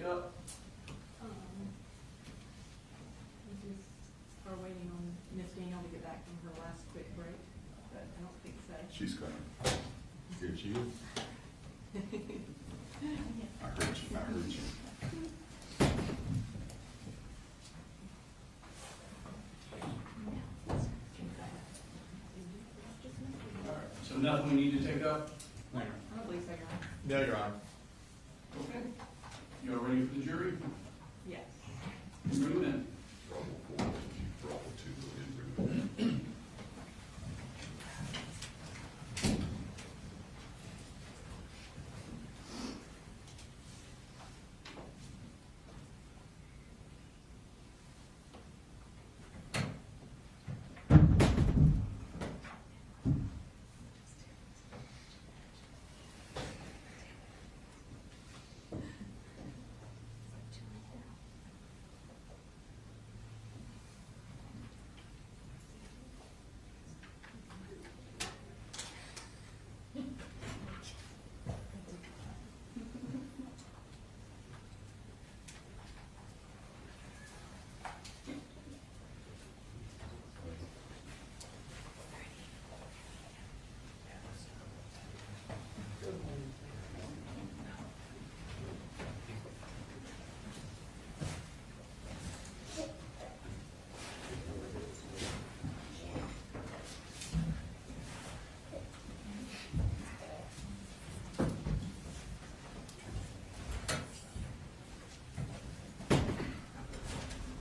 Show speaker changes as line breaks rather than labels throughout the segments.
take up?
We just are waiting on Miss Daniel to get back from her last quick break, but I don't think so.
She's coming. Here she is. I heard you. I heard you.
All right, so nothing we need to take up?
I don't believe so, Your Honor.
No, Your Honor.
Okay. You all ready for the jury?
Yes.
Bring them in.
Bravo 4, Bravo 2, and bring them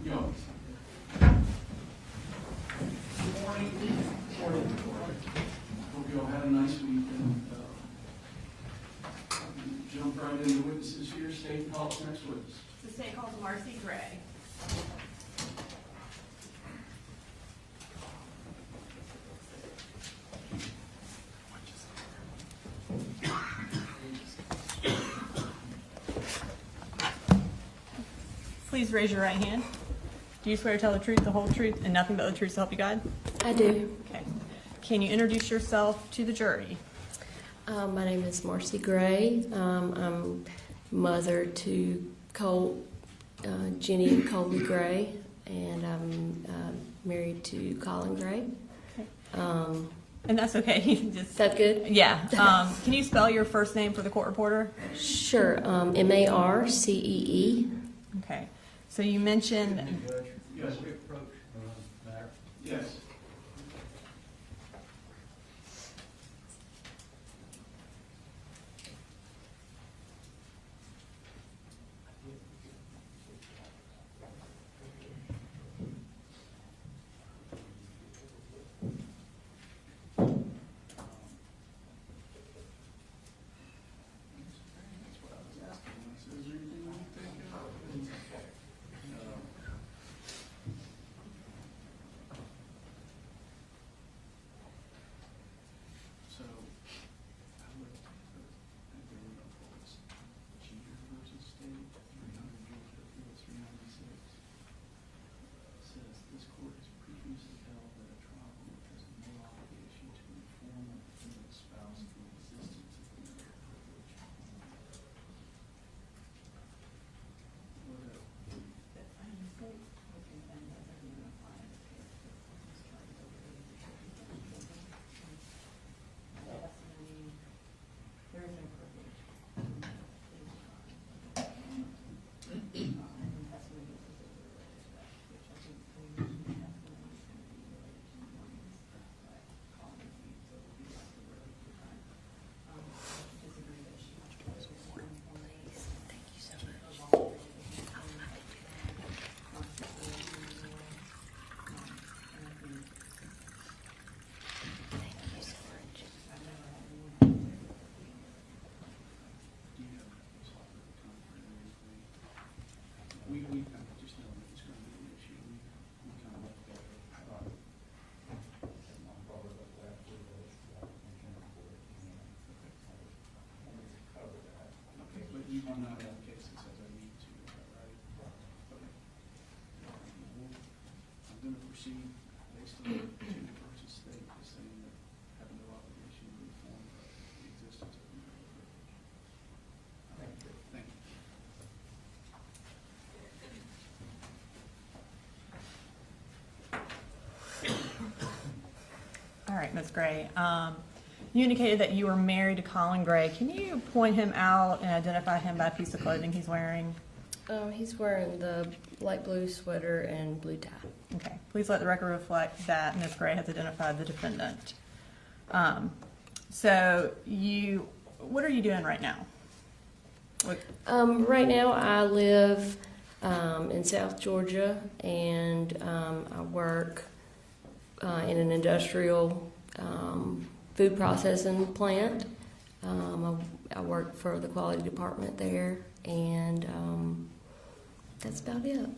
Yo. Good morning. Morning. Hope you all had a nice weekend. Jump right into witnesses here. State calls next witness.
The state calls Marcy Gray. Please raise your right hand. Do you swear to tell the truth, the whole truth, and nothing but the truth to help you God?
I do.
Okay. Can you introduce yourself to the jury?
My name is Marcy Gray. I'm mother to Jenny and Colin Gray, and I'm married to Colin Gray.
Okay. And that's okay. You can
Is
just
that good?
yeah. Can you spell your first name for the court reporter?
Sure. Marcee.
Okay. So you mentioned.
Yes. Yes. That's what I was asking. Is there anything you think of? So, I looked at the reports. Cheater versus State, 300 Georgia Appeals 396. Says this court has previously held that a trial court has no obligation to inform the defendant's spouse of the existence of the marital privilege. What else? We kind of just know that it's going to be an issue. We kind of look at it. Okay, but you do not have a case that says I need to, right? Okay. I'm going to proceed based on the Cheater versus State, just saying that having no obligation to inform the existence of the marital privilege. Thank you.
Ms. Gray. You indicated that you were married to Colin Gray. Can you point him out and identify him by a piece of clothing he's wearing?
He's wearing the light blue sweater and blue tie.
Okay. Please let the record reflect that Ms. Gray has identified the defendant. What are you doing right now?
Right now, I live in South Georgia, and I work in an industrial food processing plant. I work for the quality department there, and that's about it.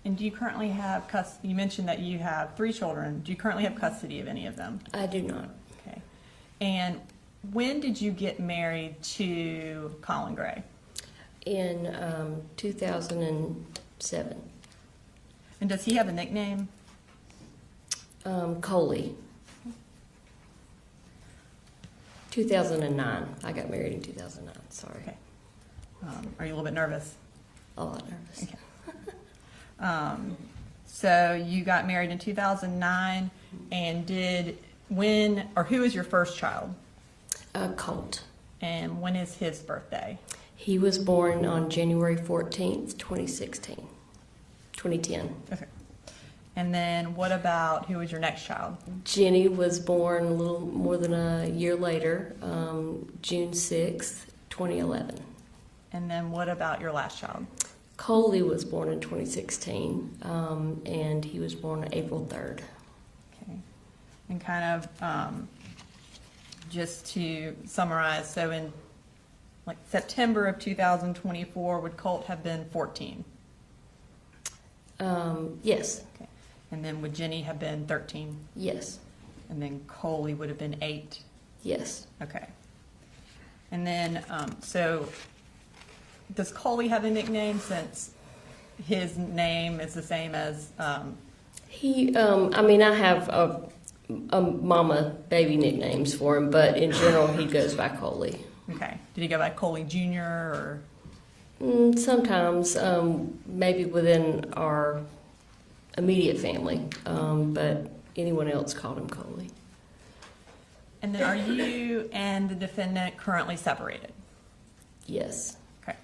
And do you currently have custody? You mentioned that you have 3 children. Do you currently have custody of any of them?
I do not.
Okay. And when did you get married to Colin Gray?
In 2007.
And does he have a nickname?
Coley. 2009. I got married in 2009. Sorry.
Okay. Are you a little bit nervous?
A lot nervous.
Okay. So you got married in 2009, and who is your first child?
Colt.
And when is his birthday?
He was born on January 14th, 2010.
Okay. And then who is your next child?
Jenny was born a little more than a year later, June 6th, 2011.
And then what about your last child?
Coley was born in 2016, and he was born April 3rd.
Okay. And kind of just to summarize, so in September of 2024, would Colt have been 14?
Yes.
Okay. And then would Jenny have been 13?
Yes.
And then Coley would have been 8?
Yes.
Okay. And then, so does Coley have a nickname, since his name is the same as?
I have a mama baby nicknames for him, but in general he goes by Coley.
Okay. Did he go by Coley Jr. or?
Sometimes, maybe within our immediate family, but anyone else called him Coley.
And then are you and the defendant currently separated?
Yes.
Okay.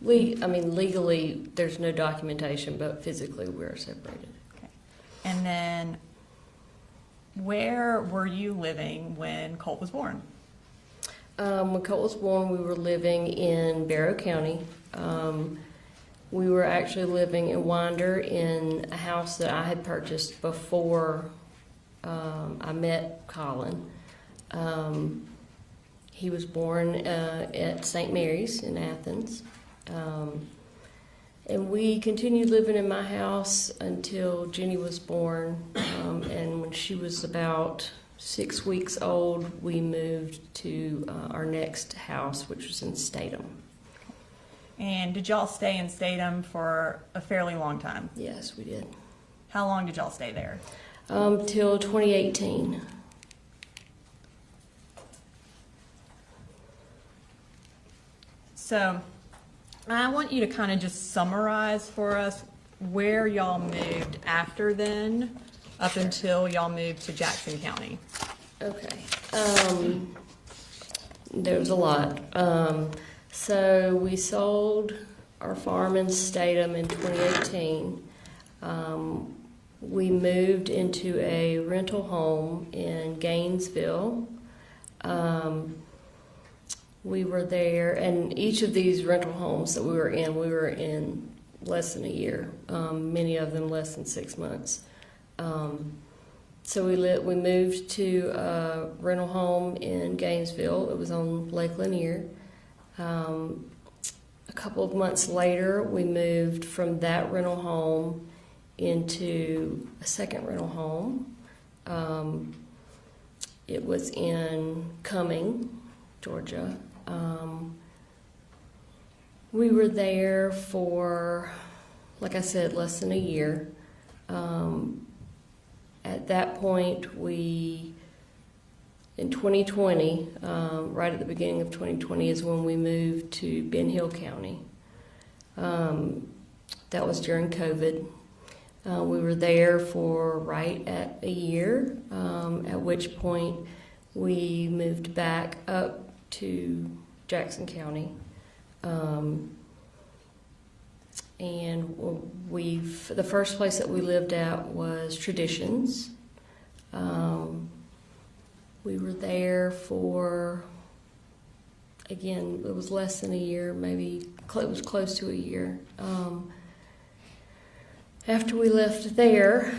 Legally, there's no documentation, but physically we're separated.
Okay. And then where were you living when Colt was born?
When Colt was born, we were living in Barrow County. We were actually living in Winder in a house that I had purchased before I met Colin. He was born at St. Mary's in Athens. And we continued living in my house until Jenny was born. And when she was about 6 weeks old, we moved to our next house, which was in Statham.
And did y'all stay in Statham for a fairly long time?
Yes, we did.
How long did y'all stay there?
Till 2018.
So I want you to kind of just summarize for us where y'all moved after then, up until y'all moved to Jackson County.
Okay. There was a lot. So we sold our farm in Statham in 2018. We moved into a rental home in Gainesville. We were there, and each of these rental homes that we were in less than a year. Many of them less than 6 months. So we moved to a rental home in Gainesville. It was on Lake Lanier. A couple of months later, we moved from that rental home into a second rental home. It was in Cumming, Georgia. We were there for, like I said, less than a year. At that point, in 2020, right at the beginning of 2020 is when we moved to Ben Hill County. That was during COVID. We were there for right at a year, at which point we moved back up to Jackson County. And the first place that we lived at was Traditions. We were there for, again, it was less than a year, maybe it was close to a year. After we left there,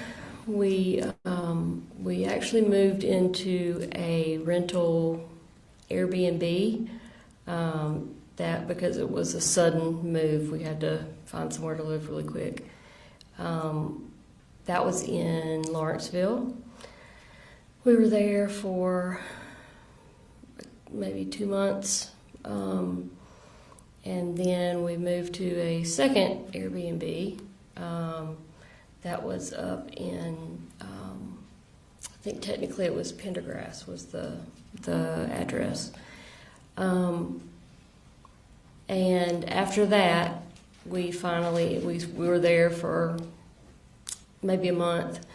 we actually moved into a rental Airbnb. That because it was a sudden move, we had to find somewhere to live really quick. That was in Lawrenceville. We were there for maybe 2 months, and then we moved to a second Airbnb that was up in, I think technically it was Pendergrass was the address. And after that, we were there for maybe a month.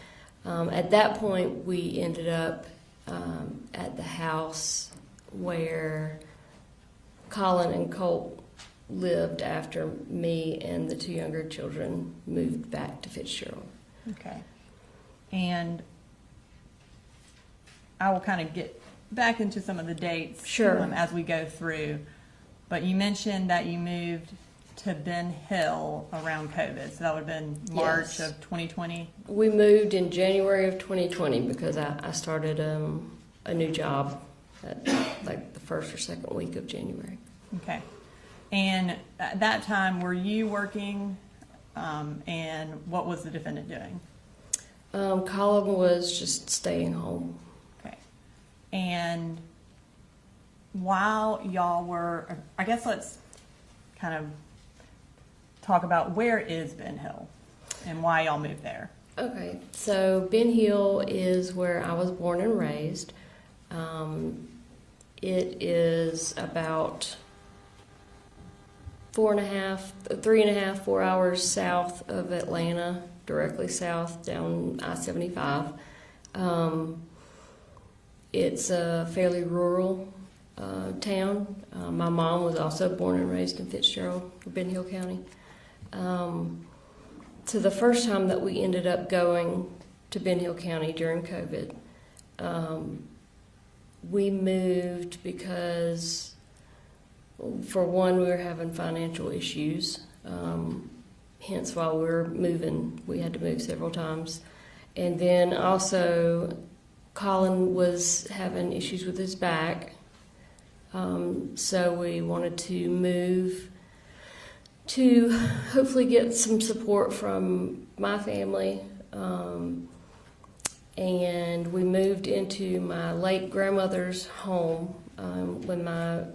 At that point, we ended up at the house where Colin and Colt lived after me and the 2 younger children moved back to Fitzgerald.
Okay. And I will kind of get back into some of the dates as we go through. But you mentioned that you moved to Ben Hill around COVID, so that would have been March of 2020?
We moved in January of 2020 because I started a new job at like the first or second week of January.
Okay. And at that time, were you working, and what was the defendant doing?
Colin was just staying home.
Okay. And while y'all were, I guess let's kind of talk about where is Ben Hill and why y'all moved there.
Okay, so Ben Hill is where I was born and raised. It is about 3.5, 4 hours south of Atlanta, directly south down I-75. It's a fairly rural town. My mom was also born and raised in Fitzgerald, Ben Hill County. So the first time that we ended up going to Ben Hill County during COVID, we moved because, for one, we were having financial issues. Hence, while we were moving, we had to move several times. And then also, Colin was having issues with his back. So we wanted to move to hopefully get some support from my family. And we moved into my late grandmother's home. When my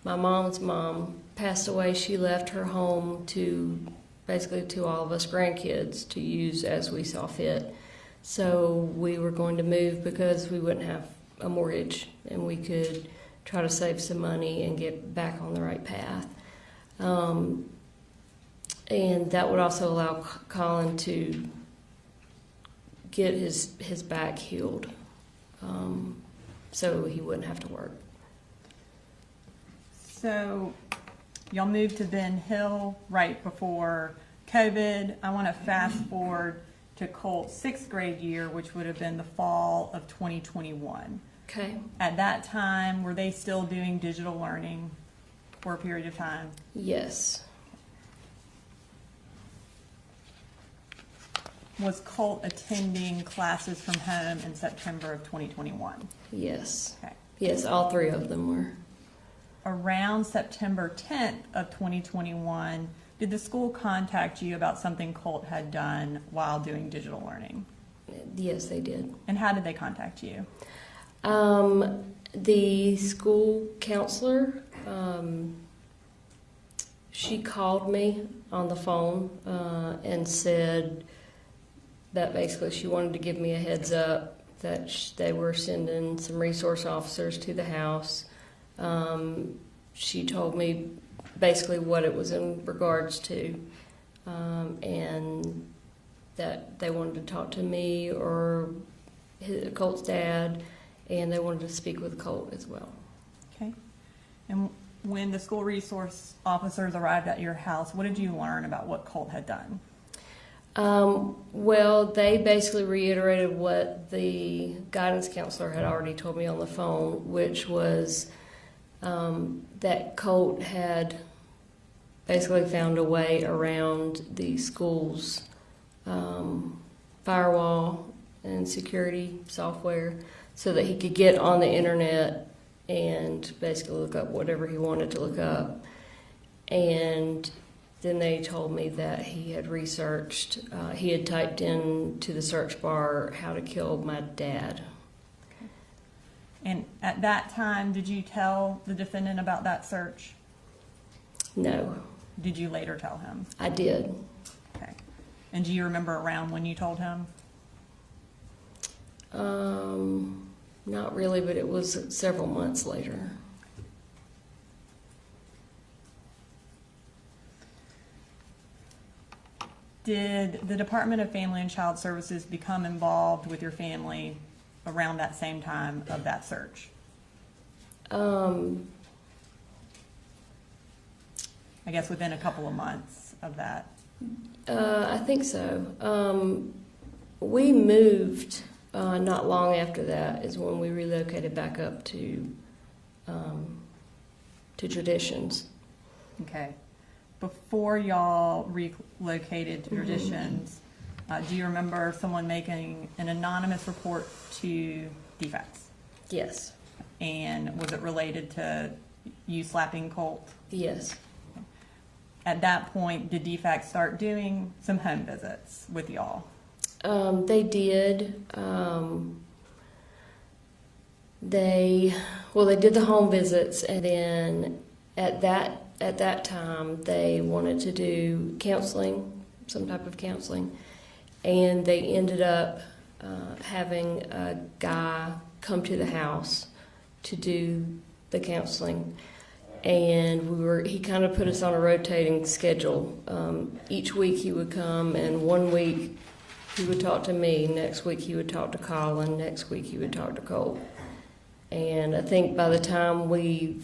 mom's mom passed away, she left her home to all of us grandkids to use as we saw fit. So we were going to move because we wouldn't have a mortgage and we could try to save some money and get back on the right path. And that would also allow Colin to get his back healed, so he wouldn't have to work.
So y'all moved to Ben Hill right before COVID. I want to fast forward to Colt's 6th grade year, which would have been the fall of 2021.
Okay.
At that time, were they still doing digital learning for a period of time?
Yes.
Was Colt attending classes from home in September of 2021?
Yes.
Okay.
Yes, all 3 of them were.
Around September 10th of 2021, did the school contact you about something Colt had done while doing digital learning?
Yes, they did.
And how did they contact you?
The school counselor, she called me on the phone and said that basically she wanted to give me a heads up that they were sending some resource officers to the house. She told me basically what it was in regards to, and that they wanted to talk to me or Colt's dad, and they wanted to speak with Colt as well.
Okay. And when the school resource officers arrived at your house, what did you learn about what Colt had done?
Well, they basically reiterated what the guidance counselor had already told me on the phone, which was that Colt had basically found a way around the school's firewall and security software so that he could get on the internet and basically look up whatever he wanted to look up. And then they told me that he had researched, he had typed into the search bar how to kill my dad.
Okay. And at that time, did you tell the defendant about that search?
No,
Did you later tell him?
I did.
Okay. And do you remember around when you told him?
Not really, but it was several months later.
Did the Department of Family and Child Services become involved with your family around that same time of that search? I guess within a couple of months of that.
I think so. We moved not long after that is when we relocated back up to Traditions.
Okay. Before y'all relocated to Traditions, do you remember someone making an anonymous report to defects?
Yes.
And was it related to you slapping Colt?
Yes.
At that point, did defects start doing some home visits with y'all?
They did. They did the home visits, and then at that time they wanted to do counseling, some type of counseling, and they ended up having a guy come to the house to do the counseling. And he kind of put us on a rotating schedule. Each week he would come, and 1 week he would talk to me, next week he would talk to Colin, next week he would talk to Colt. And I think by the time we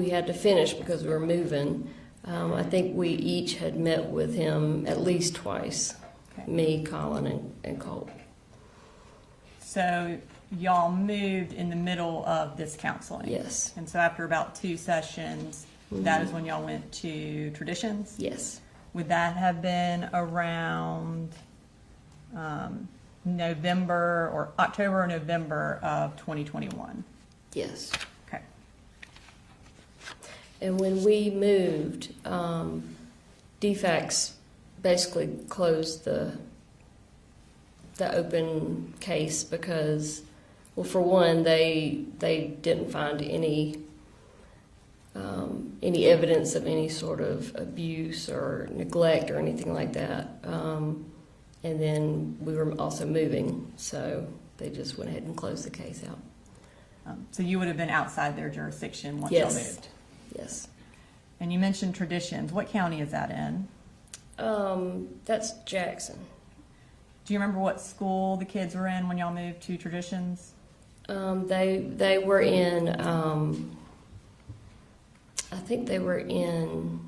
had to finish because we were moving, I think we each had met with him at least twice,
Okay.
me, Colin, and Colt.
So y'all moved in the middle of this counseling?
Yes.
And so after about 2 sessions, that is when y'all went to Traditions?
Yes.
Would that have been around November or October or November of 2021?
Yes.
Okay.
And when we moved, DFACS basically closed the open case because, well, for one, they didn't find any evidence of any sort of abuse or neglect or anything like that. And then we were also moving, so they just went ahead and closed the case out.
So you would have been outside their jurisdiction once y'all moved?
Yes.
And you mentioned Traditions. What county is that in?
That's Jackson.
Do you remember what school the kids were in when y'all moved to Traditions?
They were in, I think they were in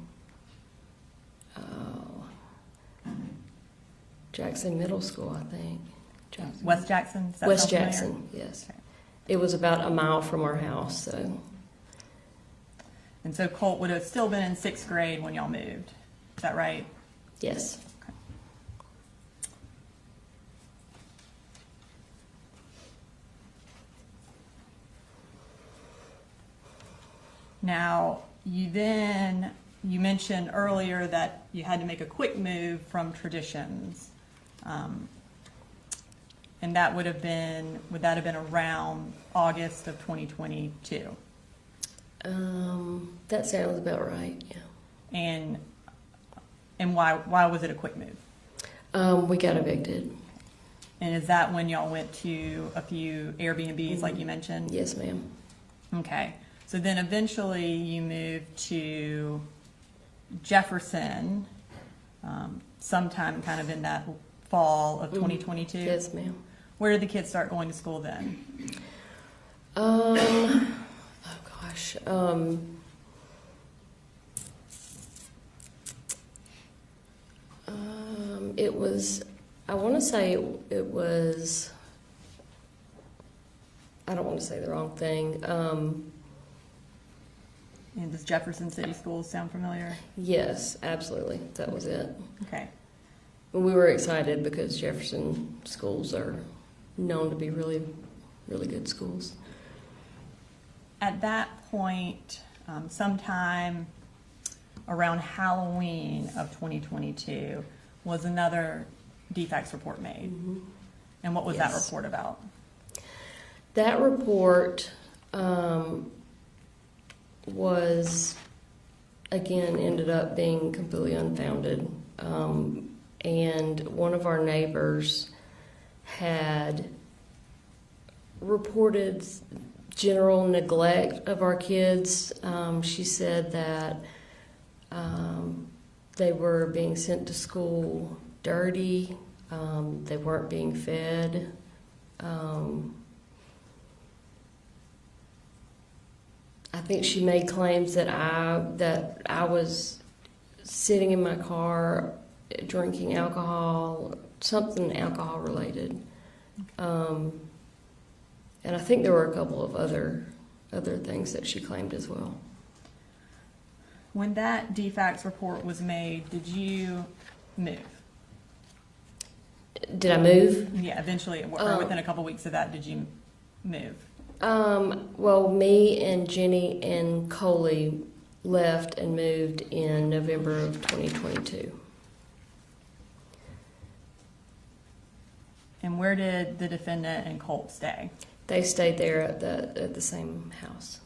Jackson Middle School, I think. Jackson.
West Jackson? Does that
West
sound familiar?
Jackson, yes.
Okay.
It was about a mile from our house, so.
And so Colt would have still been in 6th grade when y'all moved. Is that right?
Yes.
Okay. Now, you mentioned earlier that you had to make a quick move from Traditions. And that would that have been around August of 2022?
That sounds about right, yeah.
And why was it a quick move?
We got evicted.
And is that when y'all went to a few Airbnbs like you mentioned?
Yes, ma'am.
Okay. So then eventually you moved to Jefferson, sometime kind of in that fall of 2022.
Yes, ma'am.
Where did the kids start going to school then?
Oh gosh. It was, I want to say it was, I don't want to say the wrong thing.
And does Jefferson City Schools sound familiar?
Yes, absolutely. That was it.
Okay.
We were excited because Jefferson schools are known to be really, really good schools.
At that point, sometime around Halloween of 2022, was another defects report made.
Mm-hmm.
And what was that
Yes.
report about?
That report was, again, ended up being completely unfounded. And one of our neighbors had reported general neglect of our kids. She said that they were being sent to school dirty, they weren't being fed. I think she made claims that I was sitting in my car drinking alcohol, something alcohol related. And I think there were a couple of other things that she claimed as well.
When that defects report was made, did you move?
Did I move?
Yeah, eventually, or within a couple weeks of that, did you move?
Well, me and Jenny and Coley left and moved in November of 2022.
And where did the defendant and Colt stay?
They stayed there at the same house.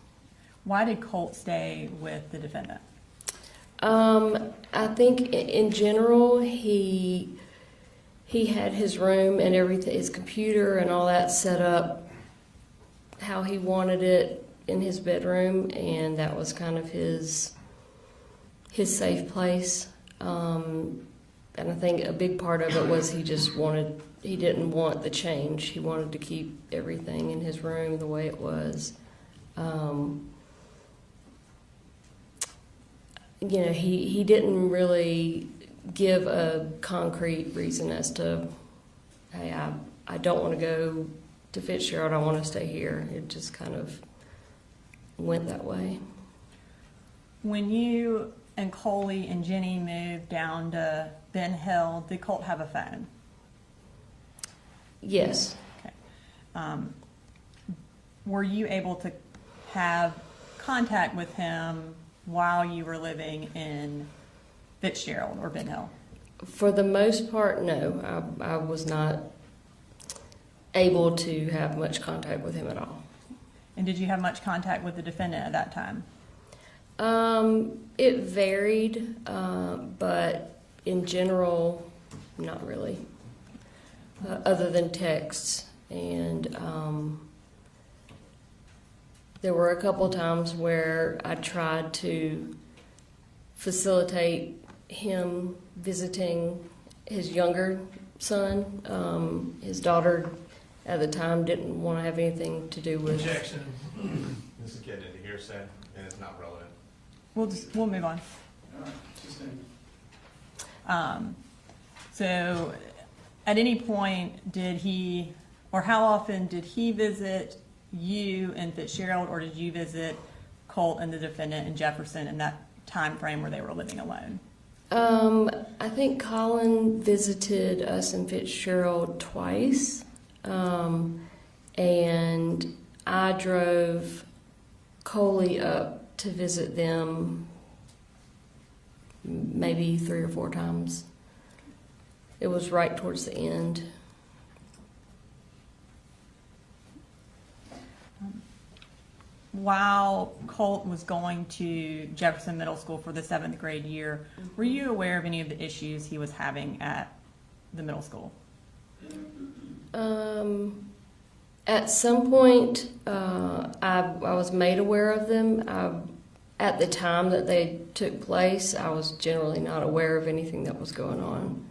Why did Colt stay with the defendant?
I think in general he had his room and everything, his computer and all that set up how he wanted it in his bedroom, and that was kind of his safe place. And I think a big part of it was he didn't want the change. He wanted to keep everything in his room the way it was. He didn't really give a concrete reason as to, hey, I don't want to go to Fitzgerald, I want to stay here. It just kind of went that way.
When you and Coley and Jenny moved down to Ben Hill, did Colt have a phone?
Yes.
Okay. Were you able to have contact with him while you were living in Fitzgerald or Ben Hill?
For the most part, no. I was not able to have much contact with him at all.
And did you have much contact with the defendant at that time?
It varied, but in general, not really. Other than texts. And there were a couple times where I tried to facilitate him visiting his younger son. His daughter at the time didn't want to have anything to do with.
Objection. This is getting into hearsay, and it's not relevant.
We'll move on.
All right, just
So at any point did he, or how often did he visit you in Fitzgerald, or did you visit Colt and the defendant in Jefferson in that time frame where they were living alone?
I think Colin visited us in Fitzgerald twice, and I drove Coley up to visit them maybe 3 or 4 times. It was right towards the end.
While Colt was going to Jefferson Middle School for the 7th grade year, were you aware of any of the issues he was having at the middle school?
At some point, I was made aware of them. At the time that they took place, I was generally not aware of anything that was going on.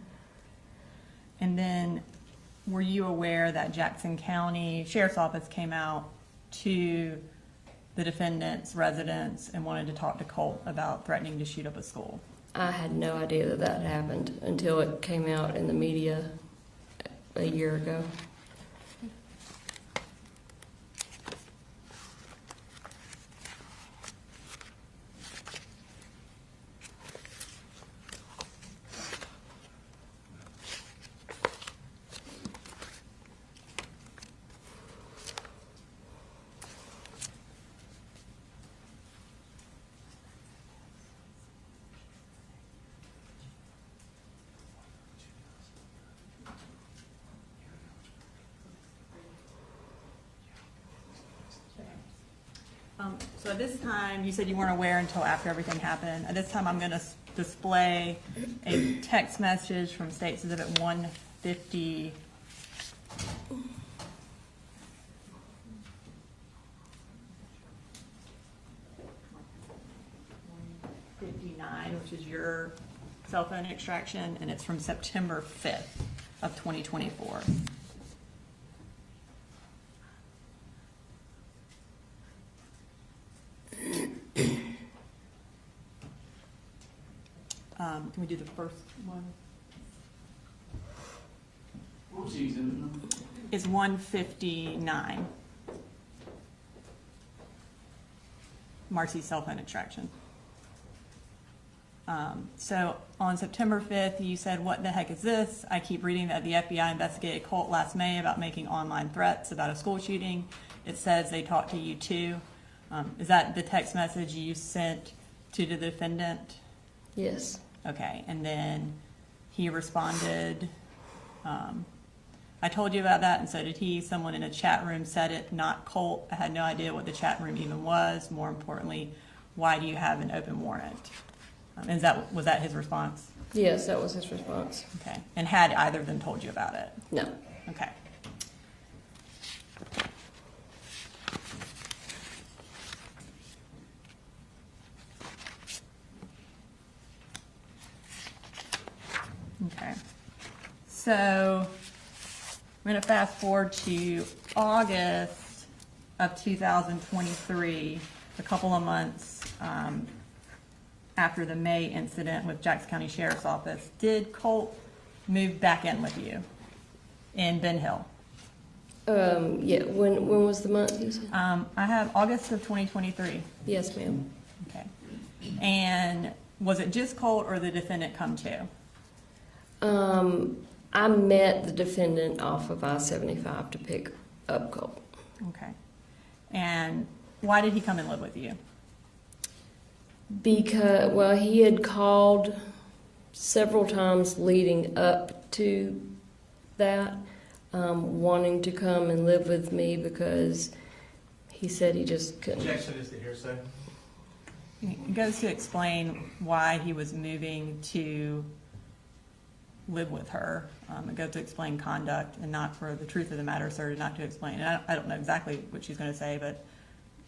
And then, were you aware that Jackson County Sheriff's Office came out to the defendant's residence and wanted to talk to Colt about threatening to shoot up a school?
I had no idea that that happened until it came out in the media a year ago.
So at this time, you said you weren't aware until after everything happened. At this time, I'm going to display a text message from State's Exhibit 150. Which is your cell phone extraction, and it's from September 5th of 2024. Can we do the first one?
What was the exhibit number?
It's 159. Marcy's cell phone extraction. So on September 5th, you said, "What the heck is this? I keep reading that the FBI investigated Colt last May about making online threats about a school shooting. It says they talked to you too." Is that the text message you sent to the defendant?
Yes.
Okay, and then he responded, "I told you about that, and so did he. Someone in a chat room said it, not Colt. I had no idea what the chat room even was. More importantly, why do you have an open warrant?" Was that his response?
Yes, that was his response.
Okay, and had either of them told you about it?
No.
Okay. Okay. So I'm going to fast forward to August of 2023, a couple of months after the May incident with Jackson County Sheriff's Office. Did Colt move back in with you in Ben Hill?
Yeah. When was the month you said?
I have August of 2023.
Yes, ma'am.
Okay. And was it just Colt or the defendant come too?
I met the defendant off of I-75 to pick up Colt.
Okay. And why did he come and live with you?
Because, well, he had called several times leading up to that, wanting to come and live with me because he said he just couldn't.
Objection is the hearsay.
It goes to explain why he was moving to live with her. It goes to explain conduct and not for the truth of the matter asserted, not to explain. And I don't know exactly what she's going to say, but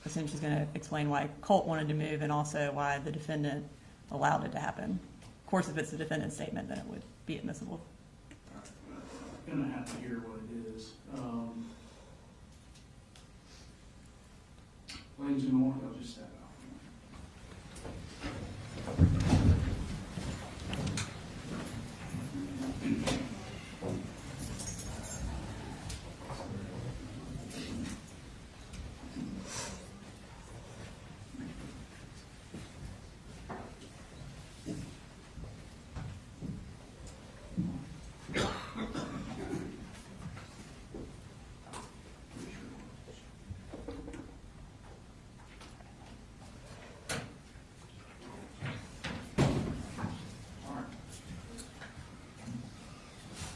I assume she's going to explain why Colt wanted to move and also why the defendant allowed it to happen. Of course, if it's the defendant's statement, then it would be admissible.
I'm gonna have to hear what it is. Ladies and gentlemen, I'll just step out.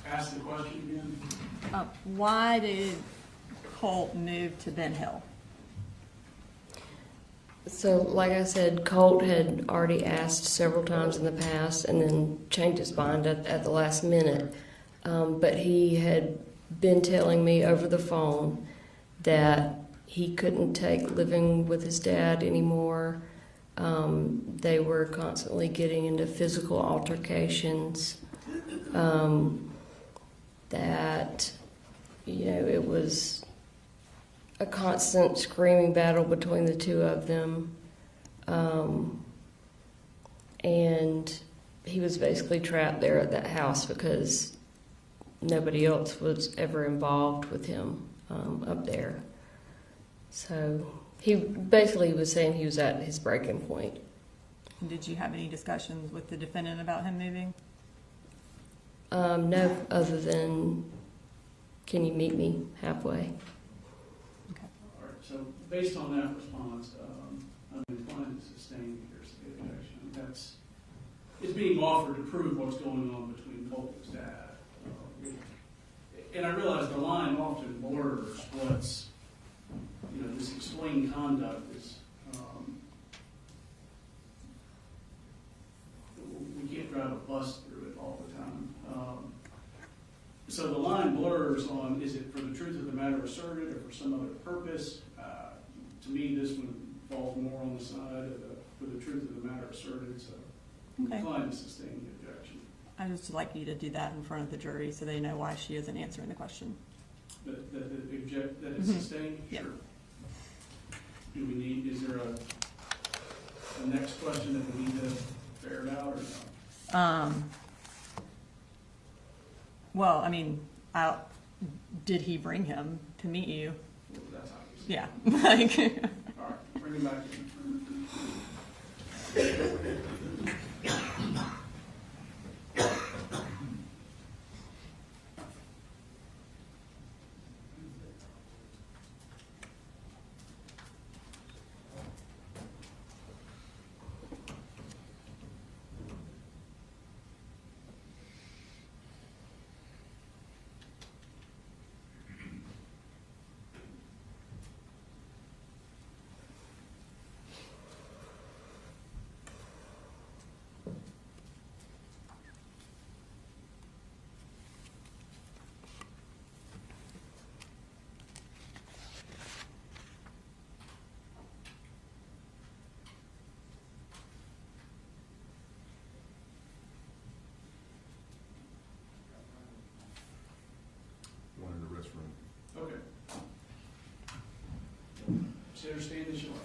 Ask the question again.
Why did Colt move to Ben Hill?
So, like I said, Colt had already asked several times in the past and then changed his mind at the last minute. But he had been telling me over the phone that he couldn't take living with his dad anymore. They were constantly getting into physical altercations. That, it was a constant screaming battle between the two of them. And he was basically trapped there at that house because nobody else was ever involved with him up there. So he basically was saying he was at his breaking point.
Did you have any discussions with the defendant about him moving?
No, other than, can you meet me halfway?
All right, so based on that response, I'm inclined to sustain the hearsay objection. It's being offered to prove what's going on between Colt and his dad. And I realize the line often blurs what's, this explained conduct is, we can't drive a bus through it all the time. So the line blurs on, is it for the truth of the matter asserted or for some other purpose? To me, this one falls more on the side of for the truth of the matter asserted, so I'm
Okay.
inclined to sustain the objection.
I just like you to do that in front of the jury so they know why she isn't answering the question.
That it's sustained?
Yeah.
Sure. Do we need, is there a next question that we need to ferret out or no?
Well, I mean, did he bring him to meet you?
Well, that's obvious.
Yeah. Like,
All right, bring him back in.
One in the restroom.
Okay. So understand this, you like.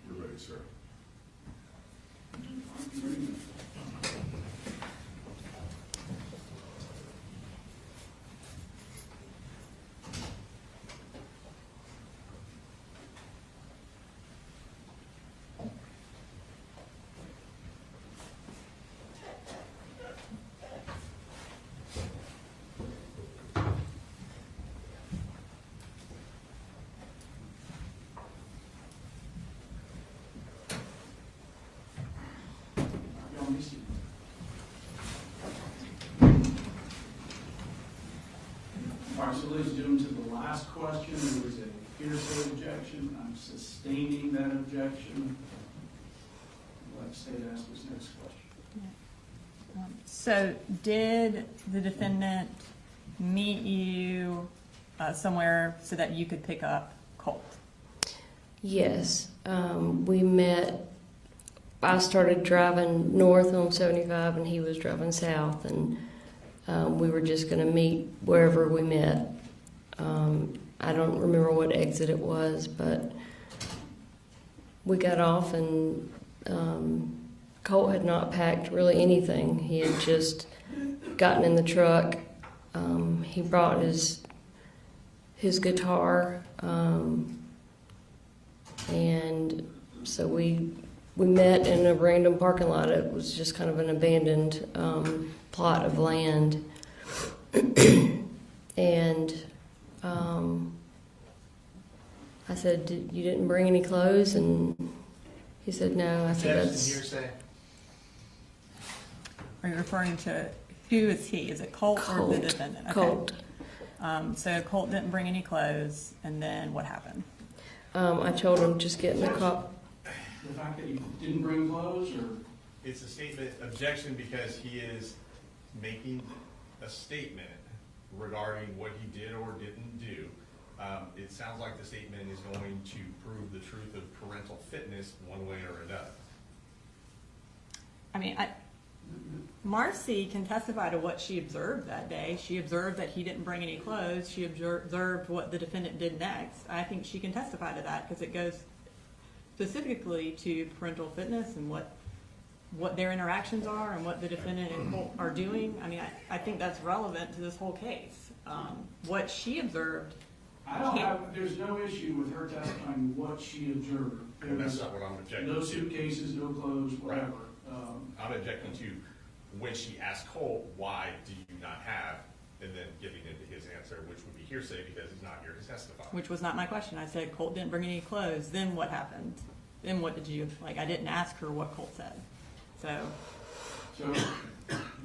You're ready, sir.
Y'all missed it. All right, so ladies and gentlemen, to the last question, there was a hearsay objection. I'm sustaining that objection. I'd like the state to ask this next question.
so did the defendant meet you somewhere so that you could pick up Colt?
Yes, we met. I started driving north on 75 and he was driving south, and we were just going to meet wherever we met. I don't remember what exit it was, but we got off and Colt had not packed really anything. He had just gotten in the truck. He brought his his guitar, and so we met in a random parking lot. It was just kind of an abandoned plot of land, and I said, "You didn't bring any clothes?" And he said, "No." I said,
Objection,
"That's."
hearsay.
Are you referring to, who is he? Is it Colt or the defendant? Okay.
Colt.
So Colt didn't bring any clothes, and then what happened?
I told him just get in the car.
The fact that you didn't bring clothes, or?
It's a statement, objection, because he is making a statement regarding what he did or didn't do. It sounds like the statement is going to prove the truth of parental fitness one way or another.
I mean, Marcy can testify to what she observed that day. She observed that he didn't bring any clothes. She observed what the defendant did next. I think she can testify to that because it goes specifically to parental fitness and what their interactions are and what the defendant and Colt are doing. I mean, I think that's relevant to this whole case. What she observed.
There's no issue with her testifying what she observed.
And that's not what I'm objecting to.
No suitcases, no clothes, whatever.
I'm objecting to when she asked Colt, why do you not have, and then giving into his answer, which would be hearsay because he's not here to testify.
Which was not my question. I said Colt didn't bring any clothes. Then what happened? Then what did you, like, I didn't ask her what Colt said. So,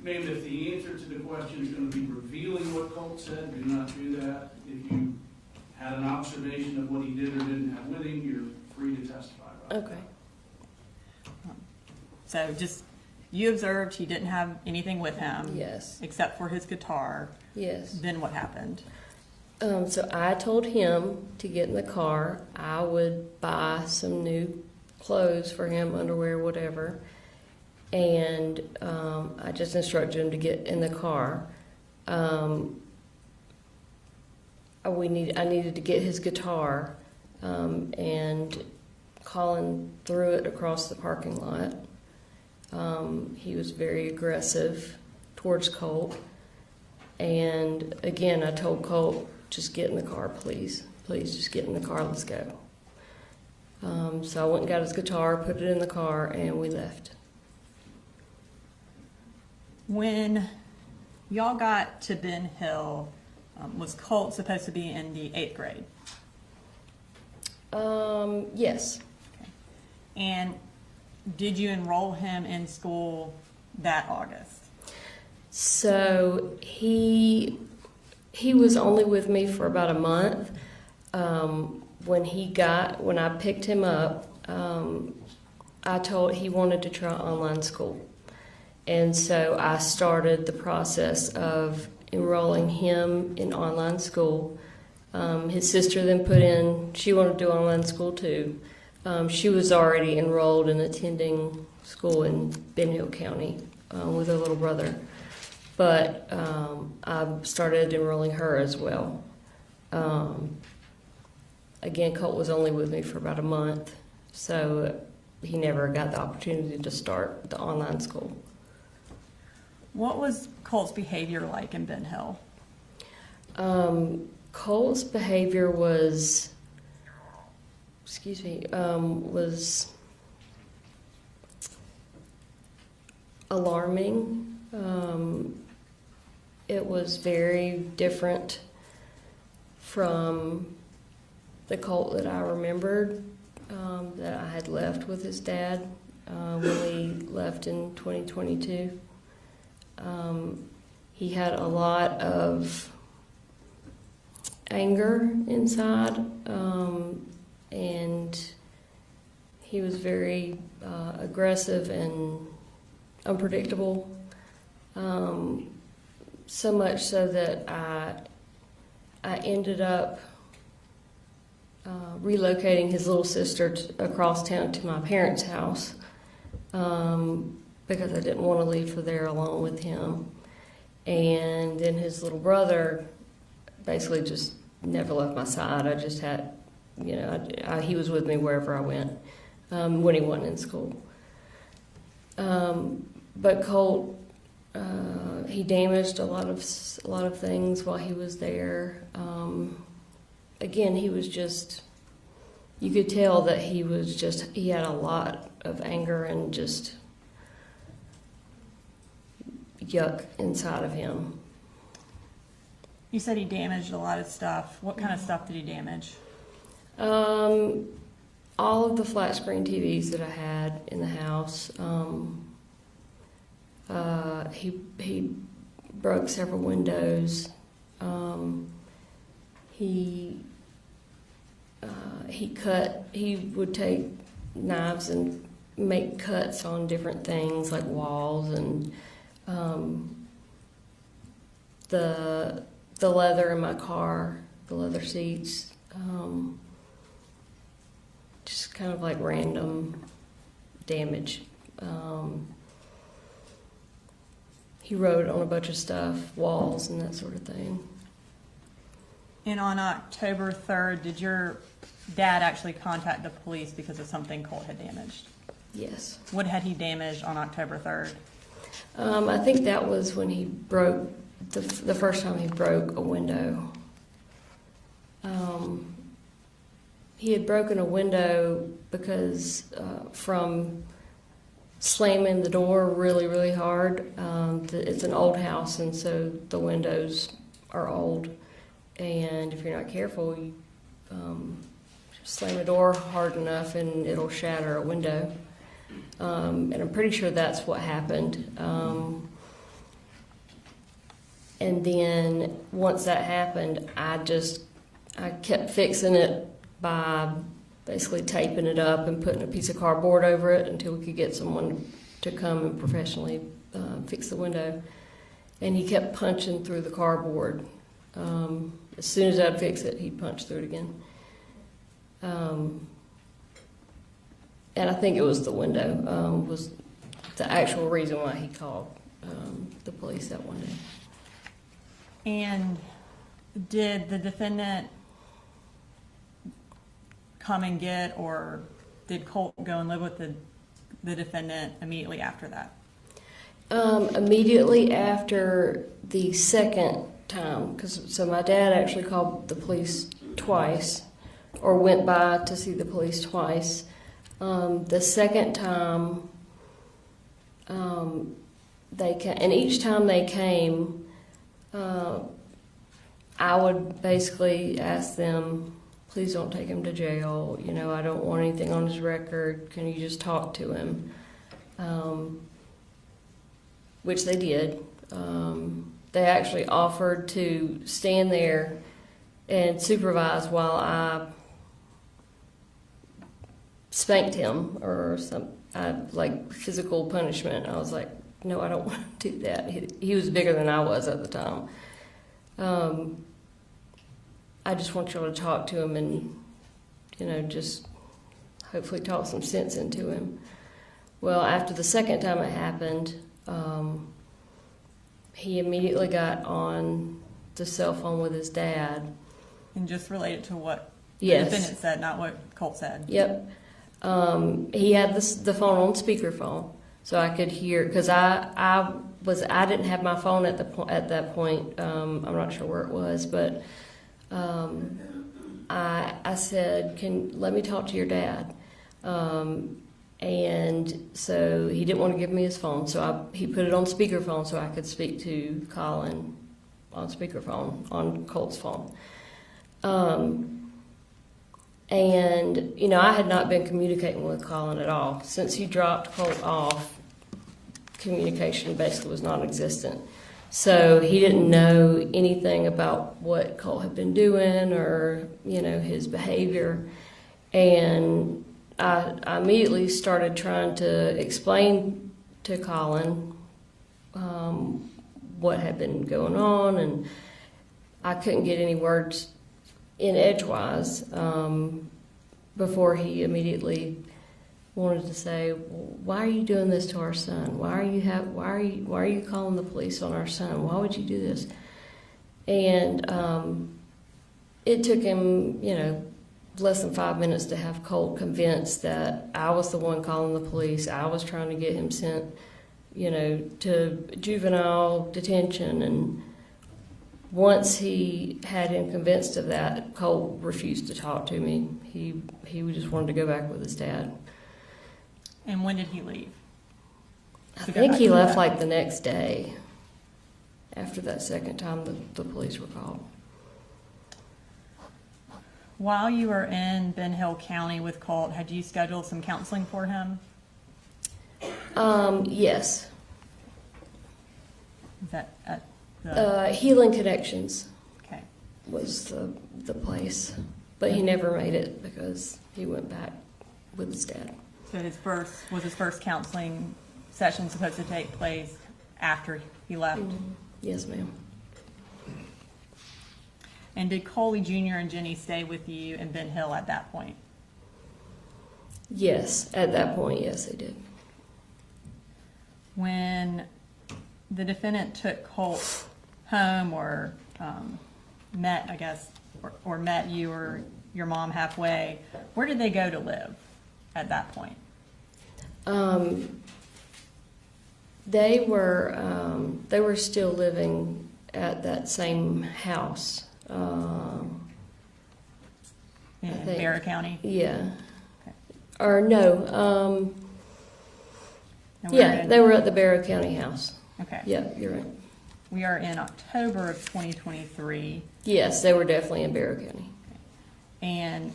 Ma'am, if the answer to the question is going to be revealing what Colt said, do not do that. If you had an observation of what he did or didn't have with him, you're free to testify about
Okay.
so just, you observed he didn't have anything with him.
Yes.
Except for his guitar.
Yes.
Then what happened?
So I told him to get in the car. I would buy some new clothes for him, underwear, whatever. And I just instructed him to get in the car. I needed to get his guitar, and Colin threw it across the parking lot. He was very aggressive towards Colt. And again, I told Colt, just get in the car, please. Please, just get in the car, let's go. So I went and got his guitar, put it in the car, and we left.
When y'all got to Ben Hill, was Colt supposed to be in the 8th grade?
Yes.
Okay. And did you enroll him in school that August?
So he was only with me for about a month. When I picked him up, he wanted to try online school. And so I started the process of enrolling him in online school. His sister then she wanted to do online school too. She was already enrolled and attending school in Ben Hill County with her little brother. But I started enrolling her as well. Again, Colt was only with me for about a month, so he never got the opportunity to start the online school.
What was Colt's behavior like in Ben Hill?
Colt's behavior was alarming. It was very different from the Colt that I remembered, that I had left with his dad when we left in 2022. He had a lot of anger inside, and he was very aggressive and unpredictable. So much so that I ended up relocating his little sister across town to my parents' house because I didn't want to leave her there alone with him. And then his little brother basically just never left my side. I just had, he was with me wherever I went when he wasn't in school. But Colt, he damaged a lot of things while he was there. again, he was just, you could tell that he had a lot of anger and just yuck inside of him.
You said he damaged a lot of stuff. What kind of stuff did he damage?
All of the flat screen TVs that I had in the house. He broke several windows. He would take knives and make cuts on different things like walls and the leather in my car, the leather seats, just kind of like random damage. He wrote on a bunch of stuff, walls and that sort of thing.
And on October 3rd, did your dad actually contact the police because of something Colt had damaged?
Yes.
What had he damaged on October 3rd?
I think that was when he broke, the first time he broke a window. He had broken a window because from slamming the door really, really hard. It's an old house, and so the windows are old. And if you're not careful, you slam the door hard enough and it'll shatter a window. And I'm pretty sure that's what happened. And then once that happened, I kept fixing it by basically taping it up and putting a piece of cardboard over it until we could get someone to come and professionally fix the window. And he kept punching through the cardboard. As soon as I'd fix it, he'd punch through it again. And I think it was the window was the actual reason why he called the police that one day.
And did the defendant come and get, or did Colt go and live with the defendant immediately after that?
Immediately after the second time, so my dad actually called the police twice, or went by to see the police twice. The second time, they came, and each time they came, I would basically ask them, please don't take him to jail. You know, I don't want anything on his record. Can you just talk to him? Which they did. They actually offered to stand there and supervise while I spanked him or some like physical punishment. I was like, no, I don't want to do that. He was bigger than I was at the time. I just want y'all to talk to him and, you know, just hopefully talk some sense into him. Well, after the second time it happened, he immediately got on the cell phone with his dad.
And just related to what
Yes.
the defendant said, not what Colt said.
Yep. He had the phone on speakerphone, so I could hear, because I didn't have my phone at that point. I'm not sure where it was, but I said, let me talk to your dad. And so he didn't want to give me his phone, so he put it on speakerphone so I could speak to Colin on speakerphone on Colt's phone. And, you know, I had not been communicating with Colin at all. Since he dropped Colt off, communication basically was non-existent. So he didn't know anything about what Colt had been doing or, you know, his behavior. And I immediately started trying to explain to Colin what had been going on, and I couldn't get any words in edgewise before he immediately wanted to say, "Why are you doing this to our son? Why are you calling the police on our son? Why would you do this?" And it took him, you know, less than 5 minutes to have Colt convinced that I was the one calling the police. I was trying to get him sent, you know, to juvenile detention, and once he had him convinced of that, Colt refused to talk to me. He just wanted to go back with his dad.
And when did he leave?
I
To go
think
back
he
to
left
that.
like the next day after that second time the police were called.
While you were in Ben Hill County with Colt, had you scheduled some counseling for him?
Yes.
Is that at the,
Healing Connections
okay.
was the place, but he never made it because he went back with his dad.
So was his first counseling session supposed to take place after he left?
Yes, ma'am.
And did Coley Jr. and Jenny stay with you in Ben Hill at that point?
Yes, at that point, yes, they did.
When the defendant took Colt home or met, I guess, or met you or your mom halfway, where did they go to live at that point?
They were still living at that same house.
In
think-
Barra County?
Yeah.
Okay.
Or no.
And we're
Yeah,
in-
they were at the Barrow County house.
Okay.
Yeah, you're right.
We are in October of 2023.
Yes, they were definitely in Barrow County.
And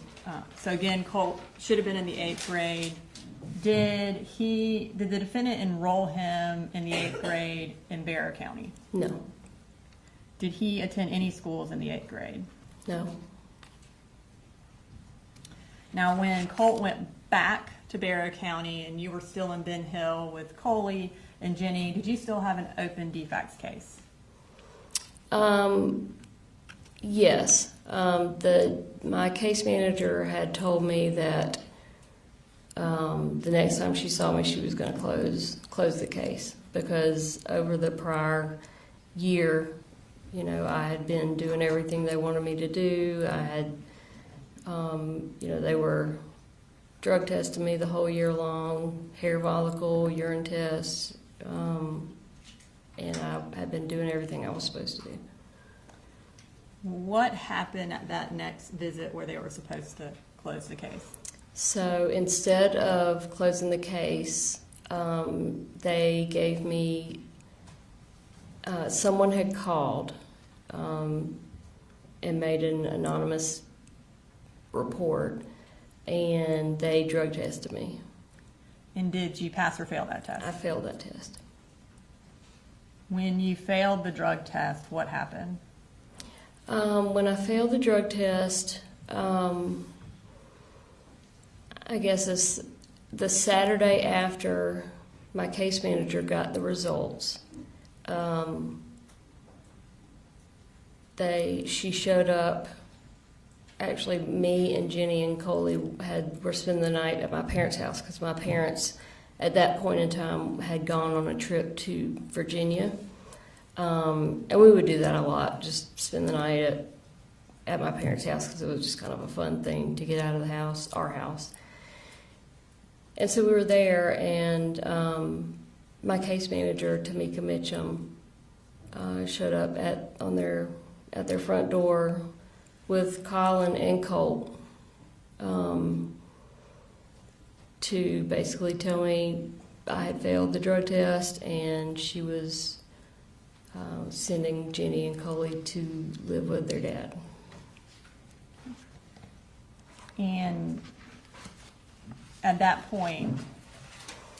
so again, Colt should have been in the 8th grade. Did the defendant enroll him in the 8th grade in Barrow County?
No,
Did he attend any schools in the 8th grade?
no.
Now, when Colt went back to Barrow County and you were still in Ben Hill with Coley and Jenny, did you still have an open defects case?
Yes. My case manager had told me that the next time she saw me, she was going to close the case because over the prior year, I had been doing everything they wanted me to do. I had, they were drug testing me the whole year long, hair follicle, urine tests, and I had been doing everything I was supposed to do.
What happened at that next visit where they were supposed to close the case?
So instead of closing the case, they gave me, someone had called and made an anonymous report, and they drug tested me.
And did you pass or fail that
I
test?
failed that test.
When you failed the drug test, what happened?
When I failed the drug test, I guess it's the Saturday after my case manager got the results. She showed up. Actually, me and Jenny and Coley were spending the night at my parents' house because my parents, at that point in time, had gone on a trip to Virginia. And we would do that a lot, just spend the night at my parents' house because it was just kind of a fun thing to get out of the house, our house. And so we were there, and my case manager, Tamika Mitchum, showed up at their front door with Colin and Colt to basically tell me I had failed the drug test, and she was sending Jenny and Coley to live with their dad.
And at that point,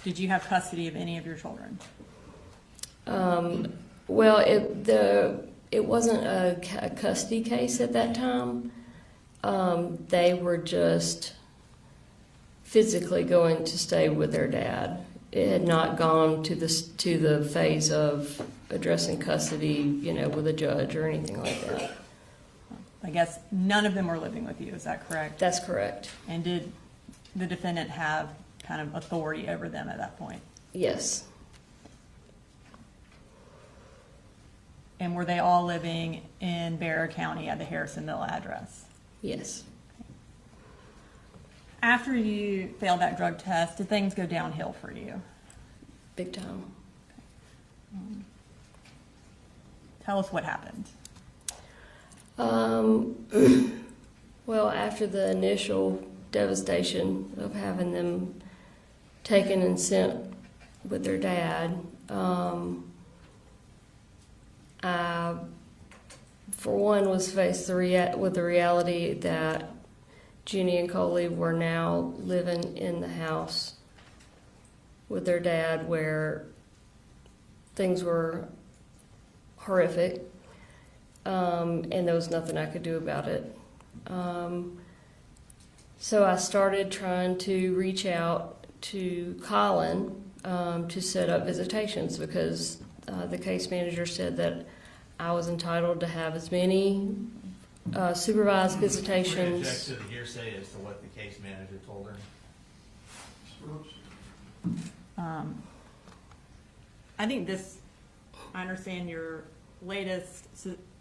did you have custody of any of your children?
Well, it wasn't a custody case at that time. They were just physically going to stay with their dad. It had not gone to the phase of addressing custody, with a judge or anything like that.
I guess none of them were living with you, is that correct?
That's correct.
And did the defendant have kind of authority over them at that point?
Yes.
And were they all living in Barrow County at the Harrison Mill address?
Yes.
After you failed that drug test, did things go downhill for you?
Big time.
Tell us what happened.
Well, after the initial devastation of having them taken and sent with their dad, I, for one, was faced with the reality that Jenny and Coley were now living in the house with their dad, where things were horrific, and there was nothing I could do about it. So I started trying to reach out to Colin to set up visitations, because the case manager said that I was entitled to have as many supervised
Would you
visitations.
object to the hearsay as to what the case manager told her?
I think this, I understand your latest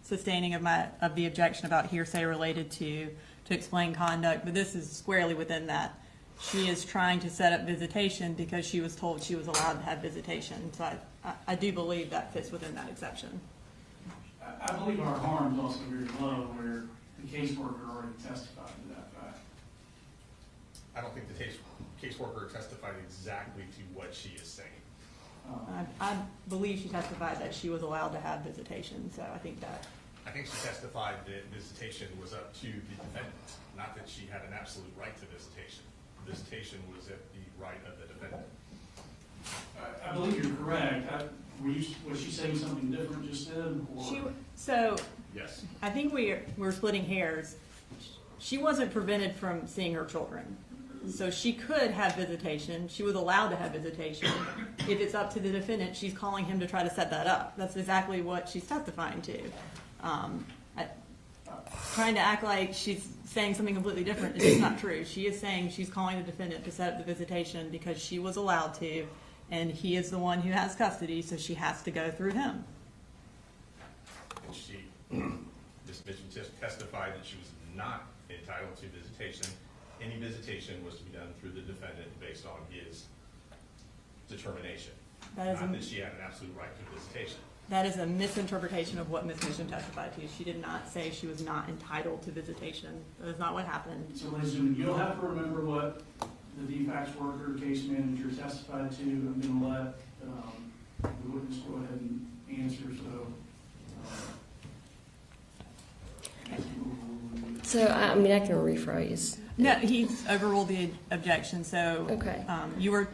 sustaining of the objection about hearsay related to explain conduct, but this is squarely within that. She is trying to set up visitation because she was told she was allowed to have visitation. So I do believe that fits within that exception.
I believe our harm is also very low, where the caseworker already testified to that fact.
I don't think the caseworker testified exactly to what she is saying.
I believe she testified that she was allowed to have visitation, so I think that.
I think she testified that visitation was up to the defendant, not that she had an absolute right to visitation. Visitation was at the right of the defendant.
I believe you're correct. Was she saying something different just then? Or?
Yes.
I think we're splitting hairs. She wasn't prevented from seeing her children. So she could have visitation. She was allowed to have visitation. If it's up to the defendant, she's calling him to try to set that up. That's exactly what she's testifying to. Trying to act like she's saying something completely different is just not true. She is saying she's calling the defendant to set up the visitation because she was allowed to, and he is the one who has custody, so she has to go through him.
And she, Ms. Mitchell testified that she was not entitled to visitation. Any visitation was to be done through the defendant based on his determination. Not that she had an absolute right to visitation.
That is a misinterpretation of what Ms. Mitchell testified to. She did not say she was not entitled to visitation. That is not what happened.
So, ladies and gentlemen, you'll have to remember what the defacts worker, case manager testified to. I'm going to let the witness go ahead and answer.
So, I mean, I can rephrase.
No, he's overruled the objection. So,
Okay.
You were,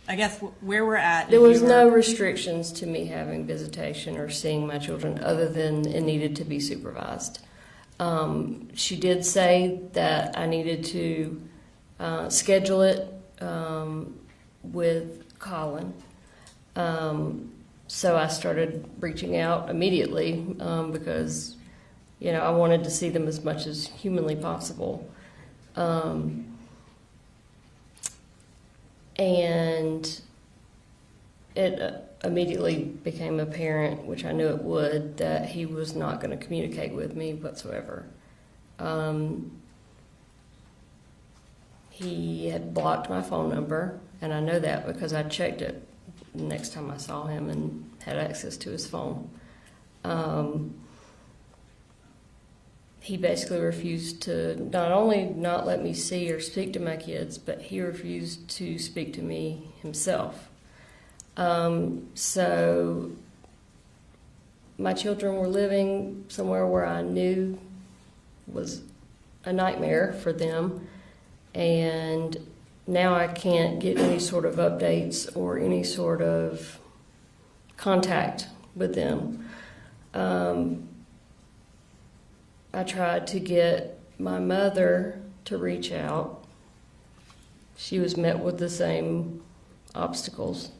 I guess, where we're at.
There was no restrictions to me having visitation or seeing my children other than it needed to be supervised. She did say that I needed to schedule it with Colin. So I started reaching out immediately because, I wanted to see them as much as humanly possible. And it immediately became apparent, which I knew it would, that he was not going to communicate with me whatsoever. He had blocked my phone number, and I know that because I checked it the next time I saw him and had access to his phone. He basically refused to not only not let me see or speak to my kids, but he refused to speak to me himself. So my children were living somewhere where I knew was a nightmare for them, and now I can't get any sort of updates or any sort of contact with them. I tried to get my mother to reach out. She was met with the same obstacles.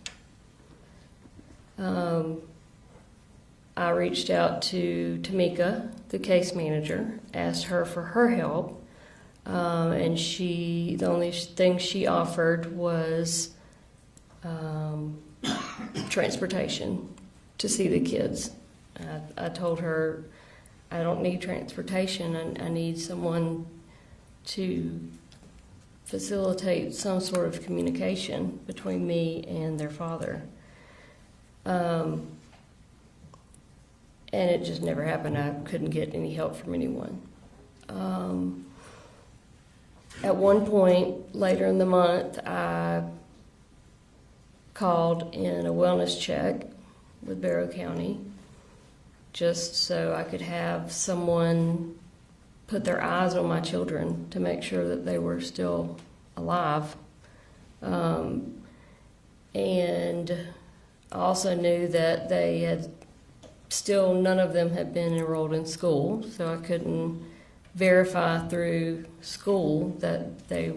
I reached out to Tamika, the case manager, asked her for her help, and the only thing she offered was transportation to see the kids. I told her, I don't need transportation, I need someone to facilitate some sort of communication between me and their father. and it just never happened. I couldn't get any help from anyone. At one point later in the month, I called in a wellness check with Barrow County just so I could have someone put their eyes on my children to make sure that they were still alive. And I also knew that they had still, none of them had been enrolled in school, so I couldn't verify through school that they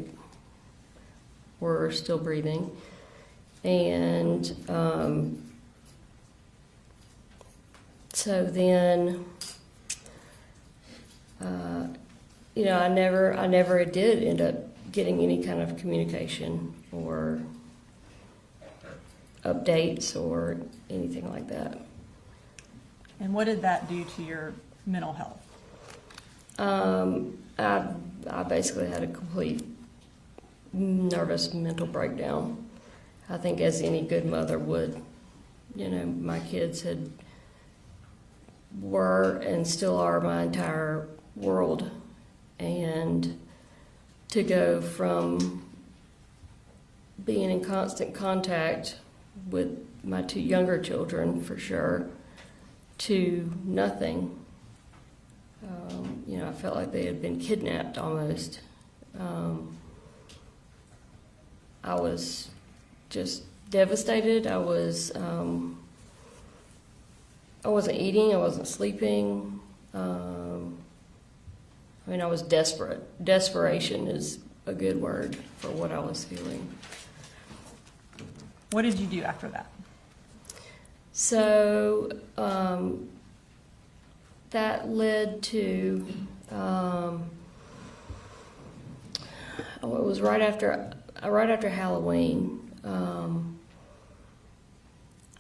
were still breathing. And so then, I never did end up getting any kind of communication or updates or anything like that.
And what did that do to your mental health?
I basically had a complete nervous mental breakdown. I think as any good mother would. My kids were and still are my entire world. And to go from being in constant contact with my two younger children, for sure, to nothing. I felt like they had been kidnapped almost. I was just devastated. I wasn't eating, I wasn't sleeping. I was desperate. Desperation is a good word for what I was feeling.
What did you do after that?
So that led to, it was right after Halloween.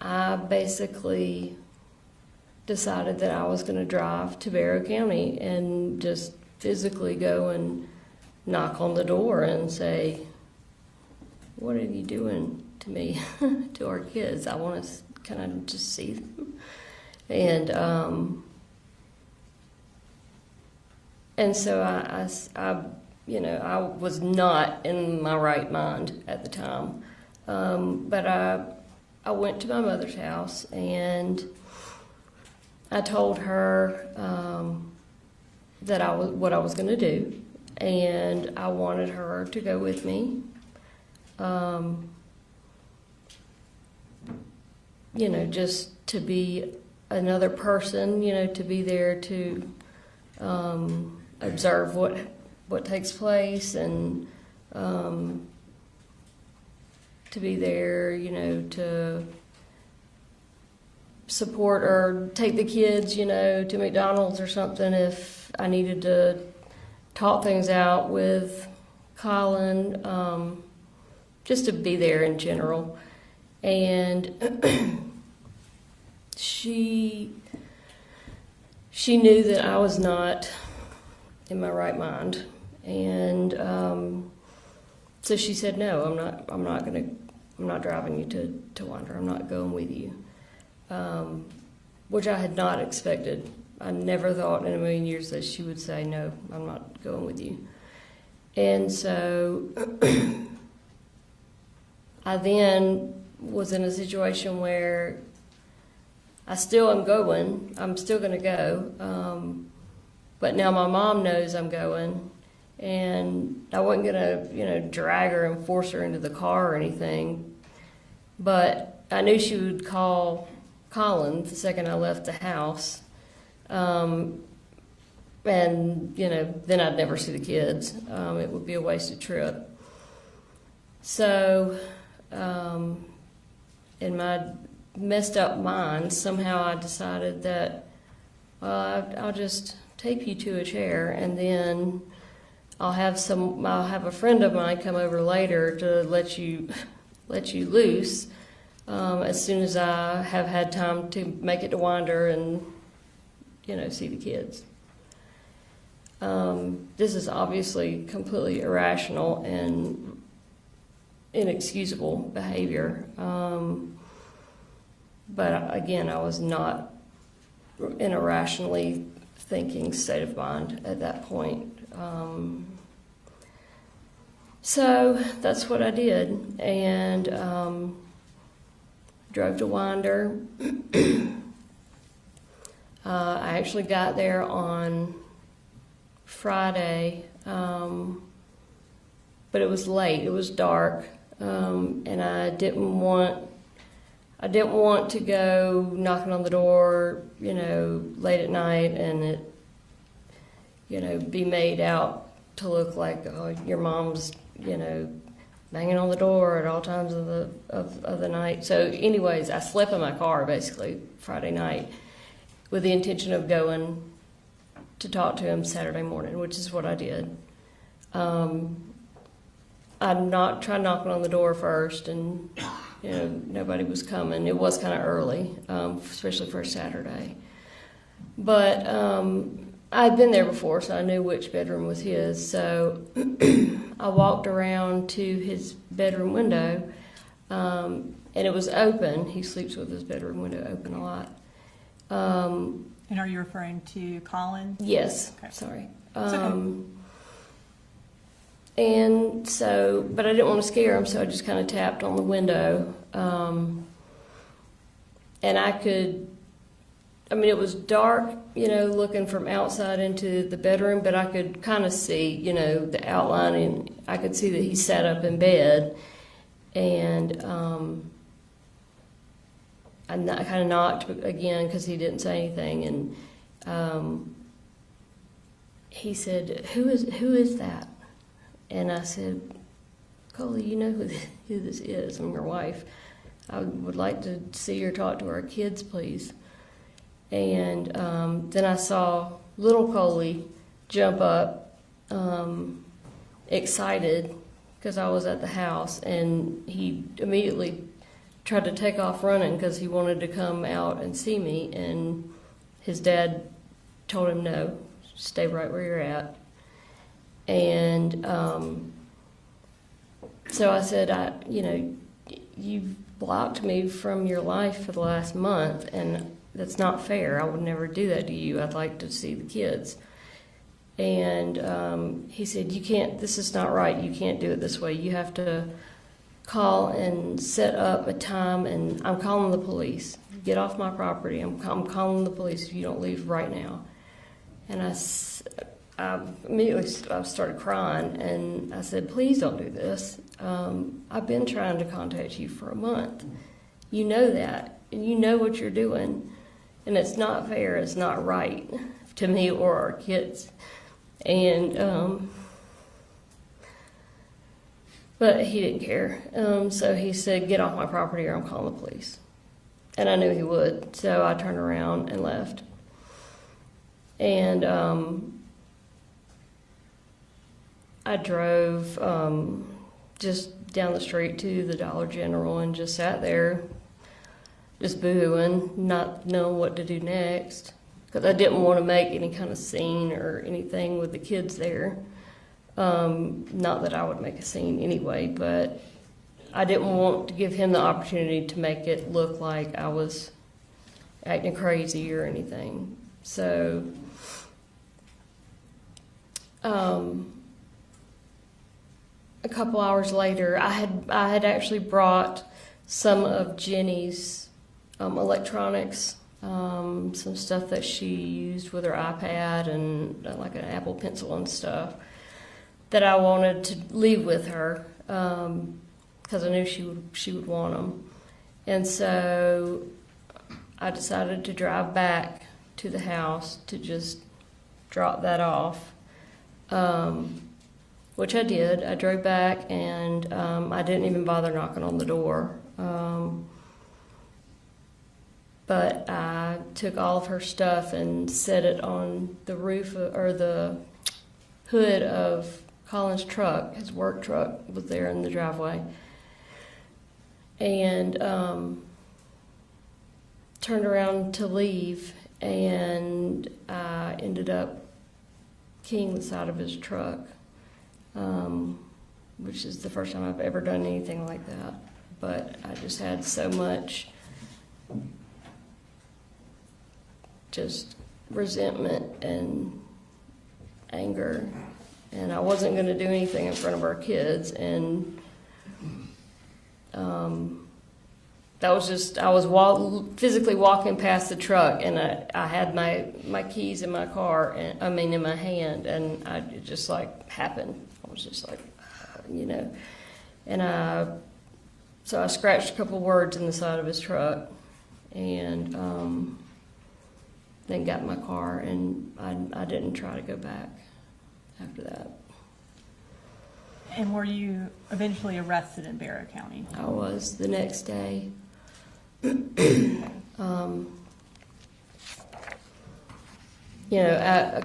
I basically decided that I was going to drive to Barrow County and just physically go and knock on the door and say, "What are you doing to me, to our kids? I want to kind of just see them." And so I was not in my right mind at the time. But I went to my mother's house and I told her that what I was going to do, and I wanted her to go with me. Just to be another person, to be there to observe what takes place, and to be there, to support or take the kids, to McDonald's or something if I needed to talk things out with Colin, just to be there in general. And she knew that I was not in my right mind, and so she said, "No, I'm not driving you to Wander. I'm not going with you," which I had not expected. I never thought in a million years that she would say, "No, I'm not going with you." And so I then was in a situation where I still am going. I'm still going to go. But now my mom knows I'm going. And I wasn't going to, drag her and force her into the car or anything. But I knew she would call Colin the second I left the house. And, then I'd never see the kids. It would be a wasted trip. So, in my messed up mind, somehow I decided that I'll just tape you to a chair, and then I'll have a friend of mine come over later to let you loose as soon as I have had time to make it to Wander and see the kids. This is obviously completely irrational and inexcusable behavior. But again, I was not in a rationally thinking state of mind at that point. So that's what I did, and drove to Winder. I actually got there on Friday, but it was late. It was dark, and I didn't want to go knocking on the door, late at night, and it, be made out to look like, oh, your mom's, banging on the door at all times of the night. So, anyways, I slept in my car basically Friday night with the intention of going to talk to him Saturday morning, which is what I did. I tried knocking on the door first, and nobody was coming. It was kind of early, especially for a Saturday. But I'd been there before, so I knew which bedroom was his. So I walked around to his bedroom window, and it was open. He sleeps with his bedroom window open a lot.
And are you referring to Colin?
Yes,
Okay.
sorry.
It's okay.
And so, but I didn't want to scare him, so I just kind of tapped on the window. And it was dark, looking from outside into the bedroom, but I could kind of see, the outline, and I could see that he sat up in bed. And I kind of knocked again because he didn't say anything. And he said, who is that? And I said, Coley, you know who this is? I'm your wife. I would like to see or talk to our kids, please. And then I saw little Coley jump up, excited, because I was at the house, and he immediately tried to take off running because he wanted to come out and see me, and his dad told him, no, stay right where you're at. And so I said, you've blocked me from your life for the last month, and that's not fair. I would never do that to you. I'd like to see the kids. And he said, you can't, this is not right. You can't do it this way. You have to call and set up a time, and I'm calling the police. Get off my property. I'm calling the police if you don't leave right now. And I immediately started crying, and I said, please don't do this. I've been trying to contact you for a month. You know that, and you know what you're doing, and it's not fair. It's not right to me or our kids. And but he didn't care. So he said, get off my property or I'm calling the police. And I knew he would, so I turned around and left. And I drove just down the street to the Dollar General and just sat there, just boohooing, not knowing what to do next, because I didn't want to make any kind of scene or anything with the kids there. Not that I would make a scene anyway, but I didn't want to give him the opportunity to make it look like I was acting crazy or anything. So a couple hours later, I had actually brought some of Jenny's electronics, some stuff that she used with her iPad and like an Apple Pencil and stuff that I wanted to leave with her because I knew she would want them. And so I decided to drive back to the house to just drop that off. Which I did. I drove back, and I didn't even bother knocking on the door. But I took all of her stuff and set it on the roof or the hood of Colin's truck. His work truck was there in the driveway. And turned around to leave, and I ended up keying the side of his truck. Which is the first time I've ever done anything like that. But I just had so much just resentment and anger, and I wasn't going to do anything in front of our kids, and that was just, I was physically walking past the truck, and I had my keys in my car, and in my hand, and it just like happened. I was just like, and so I scratched a couple words in the side of his truck, and then got in my car, and I didn't try to go back after that.
And were you eventually arrested in Barrow County?
I was the next day. A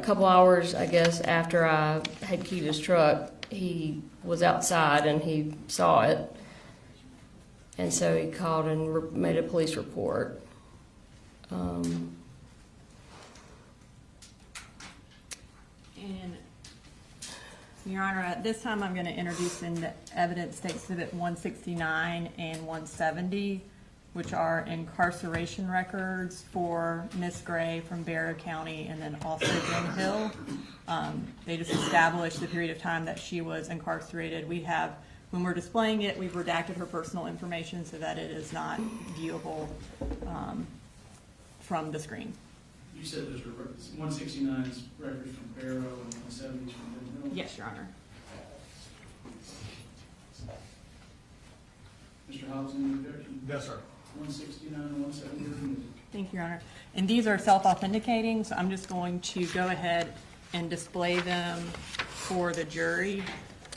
couple hours, I guess, after I had keyed his truck, he was outside and he saw it. And so he called and made a police report.
And Your Honor, at this time I'm going to introduce into evidence State Exhibit 169 and 170, which are incarceration records for Miss Gray from Barrow County and then also Ben Hill. They just established the period of time that she was incarcerated. When we're displaying it, we've redacted her personal information so that it is not viewable from the screen.
You said those were 169's records from Barrow and 170's from Ben Hill?
Yes, Your Honor.
Mr. Hobbs, any objection?
Yes, sir.
169 and 170.
Thank you, Your Honor. And these are self-authenticating, so I'm just going to go ahead and display them for the jury.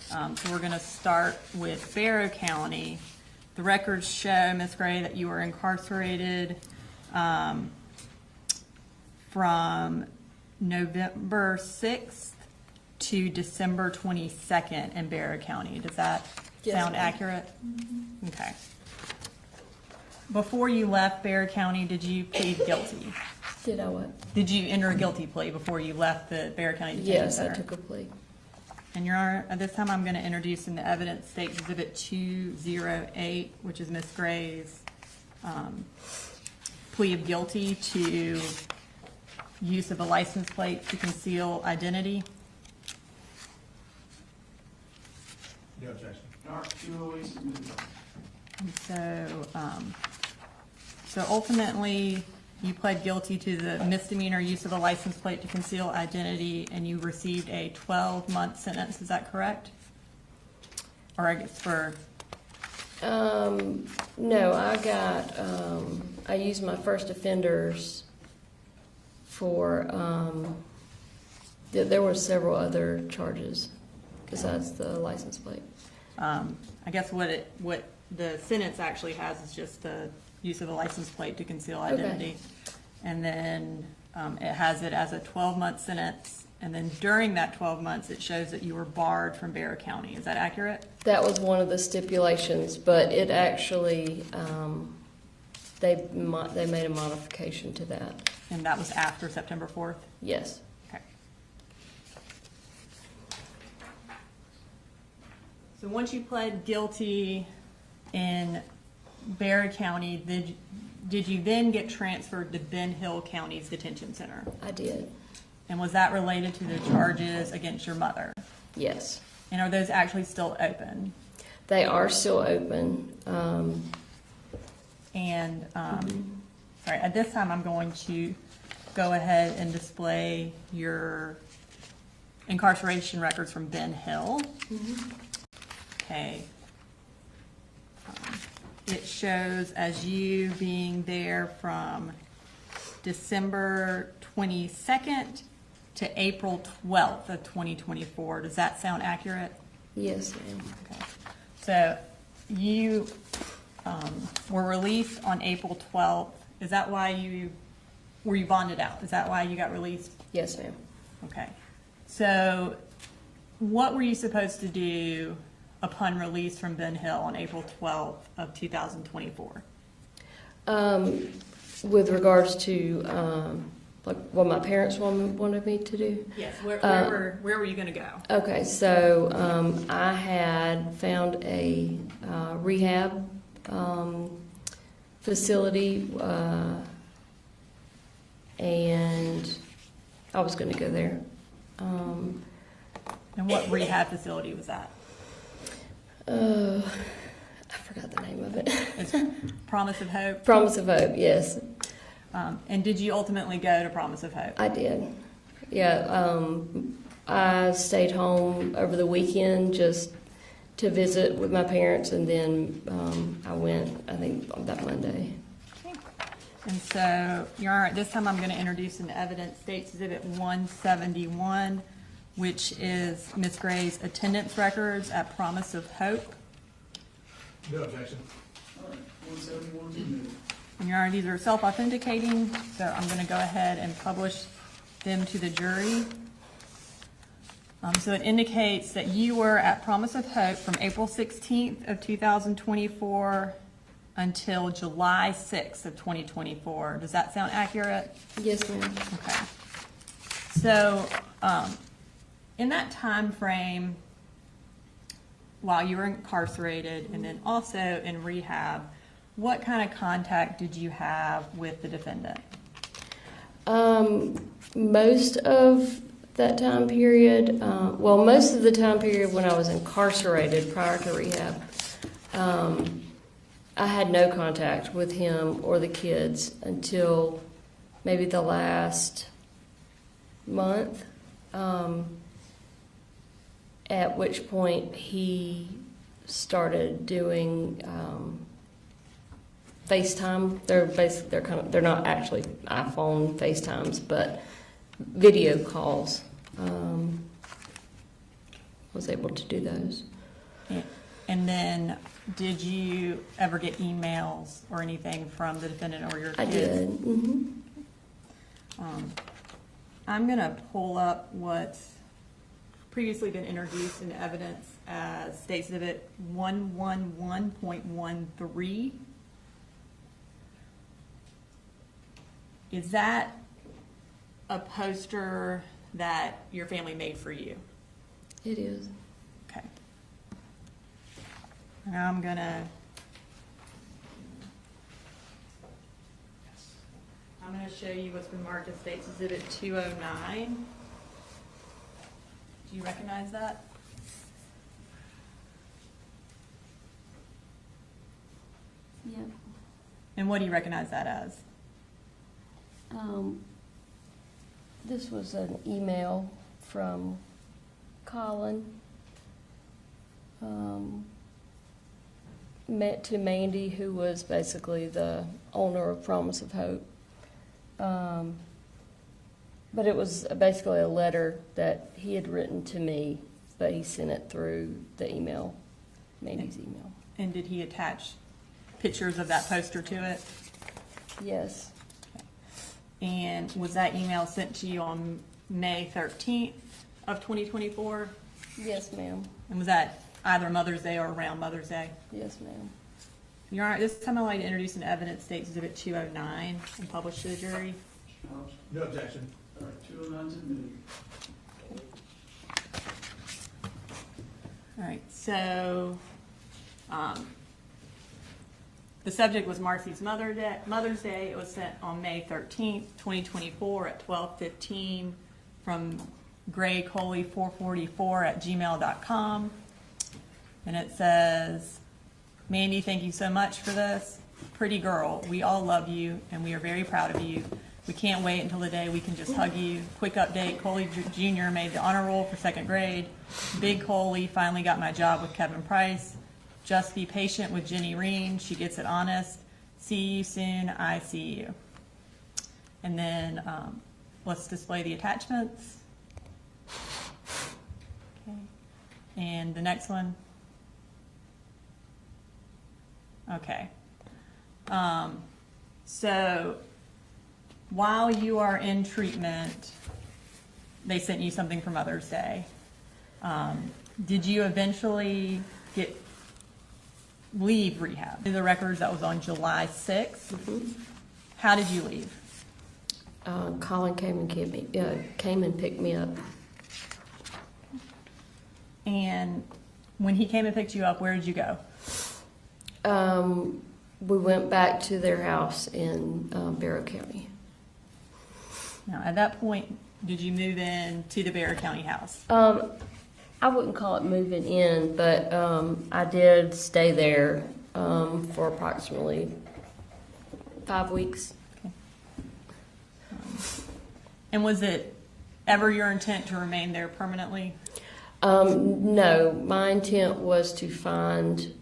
So we're going to start with Barrow County. The records show, Ms. Gray, that you were incarcerated from November 6th to December 22nd in Barrow County. Does that sound accurate? Mm-hmm. Okay. Before you left Barrow County, did you plead guilty?
Did I what?
Did you enter a guilty plea before you left the Barrow County Detention
Yes,
Center?
I took a plea.
And Your Honor, at this time I'm going to introduce into evidence State Exhibit 208, which is Ms. Gray's plea of guilty to use of a license plate to conceal identity.
No objection.
All right, 208 submitted.
And so ultimately, you pled guilty to the misdemeanor use of a license plate to conceal identity, and you received a 12-month sentence. Is that correct? Or I guess for...
No, I used my first offenders for, there were several other charges besides the license plate.
I guess what the sentence actually has is just the use of a license plate to conceal identity. Okay. And then it has it as a 12-month sentence. And then during that 12 months, it shows that you were barred from Barrow County. Is that accurate?
That was one of the stipulations, but it actually, they made a modification to that.
And that was after September 4th?
Yes.
Okay. So once you pled guilty in Barrow County, did you then get transferred to Ben Hill County's detention center?
I did.
And was that related to the charges against your mother?
Yes.
And are those actually still open?
They are still open.
Sorry, at this time I'm going to go ahead and display your incarceration records from Ben Hill. Mm-hmm. Okay. It shows as you being there from December 22nd to April 12th of 2024. Does that sound accurate?
Yes, ma'am.
Okay. So you were released on April 12th. Is that why were you bonded out? Is that why you got released?
Yes, ma'am.
Okay. So what were you supposed to do upon release from Ben Hill on April 12th of 2024?
With regards to like what my parents wanted me to do?
Yes. Where were you going to go?
Okay, so I had found a rehab facility, and I was going to go there.
And what rehab facility was that?
I forgot the name of it.
It's Promise of Hope.
Promise of Hope, yes,
And did you ultimately go to Promise of Hope?
I did. Yeah, I stayed home over the weekend just to visit with my parents, and then I went, I think, on that Monday.
And so, you're all right, this time I'm going to introduce an evidence, State's Exhibit 171, which is Ms. Gray's attendance records at Promise of Hope.
No objection.
All right, 171's admitted.
And you're all right, these are self-authenticating, so I'm going to go ahead and publish them to the jury. So it indicates that you were at Promise of Hope from April 16th of 2024 until July 6th of 2024. Does that sound accurate?
Yes, ma'am.
Okay. So, in that time frame, while you were incarcerated and then also in rehab, what kind of contact did you have with the defendant?
Most of that time period, most of the time period when I was incarcerated prior to rehab, I had no contact with him or the kids until maybe the last month, at which point he started doing FaceTime. They're not actually iPhone FaceTimes, but video calls. Was able to do those.
And then, did you ever get emails or anything from the defendant or your kids?
I did. Mm-hmm.
I'm going to pull up what's previously been introduced in evidence as State's Exhibit 111.13. Is that a poster that your family made for you?
It is.
Okay. Now I'm gonna show you what's been marked as State's Exhibit 209. Do you recognize that?
Yep.
And what do you recognize that as?
This was an email from Colin to Mandy, who was basically the owner of Promise of Hope. But it was basically a letter that he had written to me, but he sent it through the email, Mandy's email.
And did he attach pictures of that poster to it?
Yes.
And was that email sent to you on May 13th of 2024?
Yes, ma'am.
And was that either Mother's Day or around Mother's Day?
Yes, ma'am.
Your Honor, this time I'd like to introduce an evidence, State's Exhibit 209, and publish to the jury.
No objection.
All right, 209's admitted.
All right, so the subject was Marcy's Mother's Day. It was sent on May 13th, 2024 at 12:15 from graycoley444@gmail.com. And it says, Mandy, thank you so much for this. Pretty girl, we all love you and we are very proud of you. We can't wait until the day we can just hug you. Quick update, Coley Jr. made the honor roll for 2nd grade. Big Coley finally got my job with Kevin Price. Just be patient with Jenny Reen. She gets it honest. See you soon. I see you. And then let's display the attachments. Okay. And the next one. Okay. So while you are in treatment, they sent you something for Mother's Day. Did you eventually leave rehab? The records, that was on July 6th.
Mm-hmm.
How did you leave?
Colin came and picked me up.
And when he came and picked you up, where did you go?
We went back to their house in Barrow County.
Now, at that point, did you move in to the Bexar County house?
I wouldn't call it moving in, but I did stay there for approximately 5 weeks.
And was it ever your intent to remain there permanently?
No, my intent was to find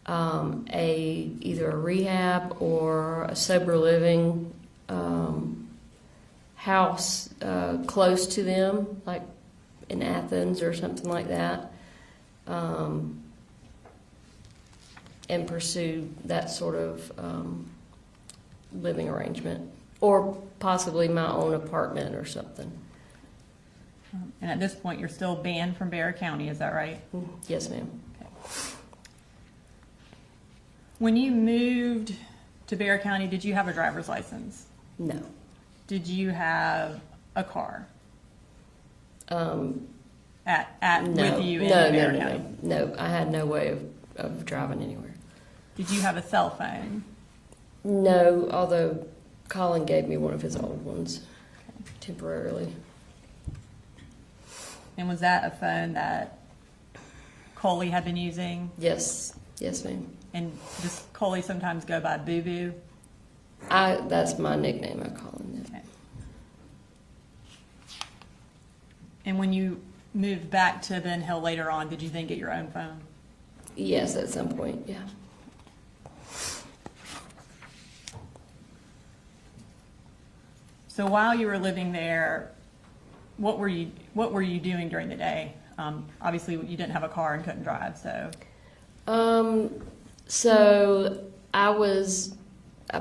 either a rehab or a sober living house close to them, like in Athens or something like that, and pursue that sort of living arrangement, or possibly my own apartment or something.
And at this point, you're still banned from Bexar County, is that right?
Yes, ma'am.
When you moved to Bexar County, did you have a driver's license?
No.
Did you have a car
No,
with you in
no,
Bexar
no,
County?
no. I had no way of driving anywhere.
Did you have a cell phone?
No, although Colin gave me one of his old ones temporarily.
And was that a phone that Coley had been using?
Yes, ma'am.
And does Coley sometimes go by Boo Boo?
That's my nickname. I call him that.
Okay. And when you moved back to Ben Hill later on, did you then get your own phone?
Yes, at some point, yeah.
So while you were living there, what were you doing during the day? Obviously, you didn't have a car and couldn't drive, so.
So I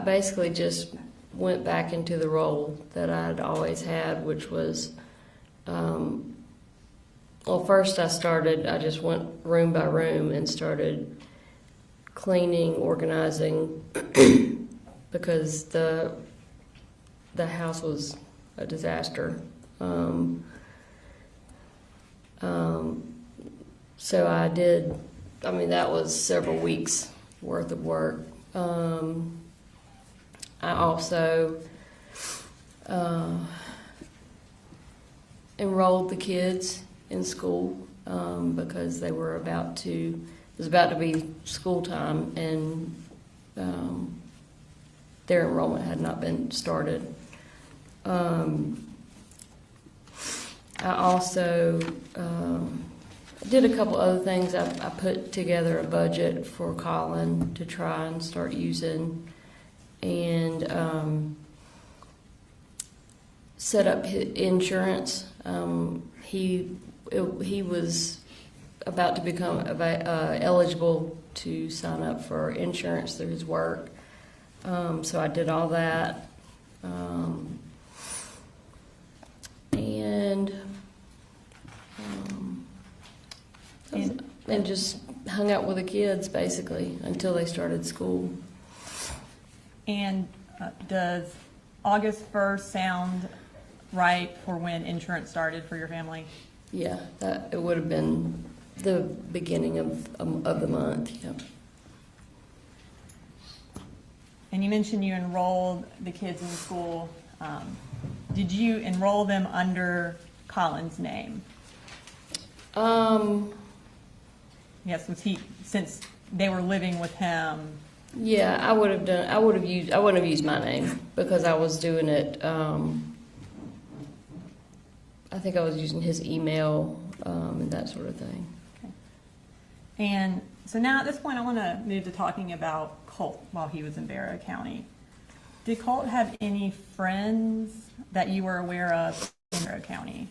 basically just went back into the role that I'd always had, which was, first I just went room by room and started cleaning, organizing, because the house was a disaster. So I did, that was several weeks worth of work. I also enrolled the kids in school because it was about to be school time, and their enrollment had not been started. I also did a couple other things. I put together a budget for Colin to try and start using, and set up his insurance. He was about to become eligible to sign up for insurance through his work, so I did all that. And just hung out with the kids basically until they started school.
And does August 1st sound right for when insurance started for your family?
Yeah, it would have been the beginning of the month. Yeah.
And you mentioned you enrolled the kids in school. Did you enroll them under Colin's name? Yes, since they were living with him?
Yeah, I wouldn't have used my name because I was doing it. I think I was using his email and that sort of thing.
Okay. And so now at this point, I want to move to talking about Colt while he was in Bexar County. Did Colt have any friends that you were aware of in Bexar County?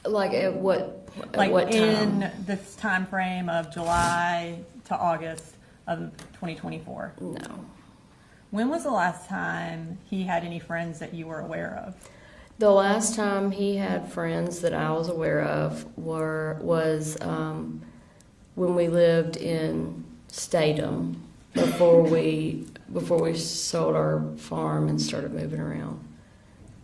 Like at what
Like
what time?
in this time frame of July to August of 2024?
No.
When was the last time he had any friends that you were aware of?
The last time he had friends that I was aware of was when we lived in Statham before we sold our farm and started moving around.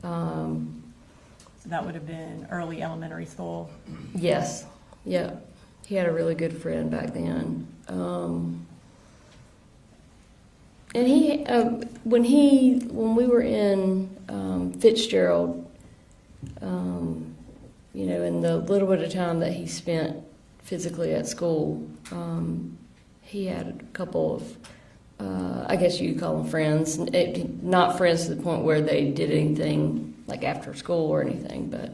So that would have been early elementary school.
Yes, yeah. He had a really good friend back then. And And when we were in Fitzgerald, in the little bit of time that he spent physically at school, he had a couple of, I guess you'd call them friends, not friends to the point where they did anything like after school or anything, but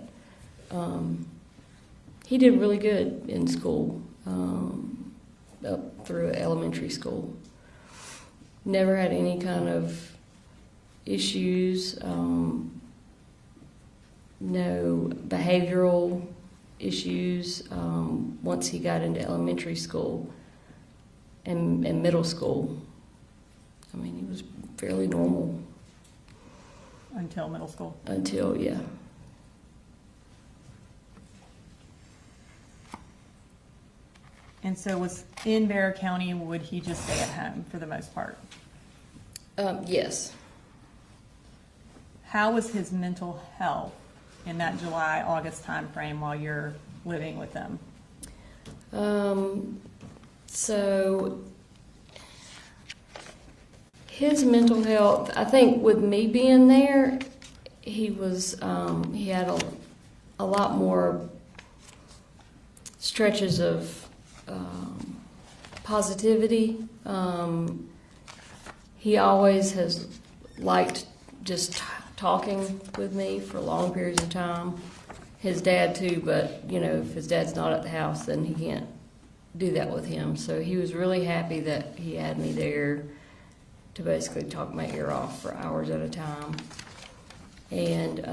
he did really good in school, up through elementary school. Never had any kind of issues, no behavioral issues once he got into elementary school and middle school. I mean, he was fairly normal.
Until middle school?
Until, yeah.
And so was in Bear County, would he just stay at home for the most part?
Yes.
How was his mental health in that July, August timeframe while you're living with them?
So his mental health, I think with me being there, he had a lot more stretches of positivity. He always has liked just talking with me for long periods of time. His dad too, but if his dad's not at the house, then he can't do that with him. So he was really happy that he had me there to basically talk my ear off for hours at a time. And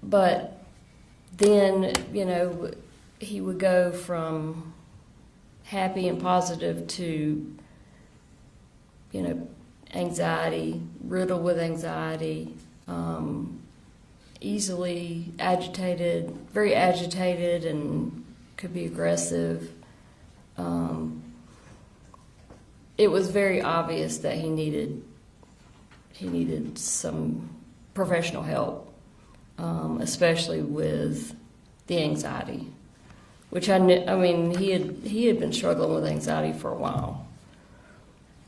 but then he would go from happy and positive to anxiety, riddled with anxiety, easily agitated, very agitated, and could be aggressive. It was very obvious that he needed some professional help, especially with the anxiety, which I knew. I mean, he had been struggling with anxiety for a while.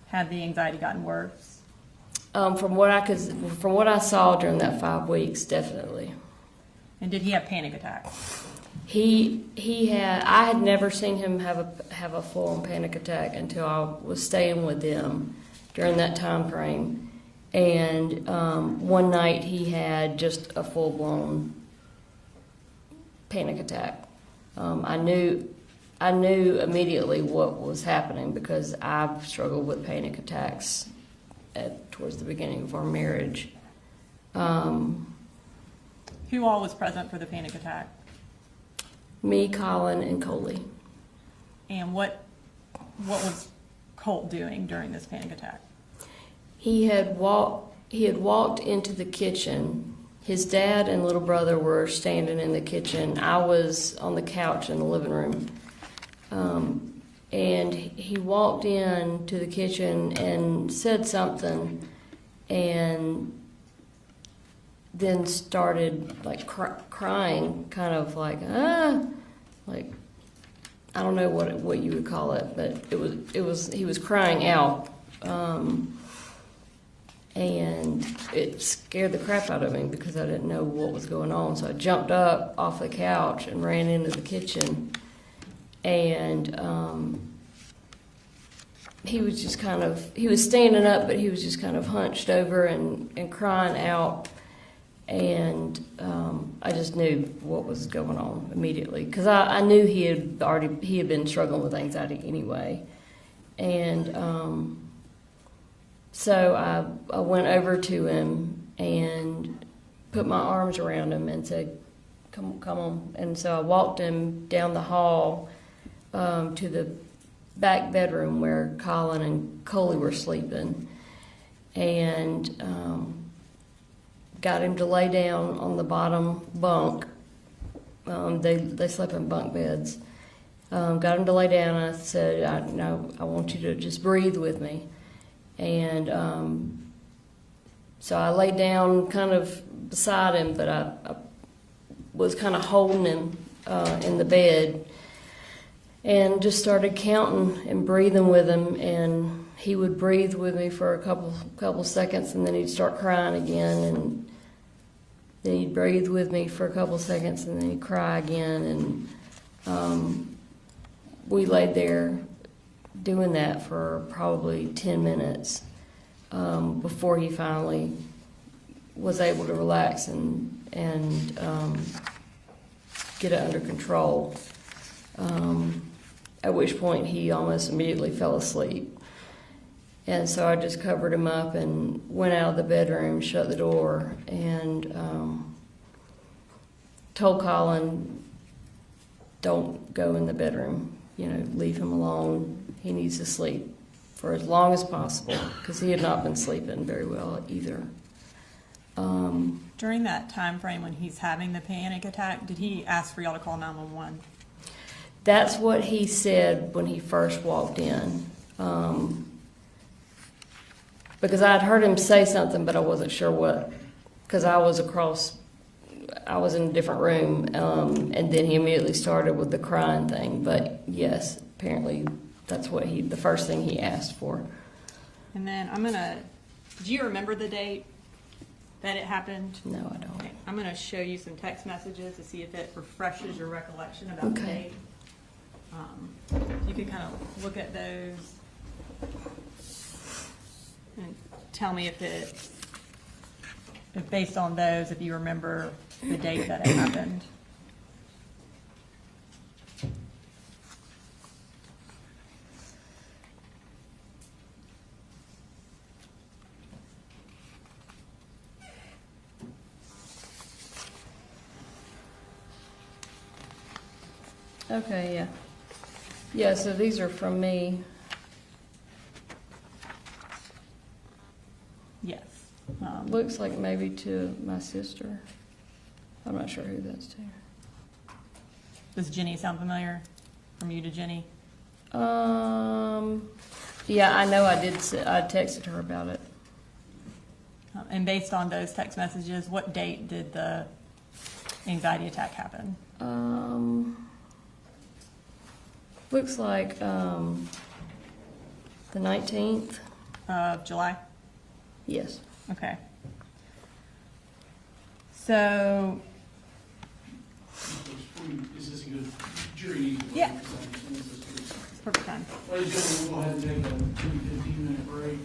Had the anxiety gotten worse?
From what I saw during that 5 weeks, definitely.
And did he have panic attacks?
He had. I had never seen him have a full-on panic attack until I was staying with them during that time frame. And one night he had just a full-blown panic attack. I knew immediately what was happening because I've struggled with panic attacks towards the beginning of our marriage.
Who all was present for the panic attack?
Me, Colin, and Coley.
And what was Colt doing during this panic attack?
He had walked into the kitchen. His dad and little brother were standing in the kitchen. I was on the couch in the living room. And he walked in to the kitchen and said something, and then started like crying, kind of like like I don't know what you would call it, but he was crying out, and it scared the crap out of me because I didn't know what was going on. So I jumped up off the couch and ran into the kitchen. And he was just he was standing up, but he was just kind of hunched over and crying out. And I just knew what was going on immediately because I knew he had been struggling with anxiety anyway. And so I went over to him and put my arms around him and said, come on. And so I walked him down the hall to the back bedroom where Colin and Coley were sleeping, and got him to lay down on the bottom bunk. They slept in bunk beds. Got him to lay down, and I said, I want you to just breathe with me. And so I laid down kind of beside him, but I was kind of holding him in the bed. and just started counting and breathing with him. And he would breathe with me for a couple seconds, and then he'd start crying again. And then he'd breathe with me for a couple seconds, and then he'd cry again. And we laid there doing that for probably 10 minutes before he finally was able to relax and get it under control. At which point he almost immediately fell asleep. And so I just covered him up and went out of the bedroom, shut the door, and told Colin, don't go in the bedroom, leave him alone. He needs to sleep for as long as possible, because he had not been sleeping very well either.
During that time frame when he's having the panic attack, did he ask for y'all to call 911?
That's what he said when he first walked in. Because I'd heard him say something, but I wasn't sure what, because I was in a different room, and then he immediately started with the crying thing. But yes, apparently that's what the first thing he asked for.
And then do you remember the date that it happened?
No, I don't.
Okay, I'm going to show you some text messages to see if it refreshes your recollection about the date. You could kind of look at those and tell me if based on those, if you remember the date that it happened.
Okay, yeah. Yeah, so these are from me.
Yes.
Looks like maybe to my sister. I'm not sure who that's to.
Does Jenny sound familiar? From you to Jenny?
Yeah, I know I did. I texted her about it.
And based on those text messages, what date did the anxiety attack happen?
Looks like the 19th.
Of July?
Yes.
Okay. So,
Is this a good jury?
Yeah. it's perfect time.
Ladies and gentlemen, we'll go ahead and take a 15-minute break.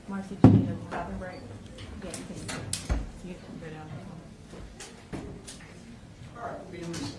Marcy, do you need a bathroom break? Yeah, you can go down.
All right, we'll be in recess.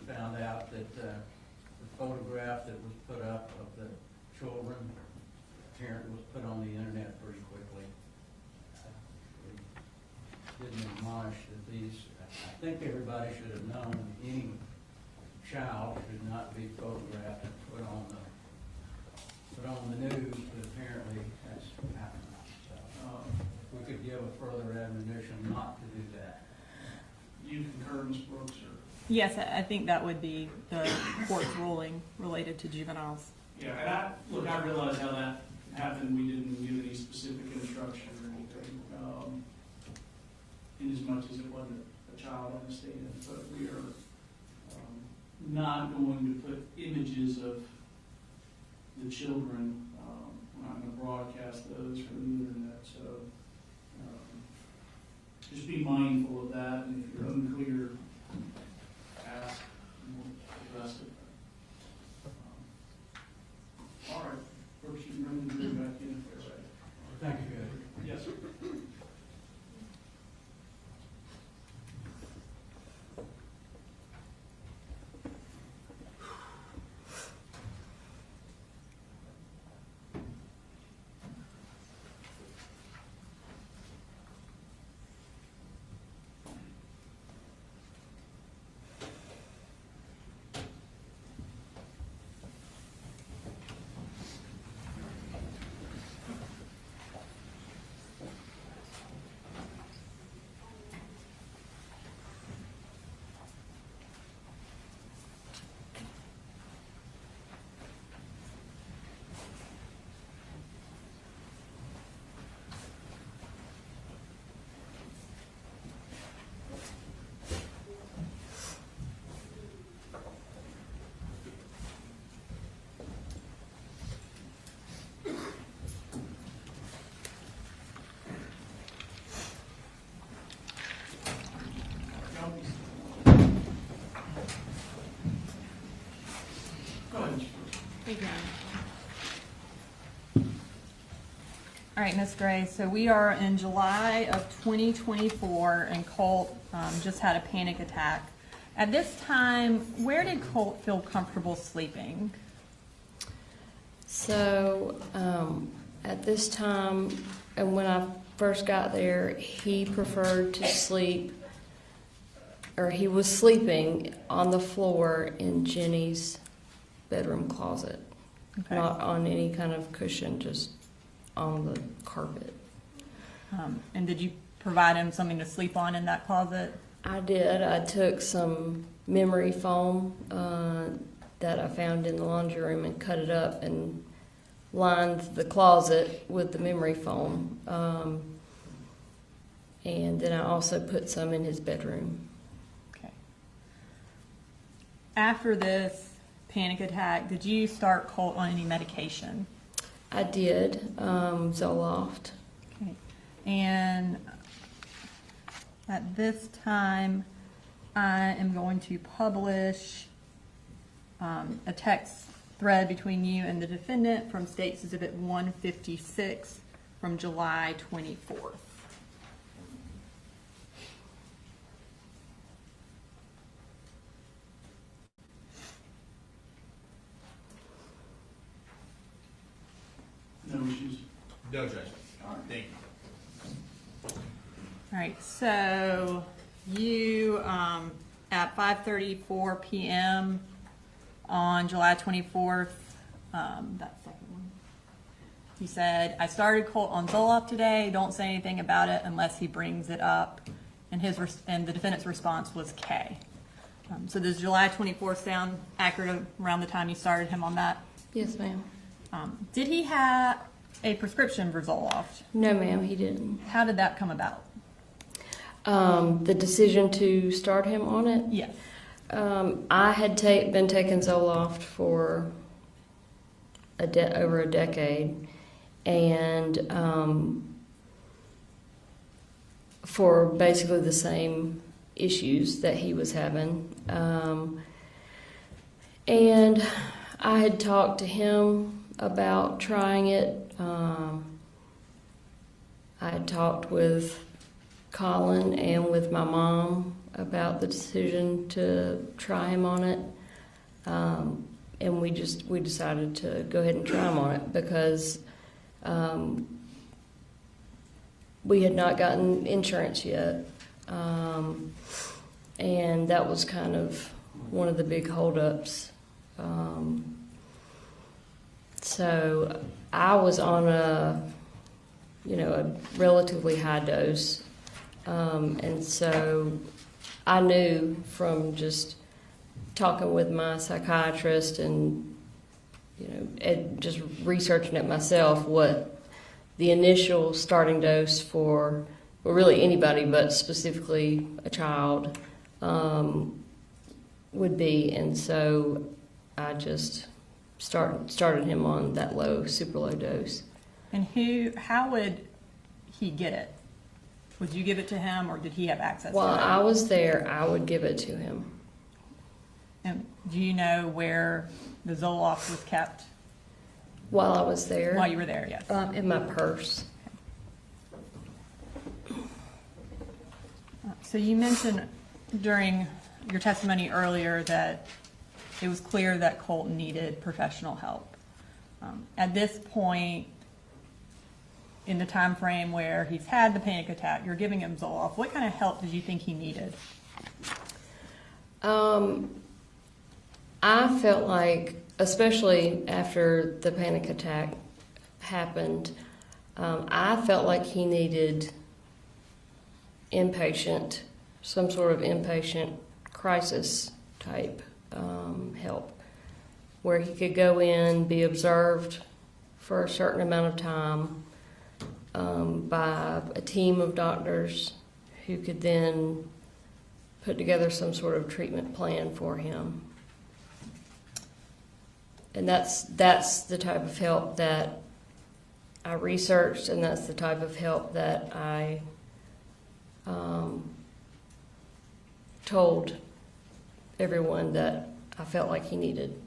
found out that the photograph that was put up of the children apparently was put on the internet pretty quickly. We didn't admonish that these, I think everybody should have known any child should not be photographed and put on the news, but apparently that's happened. So, if we could give a further admonition not to do that.
You concur, Ms. Brooks, or?
Yes, I think that would be the court's ruling related to juveniles.
Yeah, and I realize how that happened. We didn't give any specific instruction or anything, in as much as it wasn't a child on the stand, but we are not going to put images of the children. We're not going to broadcast those for the internet, so just be mindful of that, and if you're unclear, ask, and we'll address it. All right, first you can bring the jury back in if they're ready.
Thank you, Judge.
Yes, sir. Go ahead, Ms. Brooks.
Thank you. All right, Ms. Gray, so we are in July of 2024, and Colt just had a panic attack. At this time, where did Colt feel comfortable sleeping?
So at this time, and when I first got there, he preferred to sleep, or he was sleeping on the floor in Jenny's bedroom closet,
Okay.
not on any kind of cushion, just on the carpet.
And did you provide him something to sleep on in that closet?
I did. I took some memory foam that I found in the laundry room and cut it up and lined the closet with the memory foam. And then I also put some in his bedroom.
Okay. After this panic attack, did you start Colt on any medication?
I did, Zoloft.
Okay. And at this time, I am going to publish a text thread between you and the defendant from State's Exhibit 156 from July 24th.
No issues.
No objection. Thank you.
All right, so you, at 5:34 p.m. on July 24th, that second one, you said, I started Colt on Zoloft today, don't say anything about it unless he brings it up, and the defendant's response was K. So does July 24th sound accurate around the time you started him on that?
Yes, ma'am.
Did he have a prescription for Zoloft?
No, ma'am, he didn't.
How did that come about?
The decision to start him on it?
Yes.
I had been taking Zoloft for over a decade, and for basically the same issues that he was having. And I had talked to him about trying it. I had talked with Colin and with my mom about the decision to try him on it. And we decided to go ahead and try him on it because we had not gotten insurance yet. And that was kind of one of the big holdups. So I was on a relatively high dose. And so I knew from just talking with my psychiatrist and, just researching it myself, what the initial starting dose for, well, really anybody, but specifically a child, would be. And so I just started him on that super low dose.
And how would he get it? Would you give it to him, or did he have access to it?
While I was there, I would give it to him.
And do you know where the Zoloft was kept?
While I was there?
While you were there, yes.
In my purse.
So you mentioned during your testimony earlier that it was clear that Colt needed professional help. At this point, in the time frame where he's had the panic attack, you're giving him Zoloft. What kind of help did you think he needed?
I felt like, especially after the panic attack happened, I felt like he needed some sort of inpatient crisis type help, where he could go in, be observed for a certain amount of time by a team of doctors who could then put together some sort of treatment plan for him. And that's the type of help that I researched, and that's the type of help that I told everyone that I felt like he needed.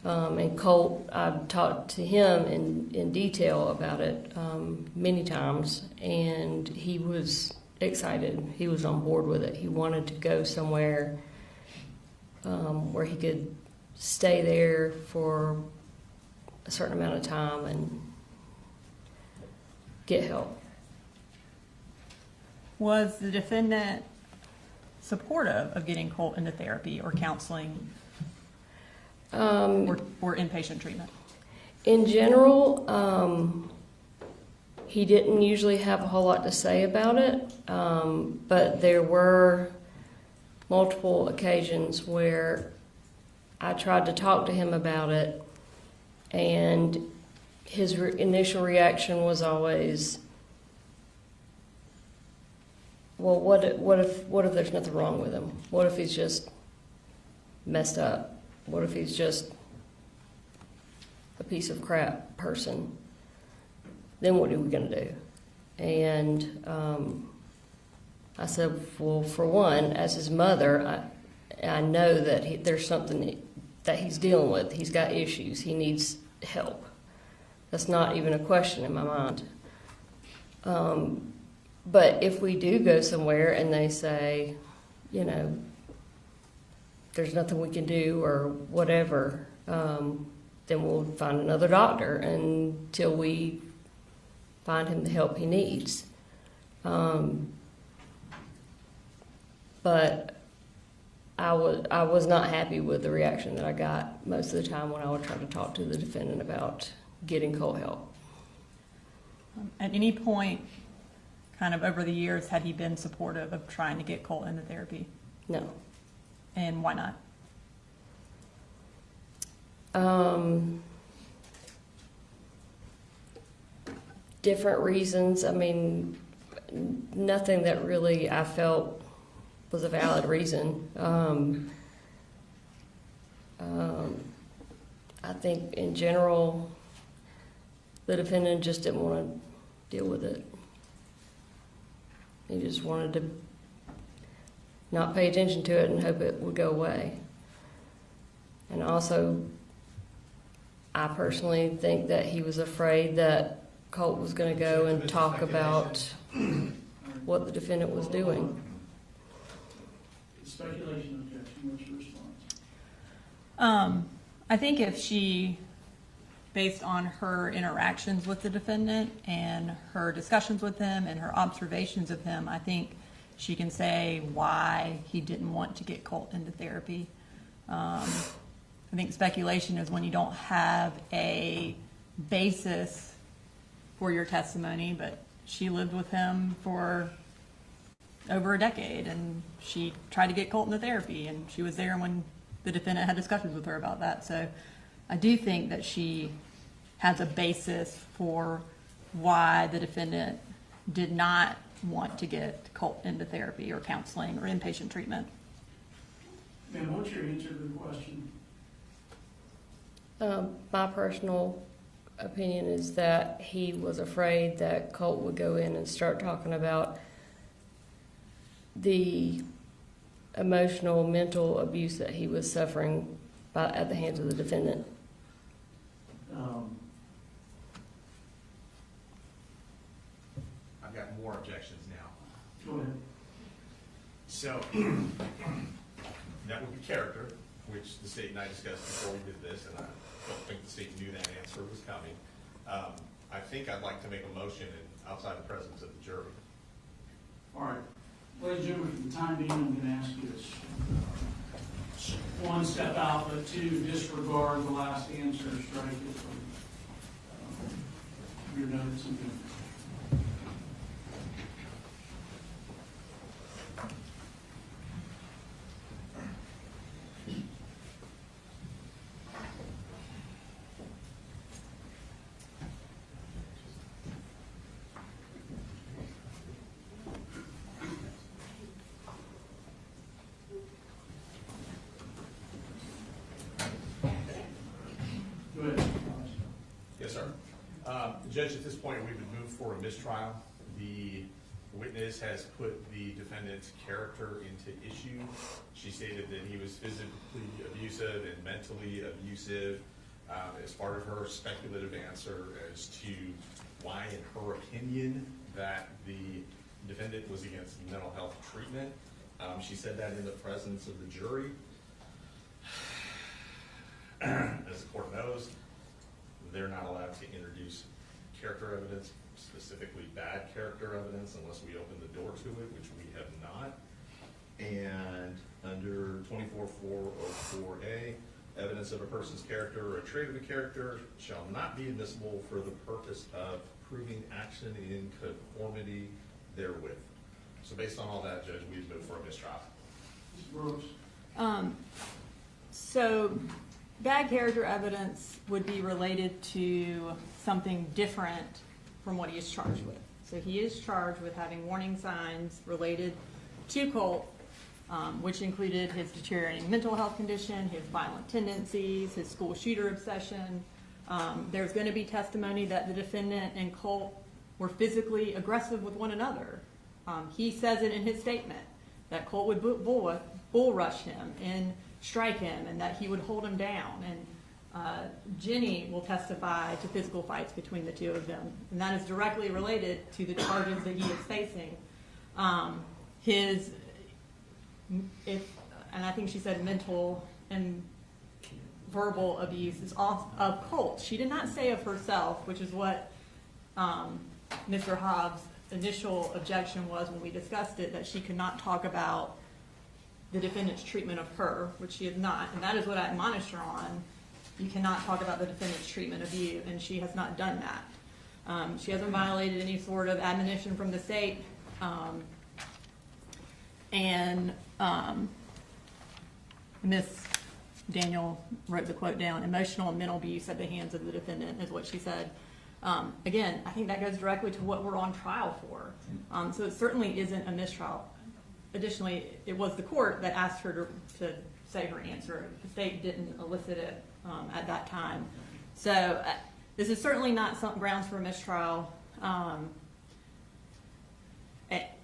And Colt, I talked to him in detail about it many times, and he was excited. He was on board with it. He wanted to go somewhere where he could stay there for a certain amount of time and get help.
Was the defendant supportive of getting Colt into therapy or counseling or inpatient treatment?
In general, he didn't usually have a whole lot to say about it, but there were multiple occasions where I tried to talk to him about it, and his initial reaction was always, well, what if there's nothing wrong with him? What if he's just messed up? What if he's just a piece of crap person? Then what are we going to do? And I said, well, for one, as his mother, I know that there's something that he's dealing with. He's got issues. He needs help. That's not even a question in my mind. But if we do go somewhere and they say, there's nothing we can do or whatever, then we'll find another doctor until we find him the help he needs. But I was not happy with the reaction that I got most of the time when I would try to talk to the defendant about getting Colt help.
At any point, kind of over the years, had he been supportive of trying to get Colt into therapy?
No.
And why not?
Different reasons. I mean, nothing that really I felt was a valid reason. I think in general, the defendant just didn't want to deal with it. He just wanted to not pay attention to it and hope it would go away. And also, I personally think that he was afraid that Colt was going to go and talk about what the defendant was doing.
The speculation objection, what's your response?
I think if she, based on her interactions with the defendant and her discussions with him and her observations of him, I think she can say why he didn't want to get Colt into therapy. I think speculation is when you don't have a basis for your testimony, but she lived with him for over a decade, and she tried to get Colt into therapy, and she was there when the defendant had discussions with her about that. So I do think that she has a basis for why the defendant did not want to get Colt into therapy or counseling or inpatient treatment.
Ma'am, what's your answer to the question?
My personal opinion is that he was afraid that Colt would go in and start talking about the emotional, mental abuse that he was suffering at the hands of the defendant.
I've got more objections now.
Go ahead.
So, that would be character, which the state and I discussed before we did this, and I don't think the state knew that answer was coming. I think I'd like to make a motion outside the presence of the jury.
All right. Ladies and gentlemen, for the time being, I'm going to ask you to one, step out, but two, disregard the last answer, strike it from your notes and things. Go ahead.
Yes, sir. Judge, at this point, we would move for a mistrial. The witness has put the defendant's character into issue. She stated that he was physically abusive and mentally abusive as part of her speculative answer as to why, in her opinion, that the defendant was against mental health treatment. She said that in the presence of the jury. As the court knows, they're not allowed to introduce character evidence, specifically bad character evidence, unless we open the door to it, which we have not. And under 24404A, evidence of a person's character or a trait of a character shall not be admissible for the purpose of proving action in conformity therewith. So based on all that, Judge, we've moved for a mistrial.
Mr. Brooks.
So bad character evidence would be related to something different from what he is charged with. So he is charged with having warning signs related to Colt, which included his deteriorating mental health condition, his violent tendencies, his school shooter obsession. There's going to be testimony that the defendant and Colt were physically aggressive with one another. He says it in his statement that Colt would bull rush him and strike him, and that he would hold him down. And Jenny will testify to physical fights between the two of them, and that is directly related to the charges that he is facing. And I think she said mental and verbal abuse is off of Colt. She did not say of herself, which is what Mr. Hobbs' initial objection was when we discussed it, that she could not talk about the defendant's treatment of her, which she is not, and that is what I admonished her on. You cannot talk about the defendant's treatment of you, and she has not done that. She hasn't violated any sort of admonition from the state, and Miss Daniel wrote the quote down, emotional and mental abuse at the hands of the defendant is what she said. Again, I think that goes directly to what we're on trial for. So it certainly isn't a mistrial. Additionally, it was the court that asked her to say her answer. The state didn't elicit it at that time. So this is certainly not some grounds for a mistrial.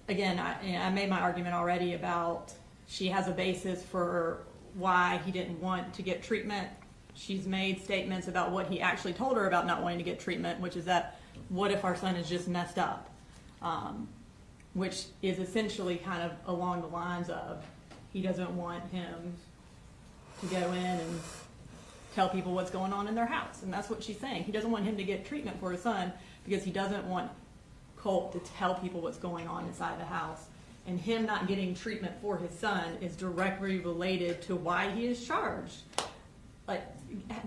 Again, I made my argument already about she has a basis for why he didn't want to get treatment. She's made statements about what he actually told her about not wanting to get treatment, which is that, what if our son is just messed up? Which is essentially kind of along the lines of, he doesn't want him to go in and tell people what's going on in their house. And that's what she's saying. He doesn't want him to get treatment for his son because he doesn't want Colt to tell people what's going on inside the house. And him not getting treatment for his son is directly related to why he is charged. Like,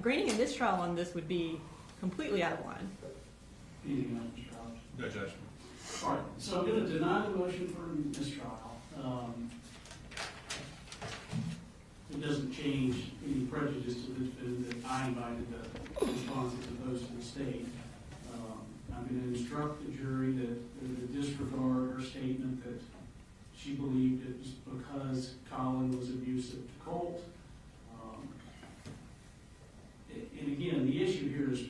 granting a mistrial on this would be completely out of line.
Anything else, Mr. Collins?
No, Judge.
All right, so I'm going to deny the motion for mistrial. It doesn't change any prejudice to the defendant that I invited the response as opposed to the state. I'm going to instruct the jury that to disregard her statement that she believed it was because Colin was abusive to Colt. And again, the issue here is,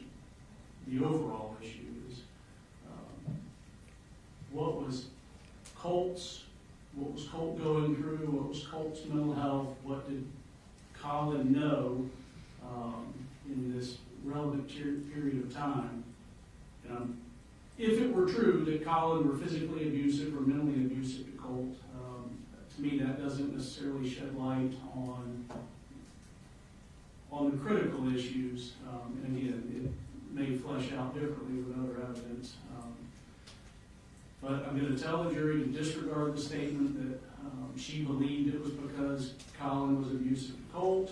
the overall issue is, what was Colt going through? What was Colt's mental health? What did Colin know in this relevant period of time? If it were true that Colin were physically abusive or mentally abusive to Colt, to me that doesn't necessarily shed light on the critical issues. And again, it may flesh out differently with other evidence. But I'm going to tell the jury to disregard the statement that she believed it was because Colin was abusive to Colt.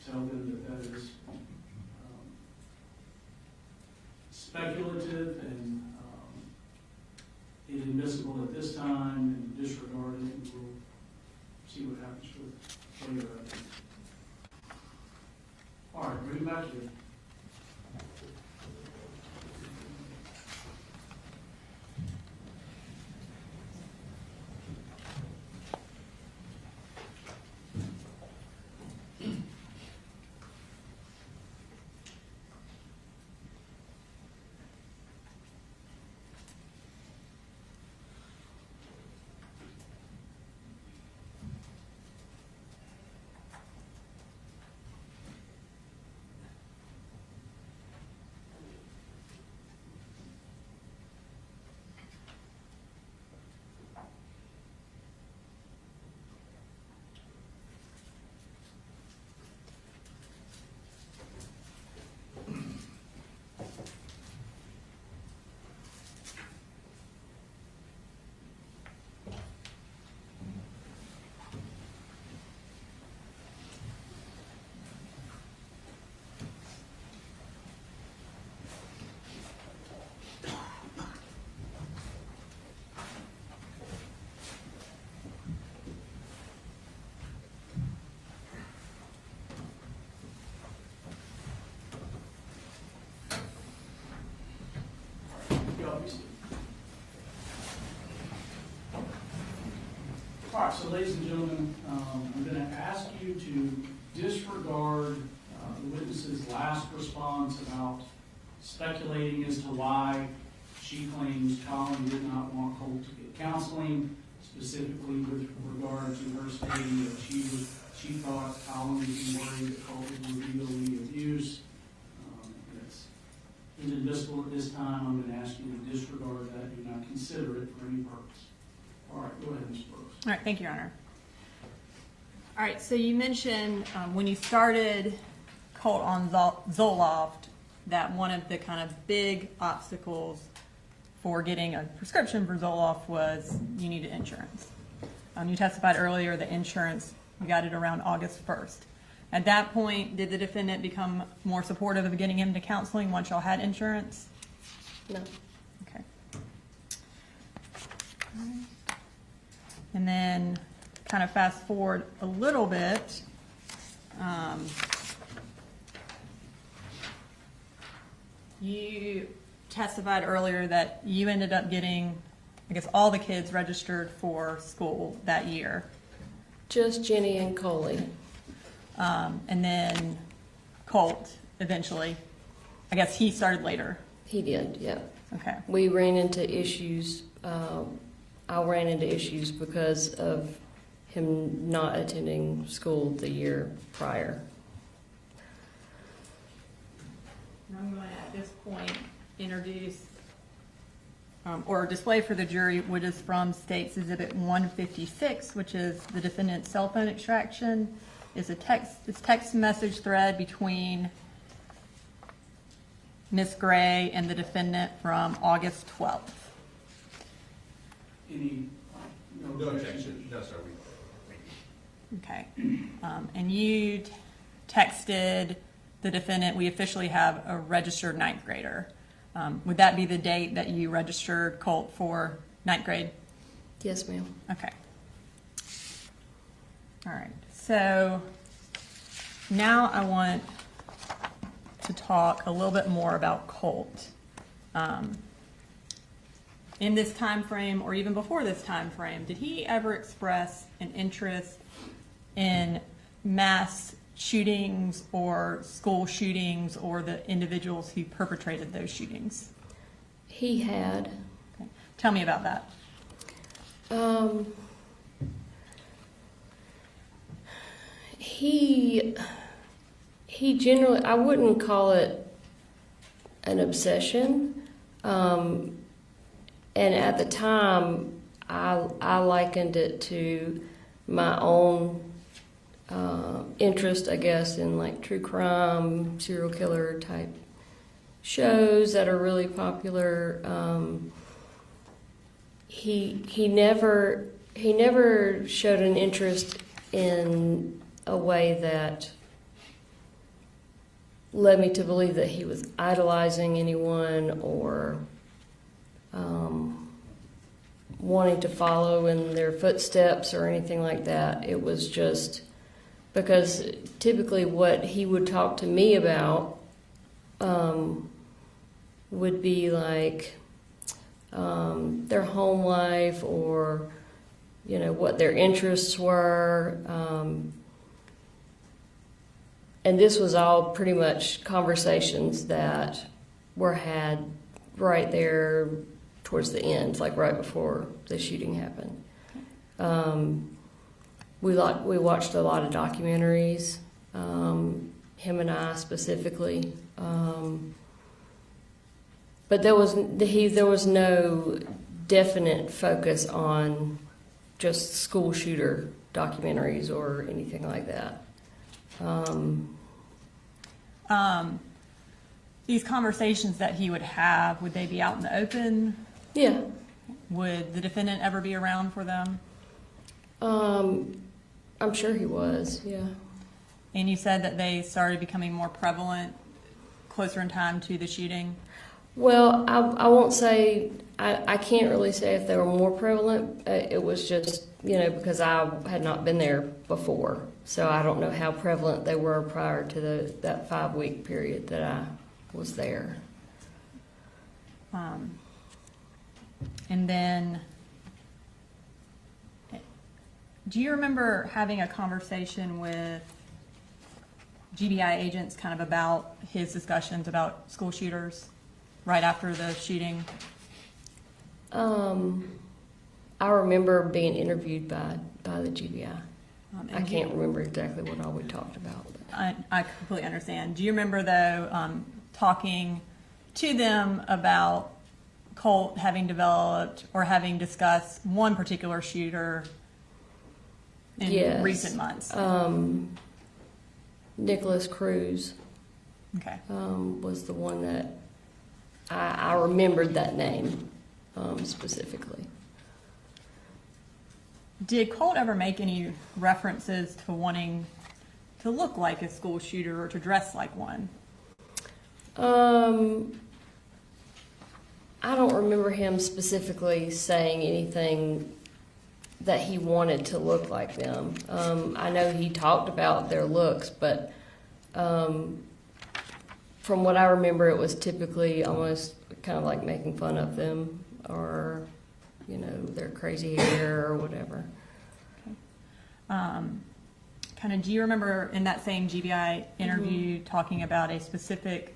Tell them that is speculative and inadmissible at this time, and disregard it, and we'll see what happens with later evidence. All right, bring it back to you. All right, so ladies and gentlemen, I'm going to ask you to disregard the witness's last response about speculating as to why she claims Colin did not want Colt to get counseling, specifically with regard to her stating that she thought Colin was worried that Colt would reveal any abuse. That's inadmissible at this time. I'm going to ask you to disregard that. Do not consider it for any purpose. All right, go ahead, Ms. Brooks.
All right, thank you, Your Honor. All right, so you mentioned when you started Colt on Zoloft that one of the kind of big obstacles for getting a prescription for Zoloft was you needed insurance. You testified earlier that insurance, you got it around August 1st. At that point, did the defendant become more supportive of getting him to counseling once y'all had insurance?
No.
Okay. All right. And then kind of fast forward a little bit. You testified earlier that you ended up getting, I guess, all the kids registered for school that year.
Just Jenny and Coley.
And then Colt eventually. I guess he started later.
He did, yeah.
Okay.
We ran into issues. I ran into issues because of him not attending school the year prior.
And I'm going to, at this point, introduce or display for the jury, which is from State's Exhibit 156, which is the defendant's cell phone extraction. It's text message thread between Ms. Gray and the defendant from August 12th.
Any,
No objection. No, sir.
Okay. And you texted the defendant, we officially have a registered ninth grader. Would that be the date that you registered Colt for ninth grade?
Yes, ma'am.
Okay. All right. So now I want to talk a little bit more about Colt. In this time frame, or even before this time frame, did he ever express an interest in mass shootings or school shootings or the individuals who perpetrated those shootings?
He had.
Okay. Tell me about that.
He generally, I wouldn't call it an obsession. And at the time, I likened it to my own interest, I guess, in like true crime, serial killer type shows that are really popular. He never showed an interest in a way that led me to believe that he was idolizing anyone or wanting to follow in their footsteps or anything like that. It was just because typically what he would talk to me about would be like their home life or, you know, what their interests were. And this was all pretty much conversations that were had right there towards the end, like right before the shooting happened. We watched a lot of documentaries, him and I specifically. But there was no definite focus on just school shooter documentaries or anything like that.
These conversations that he would have, would they be out in the open?
Yeah.
Would the defendant ever be around for them?
I'm sure he was, yeah.
And you said that they started becoming more prevalent closer in time to the shooting?
Well, I won't say, I can't really say if they were more prevalent. It was just, you know, because I had not been there before. So I don't know how prevalent they were prior to that 5-week period that I was there.
And then, do you remember having a conversation with GBI agents kind of about his discussions about school shooters right after the shooting?
I remember being interviewed by the GBI. I can't remember exactly what all we talked about.
I completely understand. Do you remember, though, talking to them about Colt having developed or having discussed one particular shooter in recent months?
Nicholas Cruz was the one that I remembered that name specifically.
Did Colt ever make any references to wanting to look like a school shooter or to dress like one?
I don't remember him specifically saying anything that he wanted to look like them. I know he talked about their looks, but from what I remember, it was typically almost kind of like making fun of them or, you know, their crazy hair or whatever.
Kind of, do you remember in that same GBI interview talking about a specific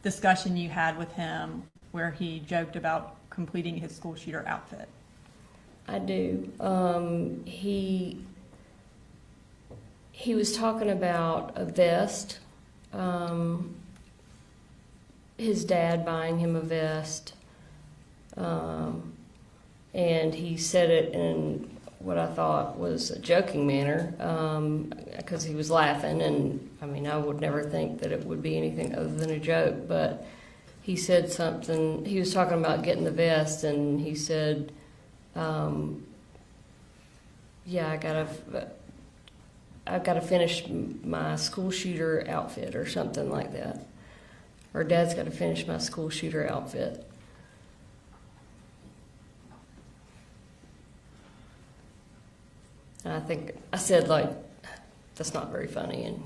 discussion you had with him where he joked about completing his school shooter outfit?
I do. He was talking about a vest. His dad buying him a vest. And he said it in what I thought was a joking manner, because he was laughing, and I mean, I would never think that it would be anything other than a joke, but he said something, he was talking about getting the vest, and he said, yeah, I've got to finish my school shooter outfit or something like that. Or Dad's got to finish my school shooter outfit. And I think I said, like, that's not very funny. And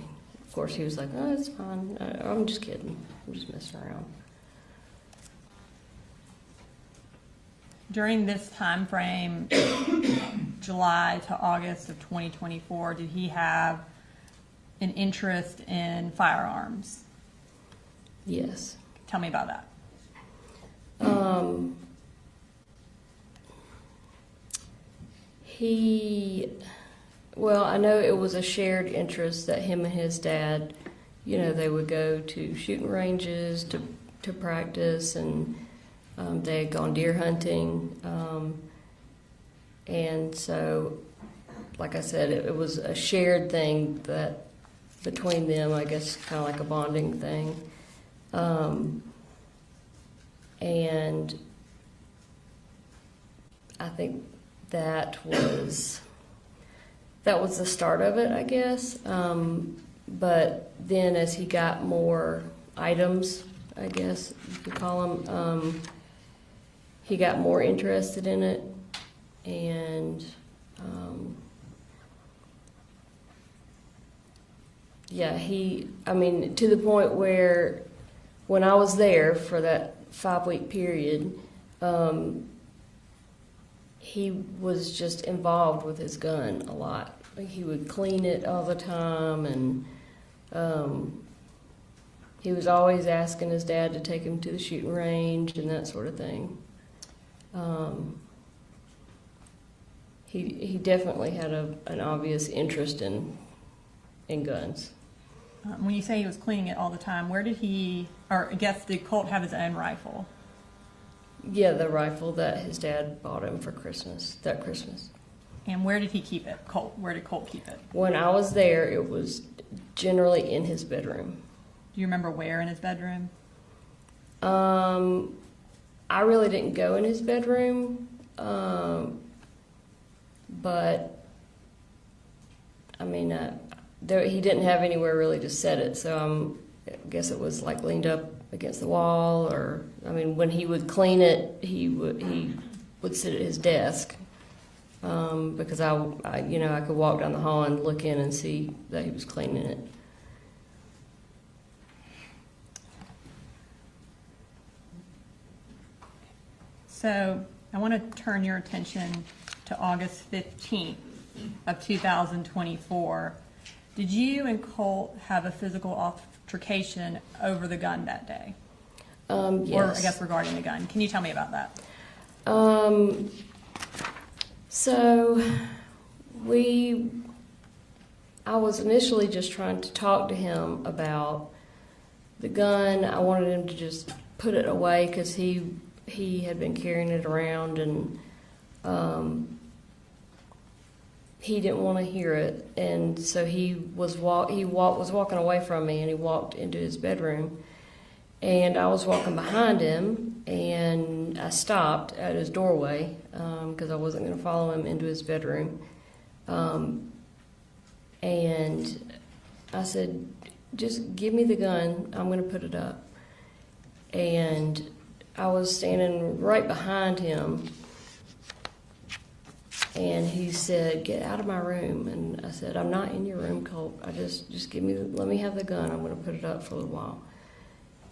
of course he was like, oh, it's fine. I'm just kidding. I'm just messing around.
During this time frame, July to August of 2024, did he have an interest in firearms?
Yes.
Tell me about that.
Well, I know it was a shared interest that him and his dad, you know, they would go to shooting ranges to practice, and they had gone deer hunting. And so, like I said, it was a shared thing that between them, I guess, kind of like a bonding thing. And I think that was the start of it, I guess. But then as he got more items, I guess you could call them, he got more interested in it. And yeah, to the point where when I was there for that 5-week period, he was just involved with his gun a lot. Like, he would clean it all the time, and he was always asking his dad to take him to the shooting range and that sort of thing. He definitely had an obvious interest in guns.
When you say he was cleaning it all the time, where did he, or I guess did Colt have his own rifle?
Yeah, the rifle that his dad bought him for Christmas, that Christmas.
And where did he keep it? Colt, where did Colt keep it?
When I was there, it was generally in his bedroom.
Do you remember where in his bedroom?
I really didn't go in his bedroom, but I mean, he didn't have anywhere really to set it, so I guess it was like leaned up against the wall, or I mean, when he would clean it, he would sit at his desk, because I could walk down the hall and look in and see that he was cleaning it.
So I want to turn your attention to August 15th of 2024. Did you and Colt have a physical altercation over the gun that day?
Yes.
Or I guess regarding the gun. Can you tell me about that?
So I was initially just trying to talk to him about the gun. I wanted him to just put it away because he had been carrying it around, and he didn't want to hear it, and so he was walking away from me, and he walked into his bedroom, and I was walking behind him, and I stopped at his doorway because I wasn't going to follow him into his bedroom, and I said, "Just give me the gun. I'm going to put it up." And I was standing right behind him, and he said, "Get out of my room." And I said, "I'm not in your room, Colt. Just let me have the gun. I'm going to put it up for a little while."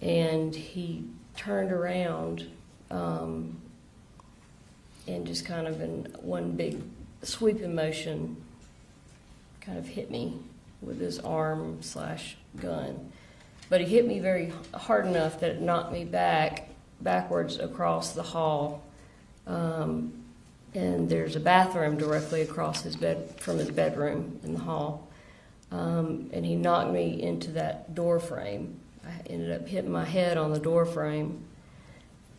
And he turned around, and just kind of in one big sweeping motion, kind of hit me with his arm/gun. But he hit me very hard enough that it knocked me backwards across the hall, and there's a bathroom directly across from his bedroom in the hall, and he knocked me into that door frame. I ended up hitting my head on the door frame,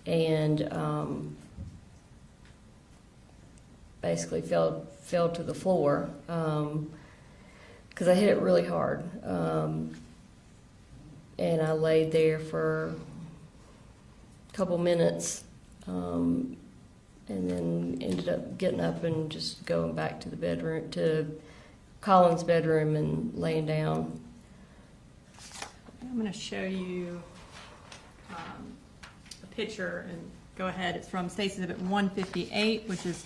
and basically fell to the floor because I hit it really hard. And I laid there for a couple minutes and then ended up getting up and just going back to the bedroom, to Colin's bedroom, and laying down.
I'm going to show you a picture, and go ahead. It's from State's Exhibit 158, which is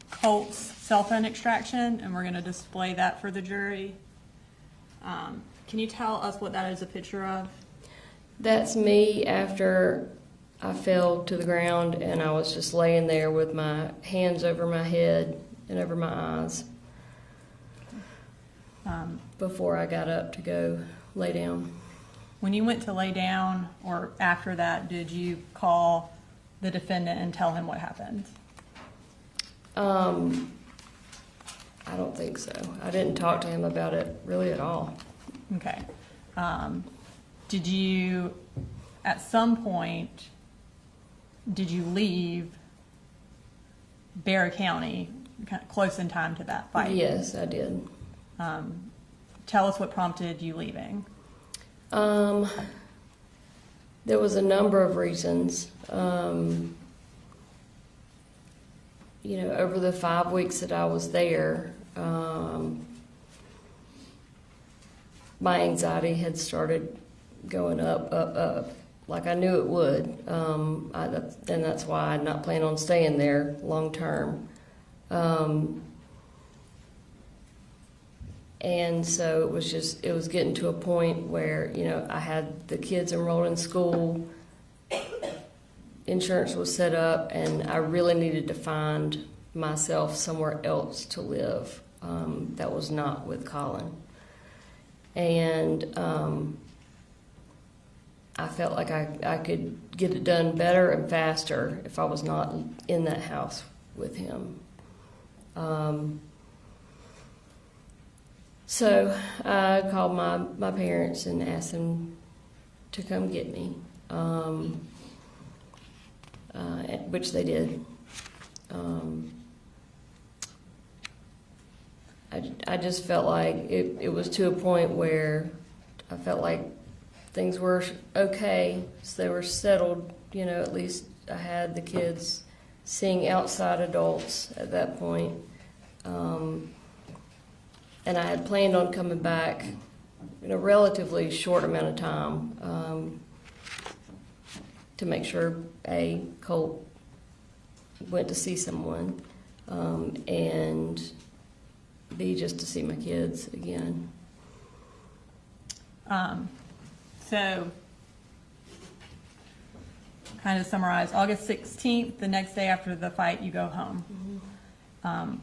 Colt's cell phone extraction, and we're going to display that for the jury. Can you tell us what that is a picture of?
That's me after I fell to the ground and I was just laying there with my hands over my head and over my eyes before I got up to go lay down.
When you went to lay down, or after that, did you call the defendant and tell him what happened?
I don't think so. I didn't talk to him about it really at all.
Okay. Did you, at some point, did you leave Bear County kind of close in time to that fight?
Yes, I did.
Tell us what prompted you leaving.
There was a number of reasons. Over the 5 weeks that I was there, my anxiety had started going up, like I knew it would. And that's why I'm not planning on staying there long term. And so it was getting to a point where, I had the kids enrolled in school, insurance was set up, and I really needed to find myself somewhere else to live that was not with Colin. And I felt like I could get it done better and faster if I was not in that house with him. So I called my parents and asked them to come get me, which they did. I just felt like it was to a point where I felt like things were okay, so they were settled. At least I had the kids seeing outside adults at that point. And I had planned on coming back in a relatively short amount of time to make sure Colt went to see someone, and B, just to see my kids again.
So, kind of summarize, August 16th, the next day after the fight, you go home. Mm-hmm.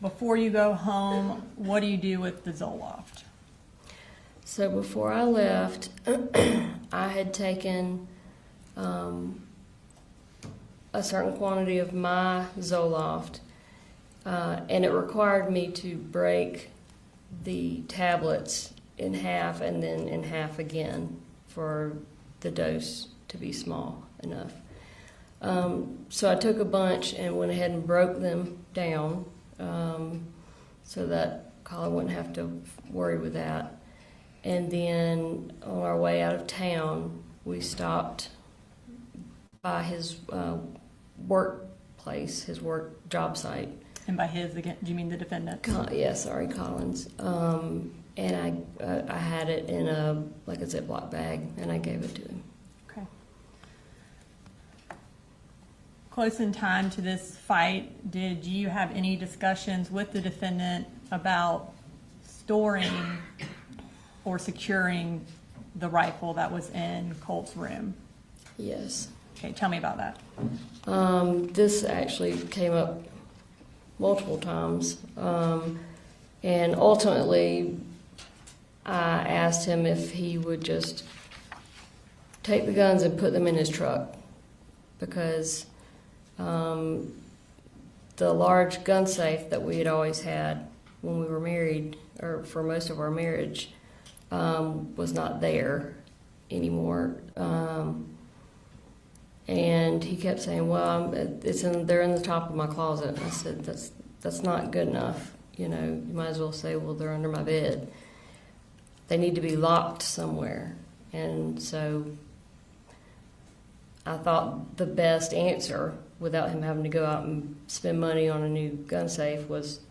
Before you go home, what do you do with the Zoloft?
So before I left, I had taken a certain quantity of my Zoloft, and it required me to break the tablets in half and then in half again for the dose to be small enough. So I took a bunch and went ahead and broke them down so that Colin wouldn't have to worry with that. And then on our way out of town, we stopped by his workplace, his work job site.
And by his, again, do you mean the defendant?
Colin's. And I had it in a Ziploc bag, and I gave it to him.
Okay. Close in time to this fight, did you have any discussions with the defendant about storing or securing the rifle that was in Colt's room?
Yes.
Okay, tell me about that.
This actually came up multiple times, and ultimately I asked him if he would just take the guns and put them in his truck, because the large gun safe that we had always had when we were married, or for most of our marriage, was not there anymore. And he kept saying, well, they're in the top of my closet. And I said, that's not good enough. You know, you might as well say, well, they're under my bed. They need to be locked somewhere. And so I thought the best answer, without him having to go out and spend money on a new gun safe, was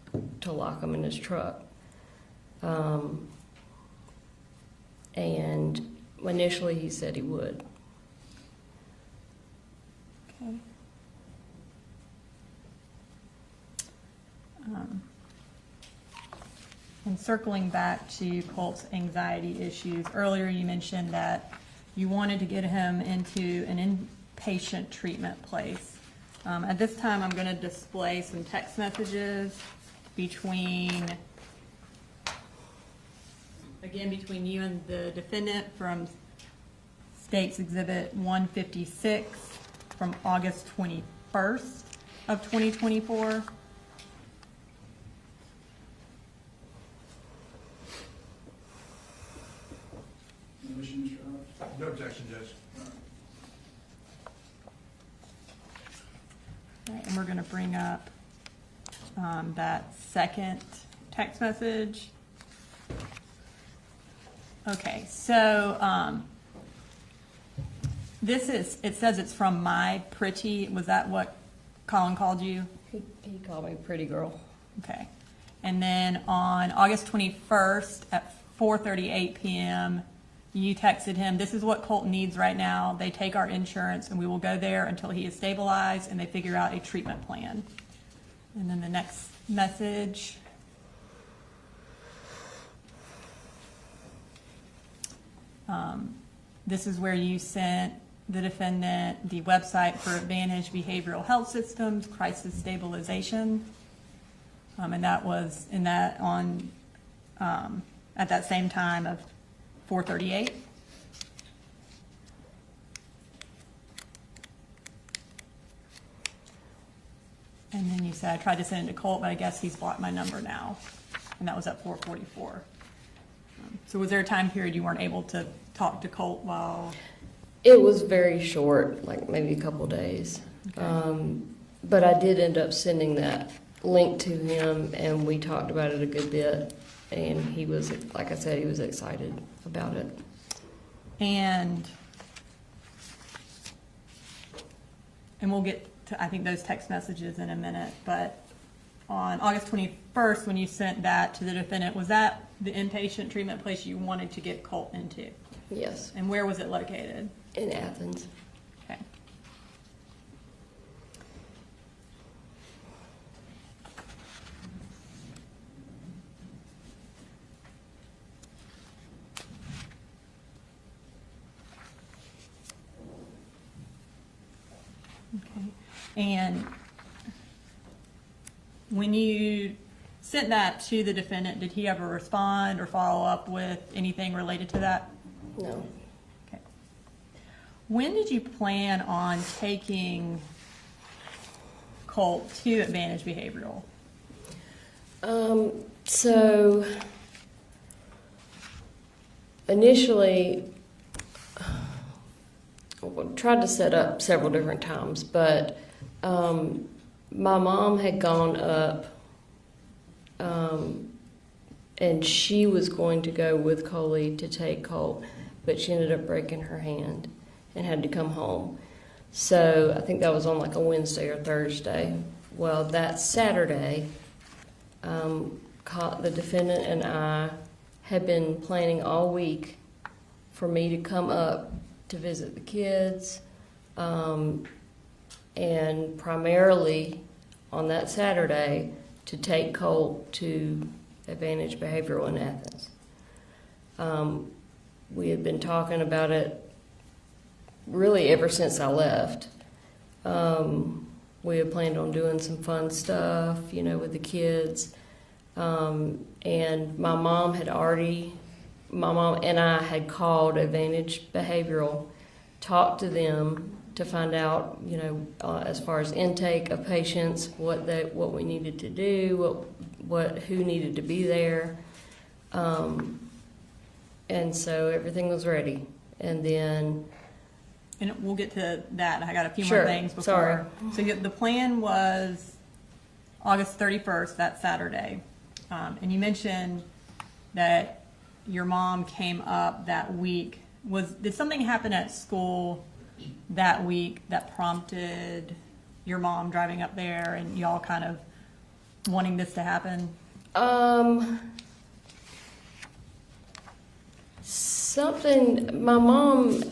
to lock them in his truck. And initially he said he would.
Okay. And circling back to Colt's anxiety issues, earlier you mentioned that you wanted to get him into an inpatient treatment place. At this time, I'm going to display some text messages between you and the defendant from State's Exhibit 156 from August 21st of 2024.
Motion, Mr. Hobbs?
No objection, Judge.
Right, and we're going to bring up that second text message. Okay, so it says it's from My Pretty. Was that what Colin called you?
He called me pretty girl.
Okay. And then on August 21st at 4:38 p.m., you texted him, this is what Colt needs right now. They take our insurance and we will go there until he is stabilized and they figure out a treatment plan. And then the next message. This is where you sent the defendant the website for Advantage Behavioral Health Systems, Crisis Stabilization. And that was at that same time of 4:38. And then you said, I tried to send it to Colt, but I guess he's blocked my number now. And that was at 4:44. So was there a time period you weren't able to talk to Colt while?
It was very short, like maybe a couple days.
Okay.
But I did end up sending that link to him, and we talked about it a good bit. And he was, like I said, he was excited about it.
And we'll get to, I think, those text messages in a minute, but on August 21st, when you sent that to the defendant, was that the inpatient treatment place you wanted to get Colt into?
Yes,
And where was it located?
in Athens.
Okay. Okay. And when you sent that to the defendant, did he ever respond or follow up with anything related to that?
No.
Okay. When did you plan on taking Colt to Advantage Behavioral?
So initially, I tried to set up several different times, but my mom had gone up and she was going to go with Coley to take Colt, but she ended up breaking her hand and had to come home. So I think that was on like a Wednesday or Thursday. Well, that Saturday, the defendant and I had been planning all week for me to come up to visit the kids, and primarily on that Saturday to take Colt to Advantage Behavioral in Athens. We had been talking about it really ever since I left. We had planned on doing some fun stuff, with the kids. And my mom and I had called Advantage Behavioral, talked to them to find out, as far as intake of patients, what we needed to do, who needed to be there. And so everything was ready. And then
and we'll get to that. I got a few
Sure.
more things before.
Sorry.
So the plan was August 31st, that Saturday. And you mentioned that your mom came up that week. Did something happen at school that week that prompted your mom driving up there and y'all kind of wanting this to happen?
My mom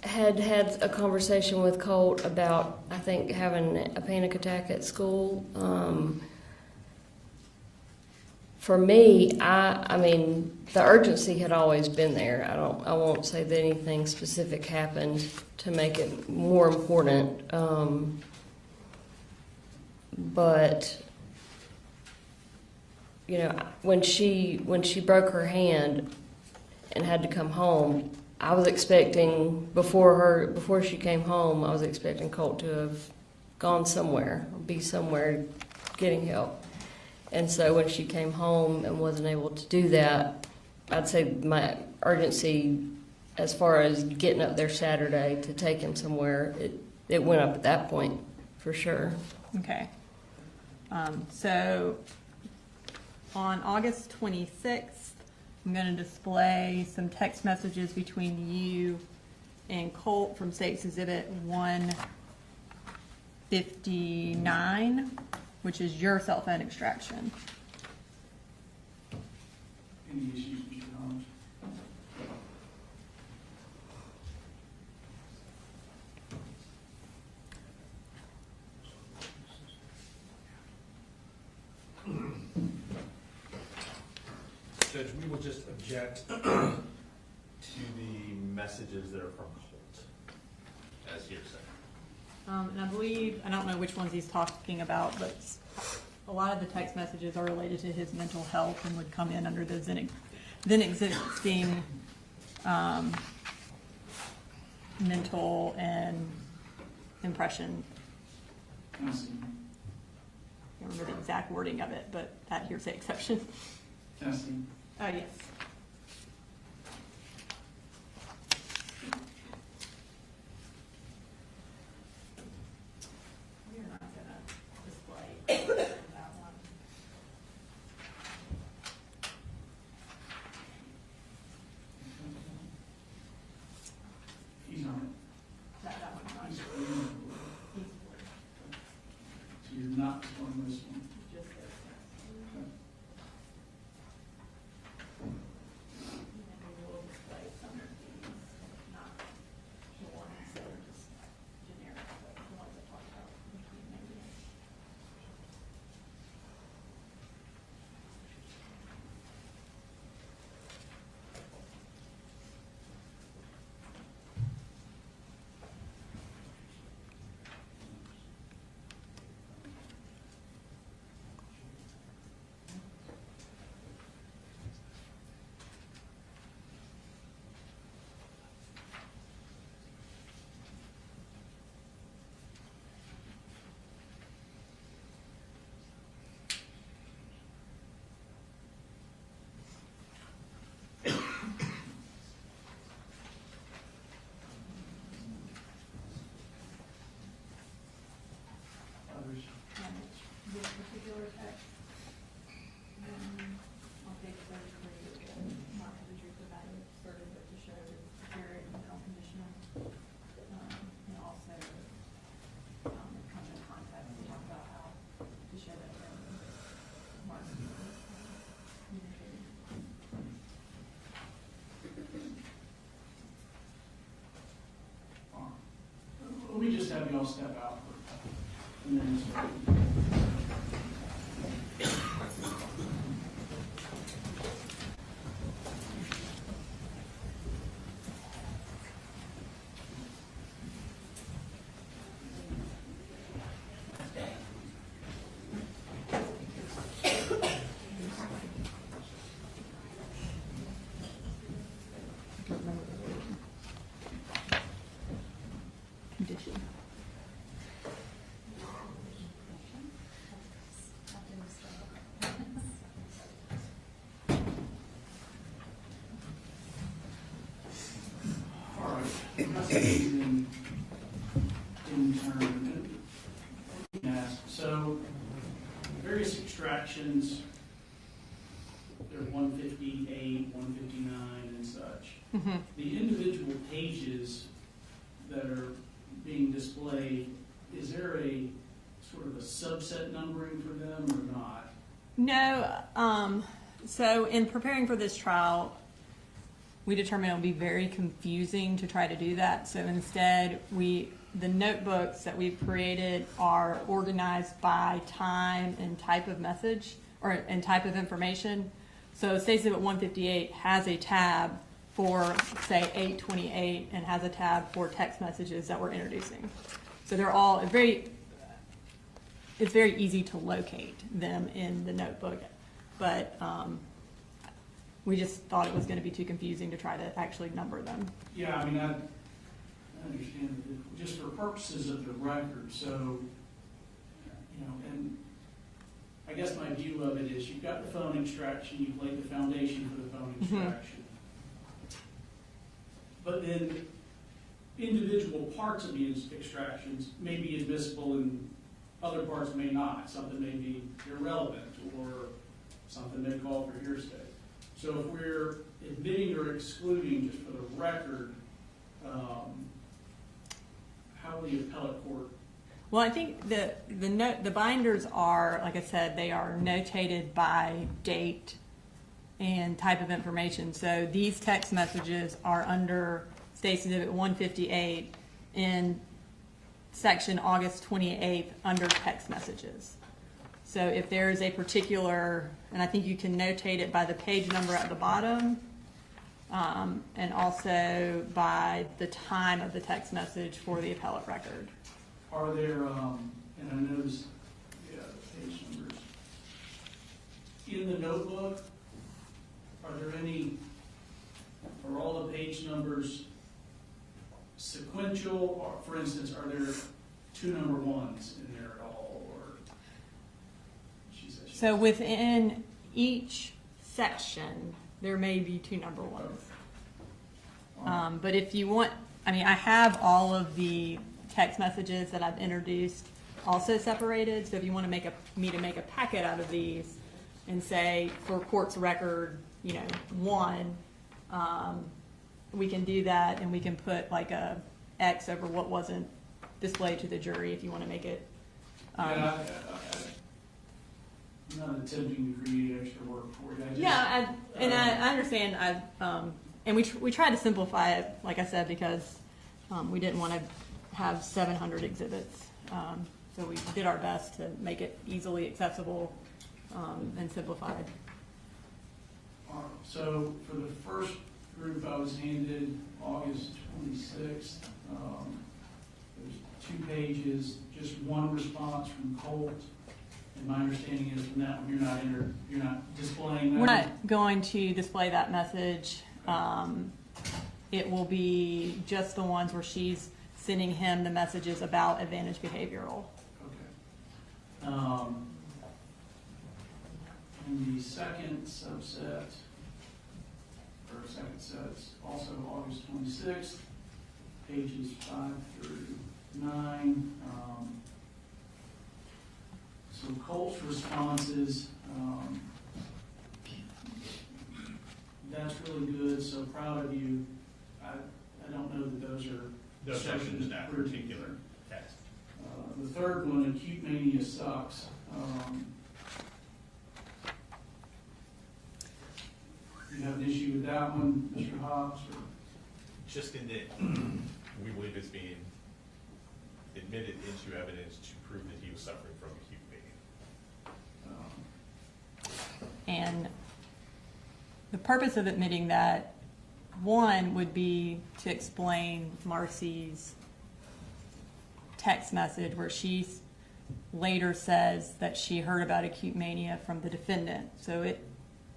had a conversation with Colt about, I think, having a panic attack at school. For me, I mean, the urgency had always been there. I won't say that anything specific happened to make it more important. But you know, when she broke her hand and had to come home, I was expecting before she came home, I was expecting Colt to have gone somewhere, be somewhere getting help. And so when she came home and wasn't able to do that, I'd say my urgency as far as getting up there Saturday to take him somewhere, it went up at that point for sure.
Okay. So on August 26th, I'm going to display some text messages between you and Colt from State's Exhibit 159, which is your cell phone extraction.
Any issues with your knowledge?
Judge, we will just object to the messages that are from Holt as hearsay.
And I believe, I don't know which ones he's talking about, but a lot of the text messages are related to his mental health and would come in under the then existing mental and impression.
I see.
I don't remember the exact wording of it, but that hearsay exception.
I see.
Oh, yes. We're not gonna display that one.
He's on
That one's not.
it.
He's blue.
So you're not on this one.
Just this.
Okay.
And then we will display some of these, not the ones that are just generic, but the ones that talk about between maybe.
Others?
This particular text, on page 33, not to the truth about it, asserted, but to show the spirit and unconditional, and also, comes in context, to talk about how, to show that, Mark communicated.
All right. Let me just have y'all step out for a minute.
Condition.
All right. That's in 158, 159, and such.
Mhm.
The individual pages that are being displayed, is there a sort of a subset numbering for them or not?
No, so in preparing for this trial, we determined it would be very confusing to try to do that. So instead, the notebooks that we've created are organized by time and type of message and type of information. So Stacey at 158 has a tab for, say, 828 and has a tab for text messages that we're introducing. So they're all it's very easy to locate them in the notebook, but we just thought it was going to be too confusing to try to actually number them.
Yeah, I mean, I understand that just for purposes of the record, so, and I guess my view of it is you've got the phone extraction, you've laid the foundation for the phone extraction. But then individual parts of the extractions may be admissible and other parts may not. Something may be irrelevant or something may call for hearsay. So if we're admitting or excluding, just for the record, how will the appellate court?
Well, I think the binders are, like I said, they are notated by date and type of information. So these text messages are under State's Exhibit 158 in section August 28th under text messages. So if there is a particular, and I think you can notate it by the page number at the bottom, and also by the time of the text message for the appellate record.
Are there, and I noticed, the page numbers, in the notebook, are all the page numbers sequential, or for instance, are there 2 number 1s in there at all, or?
So within each section, there may be 2 number 1s. But if you want, I mean, I have all of the text messages that I've introduced also separated. So if you want to me to make a packet out of these and say for court's record, 1, we can do that, and we can put like a X over what wasn't displayed to the jury if you want to make it.
I'm not attempting to create extra work for you.
I understand. And we tried to simplify it, like I said, because we didn't want to have 700 exhibits. So we did our best to make it easily accessible and simplified.
So for the first group, I was handed August 26th. There's 2 pages, just 1 response from Colt. And my understanding is from that one, you're not displaying that.
We're not going to display that message. It will be just the ones where she's sending him the messages about advantage behavioral.
Okay. And the second subset, or second set's also August 26th, pages 5 through 9. So Colt's responses, that's really good, so proud of you. I don't know that those are...
No objection to that particular text.
The third one, acute mania sucks. You have an issue with that one, Mr. Hobbs? Or?
Just in that we believe it's being admitted into evidence to prove that he was suffering from acute mania.
And the purpose of admitting that, one, would be to explain Marcy's text message where she later says that she heard about acute mania from the defendant. So it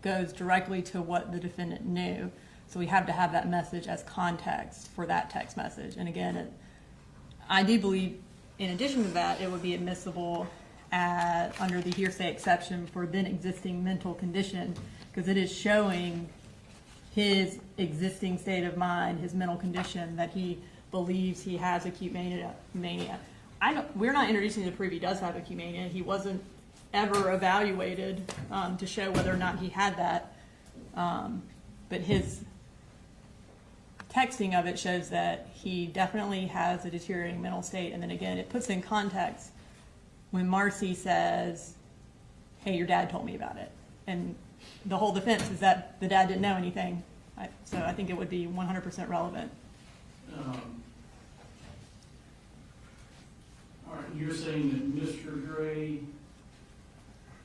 goes directly to what the defendant knew. So we have to have that message as context for that text message. And again, I do believe, in addition to that, it would be admissible under the hearsay exception for then existing mental condition, because it is showing his existing state of mind, his mental condition, that he believes he has acute mania. We're not introducing to prove he does have acute mania. He wasn't ever evaluated to show whether or not he had that. But his texting of it shows that he definitely has a deteriorating mental state. And then again, it puts in context when Marcy says, hey, your dad told me about it. And the whole defense is that the dad didn't know anything. So I think it would be 100% relevant.
All right, you're saying that Mr. Gray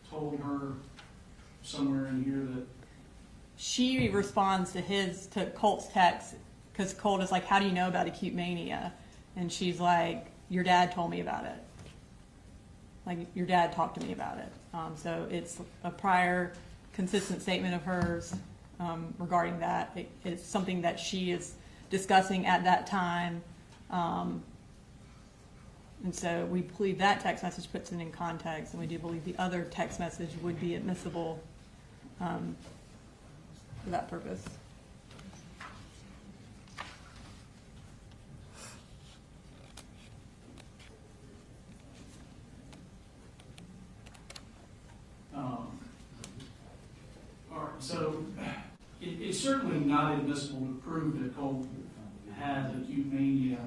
told her somewhere in here that,
She responds to Colt's text, because Colt is like, how do you know about acute mania? And she's like, your dad told me about it. Like, your dad talked to me about it. So it's a prior consistent statement of hers regarding that. It's something that she is discussing at that time. And so we believe that text message puts it in context, and we do believe the other text message would be admissible for that purpose.
All right, so it's certainly not admissible to prove that Colt has acute mania.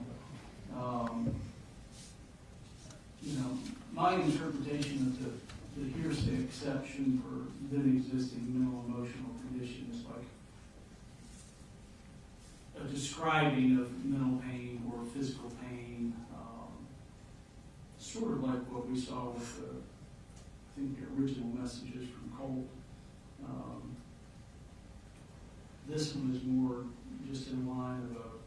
My interpretation of the hearsay exception for then existing mental emotional condition is like a describing of mental pain or physical pain, sort of like what we saw with I think the original messages from Colt. This one is more just in line of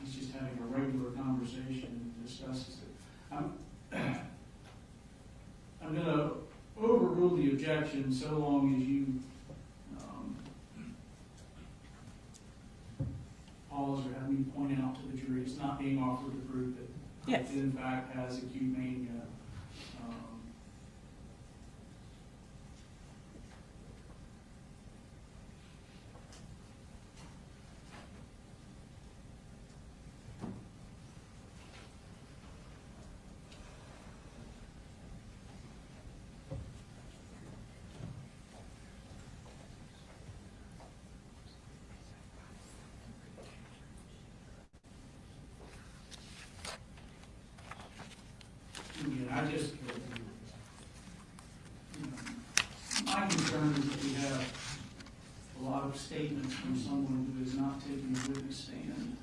he's just having a regular conversation and discusses it. I'm going to overrule the objection so long as you pause or have me point out to the jury it's not being offered to prove that
Yes.
it in fact has acute mania. I just, my concern is that we have a lot of statements from someone who is not taking a witness stand,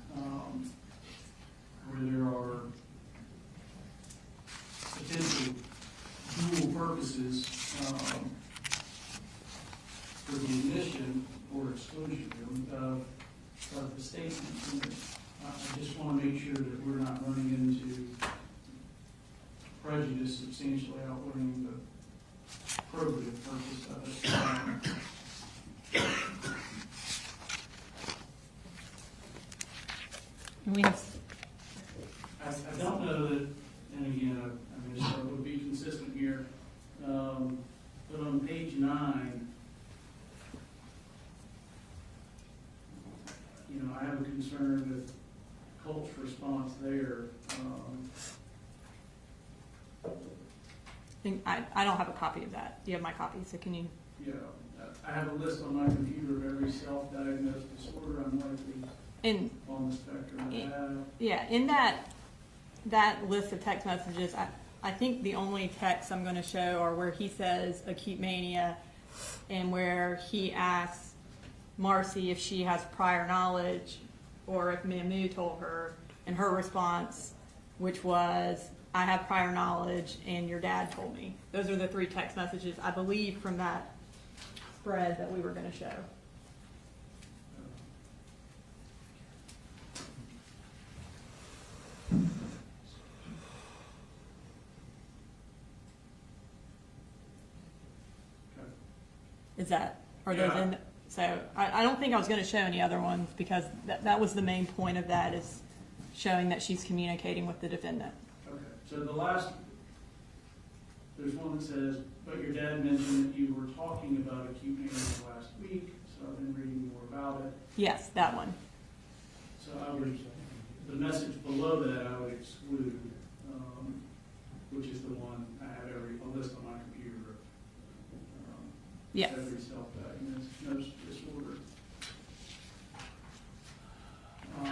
where there are potential dual purposes for the admission or exclusion of the statements. And I just want to make sure that we're not running into prejudice substantially outweighing the probative purpose of it.
We have,
I don't know that, and again, I mean, so it would be consistent here, but on page 9, I have a concern with Colt's response there.
I don't have a copy of that. Do you have my copy? So can you?
Yeah, I have a list on my computer of every self-diagnosed disorder I'm likely on the spectrum to have.
Yeah, in that list of text messages, I think the only texts I'm going to show are where he says acute mania and where he asks Marcy if she has prior knowledge or if Mamu told her, and her response, which was, I have prior knowledge and your dad told me. Those are the 3 text messages, I believe, from that spread that we were going to show. Is that, are those
Yeah.
in? So I don't think I was going to show any other ones because that was the main point of that, is showing that she's communicating with the defendant.
Okay, so there's one that says, but your dad mentioned that you were talking about acute mania last week, so I've been reading more about it.
Yes, that one.
So the message below that I would exclude, which is the one I have a list on my computer.
Yes.
Every self-diagnosed diagnosed disorder. Do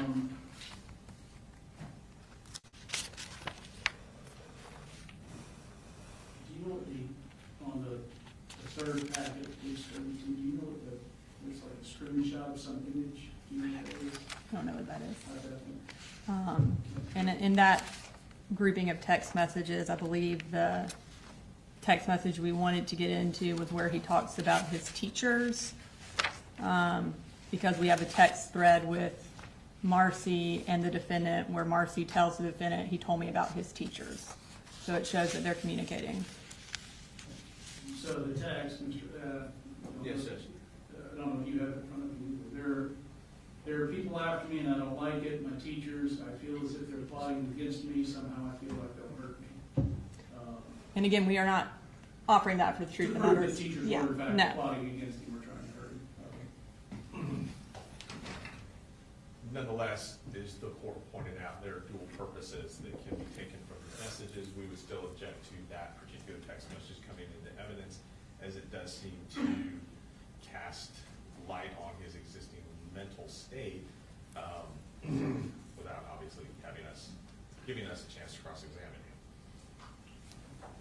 you know what on the third packet, page 32, do you know what looks like a screenshot of some image? Do you know what that is?
I don't know what that is.
Okay.
And in that grouping of text messages, I believe the text message we wanted to get into was where he talks about his teachers, because we have a text thread with Marcy and the defendant where Marcy tells the defendant he told me about his teachers. So it shows that they're communicating.
So the text, Mr.
Yes, yes.
I don't know if you have it in front of you. There are people after me and I don't like it. My teachers, I feel as if they're plotting against me. Somehow I feel like they'll hurt me.
And again, we are not offering that for the truth
To
of
prove
the matter.
that teachers
Yeah,
were in fact
no.
plotting against him or trying to hurt him.
Nonetheless, as the court pointed out, there are dual purposes that can be taken from the messages. We would still object to that particular text message coming into evidence, as it does seem to cast light on his existing mental state, without obviously giving us a chance to cross-examine him.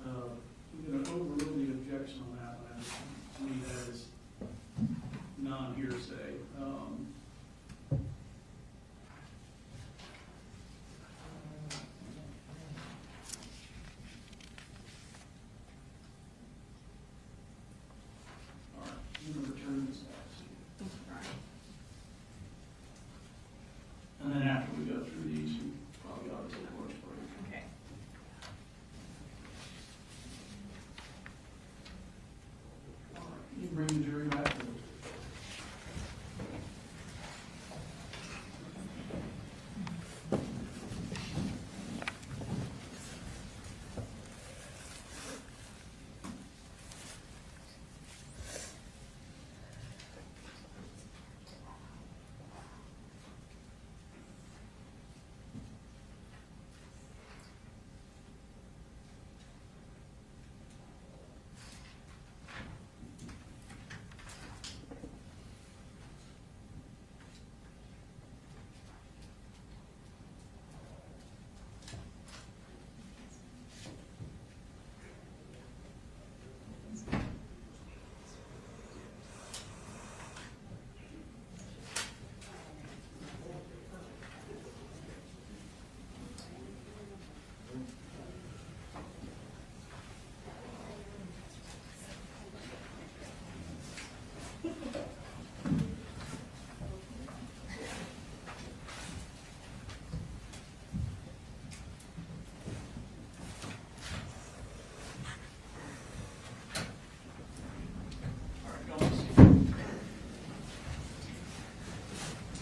I'm going to overrule the objection on that one. To me, that is non-hearsay. All right, I'm going to return this back to you. And then after we go through these, you probably ought to take a lunch break.
Okay.
All right, you bring the jury back to the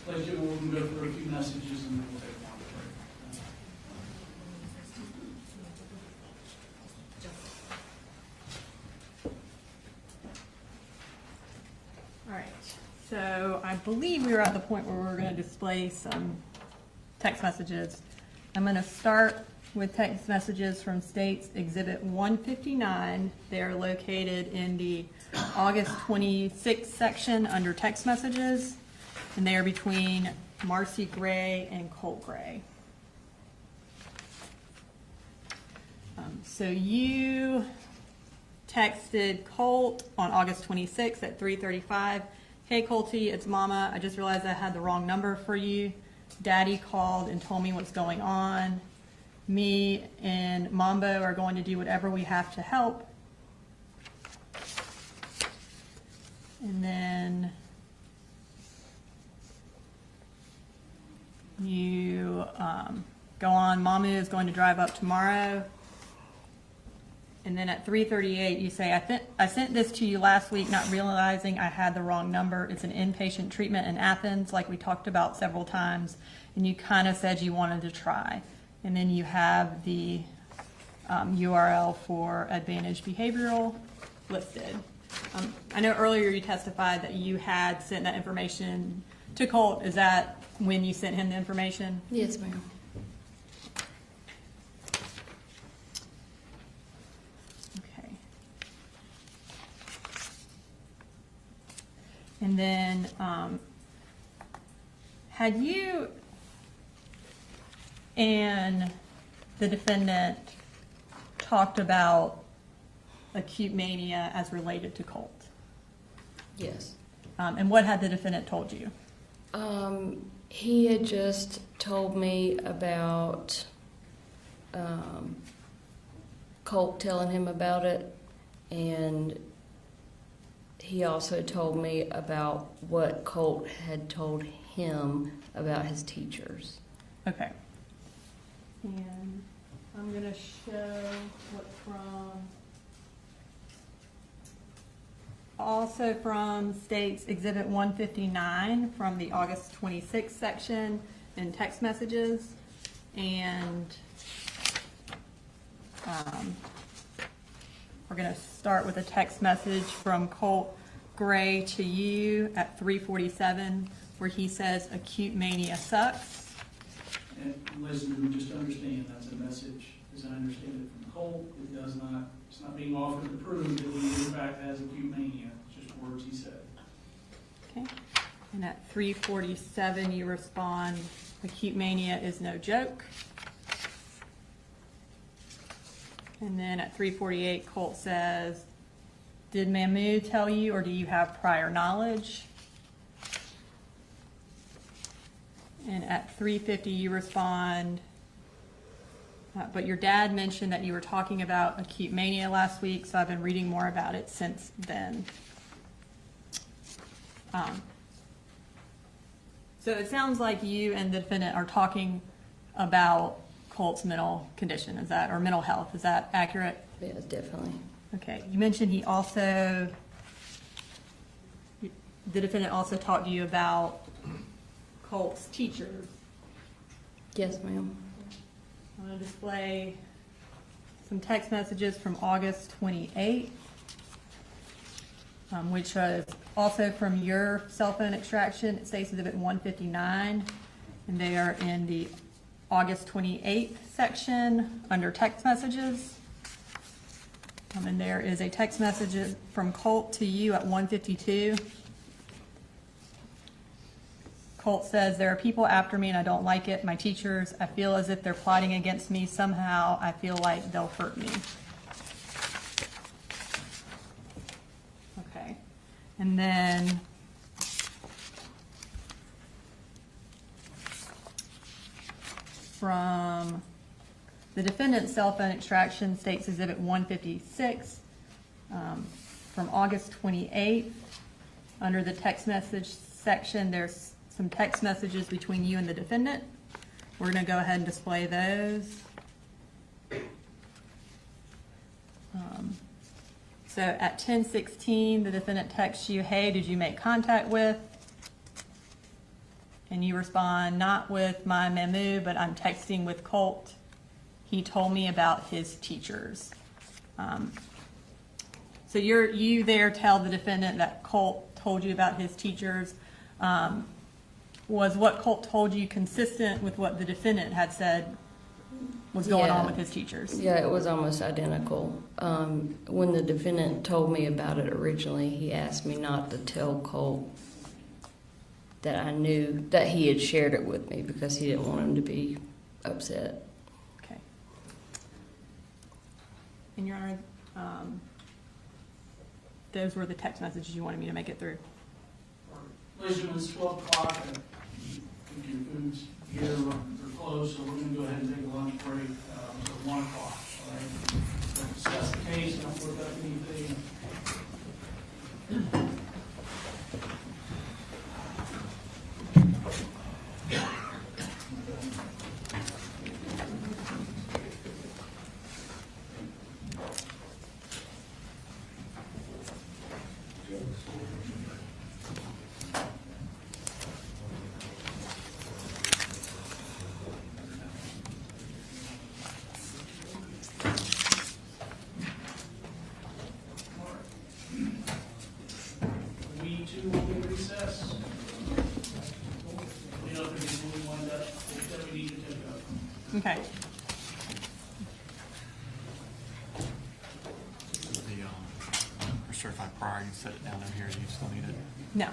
Ladies and gentlemen, we'll go through a few messages and then we'll take one break.
All right, so I believe we were at the point where we're going to display some text messages. I'm going to start with text messages from State's Exhibit 159. They're located in the August 26th section under text messages, and they are between Marcy Gray and Colt Gray. So you texted Colt on August 26th at 3:35. Hey Colty, it's Mama. I just realized I had the wrong number for you. Daddy called and told me what's going on. Me and Mambo are going to do whatever we have to help. And then you go on, Mamu is going to drive up tomorrow. And then at 3:38, you say, I sent this to you last week, not realizing I had the wrong number. It's an inpatient treatment in Athens, like we talked about several times. And you kind of said you wanted to try. And then you have the URL for Advantage Behavioral listed. I know earlier you testified that you had sent that information to Colt. Is that when you sent him the information?
Yes, ma'am.
Okay. And then, had you and the defendant talked about acute mania as related to Colt?
Yes.
And what had the defendant told you?
He had just told me about Colt telling him about it, and he also told me about what Colt had told him about his teachers.
Okay. And I'm going to show what's also from State's Exhibit 159 from the August 26th section in text messages. And we're going to start with a text message from Colin Gray to you at 3:47 where he says, "Acute mania sucks."
And ladies and gentlemen, just understand that's a message, as I understand it from Colt. It does not, it's not being offered to prove that he in fact has acute mania. It's just words he said.
Okay. And at 3:47 you respond, "Acute mania is no joke." And then at 3:48 Colt says, "Did Mahmoud tell you or do you have prior knowledge?" And at 3:50 you respond, "But your dad mentioned that you were talking about acute mania last week, so I've been reading more about it since then." So it sounds like you and the defendant are talking about Colt's mental condition, is that, or mental health, is that accurate?
Yeah, definitely.
Okay, you mentioned the defendant also talked to you about Colt's teachers.
Yes, ma'am.
I'm going to display some text messages from August 28th, which was also from your cell phone extraction. It states Exhibit 159, and they are in the August 28th section under text messages. And there is a text message from Colt to you at 1:52. Colt says, "There are people after me and I don't like it. My teachers, I feel as if they're plotting against me. Somehow I feel like they'll hurt me." Okay. And then from the defendant's cell phone extraction states Exhibit 156 from August 28th. Under the text message section, there's some text messages between you and the defendant. We're going to go ahead and display those. So at 10:16, the defendant texts you, "Hey, did you make contact with?" And you respond, "Not with my Mahmoud, but I'm texting with Colt. He told me about his teachers." So you there tell the defendant that Colt told you about his teachers. Was what Colt told you consistent with what the defendant had said was going on with his teachers?
Yeah, it was almost identical. When the defendant told me about it originally, he asked me not to tell Colt that I knew that he had shared it with me because he didn't want him to be upset.
Okay. And Your Honor, those were the text messages you wanted me to make it through.
Ladies and gentlemen, it's 12 o'clock. I think your food's here or close, so we're going to go ahead and take a lunch break. So 1 o'clock, all right? We'll discuss the case, don't look up anything. We too will be recess. You know, if there's anything that we need to take up.
Okay.
The certified prior, you set it down over here, you still need it.
No.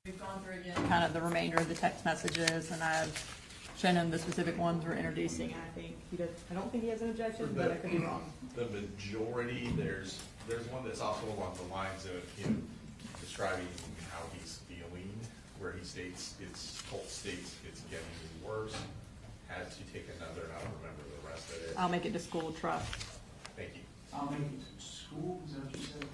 We've gone through again kind of the remainder of the text messages, and I've shown him the specific ones we're introducing, and I don't think he has an objection, but I could be wrong.
The majority, there's one that's also along the lines of him describing how he's feeling, where he states Colt states it's getting worse, had to take another, I don't remember the rest of it.
I'll make it to school trust.
Thank you.
I'll make it to school, is that what you said?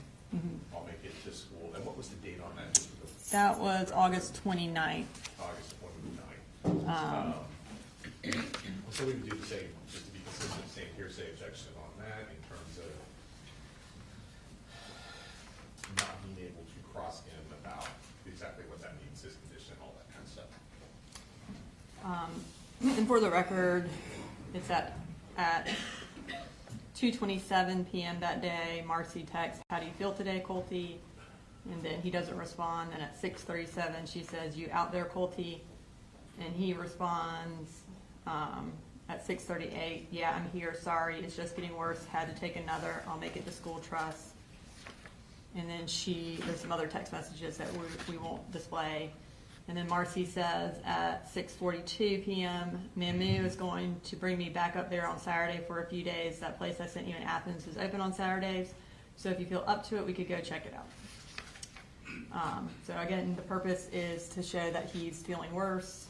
I'll make it to school. And what was the date on that? Just for the
That was August 29th.
August 29th. So we would do the same, just to be consistent, same hearsay objection on that in terms of not being able to cross him about exactly what that means, his condition, all that kind of stuff.
And for the record, it's at 2:27 p.m. that day. Marcy texts, "How do you feel today, Colty?" And then he doesn't respond. And at 6:37, she says, "You out there, Colty?" And he responds at 6:38, "Yeah, I'm here. Sorry, it's just getting worse. Had to take another. I'll make it to school trust." And then there's some other text messages that we won't display. And then Marcy says at 6:42 p.m., "Mamu is going to bring me back up there on Saturday for a few days. That place I sent you in Athens is open on Saturdays. So if you feel up to it, we could go check it out." So again, the purpose is to show that he's feeling worse,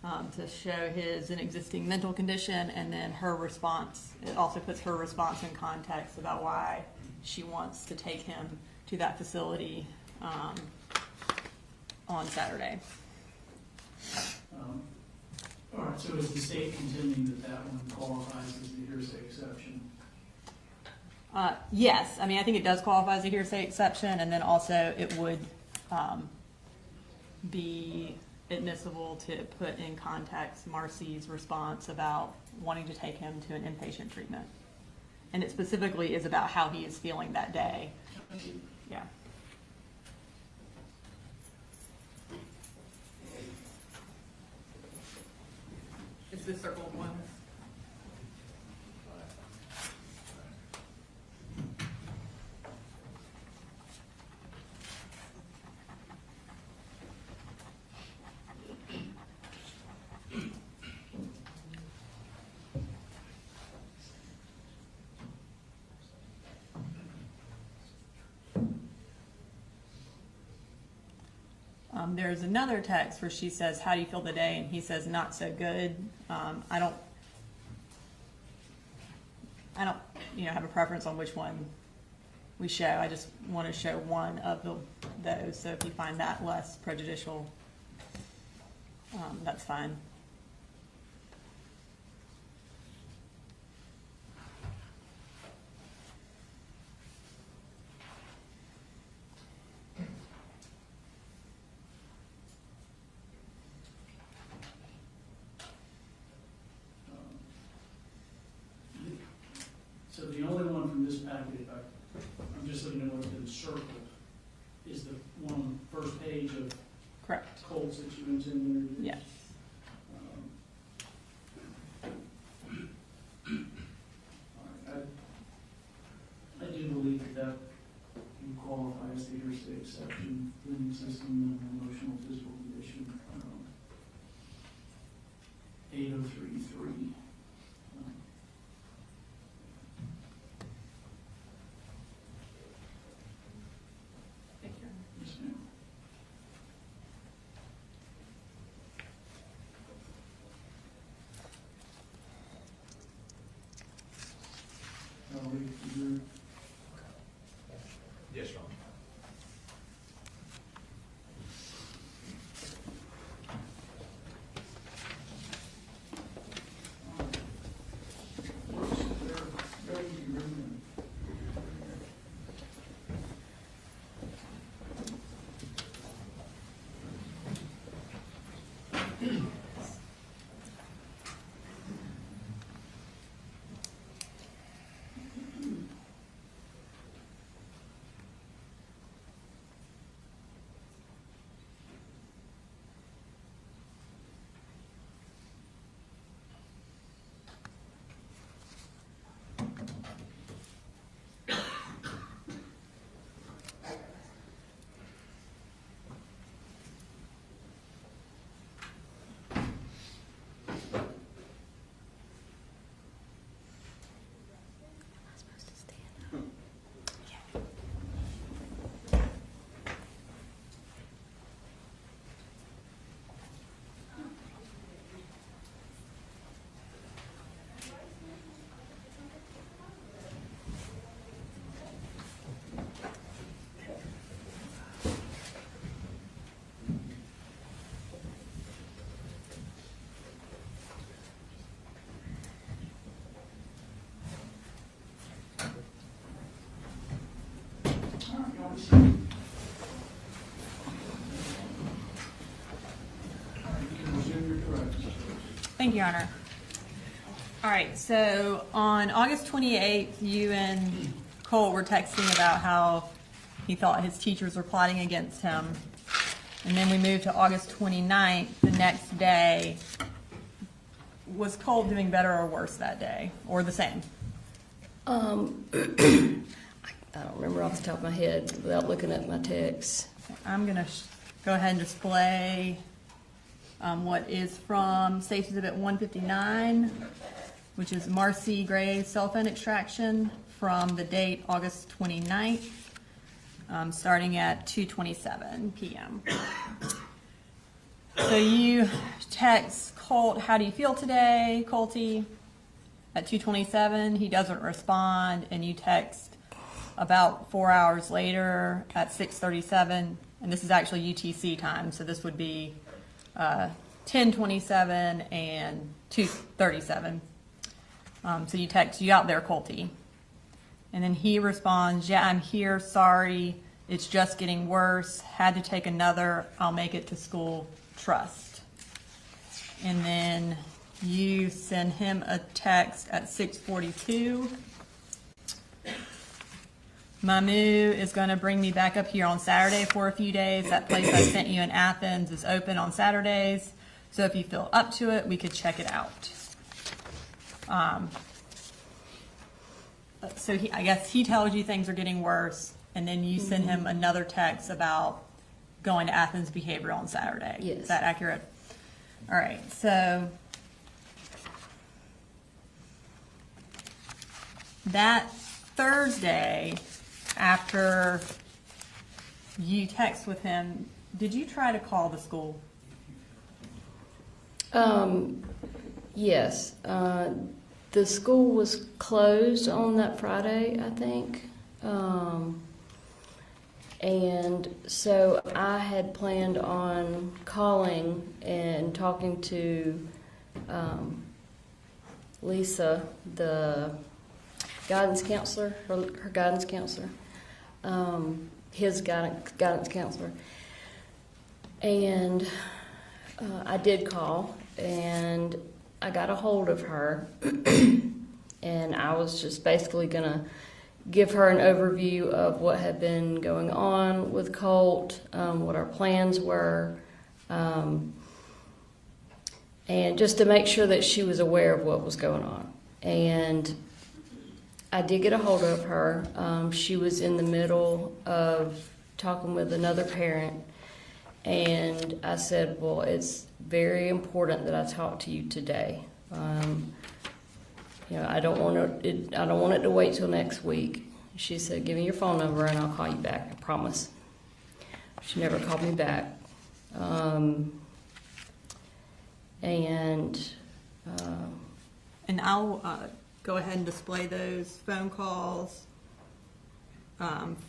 to show an existing mental condition, and then her response. It also puts her response in context about why she wants to take him to that facility on Saturday.
All right, so is the state contending that one qualifies as the hearsay exception?
Yes, I mean, I think it does qualify as a hearsay exception, and then also it would be admissible to put in context Marcy's response about wanting to take him to an inpatient treatment. And it specifically is about how he is feeling that day. Yeah. It's the circled ones. There's another text where she says, "How do you feel today?" And he says, "Not so good." I don't have a preference on which one we show. I just want to show one of those. So if you find that less prejudicial, that's fine.
So the only one from this packet, I'm just looking at what's been circled, is the one on the first page of
Correct.
Colts that you intend there.
Yes.
All right, I do believe that can qualify as the hearsay exception, living system and emotional physical condition, 8033.
Thank you.
Yes, ma'am. I'll read through.
Yes, Your Honor.
All
Thank you, Your Honor. All right, so on August 28th, you and Cole were texting about how he thought his teachers were plotting against him. And then we moved to August 29th, the next day. Was Cole doing better or worse that day, or the same?
I don't remember off the top of my head without looking at my texts.
I'm going to go ahead and display what is from Safety Exhibit 159, which is Marcy Gray's cell phone extraction from the date August 29th, starting at 2:27 p.m. So you text Colt, how do you feel today, Colty? At 2:27, he doesn't respond, and you text about 4 hours later at 6:37, and this is actually UTC time, so this would be 10:27 and 2:37. So you text, you out there, Colty? And then he responds, yeah, I'm here, sorry, it's just getting worse, had to take another, I'll make it to school, trust. And then you send him a text at 6:42. Mamu is going to bring me back up here on Saturday for a few days. That place I sent you in Athens is open on Saturdays. So if you feel up to it, we could check it out. So I guess he tells you things are getting worse, and then you send him another text about going to Athens Behavioral on Saturday.
Yes.
Is that accurate? All right, so that Thursday, after you text with him, did you try to call the school?
Yes. The school was closed on that Friday, I think. And so I had planned on calling and talking to Lisa, the guidance counselor, her guidance counselor, his guidance counselor. And I did call, and I got a hold of her, and I was just basically going to give her an overview of what had been going on with Colt, what our plans were, and just to make sure that she was aware of what was going on. And I did get a hold of her. She was in the middle of talking with another parent, and I said, well, it's very important that I talk to you today. I don't want it to wait till next week. She said, give me your phone number and I'll call you back, I promise. She never called me back.
And I'll go ahead and display those phone calls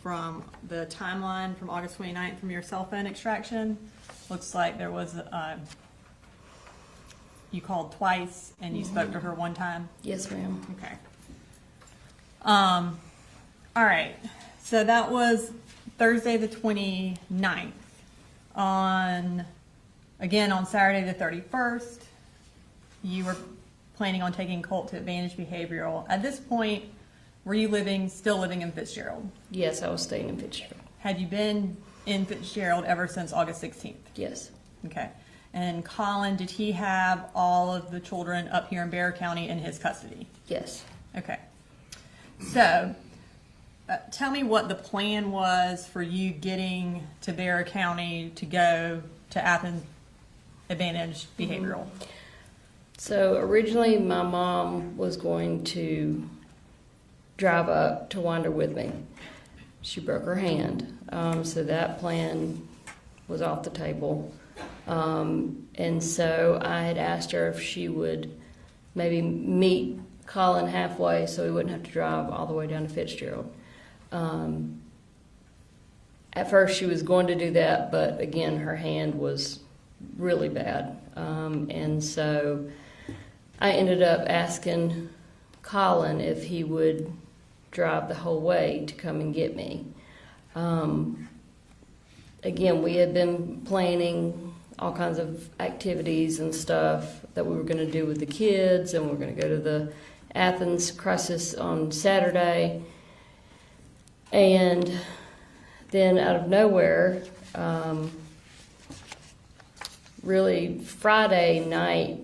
from the timeline from August 29th from your cell phone extraction. Looks like there was you called twice and you spoke to her one time.
Yes, ma'am.
Okay. All right. So that was Thursday the 29th. On Saturday the 31st, you were planning on taking Colt to Advantage Behavioral. At this point, were you still living in Fitzgerald?
Yes, I was staying in Fitzgerald.
Had you been in Fitzgerald ever since August 16th?
Yes.
Okay. And Colin, did he have all of the children up here in Bexar County in his custody?
Yes.
Okay. So, tell me what the plan was for you getting to Bexar County to go to Athens Advantage Behavioral.
So originally my mom was going to drive up to Wander with me. She broke her hand, so that plan was off the table. And so I had asked her if she would maybe meet Colin halfway so he wouldn't have to drive all the way down to Fitzgerald. At first she was going to do that, but again, her hand was really bad. And so I ended up asking Colin if he would drive the whole way to come and get me. Again, we had been planning all kinds of activities and stuff that we were going to do with the kids, and we were going to go to the Athens crisis on Saturday. And then out of nowhere, really Friday night,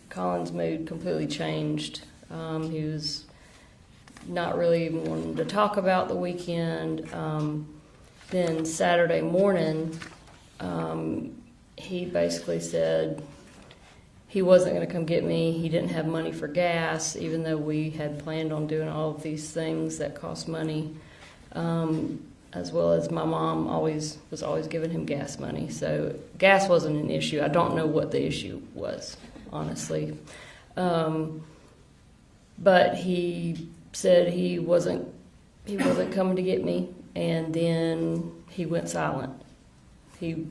Colin's mood completely changed. He was not really even wanting to talk about the weekend. Then Saturday morning, he basically said he wasn't going to come get me. He didn't have money for gas, even though we had planned on doing all of these things that cost money, as well as my mom was always giving him gas money. So gas wasn't an issue. I don't know what the issue was, honestly. But he said he wasn't coming to get me, and then he went silent. He,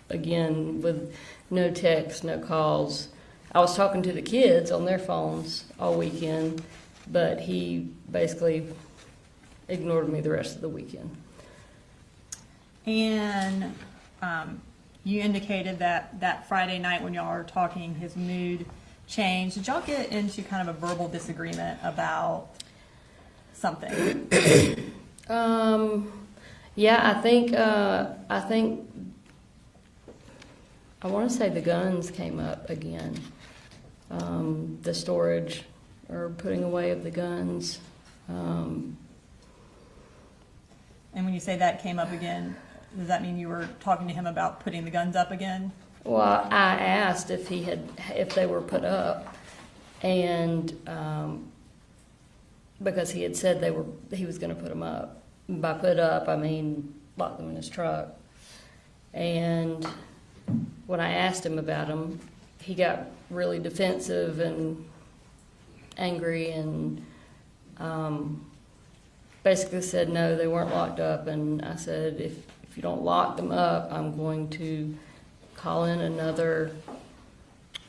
again, with no texts, no calls. I was talking to the kids on their phones all weekend, but he basically ignored me the rest of the weekend.
And you indicated that Friday night when y'all were talking, his mood changed. Did y'all get into kind of a verbal disagreement about something?
Yeah, I think I want to say the guns came up again. The storage or putting away of the guns.
And when you say that came up again, does that mean you were talking to him about putting the guns up again?
Well, I asked if they were put up, and because he had said he was going to put them up. By put up, I mean lock them in his truck. And when I asked him about them, he got really defensive and angry, and basically said no, they weren't locked up. And I said, if you don't lock them up, I'm going to call in another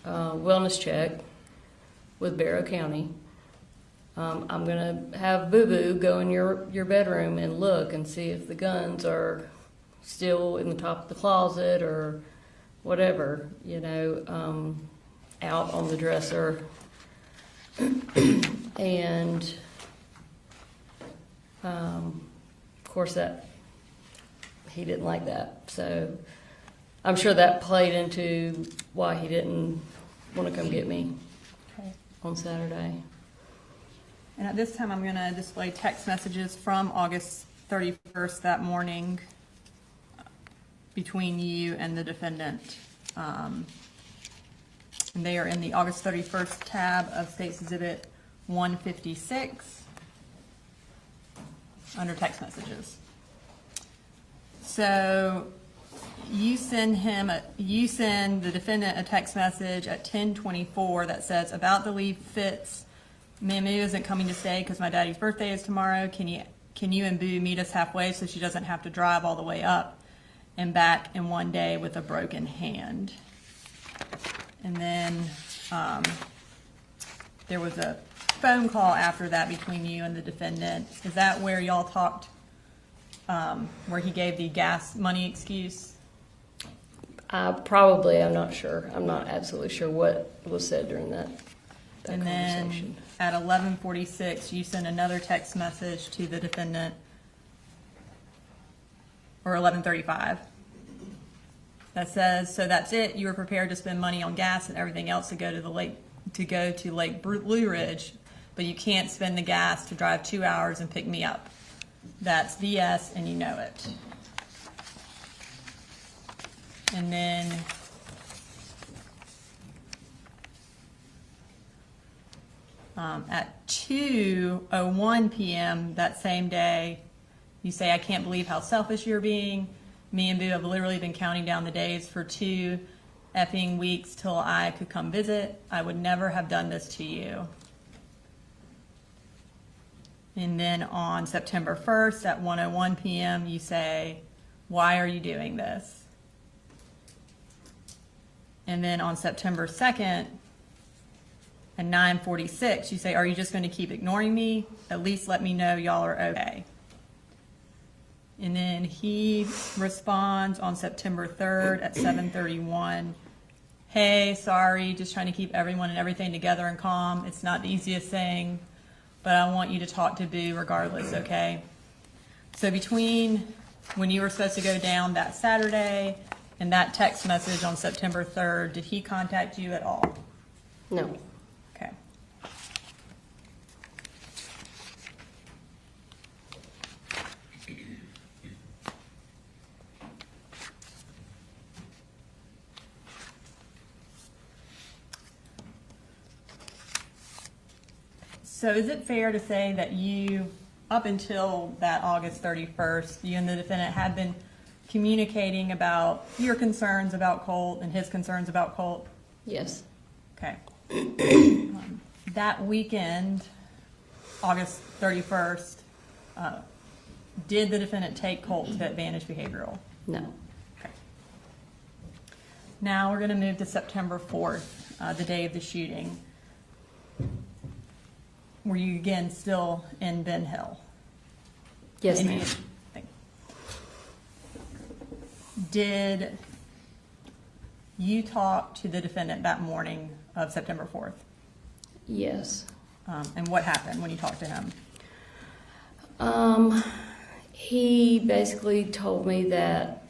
wellness check with Barrow County. I'm going to have Boo Boo go in your bedroom and look and see if the guns are still in the top of the closet or whatever, out on the dresser. And of course he didn't like that. So I'm sure that played into why he didn't want to come get me on Saturday.
And at this time, I'm going to display text messages from August 31st that morning between you and the defendant. And they are in the August 31st tab of State's Exhibit 156 under text messages. So you send the defendant a text message at 10:24 that says, about the leave Fitz, Mamu isn't coming to stay because my daddy's birthday is tomorrow. Can you and Boo meet us halfway so she doesn't have to drive all the way up and back in one day with a broken hand? And then there was a phone call after that between you and the defendant. Is that where y'all talked, where he gave the gas money excuse?
Probably, I'm not sure. I'm not absolutely sure what was said during that
And
conversation.
then at 11:46, you send another text message to the defendant, or 11:35, that says, so that's it. You were prepared to spend money on gas and everything else to go to Lake Blue Ridge, but you can't spend the gas to drive 2 hours and pick me up. That's BS, and you know it. And then at 2:01 p.m. that same day, you say, I can't believe how selfish you're being. Me and Boo have literally been counting down the days for 2 effing weeks till I could come visit. I would never have done this to you. And then on September 1st at 1:01 p.m. you say, why are you doing this? And then on September 2nd at 9:46 you say, are you just going to keep ignoring me? At least let me know y'all are okay. And then he responds on September 3rd at 7:31. Hey, sorry, just trying to keep everyone and everything together and calm. It's not the easiest thing, but I want you to talk to Boo regardless, okay? So between when you were supposed to go down that Saturday and that text message on September 3rd, did he contact you at all?
No.
Okay. So is it fair to say that you, up until that August 31st, you and the defendant had been communicating about your concerns about Colt and his concerns about Colt?
Yes.
Okay. That weekend, August 31st, did the defendant take Colt to Advantage Behavioral?
No.
Okay. Now we're going to move to September 4th, the day of the shooting. Were you again still in Ben Hill?
Yes,
And
ma'am.
Did you talk to the defendant that morning of September 4th?
Yes.
And what happened when you talked to him?
He basically told me that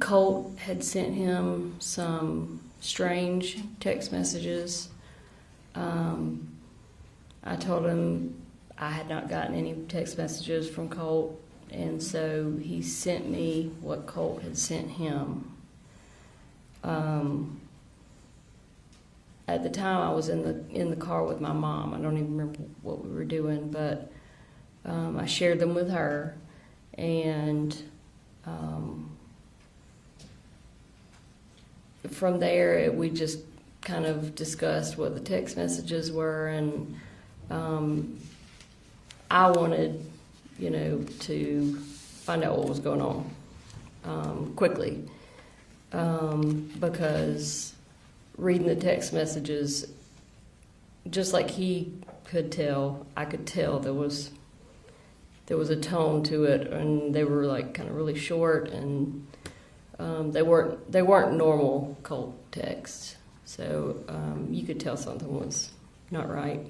Colt had sent him some strange text messages. I told him I had not gotten any text messages from Colt, and so he sent me what Colt had sent him. At the time, I was in the car with my mom. I don't even remember what we were doing, but I shared them with her, and from there we just kind of discussed what the text messages were, and I wanted, to find out what was going on quickly, because reading the text messages, just like he could tell, I could tell there was a tone to it, and they were like kind of really short, and they weren't normal Colt texts, so you could tell something was not right.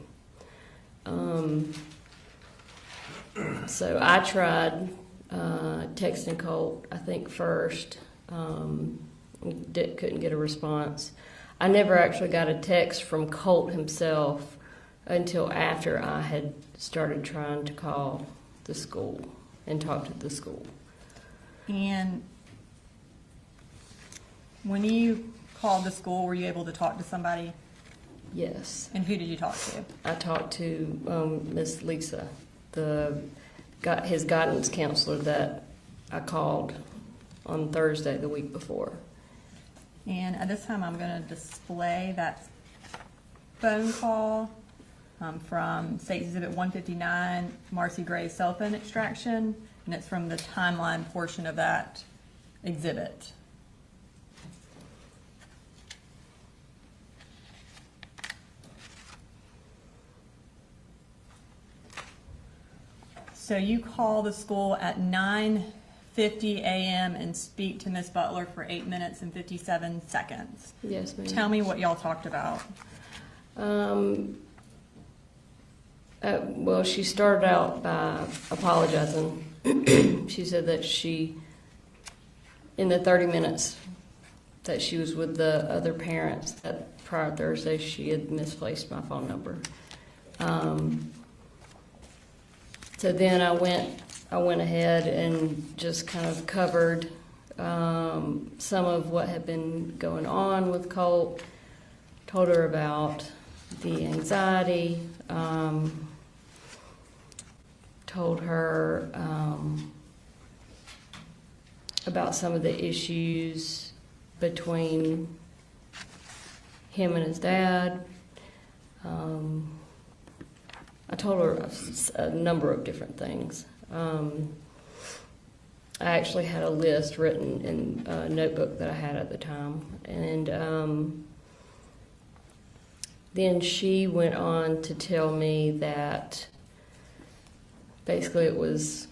So I tried texting Colt, I think first, couldn't get a response. I never actually got a text from Colt himself until after I had started trying to call the school and talk to the school.
And when you called the school, were you able to talk to somebody?
Yes.
And who did you talk to?
I talked to Miss Lisa, his guidance counselor that I called on Thursday the week before.
And at this time, I'm going to display that phone call from State Exhibit 159, Marcy Gray's cell phone extraction, and it's from the timeline portion of that exhibit. So you call the school at 9:50 a.m. and speak to Miss Butler for 8 minutes and 57 seconds.
Yes, ma'am.
Tell me what y'all talked about.
Well, she started out by apologizing. She said that in the 30 minutes that she was with the other parents, that prior Thursday, she had misplaced my phone number. So then I went ahead and just kind of covered some of what had been going on with Colt, told her about the anxiety, told her about some of the issues between him and his dad. I told her a number of different things. I actually had a list written in a notebook that I had at the time, and then she went on to tell me that basically it was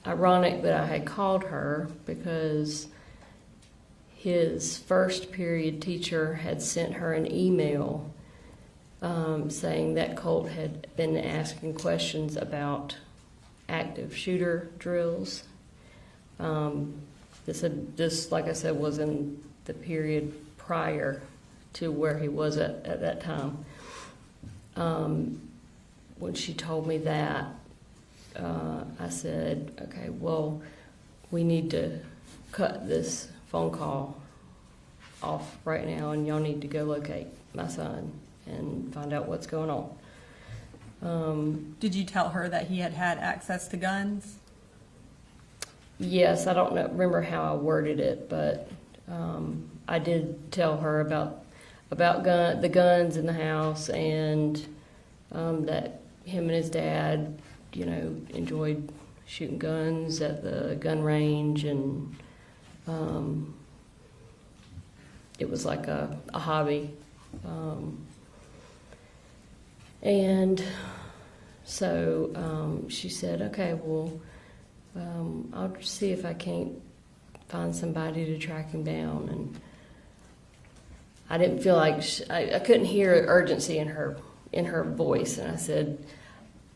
ironic that I had called her because his first period teacher had sent her an email saying that Colt had been asking questions about active shooter drills. This, like I said, was in the period prior to where he was at that time. When she told me that, I said, okay, well, we need to cut this phone call off right now, and y'all need to go locate my son and find out what's going on.
Did you tell her that he had had access to guns?
Yes, I don't remember how I worded it, but I did tell her about the guns in the house, and that him and his dad, enjoyed shooting guns at the gun range, and it was like a hobby. And so she said, okay, well, I'll see if I can't find somebody to track him down. And I didn't feel like I couldn't hear urgency in her voice. And I said,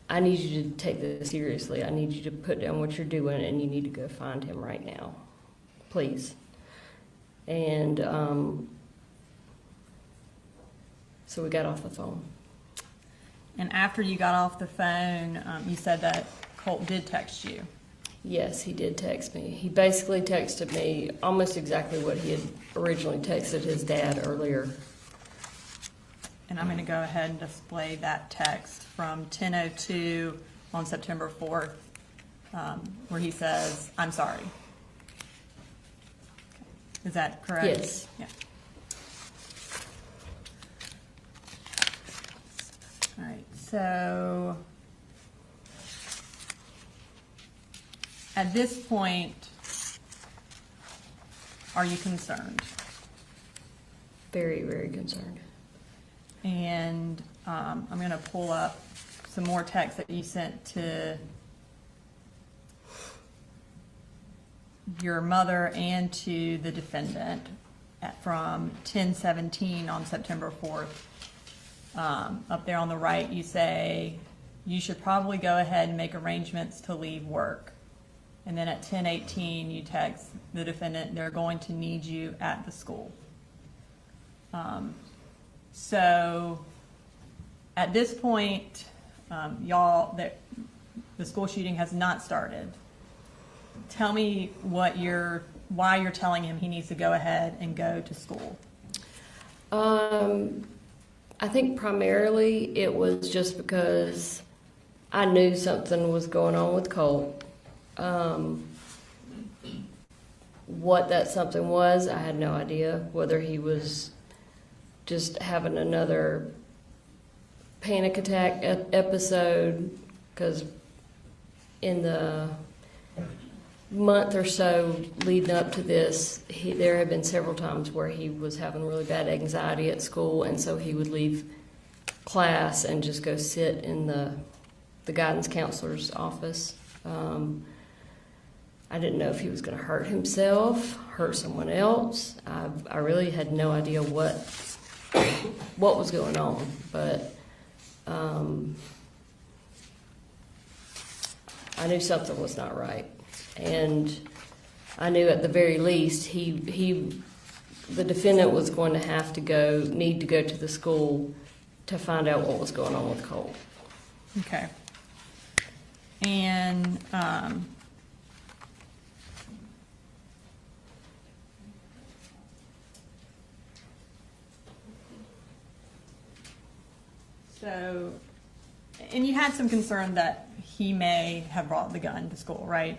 I need you to take this seriously. I need you to put down what you're doing, and you need to go find him right now, please. And so we got off the phone.
And after you got off the phone, you said that Colt did text you.
Yes, he did text me. He basically texted me almost exactly what he had originally texted his dad earlier.
And I'm going to go ahead and display that text from 10:02 on September 4th, where he says, I'm sorry. Is that correct?
Yes.
Yeah. All right, so at this point, are you concerned?
Very, very concerned.
And I'm going to pull up some more text that you sent to your mother and to the defendant from 10:17 on September 4th. Up there on the right, you say, you should probably go ahead and make arrangements to leave work. And then at 10:18, you text the defendant, they're going to need you at the school. So at this point, the school shooting has not started. Tell me why you're telling him he needs to go ahead and go to school.
I think primarily it was just because I knew something was going on with Colt. What that something was, I had no idea. Whether he was just having another panic attack episode, because in the month or so leading up to this, there had been several times where he was having really bad anxiety at school, and so he would leave class and just go sit in the guidance counselor's office. I didn't know if he was going to hurt himself, hurt someone else. I really had no idea what was going on, but I knew something was not right. And I knew at the very least the defendant was going to need to go to the school to find out what was going on with Colt.
Okay. And so, and you had some concern that he may have brought the gun to school, right?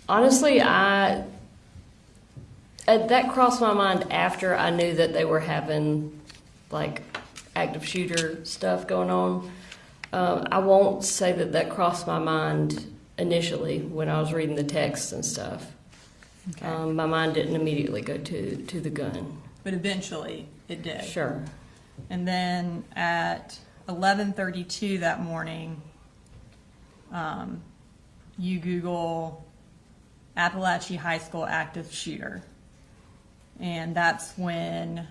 Honestly, that crossed my mind after I knew that they were having like active shooter stuff going on. I won't say that crossed my mind initially when I was reading the text and stuff.
Okay.
My mind didn't immediately go to the gun.
But eventually it did.
Sure.
And then at 11:32 that morning, you Google Apalachee High School active shooter, and that's when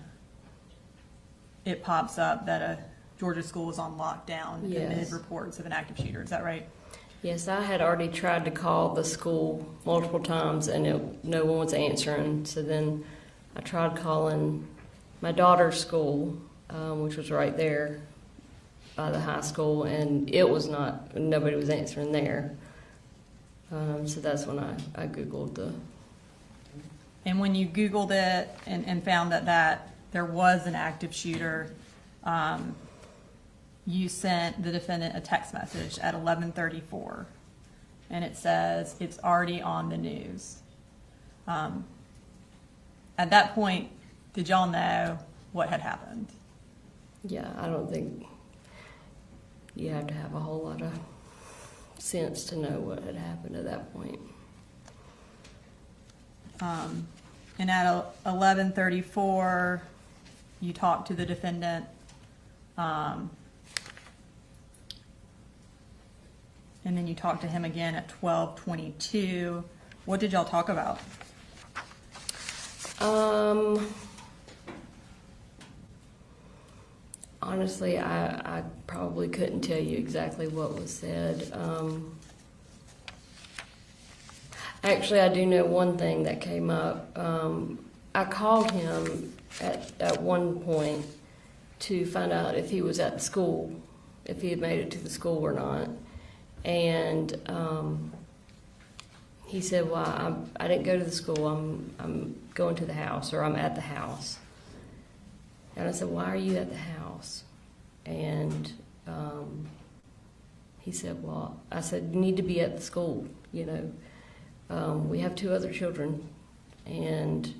it pops up that a Georgia school is on lockdown
Yes.
amid reports of an active shooter. Is that right?
Yes, I had already tried to call the school multiple times and no one was answering. So then I tried calling my daughter's school, which was right there by the high school, and nobody was answering there. So that's when I Googled the.
And when you Googled it and found that there was an active shooter, you sent the defendant a text message at 11:34, and it says it's already on the news. At that point, did y'all know what had happened?
Yeah, I don't think you have to have a whole lot of sense to know what had happened at that point.
And at 11:34, you talked to the defendant. And then you talked to him again at 12:22. What did y'all talk about?
Honestly, I probably couldn't tell you exactly what was said. Actually, I do know one thing that came up. I called him at one point to find out if he was at the school, if he had made it to the school or not. And he said, well, I didn't go to the school. I'm going to the house, or I'm at the house. And I said, why are you at the house? And he said, well, I said, you need to be at the school, you know. We have 2 other children. And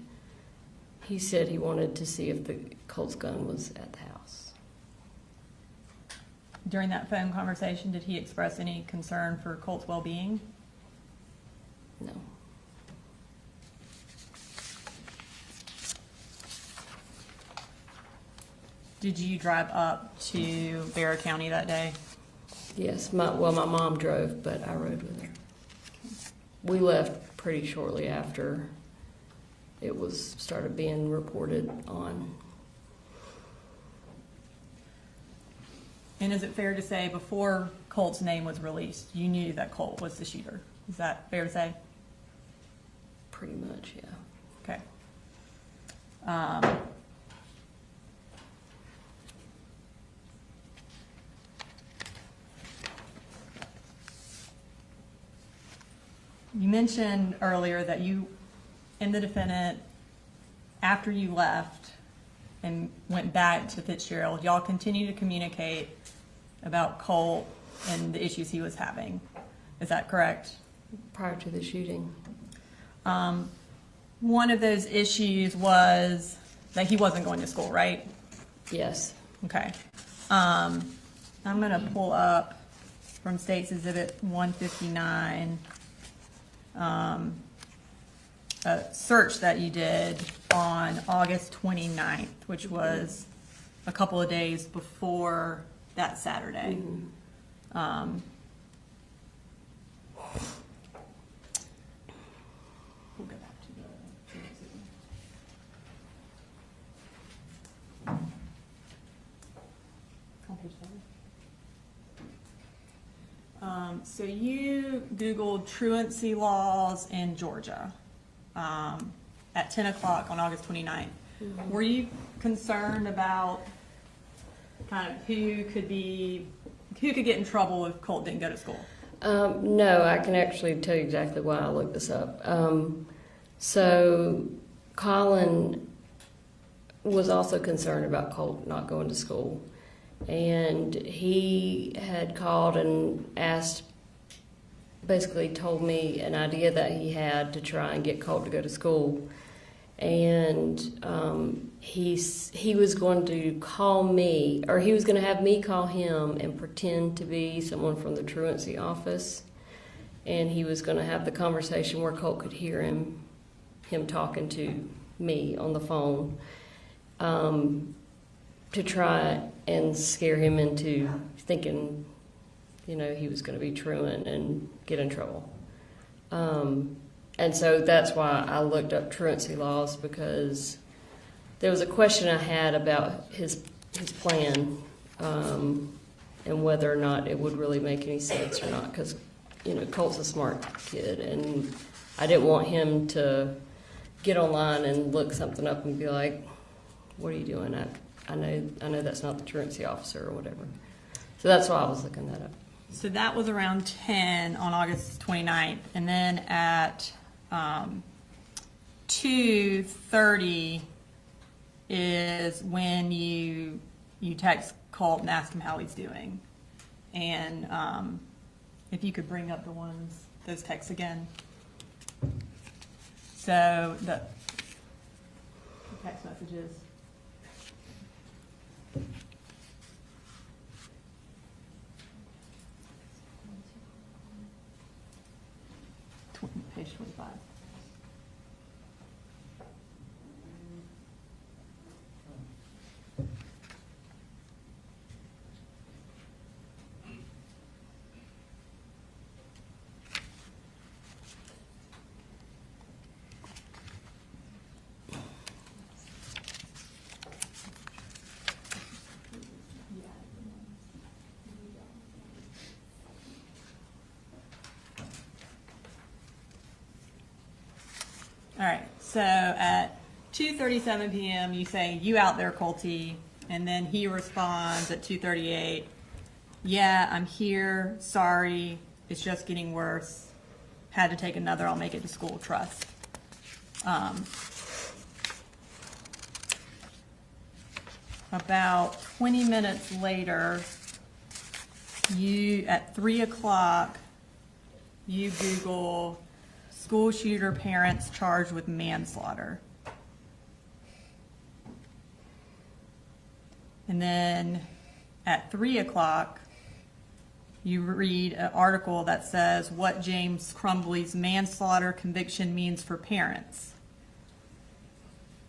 he said he wanted to see if the Colt's gun was at the house.
During that phone conversation, did he express any concern for Colt's well-being?
No.
Did you drive up to Bear County that day?
Yes, my mom drove, but I rode with her. We left pretty shortly after it was started being reported on.
And is it fair to say before Colt's name was released, you knew that Colt was the shooter? Is that fair to say?
Pretty much, yeah.
Okay. You mentioned earlier that you and the defendant, after you left and went back to Fitzgerald, y'all continued to communicate about Colt and the issues he was having. Is that correct?
Prior to the shooting.
One of those issues was that he wasn't going to school, right?
Yes.
Okay. I'm going to pull up from State's Exhibit 159 a search that you did on August 29th, which was a couple of days before that Saturday.
Mm-hmm.
We'll go back to the so you Googled truancy laws in Georgia at 10 o'clock on August 29th.
Mm-hmm.
Were you concerned about kind of who could get in trouble if Colt didn't go to school?
No, I can actually tell you exactly why I looked this up. So Colin was also concerned about Colt not going to school. And he had called and basically told me an idea that he had to try and get Colt to go to school. And he was going to call me, or he was going to have me call him and pretend to be someone from the truancy office. And he was going to have the conversation where Colt could hear him talking to me on the phone, to try and scare him into thinking he was going to be truant and get in trouble. And so that's why I looked up truancy laws, because there was a question I had about his plan, and whether or not it would really make any sense or not, because, Colt's a smart kid, and I didn't want him to get online and look something up and be like, what are you doing? I know that's not the truancy officer or whatever. So that's why I was looking that up.
So that was around 10 on August 29th. And then at 2:30 is when you text Colt and ask him how he's doing. And if you could bring up those texts again. So the text messages. Page 25. All right, so at 2:37 p.m. you say, "You out there, Colty?" And then he responds at 2:38, "Yeah, I'm here. Sorry, it's just getting worse. Had to take another. I'll make it to school. Trust." About 20 minutes later, at 3 o'clock, you Google school shooter parents charged with manslaughter. And then at 3 o'clock, you read an article that says what James Crumbley's manslaughter conviction means for parents.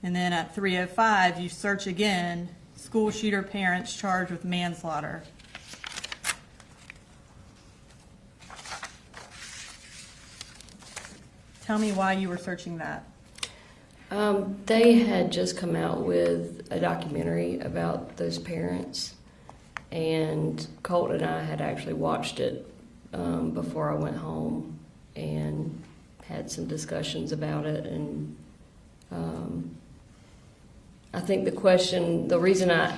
And then at 3:05, you search again, school shooter parents charged with manslaughter. Tell me why you were searching that.
They had just come out with a documentary about those parents, and Colt and I had actually watched it before I went home and had some discussions about it. And I think the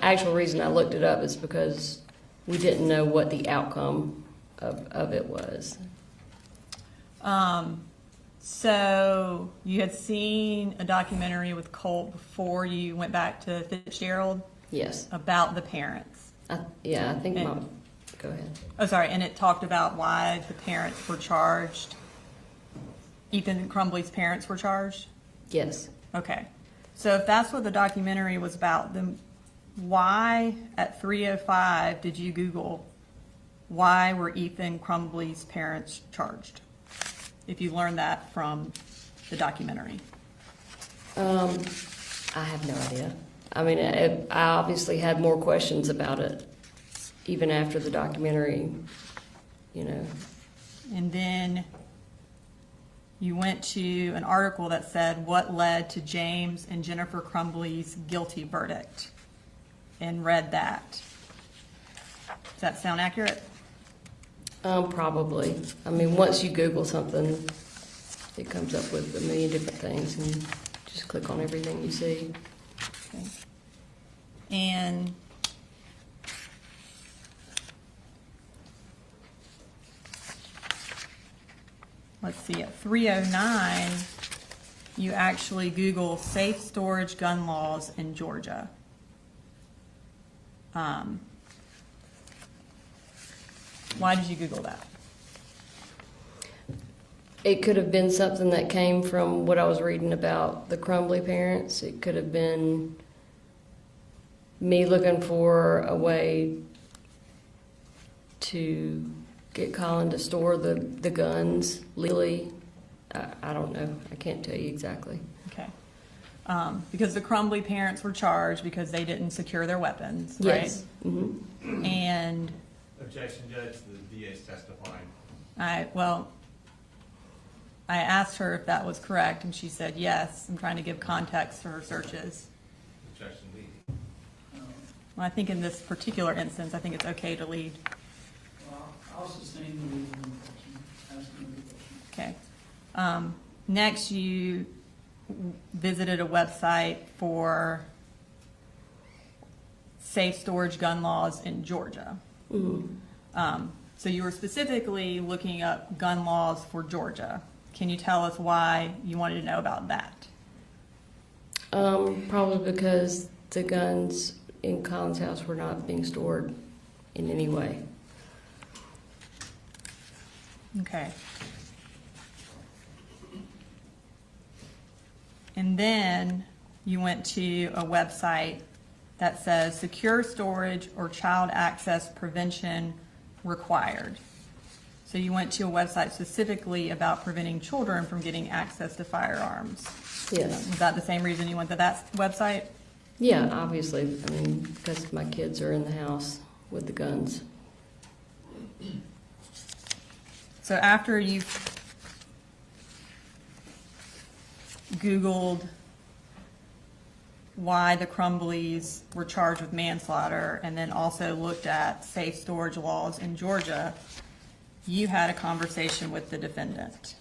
actual reason I looked it up is because we didn't know what the outcome of it was.
So you had seen a documentary with Colt before you went back to Fitzgerald?
Yes.
About the parents?
I think Mom. Go ahead.
Oh, sorry. And it talked about why the parents were charged. Ethan Crumbley's parents were charged?
Yes.
Okay. So if that's what the documentary was about, then why at 3:05 did you Google why were Ethan Crumbley's parents charged? If you learned that from the documentary.
I have no idea. I mean, I obviously had more questions about it even after the documentary,
And then you went to an article that said what led to James and Jennifer Crumbley's guilty verdict, and read that. Does that sound accurate?
Probably. I mean, once you Google something, it comes up with a million different things, and just click on everything you see.
Okay. And let's see, at 3:09, you actually Google safe storage gun laws in Georgia. Why did you Google that?
It could have been something that came from what I was reading about the Crumbley parents. It could have been me looking for a way to get Colin to store the guns legally. I don't know. I can't tell you exactly.
Okay. Because the Crumbley parents were charged because they didn't secure their weapons, right?
Yes. Mm-hmm.
And
Objection, Judge.
The DA's testifying.
I asked her if that was correct, and she said yes. I'm trying to give context to her searches.
Objection, lead.
Well, I think in this particular instance, I think it's okay to lead.
Well, I'll sustain the lead on the question, asking the question.
Okay. Next, you visited a website for safe storage gun laws in Georgia. So you were specifically looking up gun laws for Georgia. Can you tell us why you wanted to know about that?
Probably because the guns in Colin's house were not being stored in any way.
Okay. And then you went to a website that says secure storage or child access prevention required. So you went to a website specifically about preventing children from getting access to firearms.
Yes.
Was that the same reason you went to that website?
Yeah, obviously. I mean, because my kids are in the house with the guns.
So after you Googled why the Crumbleys were charged with manslaughter and then also looked at safe storage laws in Georgia, you had a conversation with the defendant.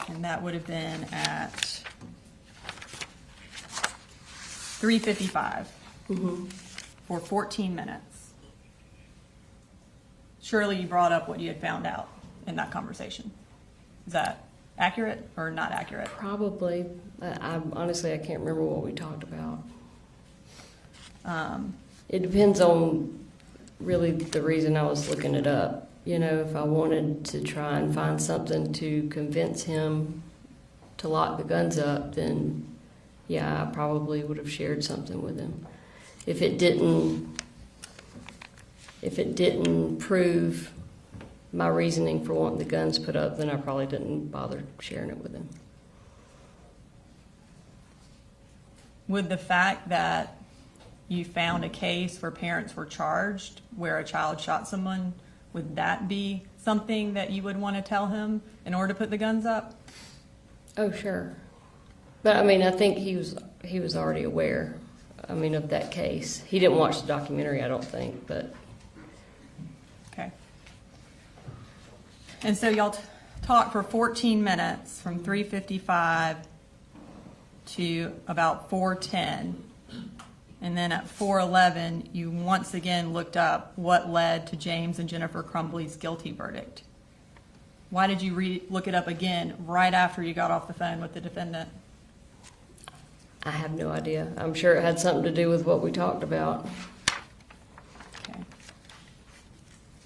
And that would have been at 3:55 for 14 minutes. Surely you brought up what you had found out in that conversation. Is that accurate or not accurate?
Probably. Honestly, I can't remember what we talked about. It depends on really the reason I was looking it up. You know, if I wanted to try and find something to convince him to lock the guns up, then yeah, I probably would have shared something with him. If it didn't prove my reasoning for wanting the guns put up, then I probably didn't bother sharing it with him.
Would the fact that you found a case where parents were charged where a child shot someone, would that be something that you would want to tell him in order to put the guns up?
Oh, sure. But I mean, I think he was already aware, I mean, of that case. He didn't watch the documentary, I don't think, but.
Okay. And so y'all talked for 14 minutes from 3:55 to about 4:10. And then at 4:11, you once again looked up what led to James and Jennifer Crumbly's guilty verdict. Why did you look it up again right after you got off the phone with the defendant?
I have no idea. I'm sure it had something to do with what we talked about.
Okay.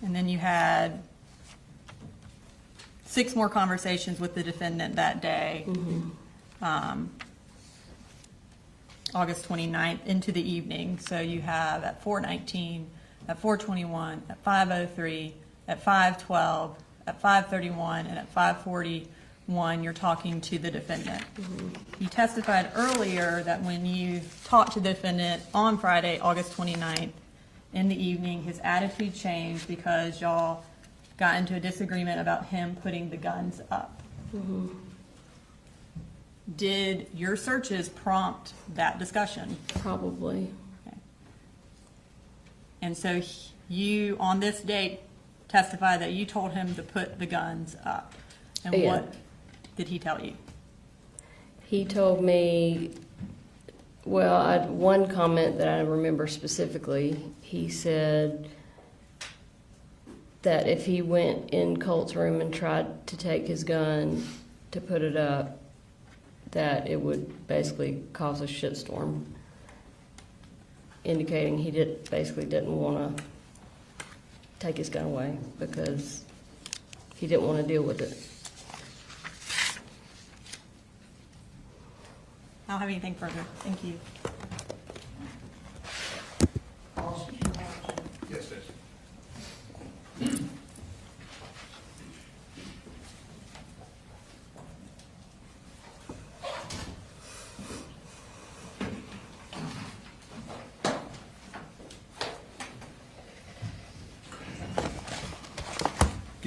And then you had 6 more conversations with the defendant that day, August 29th into the evening. So you have at 4:19, at 4:21, at 5:03, at 5:12, at 5:31, and at 5:41, you're talking to the defendant. You testified earlier that when you talked to the defendant on Friday, August 29th, in the evening, his attitude changed because y'all got into a disagreement about him putting the guns up. Did your searches prompt that discussion?
Probably.
Okay. And so you, on this date, testified that you told him to put the guns up. And
Yeah.
what did he tell you?
He told me, well, I had one comment that I remember specifically. He said that if he went in Colt's room and tried to take his gun to put it up, that it would basically cause a shitstorm, indicating he basically didn't want to take his gun away because he didn't want to deal with it.
I don't have anything further. Thank you.
Yes, Judge.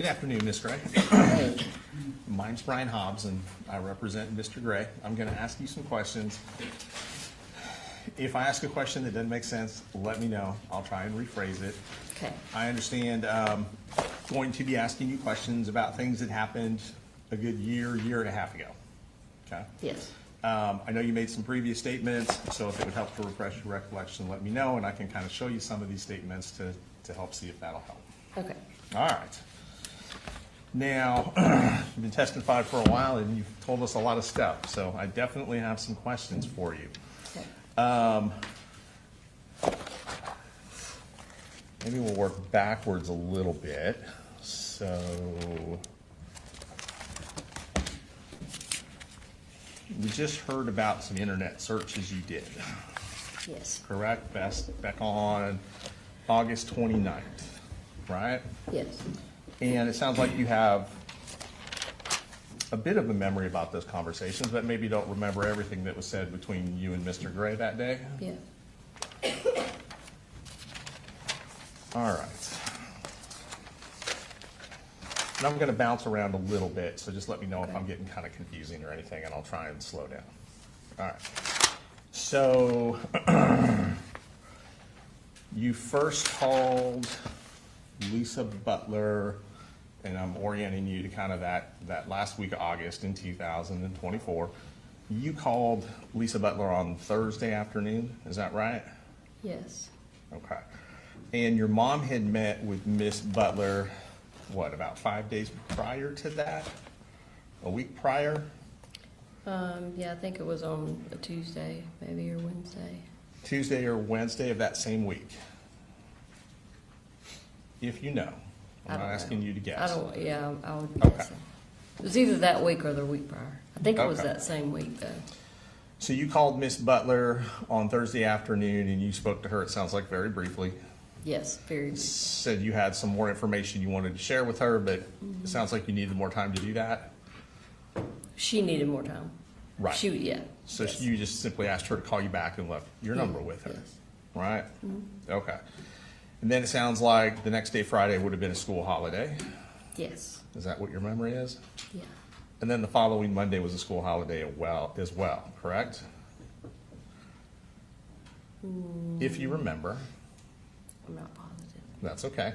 Good afternoon, Ms. Gray. My name's Brian Hobbs, and I represent Mr. Gray. I'm going to ask you some questions. If I ask a question that doesn't make sense, let me know. I'll try and rephrase it.
Okay.
I understand going to be asking you questions about things that happened a good year and a half ago. Okay?
Yes.
I know you made some previous statements, so if it would help to refresh your recollection, let me know, and I can kind of show you some of these statements to help see if that'll help.
Okay.
All right. Now, you've been testifying for a while, and you've told us a lot of stuff, so I definitely have some questions for you.
Okay.
Maybe we'll work backwards a little bit. So, we just heard about some internet searches you did,
Yes.
correct? Back on August 29th, right?
Yes.
And it sounds like you have a bit of a memory about those conversations, but maybe don't remember everything that was said between you and Mr. Gray that day?
Yeah.
All right. And I'm going to bounce around a little bit, so just let me know if
Okay.
I'm getting kind of confusing or anything, and I'll try and slow down. All right. So, you first called Lisa Butler, and I'm orienting you to kind of that last week of August in 2024. You called Lisa Butler on Thursday afternoon, is that right?
Yes.
Okay. And your mom had met with Miss Butler, what, about 5 days prior to that? A week prior?
Yeah, I think it was on a Tuesday, maybe, or Wednesday.
Tuesday or Wednesday of that same week? If you know. I'm
I
not
don't know.
asking you to guess.
I would
Okay.
guess. It was either that week or the week prior. I think it was
Okay.
that same week, though.
So you called Miss Butler on Thursday afternoon and you spoke to her, it sounds like very briefly.
Yes, very brief.
Said you had some more information you wanted to share with her, but it sounds like you needed more time to do that.
She needed more time.
Right.
Yeah.
So
yes.
you just simply asked her to call you back and left your number with her,
Yes.
right? Okay. And then it sounds like the next day, Friday, would have been a school holiday.
Yes.
Is that what your memory is?
Yeah.
And then the following Monday was a school holiday as well, correct? If you remember.
I'm not positive.
That's okay.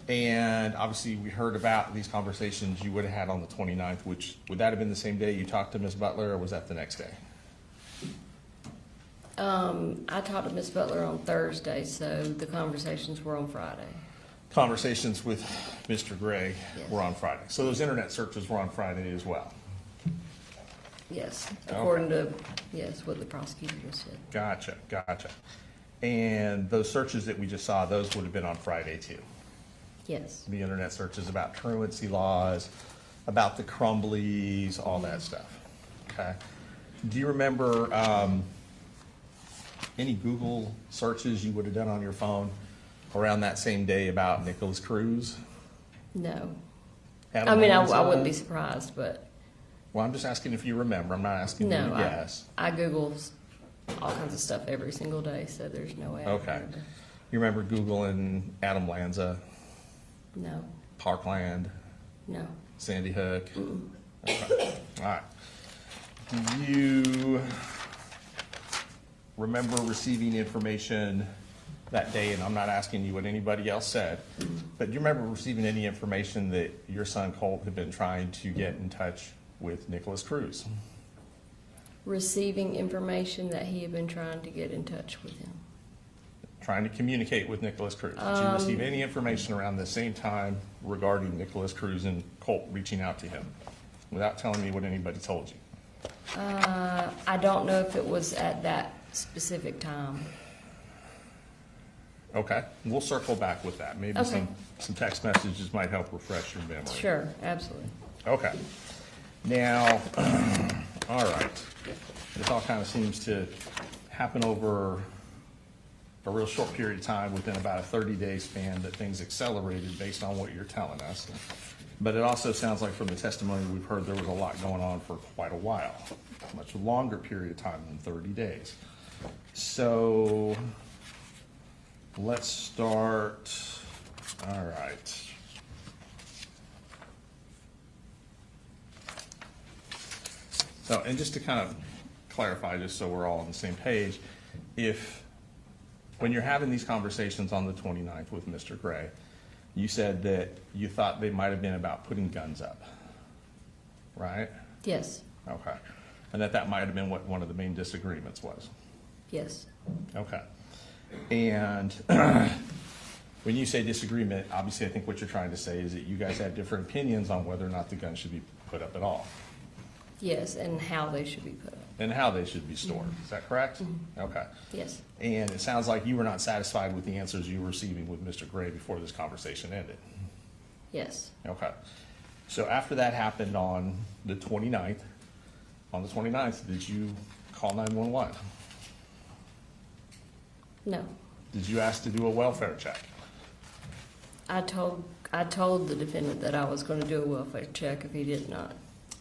And obviously, we heard about these conversations you would have had on the 29th, which, would that have been the same day you talked to Ms. Butler, or was that the next day?
I talked to Miss Butler on Thursday, so the conversations were on Friday.
Conversations with Mr. Gray
Yes.
were on Friday. So those internet searches were on Friday as well.
Yes, according to, yes, what the prosecutor just said.
Gotcha. And those searches that we just saw, those would have been on Friday too.
Yes.
The internet searches about truancy laws, about the Crumblies, all that stuff. Okay. Do you remember any Google searches you would have done on your phone around that same day about Nicholas Cruz?
No.
Adam
I mean,
Lanza?
I wouldn't be surprised, but
Well, I'm just asking if you remember. I'm not asking you
no.
to guess.
I Google all kinds of stuff every single day, so there's no way I
Okay.
remember.
You remember Googling Adam Lanza,
No.
Parkland,
No.
Sandy Hook? Okay. All right. Do you remember receiving information that day, and I'm not asking you what anybody else said, but do you remember receiving any information that your son Colt had been trying to get in touch with Nicholas Cruz?
Receiving information that he had been trying to get in touch with him.
Trying to communicate with Nicholas Cruz? Did you receive any information around the same time regarding Nicholas Cruz and Colt reaching out to him, without telling me what anybody told you?
I don't know if it was at that specific time.
Okay, we'll circle back with that. Maybe
Okay.
some text messages might help refresh your memory.
Sure, absolutely.
Okay. Now, all right. This all kind of seems to happen over a real short period of time, within about a 30-day span, that things accelerated based on what you're telling us. But it also sounds like from the testimony we've heard, there was a lot going on for quite a while, a much longer period of time than 30 days. So let's start, all right. So, and just to kind of clarify, just so we're all on the same page, when you're having these conversations on the 29th with Mr. Gray, you said that you thought they might have been about putting guns up, right?
Yes,
Okay. And that might have been what one of the main disagreements was.
yes,
Okay. And when you say disagreement, obviously I think what you're trying to say is that you guys had different opinions on whether or not the gun should be put up at all
yes, and how they should be put up.
and how they should be stored. Is that correct? Okay.
Yes,
And it sounds like you were not satisfied with the answers you were receiving with Mr. Gray before this conversation ended.
yes.
Okay. So after that happened on the 29th, did you call 911?
No.
Did you ask to do a welfare check?
I told the defendant that I was going to do a welfare check if he did not.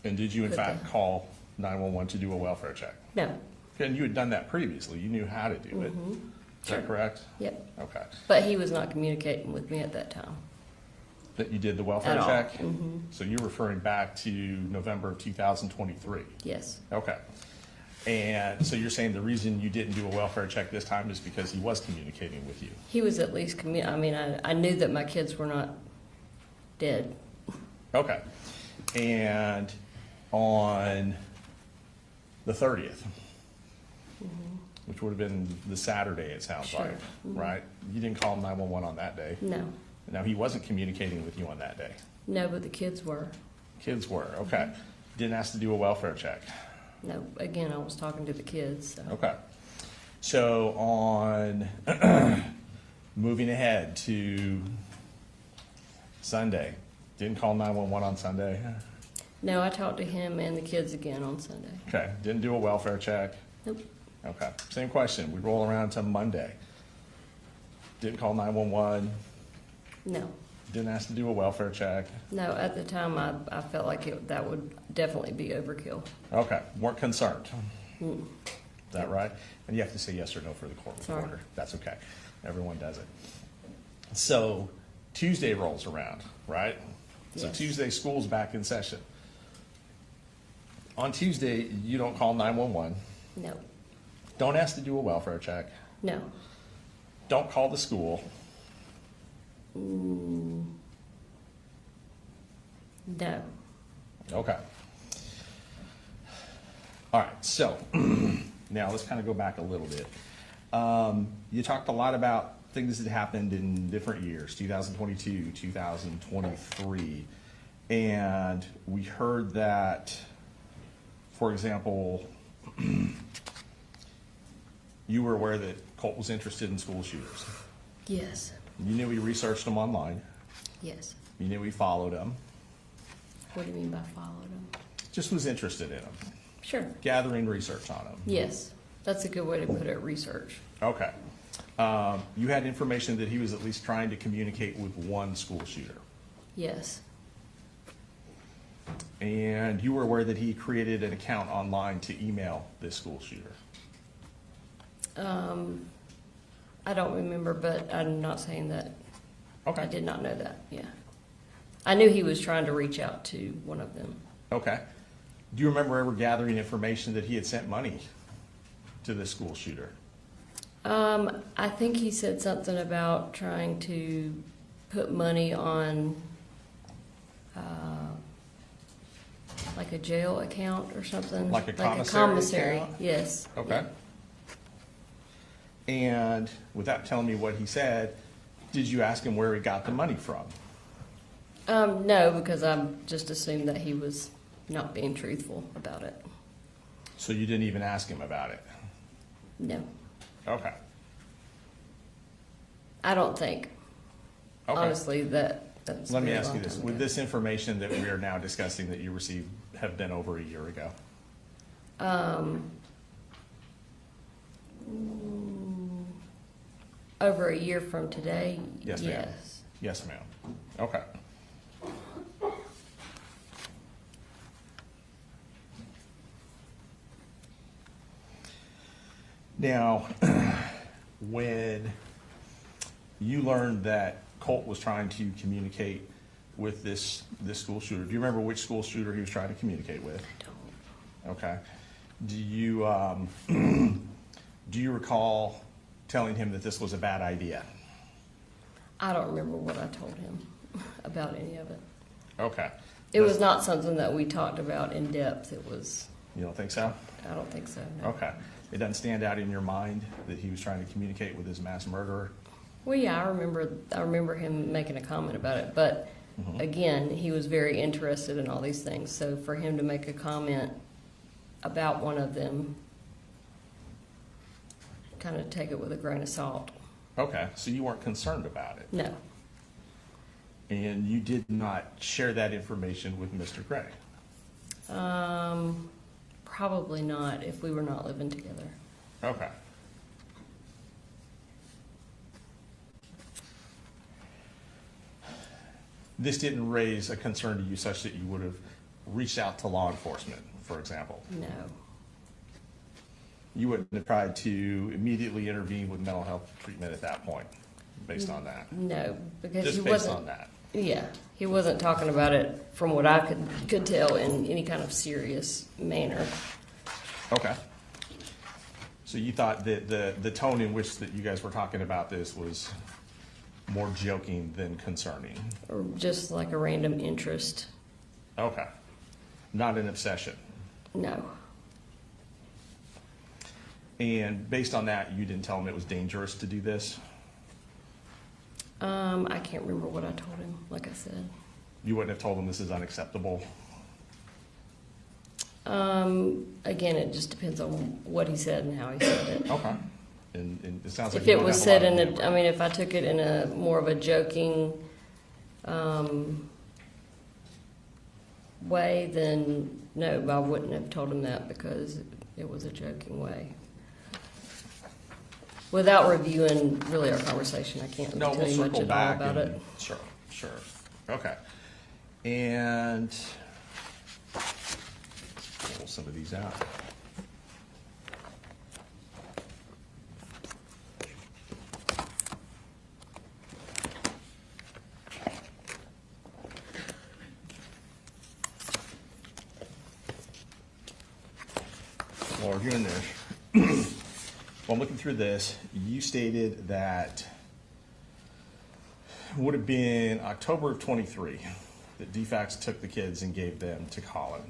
And did you in
Put
fact
that.
call 911 to do a welfare check?
No.
And you had done that previously. You knew how to do it.
Mhm.
Is that correct?
Yep.
Okay.
But he was not communicating with me at that time.
That you did the welfare
At all.
check?
Mhm.
So you're referring back to November of 2023?
Yes.
Okay. And so you're saying the reason you didn't do a welfare check this time is because he was communicating with you?
He was at least I knew that my kids were not dead.
Okay. And on the 30th, which would have been the Saturday, it sounds
Sure.
like, right? You didn't call 911 on that day?
No.
Now, he wasn't communicating with you on that day?
No, but the kids were.
Kids were, okay. Didn't ask to do a welfare check?
No, again, I was talking to the kids, so.
Okay. So on, moving ahead to Sunday, didn't call 911 on Sunday?
No, I talked to him and the kids again on Sunday.
Okay, didn't do a welfare check?
Nope.
Okay, same question. We roll around to Monday. Didn't call 911,
No.
didn't ask to do a welfare check.
No, at the time, I felt like that would definitely be overkill.
Okay, weren't concerned.
Mm.
Is that right? And you have to say yes or no for the court
Sorry.
reporter. That's okay. Everyone does it. So Tuesday rolls around, right? So
Yes.
Tuesday, school's back in session. On Tuesday, you don't call 911,
No.
don't ask to do a welfare check,
No.
don't call the school.
Mm. No.
Okay. All right, so now let's kind of go back a little bit. You talked a lot about things that happened in different years, 2022, 2023, and we heard that, for example, you were aware that Colt was interested in school shooters.
Yes.
You knew he researched them online.
Yes.
You knew he followed them.
What do you mean by followed them?
Just was interested in them,
Sure.
gathering research on them.
Yes. That's a good way to put it, research.
Okay. You had information that he was at least trying to communicate with one school shooter.
Yes.
And you were aware that he created an account online to email this school shooter.
I don't remember, but I'm not saying that.
Okay.
I did not know that, yeah. I knew he was trying to reach out to one of them.
Okay. Do you remember ever gathering information that he had sent money to this school shooter?
I think he said something about trying to put money on, like a jail account or something.
Like a commissary account?
Yes.
Okay. And without telling me what he said, did you ask him where he got the money from?
No, because I just assumed that he was not being truthful about it.
So you didn't even ask him about it?
No,
Okay.
I don't think.
Okay.
Honestly, that's
Let me
a very
ask you
long
this.
time
Would
ago.
this information that we are now discussing that you received have been over a year ago?
Over a year from today?
Yes, ma'am.
Yes.
Yes, ma'am. Okay. Now, when you learned that Colt was trying to communicate with this school shooter, do you remember which school shooter he was trying to communicate with?
I
Okay. Do you, do you recall telling him that this was a bad idea?
I don't remember what I told him about any of it.
Okay.
It was not something that we talked about in depth. It was,
You don't think so?
I don't think so, no.
Okay. It doesn't stand out in your mind that he was trying to communicate with his mass murderer?
Well, yeah, I remember him making a comment about it, but again, he was very interested in all these things. So for him to make a comment about one of them, kind of take it with a grain of salt.
Okay, so you weren't concerned about it?
No,
And you did not share that information with Mr. Gray?
probably not if we were not living together.
Okay. This didn't raise a concern to you such that you would have reached out to law enforcement, for example?
No,
You wouldn't have tried to immediately intervene with mental health treatment at that point, based on that?
no, because he
Just based on
wasn't.
that?
Yeah, he wasn't talking about it from what I could tell in any kind of serious manner.
Okay. So you thought that the tone in which that you guys were talking about this was more joking than concerning?
Or just like a random interest.
Okay. Not an obsession?
No.
And based on that, you didn't tell him it was dangerous to do this?
I can't remember what I told him, like I said.
You wouldn't have told him this is unacceptable?
Again, it just depends on what he said and how he said it.
Okay. And it sounds like
If
you
it
don't
was
have
said
lot of
in
memory.
I mean, if I took it in a more of a joking, way, then no, I wouldn't have told him that because it was a joking way. Without reviewing really our conversation, I can't
No,
tell
we'll
you much
circle
at all
back
about
and,
it.
sure. Okay. And pull some of these out. While we're doing this, while I'm looking through this, you stated that it would have been October of 23 that DFAX took the kids and gave them to Colin.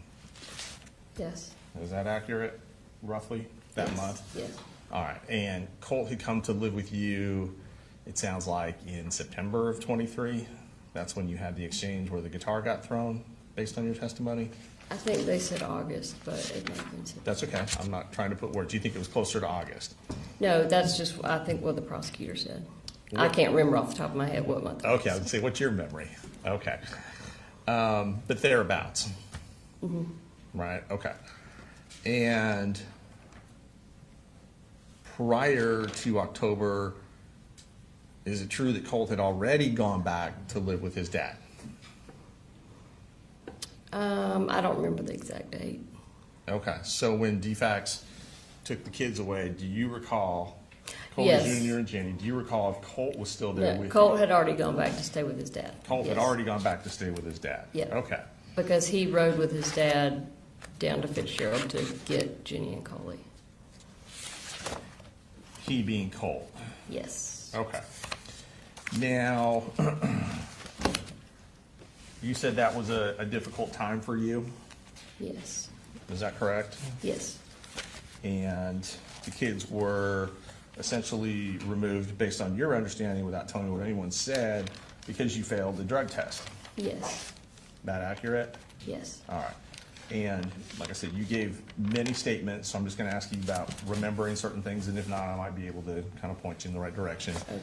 Yes,
Is that accurate, roughly, that
Yes.
month?
yes,
All right, and Colt had come to live with you, it sounds like, in September of 23? That's when you had the exchange where the guitar got thrown, based on your testimony?
I think they said August, but it may have been September.
That's okay, I'm not trying to put words. Do you think it was closer to August?
No, that's just, I think, what the prosecutor said. I can't remember off the top of my head what month. it
Okay, I
was.
would say, what's your memory? Okay. But thereabouts. Right, okay. And prior to October, is it true that Colt had already gone back to live with his dad?
I don't remember the exact date.
Okay, so when DFAX took the kids away, do you recall, Colt
Yes.
Jr. and Jenny, do you recall if Colt was still there
No,
with
Colt
you?
had already gone back to stay with his dad.
Colt had
Yes.
already gone back to stay with his dad?
Yeah.
Okay,
Because he rode with his dad down to Fitzgerald to get Jenny and Coley.
he being Colt.
Yes.
Okay. Now, you said that was a difficult time for you,
Yes.
is that correct?
Yes.
And the kids were essentially removed based on your understanding without telling me what anyone said because you failed the drug test.
Yes.
That accurate?
Yes.
All right. And like I said, you gave many statements, so I'm just gonna ask you about remembering certain things, and if not, I might be able to kind of point you in the right direction.
Okay.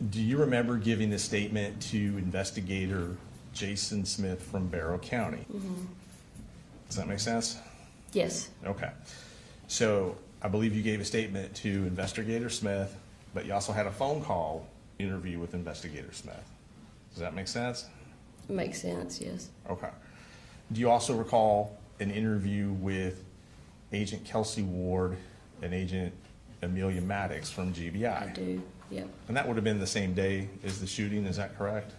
Do you remember giving this statement to investigator Jason Smith from Barrow County? Does that make sense?
Yes.
Okay. So I believe you gave a statement to investigator Smith, but you also had a phone call interview with investigator Smith. Does that make sense?
Makes sense, yes.
Okay. Do you also recall an interview with Agent Kelsey Ward and Agent Amelia Maddox from GBI?
I do, yep.
And that would have been the same day as the shooting, is that correct?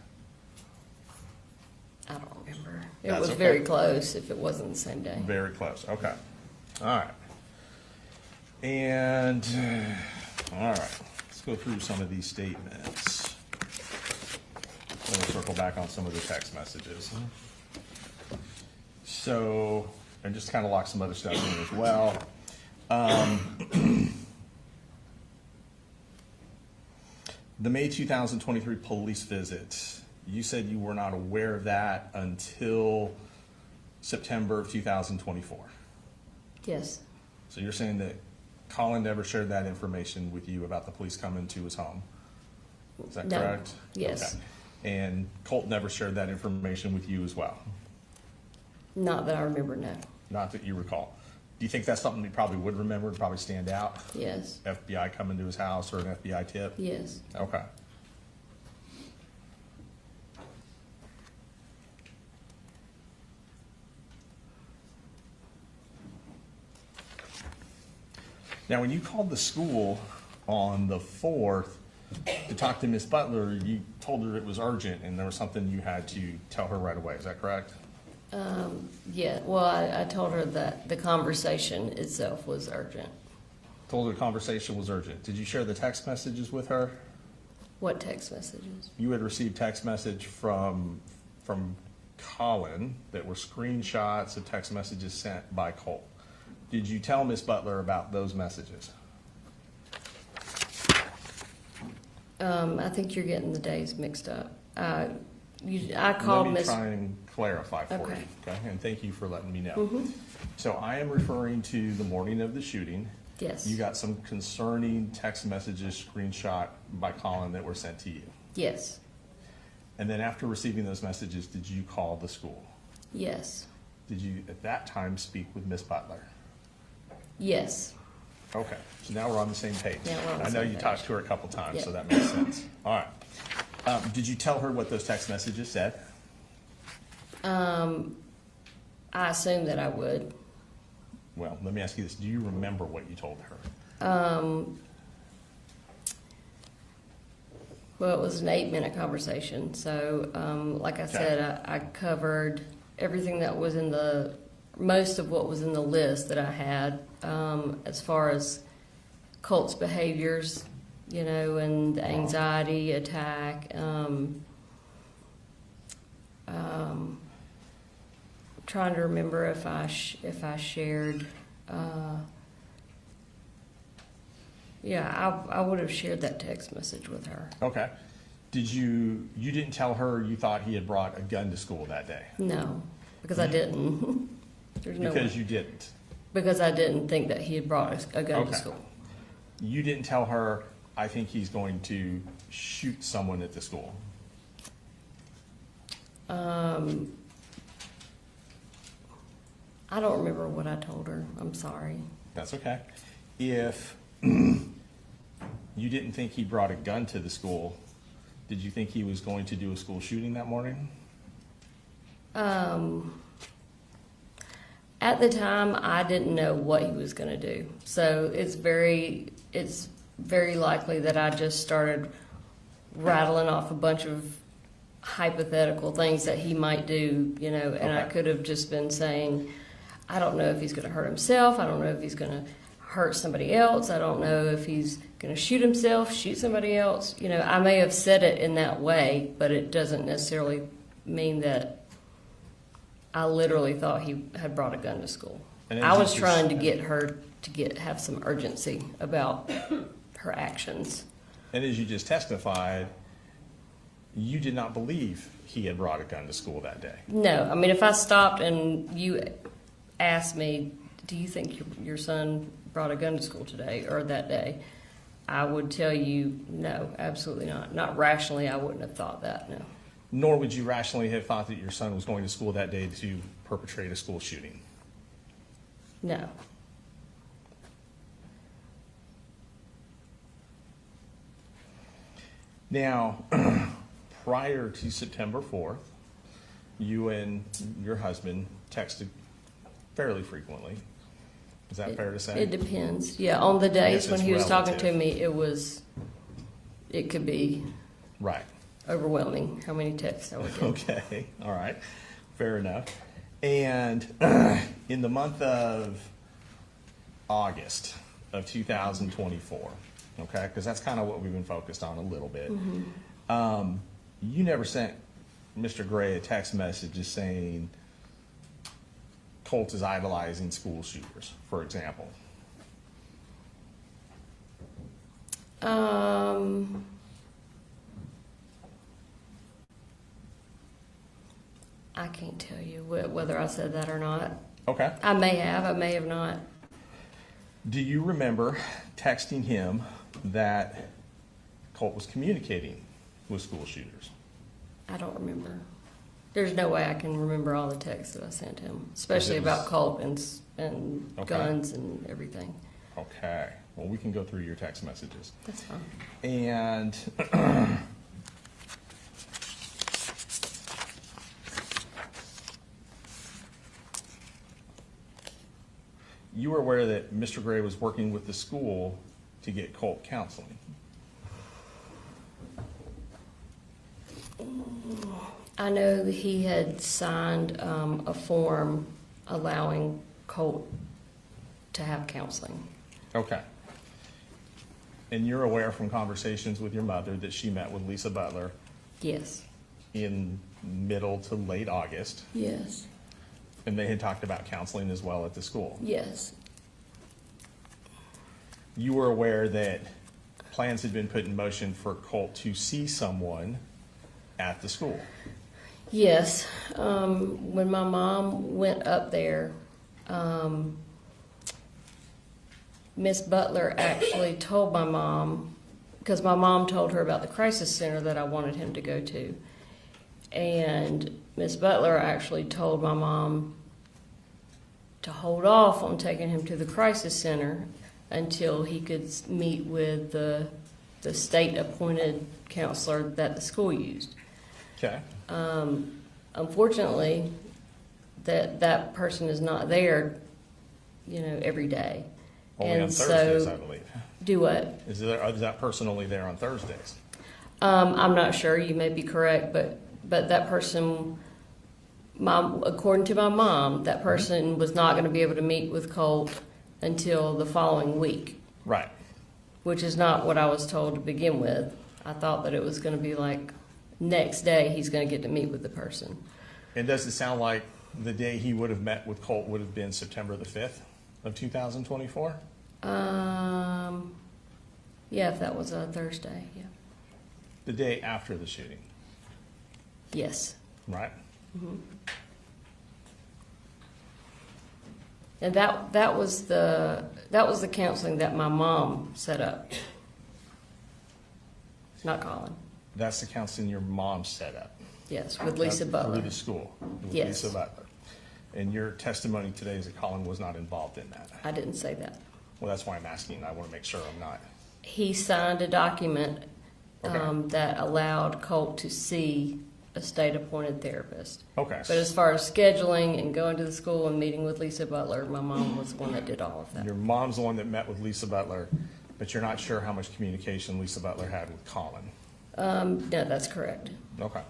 I don't remember. It
That's
was
okay.
very close if it wasn't the same day.
Very close, okay. All right. And, all right, let's go through some of these statements. We'll circle back on some of the text messages. So, and just kind of lock some other stuff in as well. The May 2023 police visit, you said you were not aware of that until September of 2024.
Yes,
So you're saying that Colin never shared that information with you about the police coming to his home? Is that
No.
correct?
Yes.
Okay. And Colt never shared that information with you as well?
not that I remember, no.
Not that you recall. Do you think that's something you probably would remember, would probably stand out?
Yes,
FBI coming to his house or an FBI tip?
yes.
Okay. Now, when you called the school on the 4th to talk to Miss Butler, you told her it was urgent and there was something you had to tell her right away. Is that correct?
Yeah, well, I told her that the conversation itself was urgent.
Told her the conversation was urgent. Did you share the text messages with her?
What text messages?
You had received text message from Colin that were screenshots of text messages sent by Colt. Did you tell Miss Butler about those messages?
I think you're getting the days mixed up. I called
Let me
Miss.
try and clarify for
Okay.
you, okay? And thank you for letting me know.
Mhm.
So I am referring to the morning of the shooting.
Yes.
You got some concerning text messages screenshot by Colin that were sent to you.
Yes,
And then after receiving those messages, did you call the school?
yes,
Did you at that time speak with Miss Butler?
yes.
Okay, so now we're on the same page.
Yeah, we're on the
I know
same
you
page.
talked to her a couple times, so
Yeah.
that makes sense. All right. Did you tell her what those text messages said?
I assumed that I would.
Well, let me ask you this. Do you remember what you told her?
Well, it was an 8-minute conversation, so, like I said, I covered everything that was in most of what was in the list that I had, as far as Colt's behaviors, and the anxiety attack, trying to remember if I shared, I would have shared that text message with her.
Okay. You didn't tell her you thought he had brought a gun to school that day?
No, because I didn't. There's no
Because
way.
you didn't.
Because I didn't think that he had brought a gun
Okay.
to school.
You didn't tell her, I think he's going to shoot someone at the school?
I don't remember what I told her. I'm sorry.
That's okay. If you didn't think he brought a gun to the school, did you think he was going to do a school shooting that morning?
At the time, I didn't know what he was going to do. So it's very likely that I just started rattling off a bunch of hypothetical things that he might do, and I
Okay.
could have just been saying, I don't know if he's going to hurt himself. I don't know if he's going to hurt somebody else. I don't know if he's going to shoot himself, shoot somebody else. I may have said it in that way, but it doesn't necessarily mean that I literally thought he had brought a gun to school.
And
I
as
was
you
trying to
just-
get her to have some urgency about her actions.
And as you just testified, you did not believe he had brought a gun to school that day.
No, I mean, if I stopped and you asked me, do you think your son brought a gun to school today or that day? I would tell you, no, absolutely not. Not rationally, I wouldn't have thought that, no.
Nor would you rationally have thought that your son was going to school that day to perpetrate a school shooting.
No.
Now, prior to September 4th, you and your husband texted fairly frequently. Is that fair to say?
It depends. Yeah, on the
guess
days when
it's
he was talking to
relative.
me, it could be,
Right.
overwhelming how many texts I would get.
Okay, all right, fair enough. And in the month of August of 2024, okay, because that's kind of what we've been focused on a little bit. You never sent Mr. Gray a text message just saying Colt is idolizing school shooters, for example.
I can't tell you whether I said that or not.
Okay.
I may have not.
Do you remember texting him that Colt was communicating with school shooters?
I don't remember. There's no way I can remember all the texts that I sent him, especially
Because it was-
about Colt and
Okay.
guns and everything.
Okay. Well, we can go through your text messages.
That's fine.
And you were aware that Mr. Gray was working with the school to get Colt counseling.
I know that he had signed a form allowing Colt to have counseling.
Okay. And you're aware from conversations with your mother that she met with Lisa Butler
Yes.
in middle to late August,
Yes.
and they had talked about counseling as well at the school.
Yes.
You were aware that plans had been put in motion for Colt to see someone at the school.
Yes. When my mom went up there, Miss Butler actually told my mom, because my mom told her about the crisis center that I wanted him to go to. And Miss Butler actually told my mom to hold off on taking him to the crisis center until he could meet with the state-appointed counselor that the school used.
Okay.
Unfortunately, that person is not there, every day.
Only on Thursdays, I believe.
Do what?
Is that person only there on Thursdays?
I'm not sure. You may be correct, but that person, according to my mom, that person was not going to be able to meet with Colt until the following week.
Right.
Which is not what I was told to begin with. I thought that it was going to be like next day he's going to get to meet with the person.
And does it sound like the day he would have met with Colt would have been September the 5th of 2024?
Yeah, if that was a Thursday, yeah.
The day after the shooting,
Yes.
right?
And that was the counseling that my mom set up. Not Colin.
That's the counseling your mom set up.
Yes, with Lisa Butler.
Through the school, with
Yes.
Lisa Butler. And your testimony today is that Colin was not involved in that.
I didn't say that.
Well, that's why I'm asking. I want to make sure I'm not.
He signed a document
Okay.
that allowed Colt to see a state-appointed therapist.
Okay.
But as far as scheduling and going to the school and meeting with Lisa Butler, my mom was the one that did all of that.
Your mom's the one that met with Lisa Butler, but you're not sure how much communication Lisa Butler had with Colin.
No, that's correct.
Okay.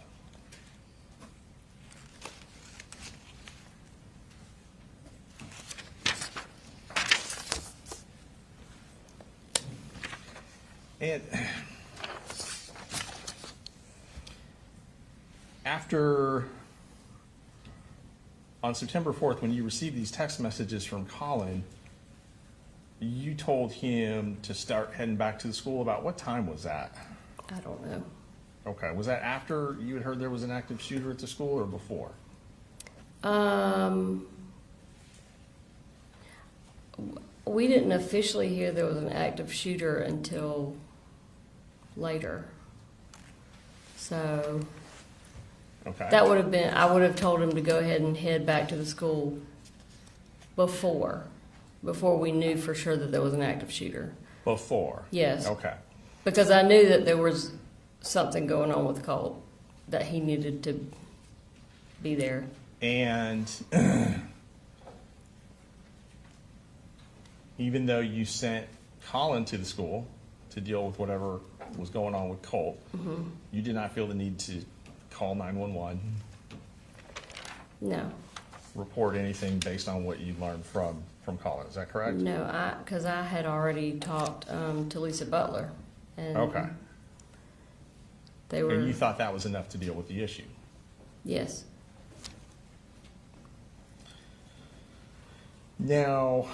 And on September 4th, when you received these text messages from Colin, you told him to start heading back to the school. About what time was that?
I don't know.
Okay, was that after you had heard there was an active shooter at the school or before?
We didn't officially hear there was an active shooter until later. So
Okay.
that would have been, I would have told him to go ahead and head back to the school before we knew for sure that there was an active shooter.
Before?
Yes.
Okay.
Because I knew that there was something going on with Colt, that he needed to be there.
And even though you sent Colin to the school to
to deal with whatever was going on with Colt, you did not feel the need to call 911,
No,
report anything based on what you learned from Colin, is that correct?
no, because I had already talked to Lisa Butler, and
Okay.
they were,
And you thought that was enough to deal with the issue?
yes.
Now,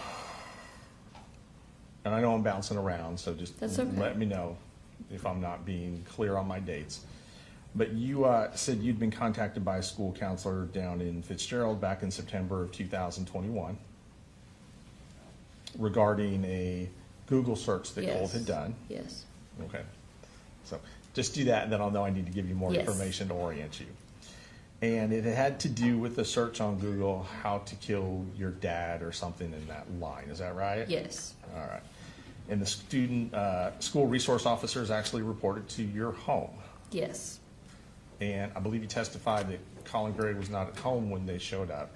and I know I'm bouncing around, so just
That's okay.
let me know if I'm not being clear on my dates. But you said you'd been contacted by a school counselor down in Fitzgerald back in September of 2021 regarding a Google search that Colt
Yes.
had done.
Yes.
Okay. So just do that, and then I'll know I need to give you more
Yes.
information to orient you. And it had to do with the search on Google, how to kill your dad or something in that line. Is that right?
Yes.
All right. And the school resource officers actually reported to your home.
Yes.
And I believe you testified that Colin Gray was not at home when they showed up.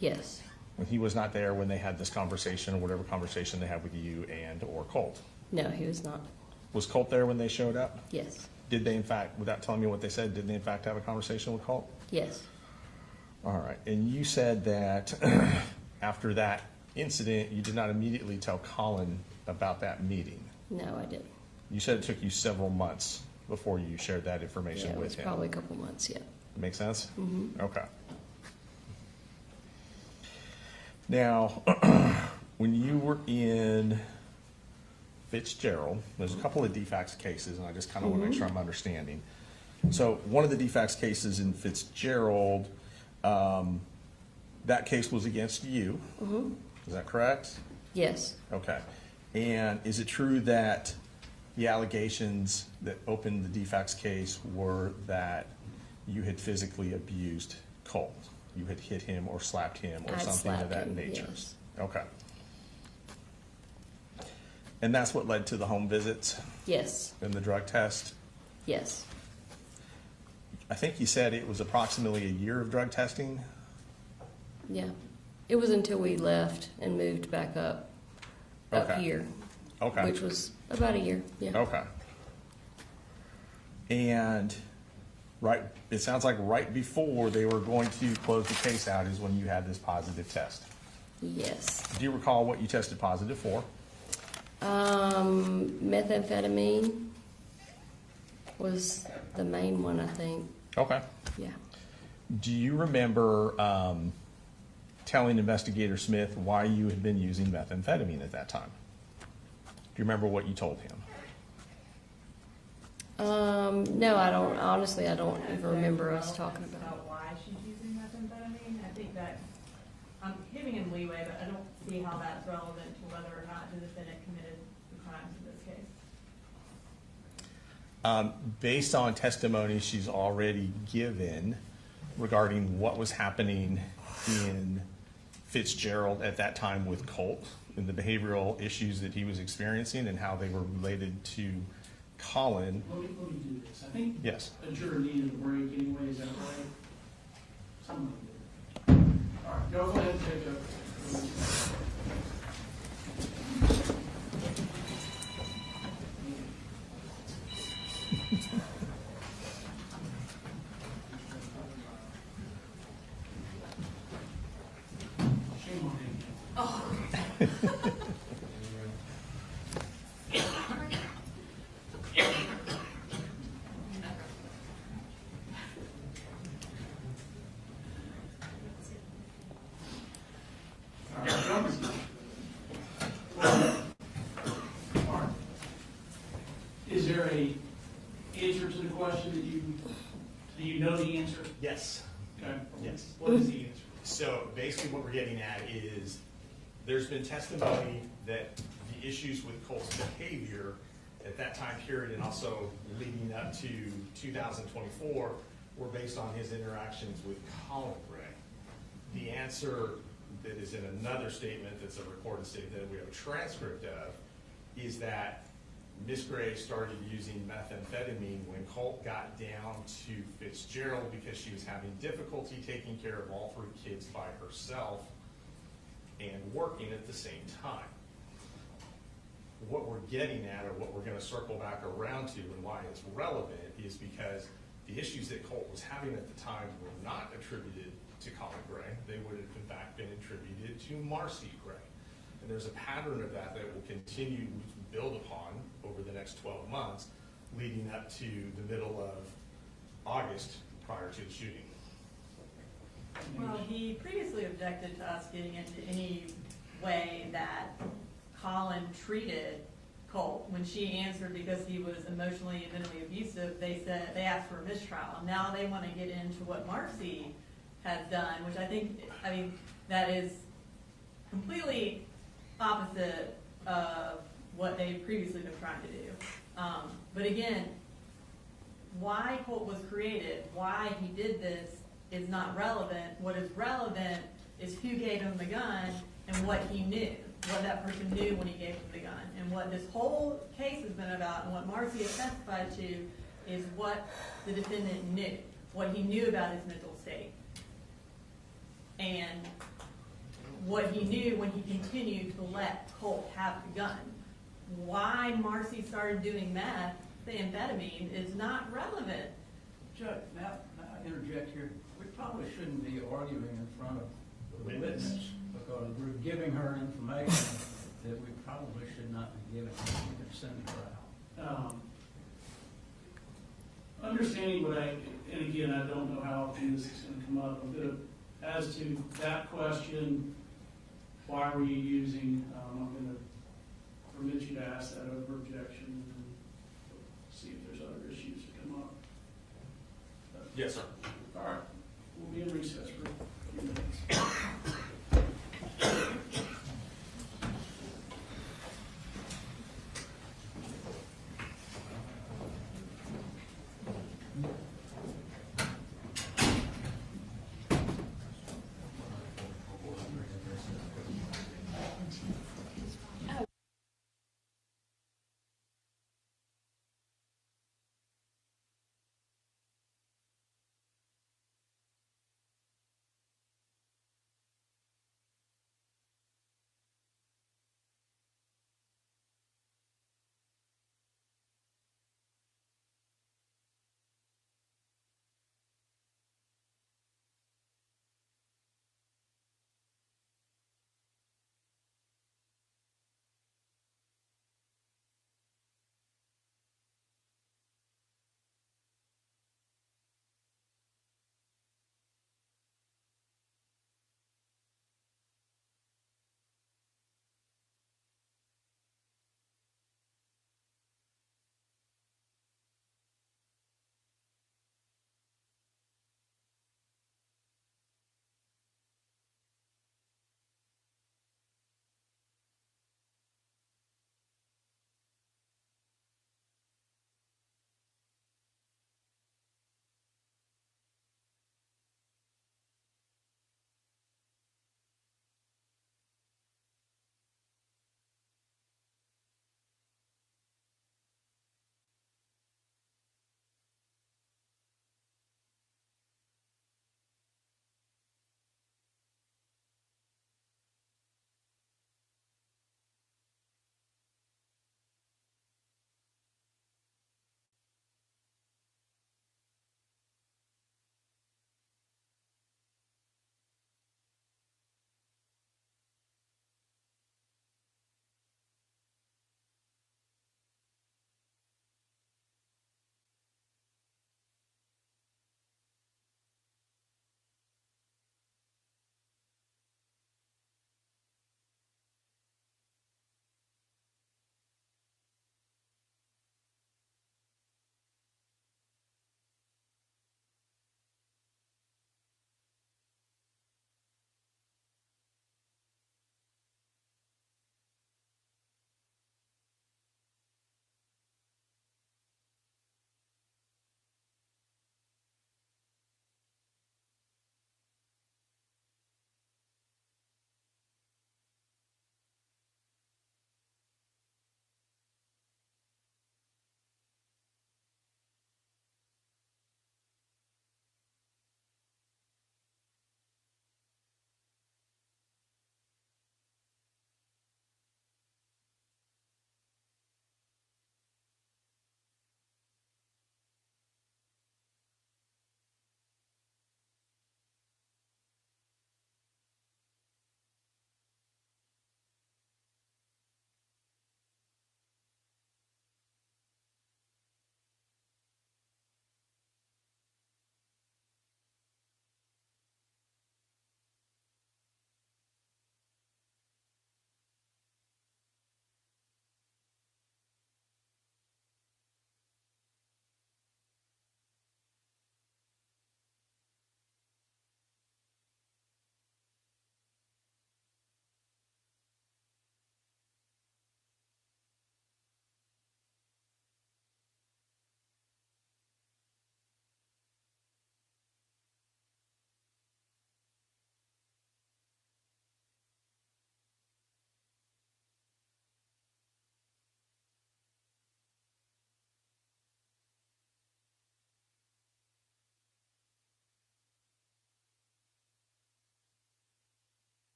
Yes.
When he was not there when they had this conversation, or whatever conversation they had with you and or Colt.
No, he was not.
Was Colt there when they showed up?
Yes.
Did they in fact, without telling me what they said, did they in fact have a conversation with Colt?
Yes.
All right. And you said that after that incident, you did not immediately tell Colin about that meeting.
No, I didn't.
You said it took you several months before you shared that information
Yeah, it
with
was
him.
probably a couple months, yeah.
Make sense?
Mm-hmm.
Okay. Now, when you were in Fitzgerald, there's a couple of defects cases, and I just kind of want to make sure I'm understanding. So one of the defects cases in Fitzgerald, that case was against you. Is that correct?
Yes.
Okay. And is it true that the allegations that opened the defects case were that you had physically abused Colt? You had hit him or slapped him or
I'd
something of
slapped
that
him,
nature?
yes.
Okay. And that's what led to the home visits
Yes.
and the drug test?
Yes.
I think you said it was approximately a year of drug testing?
Yeah. It was until we left and moved back up
Okay.
here,
Okay.
which was about a year. Yeah.
Okay. And it sounds like right before they were going to close the case out is when you had this positive test.
Yes.
Do you recall what you tested positive for?
Methamphetamine was the main one, I think.
Okay.
Yeah.
Do you remember telling Investigator Smith why you had been using methamphetamine at that time? Do you remember what you told him?
No, I don't. Honestly, I don't even remember us talking about it.
why she's using methamphetamine. I think that I'm giving him leeway, but I don't see how that's relevant to whether or not the defendant committed the crimes in this case.
Based on testimony she's already given regarding what was happening in Fitzgerald at that time with Colt and the behavioral issues that he was experiencing and how they were related to Colin.
Let me do this. I think
Yes.
a juror needed a break anyway, is that right? Something like that. All right, go ahead and take up. Shame on him. All right, all right. Is there a answer to the question that do you know the answer?
Yes.
Okay.
Yes.
What is the answer?
So basically what we're getting at is there's been testimony that the issues with Colt's behavior at that time period and also leading up to 2024 were based on his interactions with Colin Gray. The answer that is in another statement that's a recorded statement that we have a transcript of is that Miss Gray started using methamphetamine when Colt got down to Fitzgerald because she was having difficulty taking care of all three kids by herself and working at the same time. what we're getting at, or what we're gonna circle back around to, and why it's relevant, is because the issues that Colt was having at the time were not attributed to Colin Gray. They would have in fact been attributed to Marcy Gray. And there's a pattern of that that will continue to build upon over the next 12 months, leading up to the middle of August prior to the shooting.
Well, he previously objected to us getting into any way that Colin treated Colt. When she answered because he was emotionally and mentally abusive, they asked for a mistrial. Now they want to get into what Marcy has done, which I mean, that is completely opposite of what they've previously been trying to do. But again, why Colt was created, why he did this is not relevant. What is relevant is who gave him the gun and what he knew, what that person knew when he gave him the gun. And what this whole case has been about, and what Marcy has testified to, is what the defendant knew, what he knew about his mental state. And what he knew when he continued to let Colt have the gun. Why Marcy started doing meth, the amphetamine, is not relevant.
Judge, now I interject here. We probably shouldn't be arguing in front of the witness, because we're giving her information that we probably should not be giving. We could send her out.
Understanding and again, I don't know how often this is going to come up, but as to that question, why were you using, I'm going to permit you to ask that over objection and see if there's other issues that come up.
Yes, sir.
All right, we'll be in recess for a few minutes.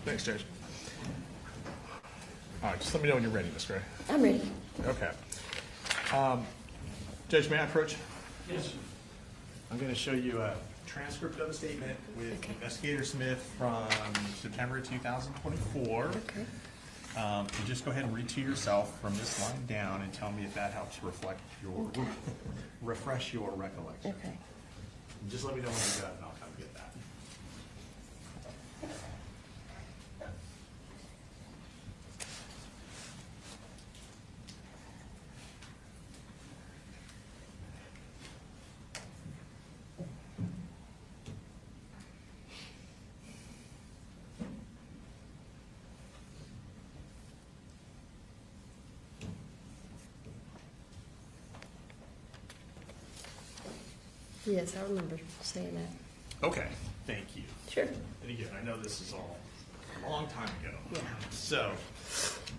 Thanks, Judge. All right, just let me know when you're ready, Ms. Gray.
I'm ready.
Okay. Judge, may I approach?
Yes, sir.
I'm going to show you a transcript of a statement with Investigator Smith from September 2024.
Okay.
And just go ahead and read to yourself from this line down and tell me if that helps refresh your recollection.
Okay.
Just let me know when you're done and I'll come get that.
Yes, I remember saying that.
Okay, thank you.
Sure.
And again, I know this is all a long time ago.
Yeah.
So,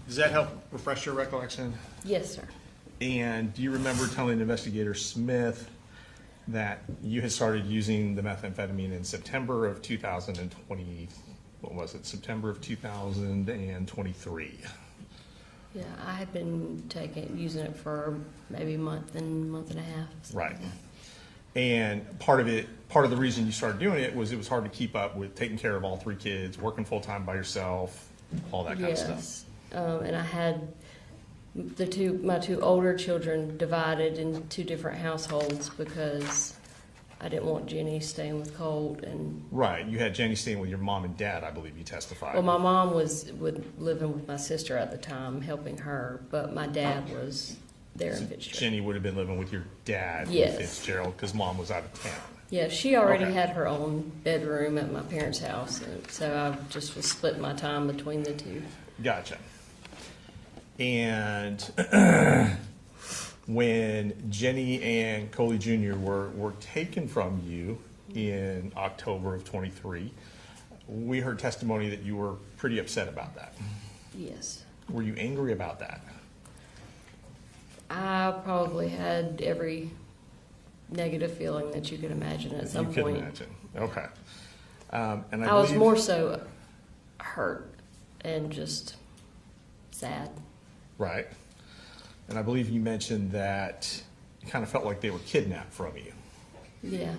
does that help refresh your recollection?
Yes, sir.
And do you remember telling Investigator Smith that you had started using the methamphetamine in September of 2020, what was it, September of 2023?
Yeah, I had been using it for maybe a month and a half. something
Right.
like that.
And part of the reason you started doing it was hard to keep up with taking care of all three kids, working full-time by yourself, all that kind of stuff.
Yes, and I had my two older children divided in two different households because I didn't want Jenny staying with Colt, and
Right, you had Jenny staying with your mom and dad, I believe you testified.
well, my mom was living with my sister at the time, helping her, but my dad was there in Fitzgerald.
Jenny would have been living with your dad in
Yes.
Fitzgerald because mom was out of town.
Yeah, she already
Okay.
had her own bedroom at my parents' house, and so I just was splitting my time between the two.
Gotcha. And when Jenny and Coley Jr. were taken from you in October of 23, we heard testimony that you were pretty upset about that.
Yes.
Were you angry about that?
I probably had every negative feeling that you could imagine at some
You could
point.
imagine. Okay. And
I was
believe-
more so hurt and just sad.
Right. And I believe you mentioned that you kind of felt like they were kidnapped from you.
Yeah.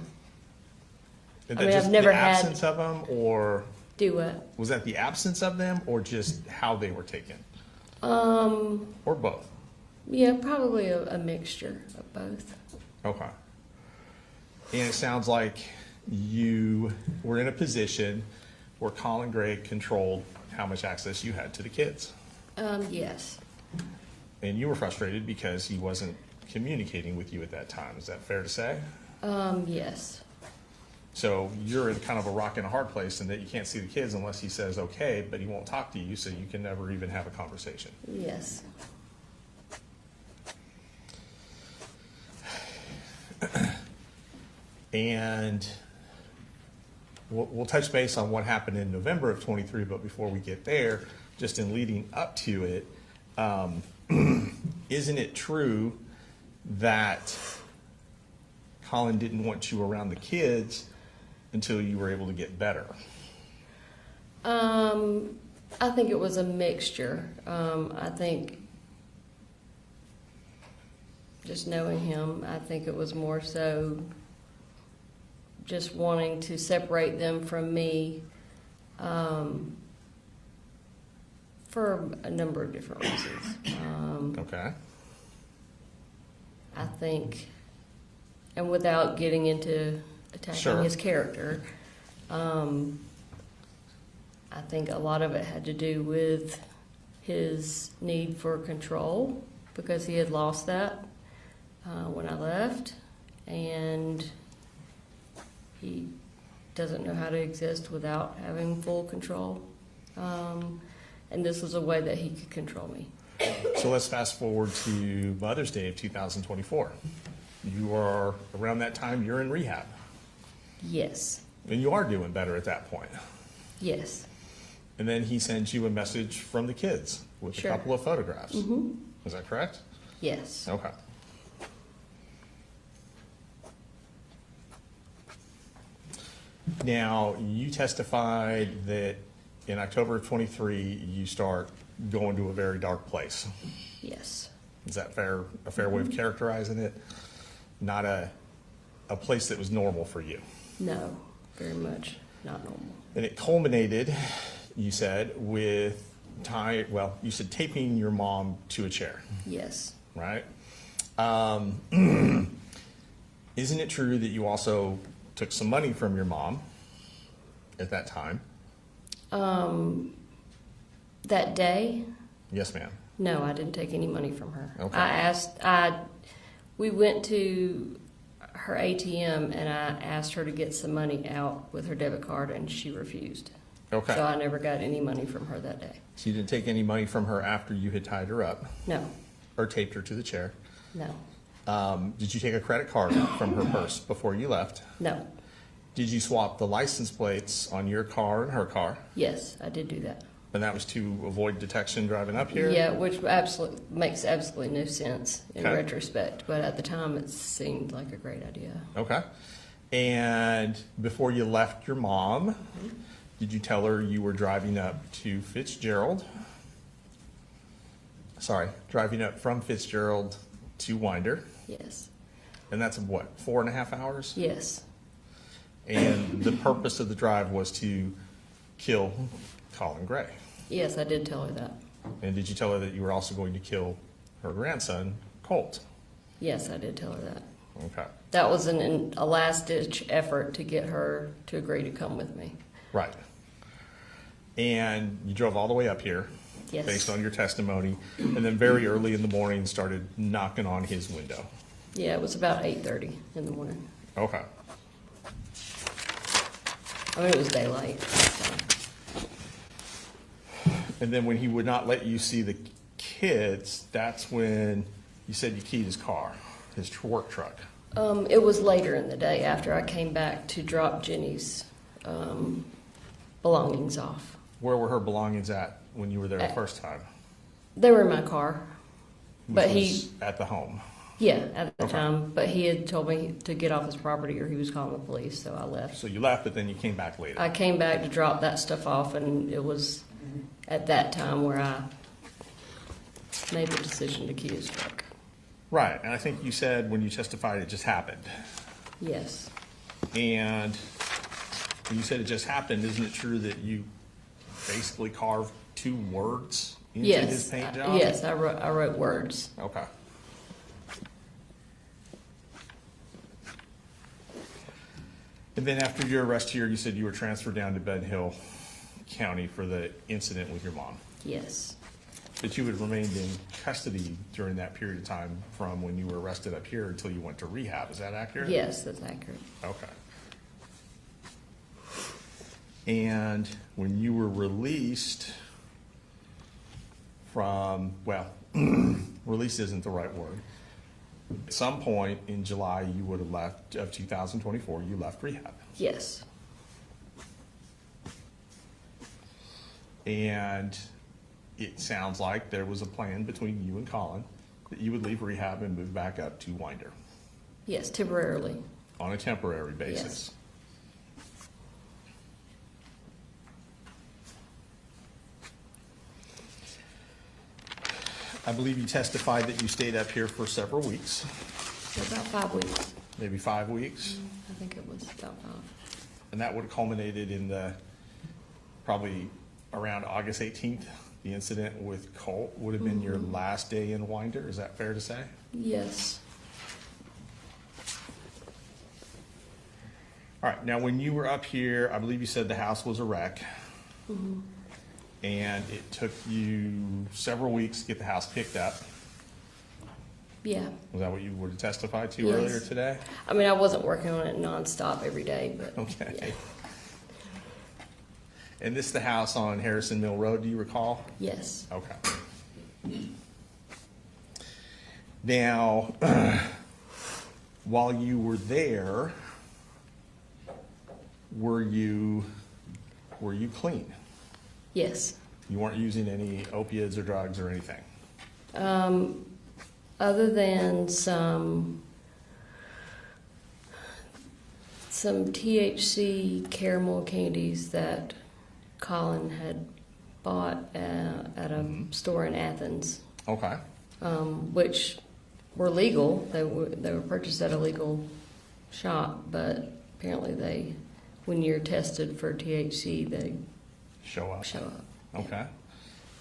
Is
I
that
mean,
just
I've never
the
had-
absence of them, or
Do what?
was that the absence of them, or just how they were taken,
Um,
or both?
yeah, probably a mixture of both.
Okay. And it sounds like you were in a position where Colin Gray controlled how much access you had to the kids.
Yes.
And you were frustrated because he wasn't communicating with you at that time. Is that fair to say?
Yes.
So you're in kind of a rock and a hard place in that you can't see the kids unless he says okay, but he won't talk to you, so you can never even have a conversation.
Yes.
And we'll touch base on what happened in November of 23, but before we get there, just in leading up to it, isn't it true that Colin didn't want you around the kids until you were able to get better?
I think it was a mixture. I think just knowing him, I think it was more so just wanting to separate them from me for a number of different reasons.
Okay.
I think, and without getting into attacking
Sure.
his character, I think a lot of it had to do with his need for control because he had lost that when I left, and he doesn't know how to exist without having full control. And this was a way that he could control me.
So let's fast forward to Mother's Day of 2024. You are, around that time, you're in rehab.
Yes.
And you are doing better at that point.
Yes.
And then he sends you a message from the kids with
Sure.
a couple of photographs.
Mm-hmm.
Is that correct?
Yes.
Okay. Now, you testified that in October of 23, you start going to a very dark place.
Yes.
Is that a fair way of characterizing it? Not a place that was normal for you.
No, very much not normal.
And it culminated, you said, with you said taping your mom to a chair,
Yes.
right? Isn't it true that you also took some money from your mom at that time?
That day,
Yes, ma'am.
no, I didn't take any money from her.
Okay.
We went to her ATM and I asked her to get some money out with her debit card and she refused.
Okay.
So I never got any money from her that day.
So you didn't take any money from her after you had tied her up
No,
or taped her to the chair.
no,
Did you take a credit card from her purse before you left?
no.
Did you swap the license plates on your car and her car?
Yes, I did do that.
And that was to avoid detection driving up here?
Yeah, which makes absolutely no sense in
Okay.
retrospect, but at the time it seemed like a great idea.
Okay. And before you left your mom, did you tell her you were driving up to Fitzgerald? Sorry, driving up from Fitzgerald to Winder.
Yes,
And that's what, 4.5 hours?
yes,
And the purpose of the drive was to kill Colin Gray.
yes, I did tell her that.
And did you tell her that you were also going to kill her grandson, Colt?
Yes, I did tell her that.
Okay.
That was a last-ditch effort to get her to agree to come with me.
Right. And you drove all the way up here,
Yes.
based on your testimony, and then very early in the morning started knocking on his window.
Yeah, it was about 8:30 in the morning.
Okay.
I mean, it was daylight. So.
And then when he would not let you see the kids, that's when you said you keyed his car, his work truck.
It was later in the day after I came back to drop Jenny's belongings off.
Where were her belongings at when you were there the first time?
They were in my car,
Which
but
was at the home.
yeah, at the
Okay.
time, but he had told me to get off his property or he was calling the police, so I left.
So you left, but then you came back later.
I came back to drop that stuff off, and it was at that time where I made the decision to key his truck.
Right, and I think you said when you testified it just happened.
Yes,
And when you said it just happened, isn't it true that you basically carved 2 words into his
yes,
paint job?
yes, I wrote words.
Okay. And then after your arrest here, you said you were transferred down to Ben Hill County for the incident with your mom.
Yes,
But you had remained in custody during that period of time from when you were arrested up here until you went to rehab. Is that accurate?
yes, that's accurate.
Okay. And when you were released from, well, released isn't the right word. At some point in July, you would have left, of 2024, you left rehab.
Yes,
And it sounds like there was a plan between you and Colin that you would leave rehab and move back up to Winder
yes, temporarily.
on a temporary basis. I believe you testified that you stayed up here for several weeks,
For about 5 weeks.
maybe 5 weeks,
I think it was about 5.
and that would have culminated in the, probably around August 18th, the incident with Colt would have been your last day in Winder. Is that fair to say?
Yes,
All right, now when you were up here, I believe you said the house was a wreck.
Mm-hmm.
And it took you several weeks to get the house picked up.
yeah.
Was that what you would have testified to
Yes.
earlier today?
I mean, I wasn't working on it nonstop every day, but
Okay.
yeah.
And this is the house on Harrison Mill Road, do you recall?
Yes,
Okay. Now, while you were there, were you clean?
yes.
You weren't using any opiates or drugs or anything?
Other than some THC caramel candies that Colin had bought at a store in Athens,
Okay.
which were legal. They were purchased at a legal shop, but apparently when you're tested for THC, they
Show up.
show up.
Okay.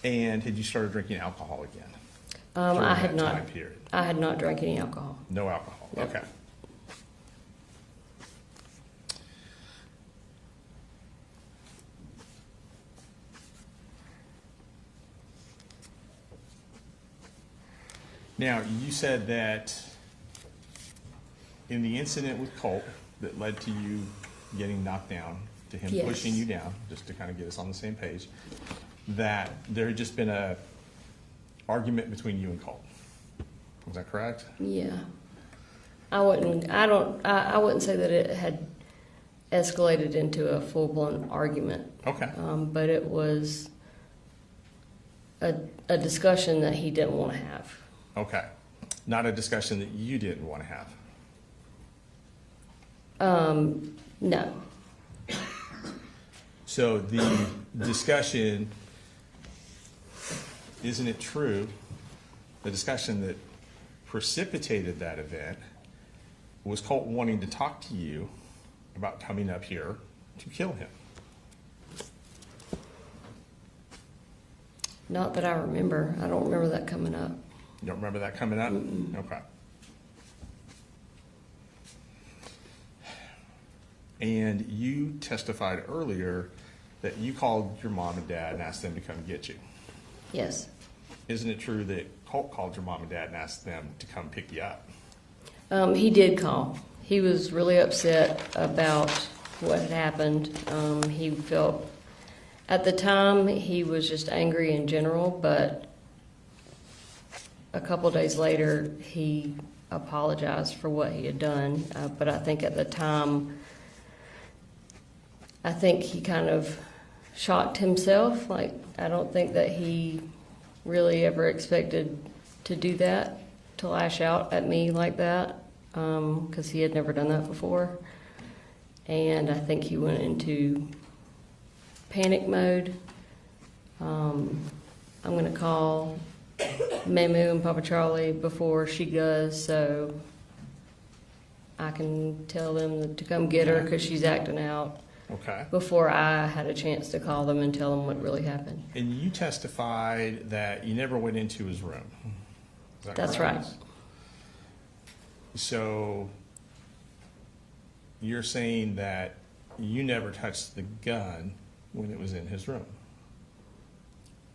And had you started drinking alcohol again?
I
during
had
that
not.
time period?
I had not drank any alcohol.
No alcohol.
No.
Okay. Now, you said that in the incident with Colt that led to you getting knocked down, to him
Yes.
pushing you down, just to kind of get us on the same page, that there had just been a argument between you and Colt. Was that correct?
Yeah. I wouldn't say that it had escalated into a full-blown argument.
Okay.
But it was a discussion that he didn't want to have.
Okay. Not a discussion that you didn't want to have.
No.
So the discussion, isn't it true, the discussion that precipitated that event was Colt wanting to talk to you about coming up here to kill him?
Not that I remember. I don't remember that coming up.
You don't remember that coming up?
Mm-mm.
Okay. And you testified earlier that you called your mom and dad and asked them to come get you.
Yes.
Isn't it true that Colt called your mom and dad and asked them to come pick you up?
He did call. He was really upset about what had happened. He felt, at the time, he was just angry in general, but a couple days later, he apologized for what he had done. But I think at the time, I think he kind of shocked himself. Like, I don't think that he really ever expected to do that, to lash out at me like that, because he had never done that before. And I think he went into panic mode. I'm going to call Mamu and Papa Charlie before she goes, so I can tell them to come get her because she's acting out,
Okay.
before I had a chance to call them and tell them what really happened.
And you testified that you never went into his room. Is that
That's
correct?
right.
So you're saying that you never touched the gun when it was in his room?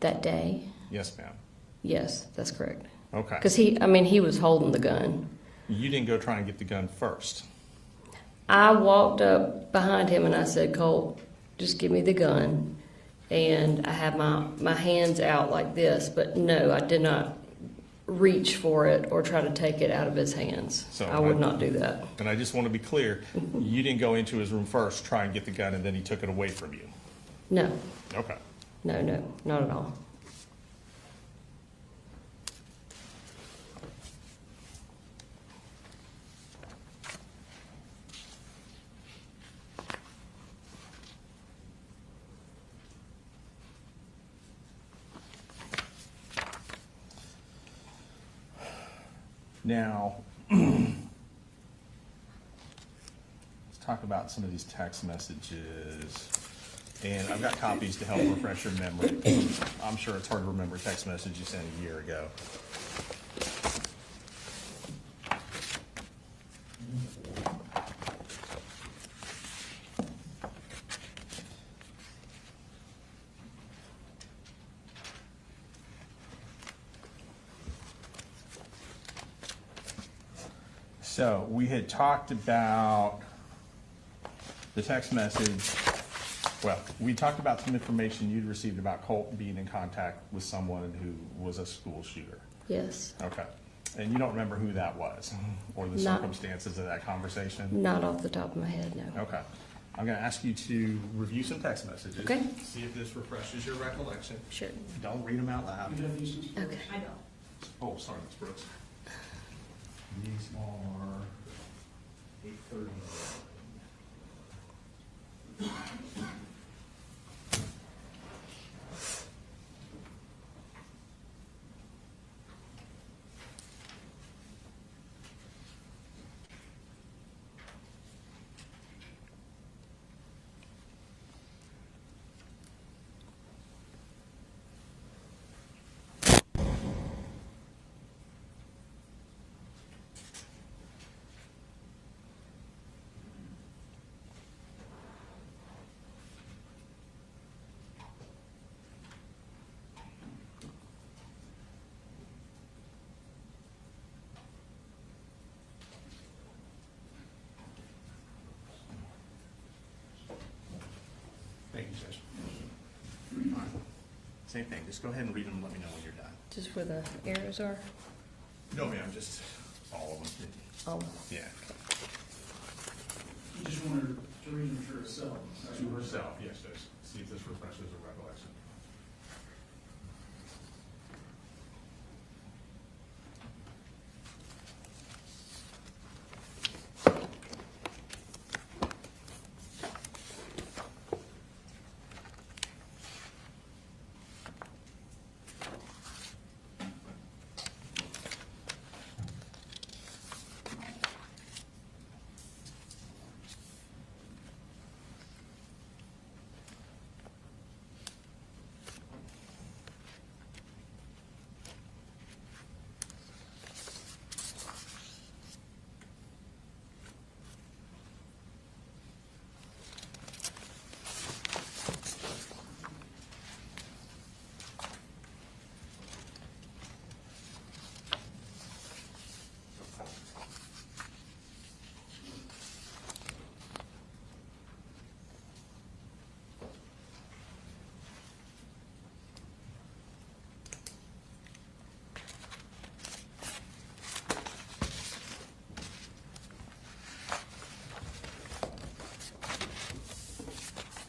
That day?
Yes, ma'am.
Yes, that's correct.
Okay.
Because he was holding the gun.
You didn't go try and get the gun first.
I walked up behind him and I said, Colt, just give me the gun. And I had my hands out like this, but no, I did not reach for it or try to take it out of his hands.
So
I would not do that.
And I just want to be clear, you didn't go into his room first, try and get the gun, and then he took it away from you?
No,
Okay.
no, not at all.
Now, let's talk about some of these text messages. And I've got copies to help refresh your memory. I'm sure it's hard to remember a text message you sent a year ago. So we had talked about the text message. Well, we talked about some information you'd received about Colt being in contact with someone who was a school shooter.
Yes,
Okay. And you don't remember who that was or the
Not-
circumstances of that conversation?
not off the top of my head, no.
Okay. I'm going to ask you to review some text messages.
Okay.
See if this refreshes your recollection.
Sure.
Don't read them out loud.
You have these ones?
Okay.
I don't.
Oh, sorry, Ms. Brooks. These are 8:30. Same thing, just go ahead and read them and let me know when you're done.
Just where the arrows are?
No, ma'am, just all of them.
Oh,
Yeah.
You just wanted to read them to herself.
To herself, yes, Judge. See if this refreshes her recollection.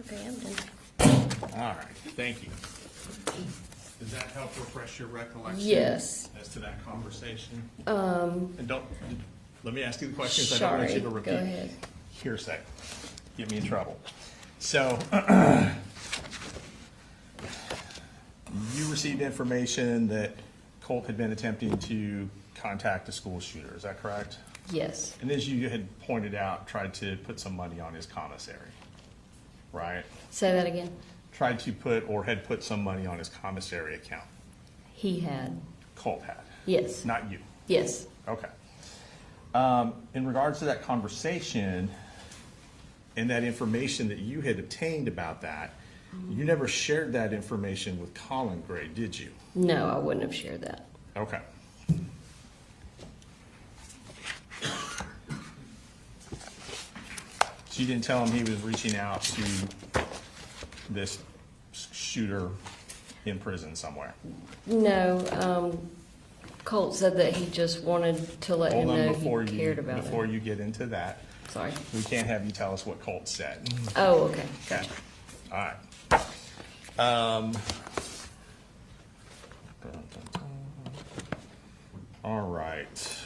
okay, I'm done.
All right, thank you. Does that help refresh your recollection?
Yes.
As to that conversation?
Um,
And don't, let me ask you the questions, I don't want you
sorry,
to
go
repeat.
ahead.
Hearsay. Get me in trouble. So, you received information that Colt had been attempting to contact a school shooter, is that correct?
Yes,
And as you had pointed out, tried to put some money on his commissary, right?
say that again.
Tried to put, or had put some money on his commissary account.
He had,
Colt had,
yes,
not you.
yes.
Okay. In regards to that conversation and that information that you had obtained about that, you never shared that information with Colin Gray, did you?
No, I wouldn't have shared that.
Okay. So you didn't tell him he was reaching out to this shooter in prison somewhere?
No, Colt said that he just wanted to let him
Hold on,
know
before
he
you,
cared about
before
it.
you get into that,
Sorry.
we can't have you tell us what Colt said.
Oh, okay,
Okay,
gotcha.
all right. All right.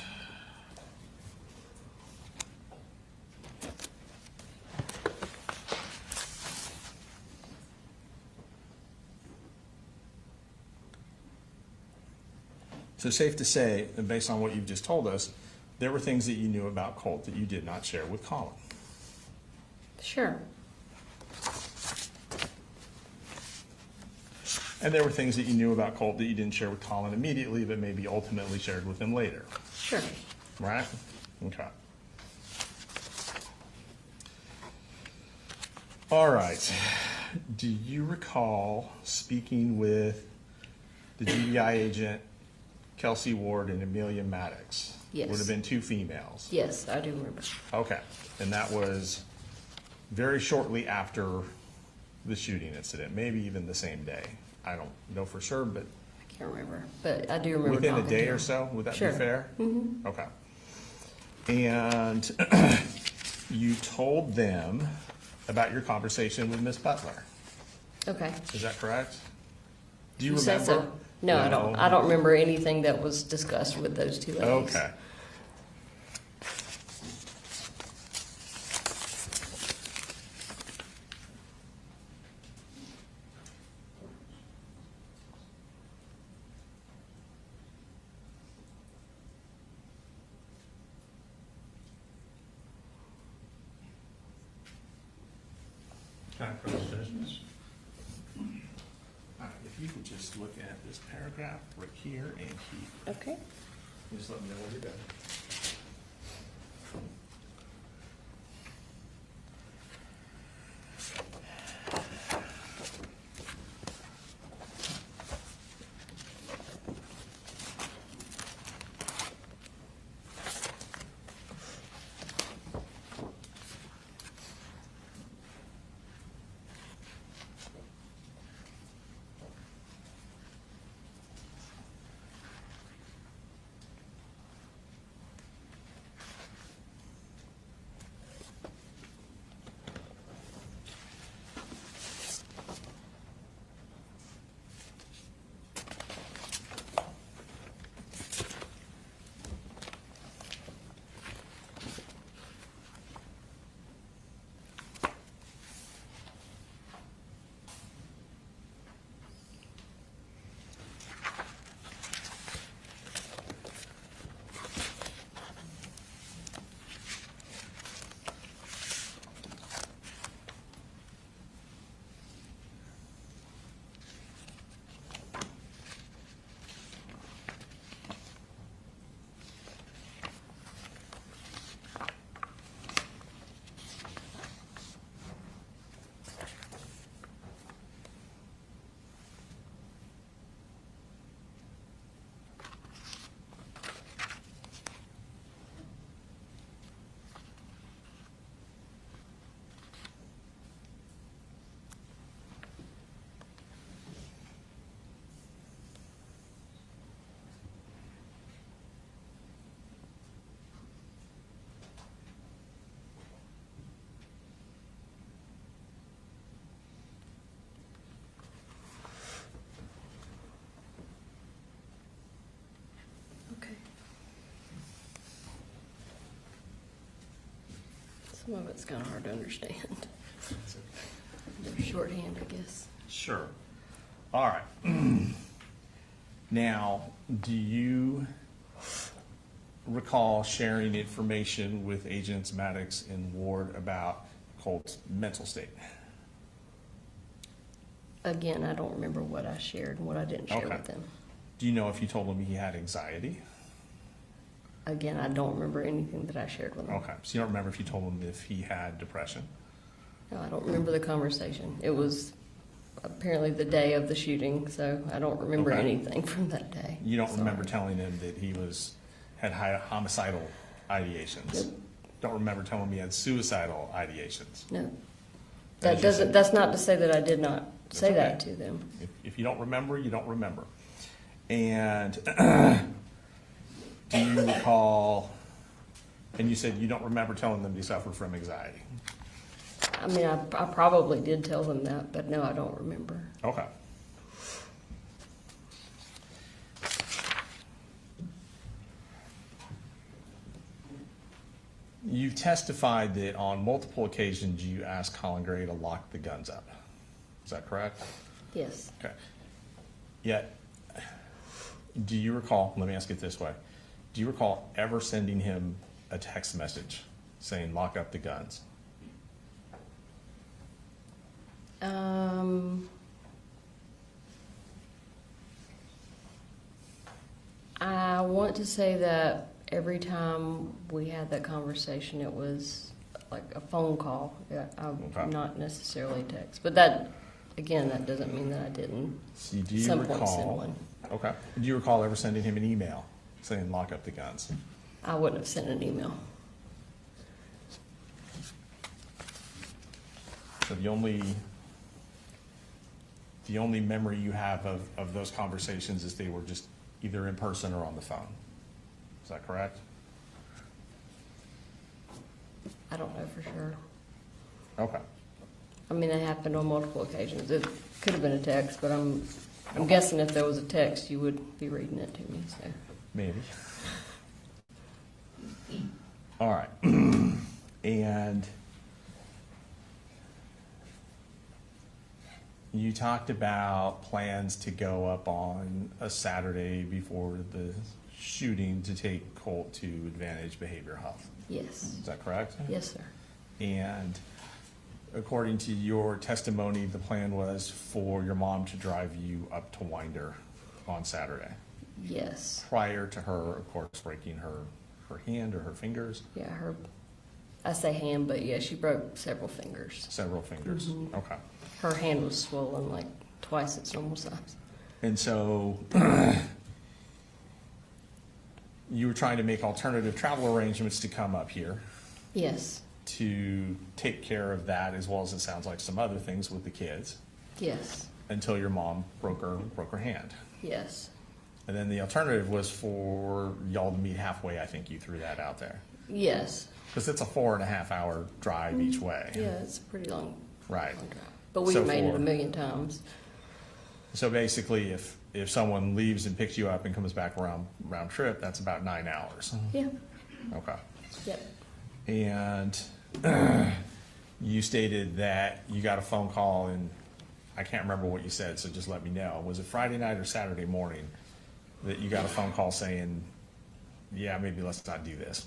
So safe to say, and based on what you've just told us, there were things that you knew about Colt that you did not share with Colin.
Sure,
And there were things that you knew about Colt that you didn't share with Colin immediately, but maybe ultimately shared with him later,
sure.
right? Okay. All right. Do you recall speaking with the GBI agent, Kelsey Ward and Amelia Maddox?
Yes.
Would have been two females.
Yes, I do remember.
Okay. And that was very shortly after the shooting incident, maybe even the same day. I don't know for sure, but
I can't remember, but I do remember
within a
talking to
day
him.
or so, would that
Sure.
be fair?
Mm-hmm.
Okay. And you told them about your conversation with Miss Butler.
Okay.
Is that correct? Do you
You
remember?
said so. No, I don't. I don't remember anything that was discussed with those two ladies.
Okay. Can I approach judgments? All right, if you could just look at this paragraph right here and here.
Okay.
Just let me know when you're done.
Some of it's kind of hard to understand. Shorthand, I guess.
Sure. All right. Now, do you recall sharing information with Agents Maddox and Ward about Colt's mental state?
Again, I don't remember what I shared and what I didn't share
Okay.
with them.
Do you know if you told him he had anxiety?
Again, I don't remember anything that I shared with them.
Okay, so you don't remember if you told him if he had depression?
No, I don't remember the conversation. It was apparently the day of the shooting, so I don't remember
Okay.
anything from that day.
You don't
Sorry.
remember telling him that he had homicidal ideations?
Nope.
Don't remember telling him he had suicidal ideations?
No.
As
That
you
doesn't,
said.
that's not to say that I did not say
okay.
that to them.
If you don't remember, you don't remember. And do you recall, and you said you don't remember telling them they suffered from anxiety?
I mean, I probably did tell them that, but no, I don't remember.
Okay. You've testified that on multiple occasions you asked Colin Gray to lock the guns up. Is that correct?
Yes.
Okay. Yet, do you recall, let me ask it this way, do you recall ever sending him a text message saying lock up the guns?
I want to say that every time we had that conversation, it was like a phone call,
Okay.
not necessarily text. But that, again, that doesn't mean that I didn't
See, do
at
you
some point send
recall?
one.
Okay. Do you recall ever sending him an email saying lock up the guns?
I wouldn't have sent an email.
So the only memory you have of those conversations is they were just either in person or on the phone. Is that correct?
I don't know for sure.
Okay.
I mean, it happened on multiple occasions. It could have been a text, but I'm guessing if there was a text, you would be reading it to me, so.
Maybe. All right. And you talked about plans to go up on a Saturday before the shooting to take Colt to Advantage Behavioral Health.
Yes.
Is that correct?
Yes, sir.
And according to your testimony, the plan was for your mom to drive you up to Winder on Saturday,
Yes.
prior to her, of course, breaking her hand or her fingers,
Yeah, I say hand, but yeah, she broke several fingers.
several fingers.
Mhm.
Okay.
Her hand was swollen like twice its normal size.
And so you were trying to make alternative travel arrangements to come up here
Yes.
to take care of that, as well as it sounds like some other things with the kids,
Yes.
until your mom broke her hand.
Yes.
And then the alternative was for y'all to meet halfway. I think you threw that out there.
Yes.
Because it's a 4.5 hour drive each way.
Yeah, it's a pretty long,
Right.
long drive. But we've
So
made it
for-
a million times.
So basically, if someone leaves and picks you up and comes back round trip, that's about 9 hours.
Yeah.
Okay.
Yep.
And you stated that you got a phone call, and I can't remember what you said, so just let me know. Was it Friday night or Saturday morning that you got a phone call saying, yeah, maybe let's not do this?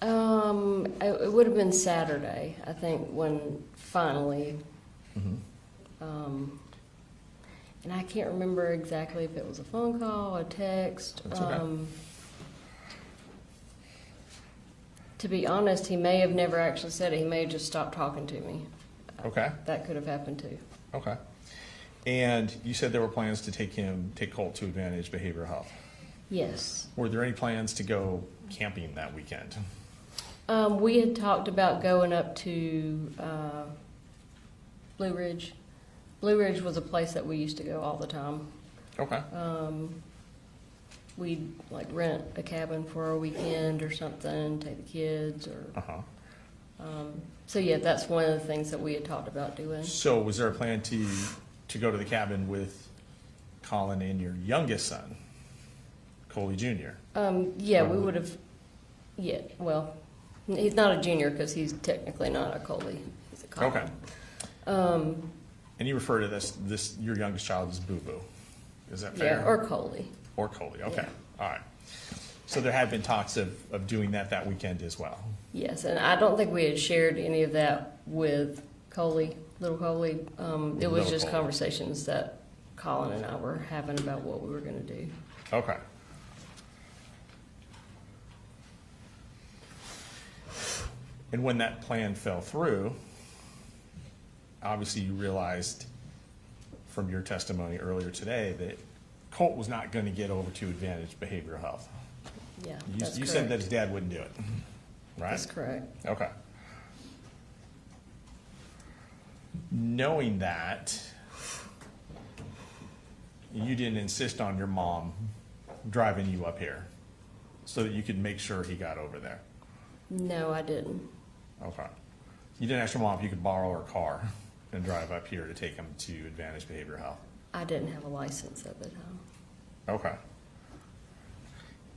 It would have been Saturday, I think, when finally, and I can't remember exactly if it was a phone call, a text.
That's okay.
To be honest, he may have never actually said it. He may have just stopped talking to me.
Okay.
That could have happened too.
Okay. And you said there were plans to take Colt to Advantage Behavioral Health.
Yes.
Were there any plans to go camping that weekend?
We had talked about going up to Blue Ridge. Blue Ridge was a place that we used to go all the time.
Okay.
We'd like rent a cabin for a weekend or something, take the kids, or so yeah, that's one of the things that we had talked about doing.
So was there a plan to go to the cabin with Colin and your youngest son, Coley Jr.?
Yeah, we would have. Yeah, well, He's not a junior because he's technically not a Coley. He's a Colin.
Okay. And you refer to this your youngest child as Boo Boo. Is that fair?
Yeah, or Coley.
Or Coley, okay,
Yeah.
all right. So there had been talks of doing that weekend as well.
Yes, and I don't think we had shared any of that with Coley, little Coley. It was
Little
just
Coley.
conversations that Colin and I were having about what we were going to do.
Okay. And when that plan fell through, obviously you realized from your testimony earlier today that Colt was not going to get over to Advantage Behavioral Health.
Yeah,
You,
that's
you
correct.
said that his dad wouldn't do it, right?
That's correct.
Okay. Knowing that, you didn't insist on your mom driving you up here so that you could make sure he got over there.
No, I didn't.
Okay. You didn't ask your mom if you could borrow her car and drive up here to take him to Advantage Behavioral Health.
I didn't have a license at the time.
Okay.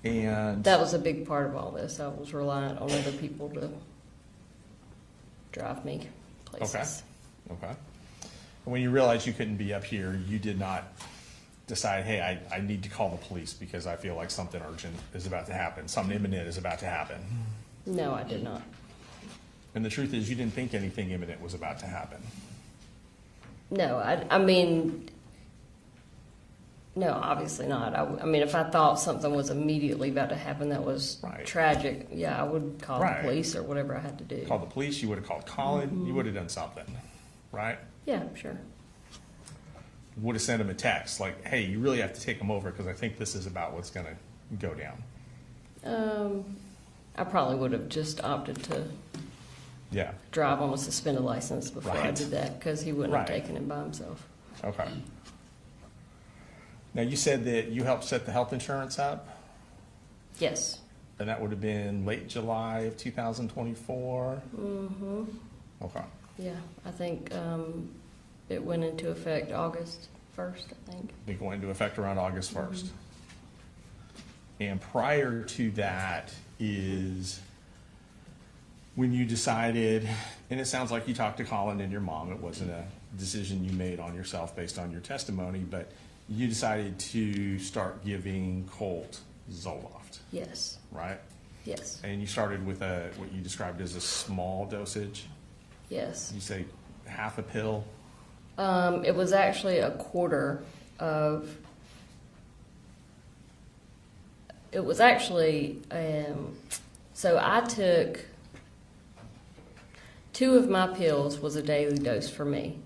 And
That was a big part of all this. I was reliant on other people to drive me places.
Okay. When you realized you couldn't be up here, you did not decide, hey, I need to call the police because I feel like something urgent is about to happen, something imminent is about to happen.
No, I did not.
And the truth is, you didn't think anything imminent was about to happen.
No, I mean, no, obviously not. I mean, if I thought something was immediately about to happen that was
Right.
tragic, yeah, I would call
Right.
the police or whatever I had to do.
Call the police, you would have called Colin, you would have done something, right?
Yeah, sure.
Would have sent him a text like, hey, you really have to take him over because I think this is about what's going to go down.
I probably would have just opted to
Yeah.
drive on a suspended license before I
Right.
did that because he wouldn't have
Right.
taken it by himself.
Okay. Now, you said that you helped set the health insurance up,
Yes.
and that would have been late July of 2024?
Mm-hmm.
Okay.
Yeah, I think it went into effect August 1st, I think.
They go into effect around August 1st. And prior to that is when you decided, and it sounds like you talked to Colin and your mom, it wasn't a decision you made on yourself based on your testimony, but you decided to start giving Colt Zoloft,
Yes.
right?
Yes.
And you started with what you described as a small dosage.
Yes.
You say half a pill.
It was actually a quarter of. It was actually, so I took 2 of my pills was a daily dose for me.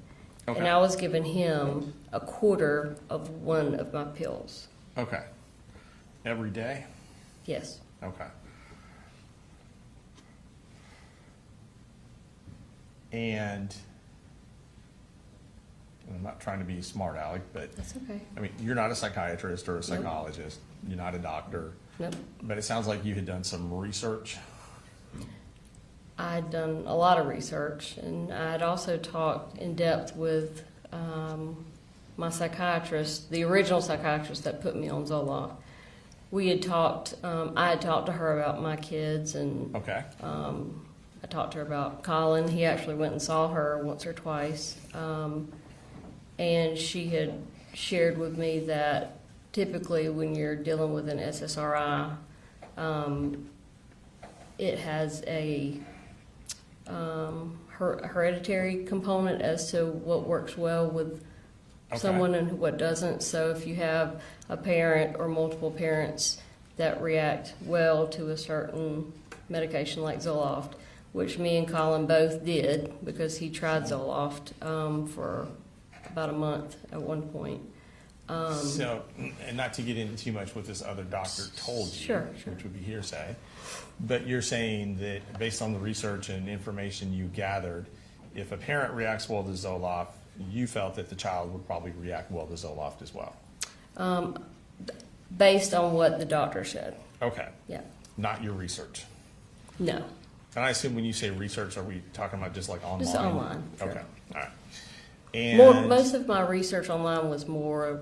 Okay.
And I was giving him a quarter of 1 of my pills.
Okay. Every day?
Yes.
Okay. And I'm not trying to be smart aleck, but
That's okay.
I mean, you're not a psychiatrist or a psychologist. You're not a doctor.
Nope.
But it sounds like you had done some research.
I'd done a lot of research, and I'd also talked in depth with my psychiatrist, the original psychiatrist that put me on Zoloft. We had talked, I had talked to her about my kids, and
Okay.
I talked to her about Colin. He actually went and saw her once or twice. And she had shared with me that typically when you're dealing with an SSRI, it has a hereditary component as to what works well with
Okay.
someone and what doesn't. So if you have a parent or multiple parents that react well to a certain medication like Zoloft, which me and Colin both did because he tried Zoloft for about a month at one point.
So, and not to get into too much what this other doctor told you,
Sure.
which would be hearsay, but you're saying that based on the research and information you gathered, if a parent reacts well to Zoloft, you felt that the child would probably react well to Zoloft as well.
Based on what the doctor said.
Okay.
Yeah.
Not your research.
No.
And I assume when you say research, are we talking about just like online?
Just online, sure.
Okay, all right. And
Most of my research online was more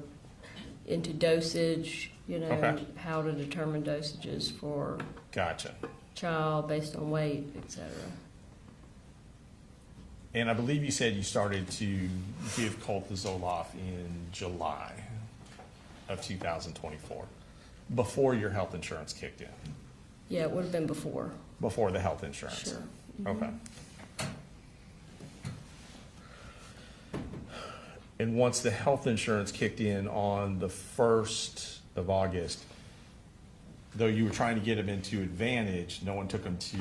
into dosage,
Okay.
how to determine dosages for.
Gotcha.
child based on weight, etc.
And I believe you said you started to give Colt the Zoloft in July of 2024, before your health insurance kicked in,
Yeah, it would have been before.
before the health insurance.
Sure.
Okay. And once the health insurance kicked in on the 1st of August, though you were trying to get him into Advantage, no one took him to,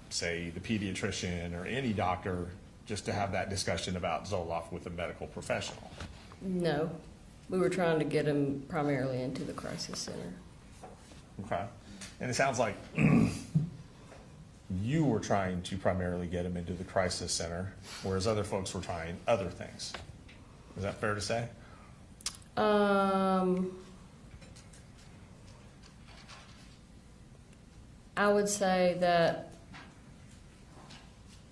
say, the pediatrician or any doctor just to have that discussion about Zoloft with a medical professional.
No, we were trying to get him primarily into the crisis center.
Okay. And it sounds like you were trying to primarily get him into the crisis center, whereas other folks were trying other things. Is that fair to say?
I would say that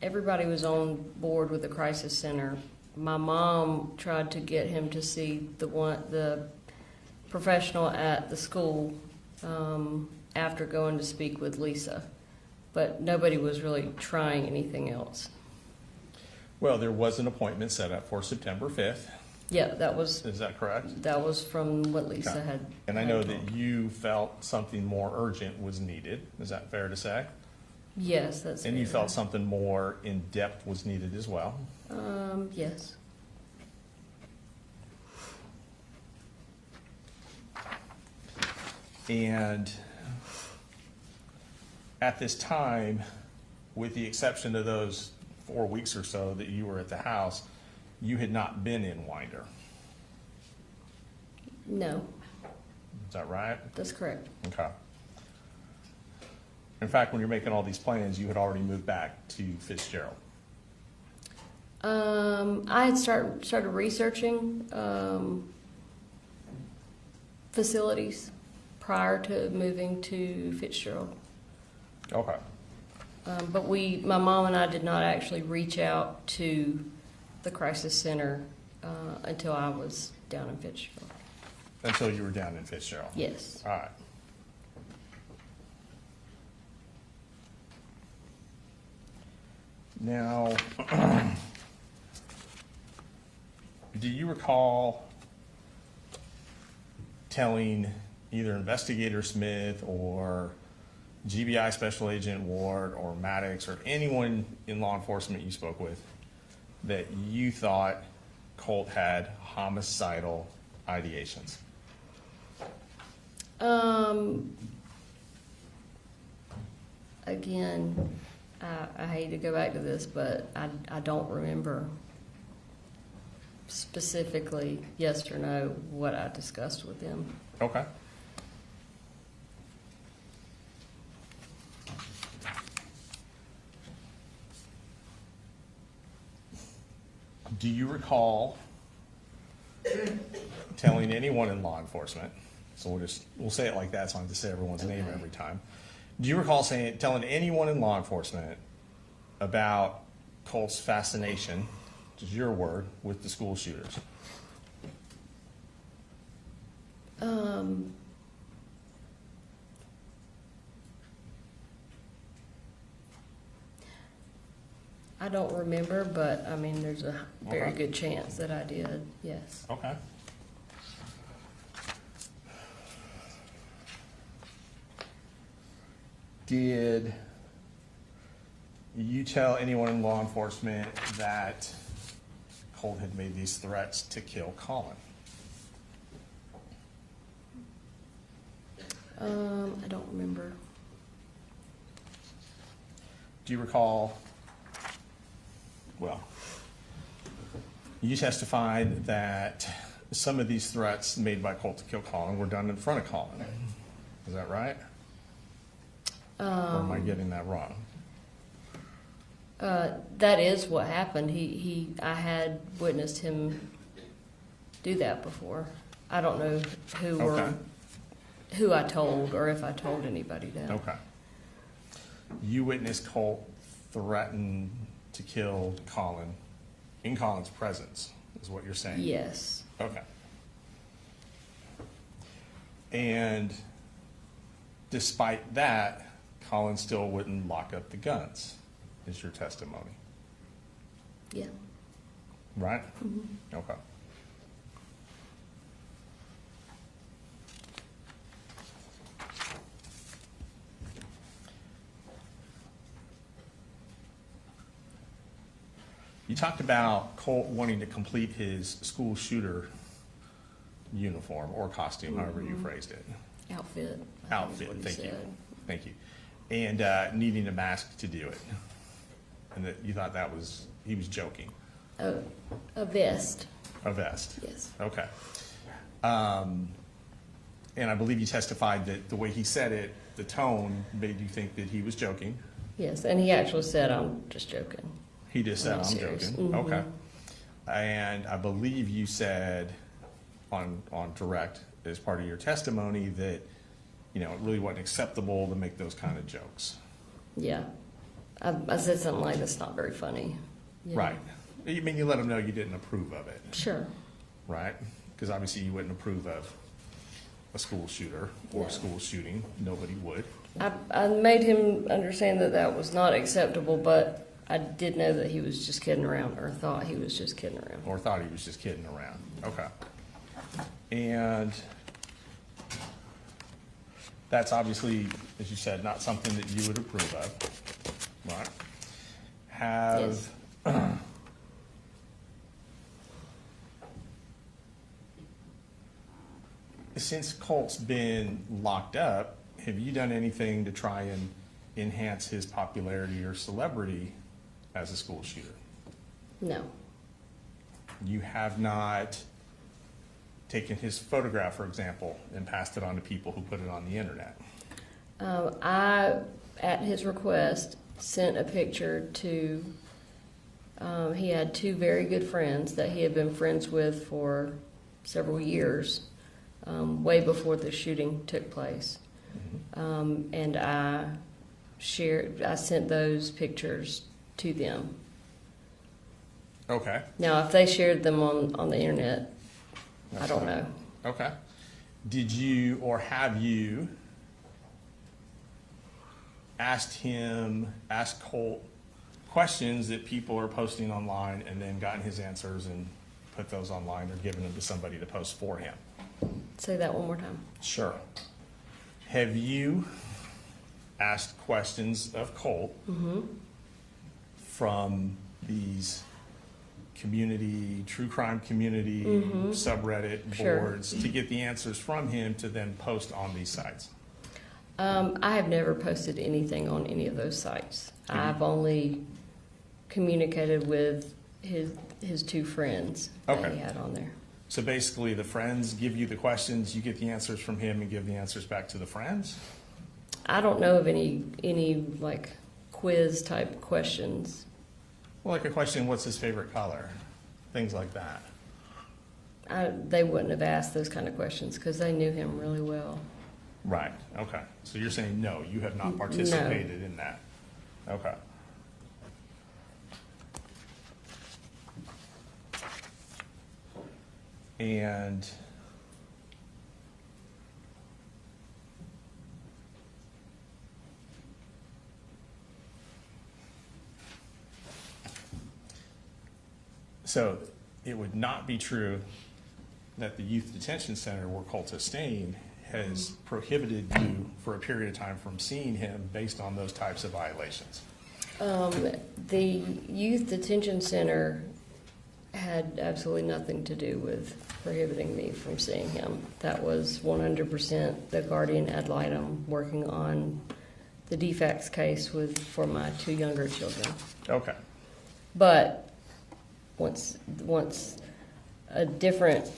everybody was on board with the crisis center. My mom tried to get him to see the professional at the school after going to speak with Lisa, but nobody was really trying anything else.
Well, there was an appointment set up for September 5th.
Yeah, that was
Is that correct?
from what Lisa
Okay.
had.
And I know
had
that
told.
you felt something more urgent was needed. Is that fair to say?
Yes, that's.
And you
fair.
felt something more in-depth was needed as well?
Yes.
And at this time, with the exception of those 4 weeks or so that you were at the house, you had not been in Winder.
No,
Is that right?
that's correct.
Okay. In fact, when you're making all these plans, you had already moved back to Fitzgerald.
I had started researching facilities prior to moving to Fitzgerald.
Okay.
But my mom and I did not actually reach out to the crisis center until I was down in Fitzgerald.
Until you were down in Fitzgerald?
Yes.
All right. Now, do you recall telling either Investigator Smith or GBI Special Agent Ward or Maddox or anyone in law enforcement you spoke with that you thought Colt had homicidal ideations?
Again, I hate to go back to this, but I don't remember specifically, yes or no, what I discussed with them.
Okay. Do you recall telling anyone in law enforcement, so we'll say it like that so I don't have to say everyone's name every time. Do you recall telling anyone in law enforcement about Colt's fascination, which is your word, with the school shooters?
I don't remember, but I mean, there's a very
Okay.
good chance that I did, yes.
Okay. Did you tell anyone in law enforcement that Colt had made these threats to kill Colin?
I don't remember.
Do you recall, well, you testified that some of these threats made by Colt to kill Colin were done in front of Colin. Is that right? Or am I getting that wrong?
That is what happened. I had witnessed him do that before. I don't know who I told or if I told anybody that.
Okay. You witnessed Colt threaten to kill Colin in Colin's presence, is what you're saying?
Yes.
Okay. And despite that, Colin still wouldn't lock up the guns, is your testimony,
Yeah.
right? Okay. You talked about Colt wanting to complete his school shooter uniform or costume, however you phrased it.
Outfit.
Outfit,
That's what he
thank you.
said.
Thank you. And needing a mask to do it. And that you thought he was joking.
A vest.
A vest.
Yes.
Okay. And I believe you testified that the way he said it, the tone made you think that he was joking.
Yes, and he actually said, "I'm just joking."
He just said,
I'm
I'm
serious.
joking.
Mhm.
Okay. And I believe you said on direct as part of your testimony that, it really wasn't acceptable to make those kind of jokes.
Yeah. I said something like, "That's not very funny." Yeah.
Right. You mean you let him know you didn't approve of it,
Sure.
right? Because obviously you wouldn't approve of a school shooter or
No.
a school shooting. Nobody would.
I made him understand that that was not acceptable, but I did know that he was just kidding around, or thought he was just kidding around.
Or thought he was just kidding around. Okay. And that's obviously, as you said, not something that you would approve of, right?
Yes.
Since Colt's been locked up, have you done anything to try and enhance his popularity or celebrity as a school shooter?
No.
You have not taken his photograph, for example, and passed it on to people who put it on the internet?
I, at his request, sent a picture to, he had two very good friends that he had been friends with for several years, way before the shooting took place. And I sent those pictures to them.
Okay.
Now, if they shared them on the internet, I
That's
don't
fine.
know.
Okay. Did you or have you asked Colt questions that people are posting online and then gotten his answers and put those online or given them to somebody to post for him?
Say that one more time.
Sure. Have you asked questions of Colt from these true crime community subreddit
Sure.
boards to get the answers from him to then post on these sites?
I have never posted anything on any of those sites.
Mhm.
I've only communicated with his two friends that
Okay.
he had on there.
So basically, the friends give you the questions, you get the answers from him and give the answers back to the friends?
I don't know of any like quiz type questions.
Well, like a question, what's his favorite color? Things like that.
They wouldn't have asked those kind of questions because they knew him really well.
Right, okay. So you're saying no, you have not participated in that? Okay. And so it would not be true that the youth detention center where Colt is staying has prohibited you for a period of time from seeing him based on those types of violations?
The youth detention center had absolutely nothing to do with prohibiting me from seeing him. That was 100% the guardian ad litem working on the defects case for my two younger children.
Okay,
But once a different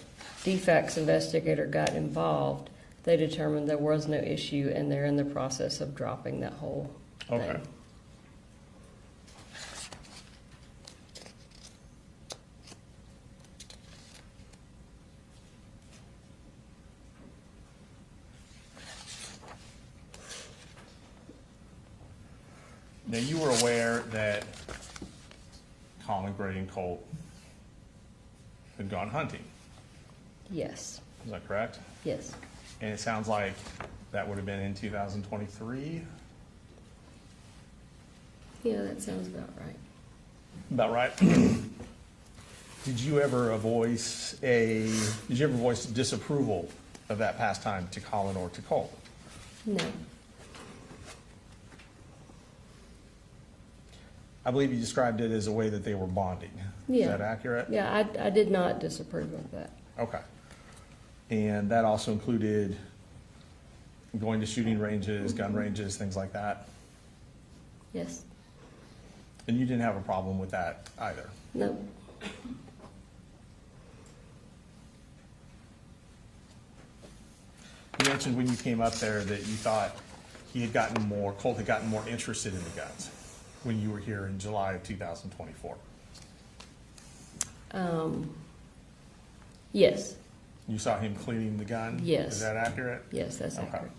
defects investigator got involved, they determined there was no issue, and they're in the process of dropping that whole thing.
okay. Now, you were aware that Colin Gray and Colt had gone hunting,
Yes,
is that correct?
yes.
And it sounds like that would have been in 2023?
Yeah, that sounds about right.
About right? Did you ever voice disapproval of that pastime to Colin or to Colt?
No.
I believe you described it as a way that they were bonding.
Yeah.
Is that accurate?
Yeah, I did not disapprove of that.
Okay. And that also included going to shooting ranges, gun ranges, things like that?
Yes.
And you didn't have a problem with that either?
No.
You mentioned when you came up there that you thought Colt had gotten more interested in the guns when you were here in July of 2024.
Yes.
You saw him cleaning the gun?
Yes.
Is that accurate?
Yes, that's
Okay.
accurate.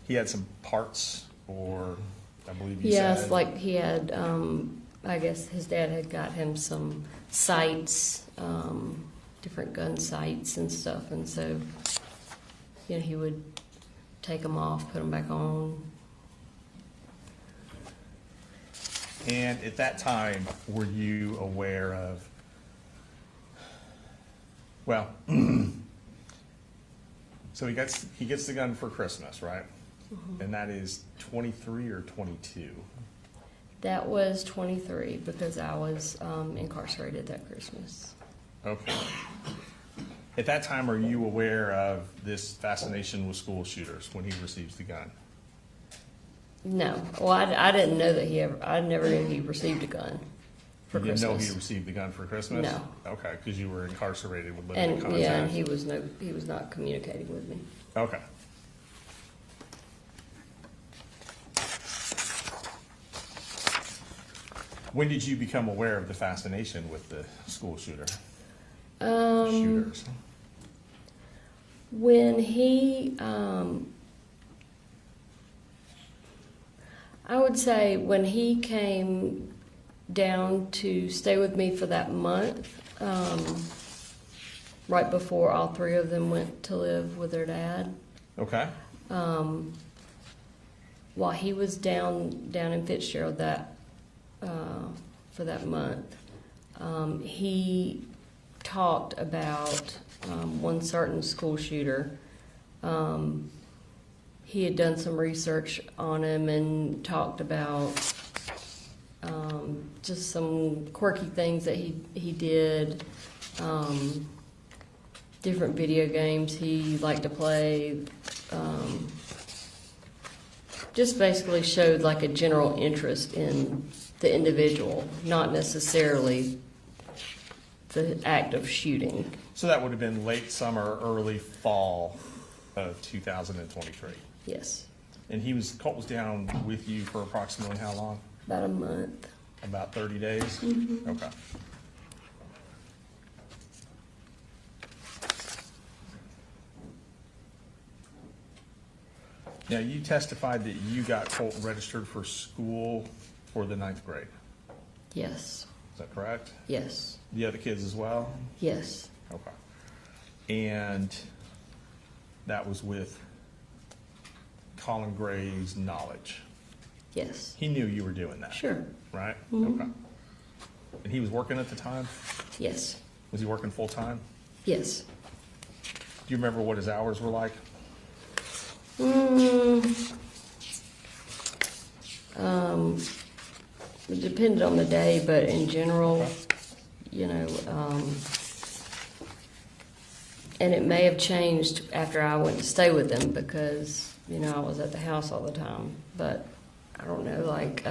He had some parts, or I believe you
Yes,
said.
like he had, I guess his dad had got him some sights, different gun sights and stuff, and so, you know, he would take them off, put them back on.
And at that time, were you aware of, well, so he gets the gun for Christmas, right?
Mm-hmm.
And that is 23 or 22?
That was 23 because I was incarcerated that Christmas.
Okay. At that time, are you aware of this fascination with school shooters when he receives the gun?
No, well, I didn't know that I never knew he received a gun for
You didn't know
Christmas.
he received the gun for Christmas?
No.
Okay, because you were incarcerated with limited
And
contact?
yeah, and he was not communicating with me.
Okay. When did you become aware of the fascination with the school shooters?
When he, I would say when he came down to stay with me for that month, right before all three of them went to live with their dad.
Okay.
While he was down in Fitzgerald for that month, he talked about one certain school shooter. He had done some research on him and talked about just some quirky things that he did, different video games he liked to play, just basically showed like a general interest in the individual, not necessarily the act of shooting.
So that would have been late summer, early fall of 2023.
Yes,
And Colt was down with you for approximately how long?
about a month.
About 30 days?
Mm-hmm.
Okay. Now, you testified that you got Colt registered for school for the 9th grade.
Yes,
Is that correct?
yes,
The other kids as well?
yes,
Okay. And that was with Colin Gray's knowledge.
yes.
He knew you were doing that,
Sure,
right?
Mhm.
Okay. And he was working at the time?
yes,
Was he working full-time?
yes.
Do you remember what his hours were like?
It depended on the day, but in general, you know, and it may have changed after I went to stay with them because, you know, I was at the house all the time. But I don't know, like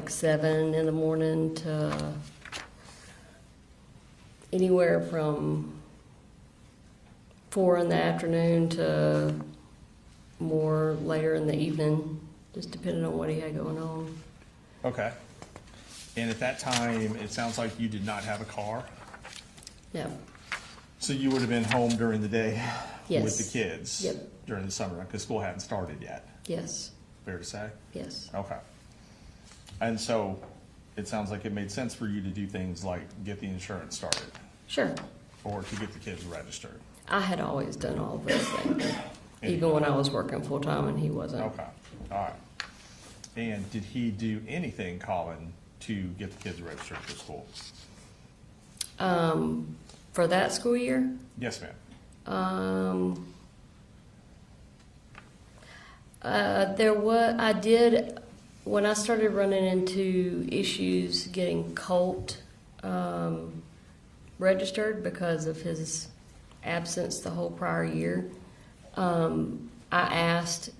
7 in the morning to anywhere from 4 in the afternoon to more later in the evening, just depending on what he had going on.
Okay. And at that time, it sounds like you did not have a car?
No.
So you would have been home during the day
Yes.
with the kids?
Yep.
During the summer, because school hadn't started yet,
Yes.
fair to say?
Yes.
Okay. And so it sounds like it made sense for you to do things like get the insurance started
Sure.
or to get the kids registered.
I had always done all of those things. even when I was working full-time and he wasn't.
Okay, all right. And did he do anything, Colin, to get the kids registered for school?
For that school year,
Yes, ma'am.
I did, when I started running into issues getting Colt registered because of his absence the whole prior year, I asked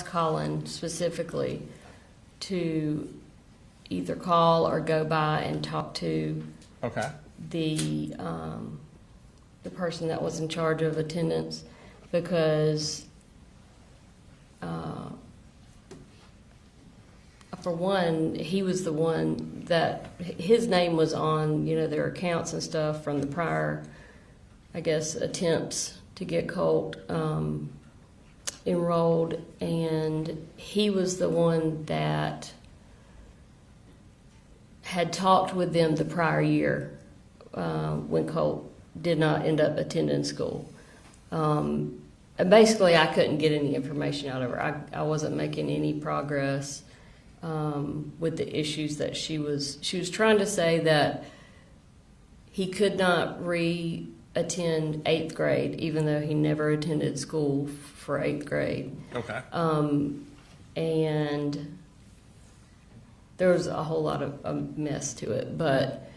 Colin specifically to either call or go by and talk to
Okay,
the person that was in charge of attendance, because for one, he was the one that his name was on, their accounts and stuff from the prior, I guess, attempts to get Colt enrolled, and he was the one that had talked with them the prior year when Colt did not end up attending school. And basically, I couldn't get any information out of her. I wasn't making any progress with the issues that she was trying to say that he could not re-attend 8th grade, even though he never attended school for 8th grade.
okay.
And there was a whole lot of a mess to it, but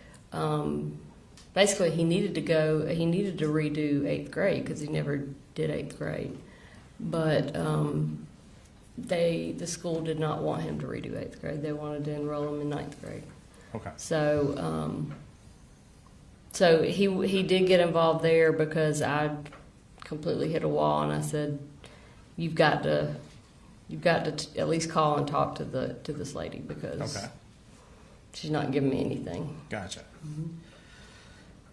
basically he needed to redo 8th grade because he never did 8th grade. But the school did not want him to redo 8th grade. They wanted to enroll him in 9th grade.
Okay.
So he did get involved there because I completely hit a wall, and I said, you've got to at least call and talk to this lady because
Okay.
she's not giving me anything.
Gotcha.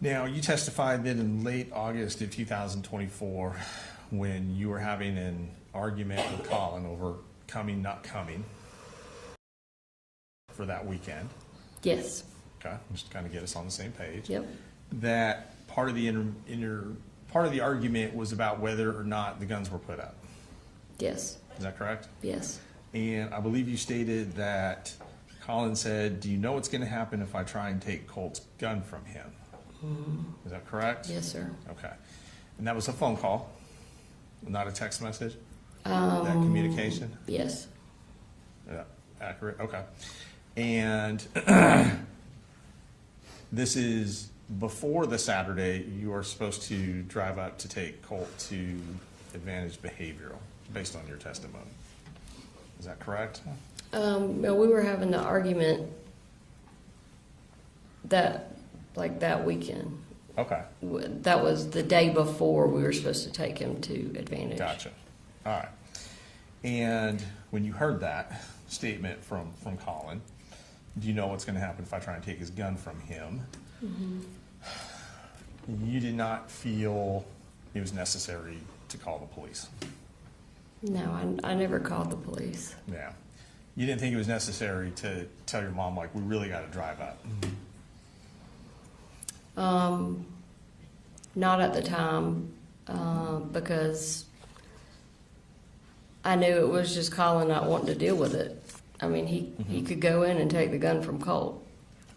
Now, you testified that in late August of 2024, when you were having an argument with Colin over coming, not coming for that weekend.
Yes.
Okay, just to kind of get us on the same page.
Yep.
That part of the part of the argument was about whether or not the guns were put up.
Yes.
Is that correct?
Yes.
And I believe you stated that Colin said, "Do you know what's going to happen if I try and take Colt's gun from him?" Is that correct?
Yes, sir.
Okay. And that was a phone call, not a text message? That communication?
Yes.
Accurate? Okay. And this is before the Saturday you are supposed to drive up to take Colt to Advantage Behavioral, based on your testimony. Is that correct?
No, we were having the argument that weekend.
Okay.
That was the day before we were supposed to take him to Advantage.
Gotcha. All right. And when you heard that statement from Colin, do you know what's going to happen if I try and take his gun from him? You did not feel it was necessary to call the police?
No, I never called the police.
Yeah. You didn't think it was necessary to tell your mom, like, we really got to drive up?
Not at the time, because I knew it was just Colin not wanting to deal with it. I mean, he could go in and take the gun from Colt.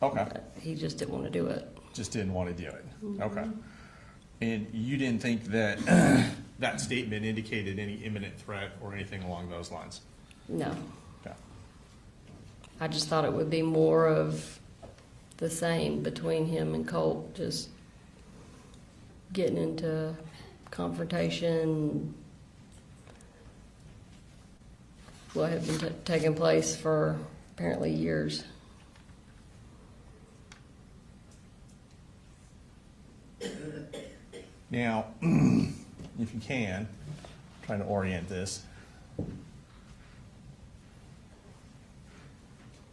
Okay.
But he just didn't want to do it.
Just didn't want to do it. Okay. And you didn't think that that statement indicated any imminent threat or anything along those lines?
No.
Okay.
I just thought it would be more of the same between him and Colt, just getting into confrontation. What had been taking place for apparently years.
Now, if you can, trying to orient this.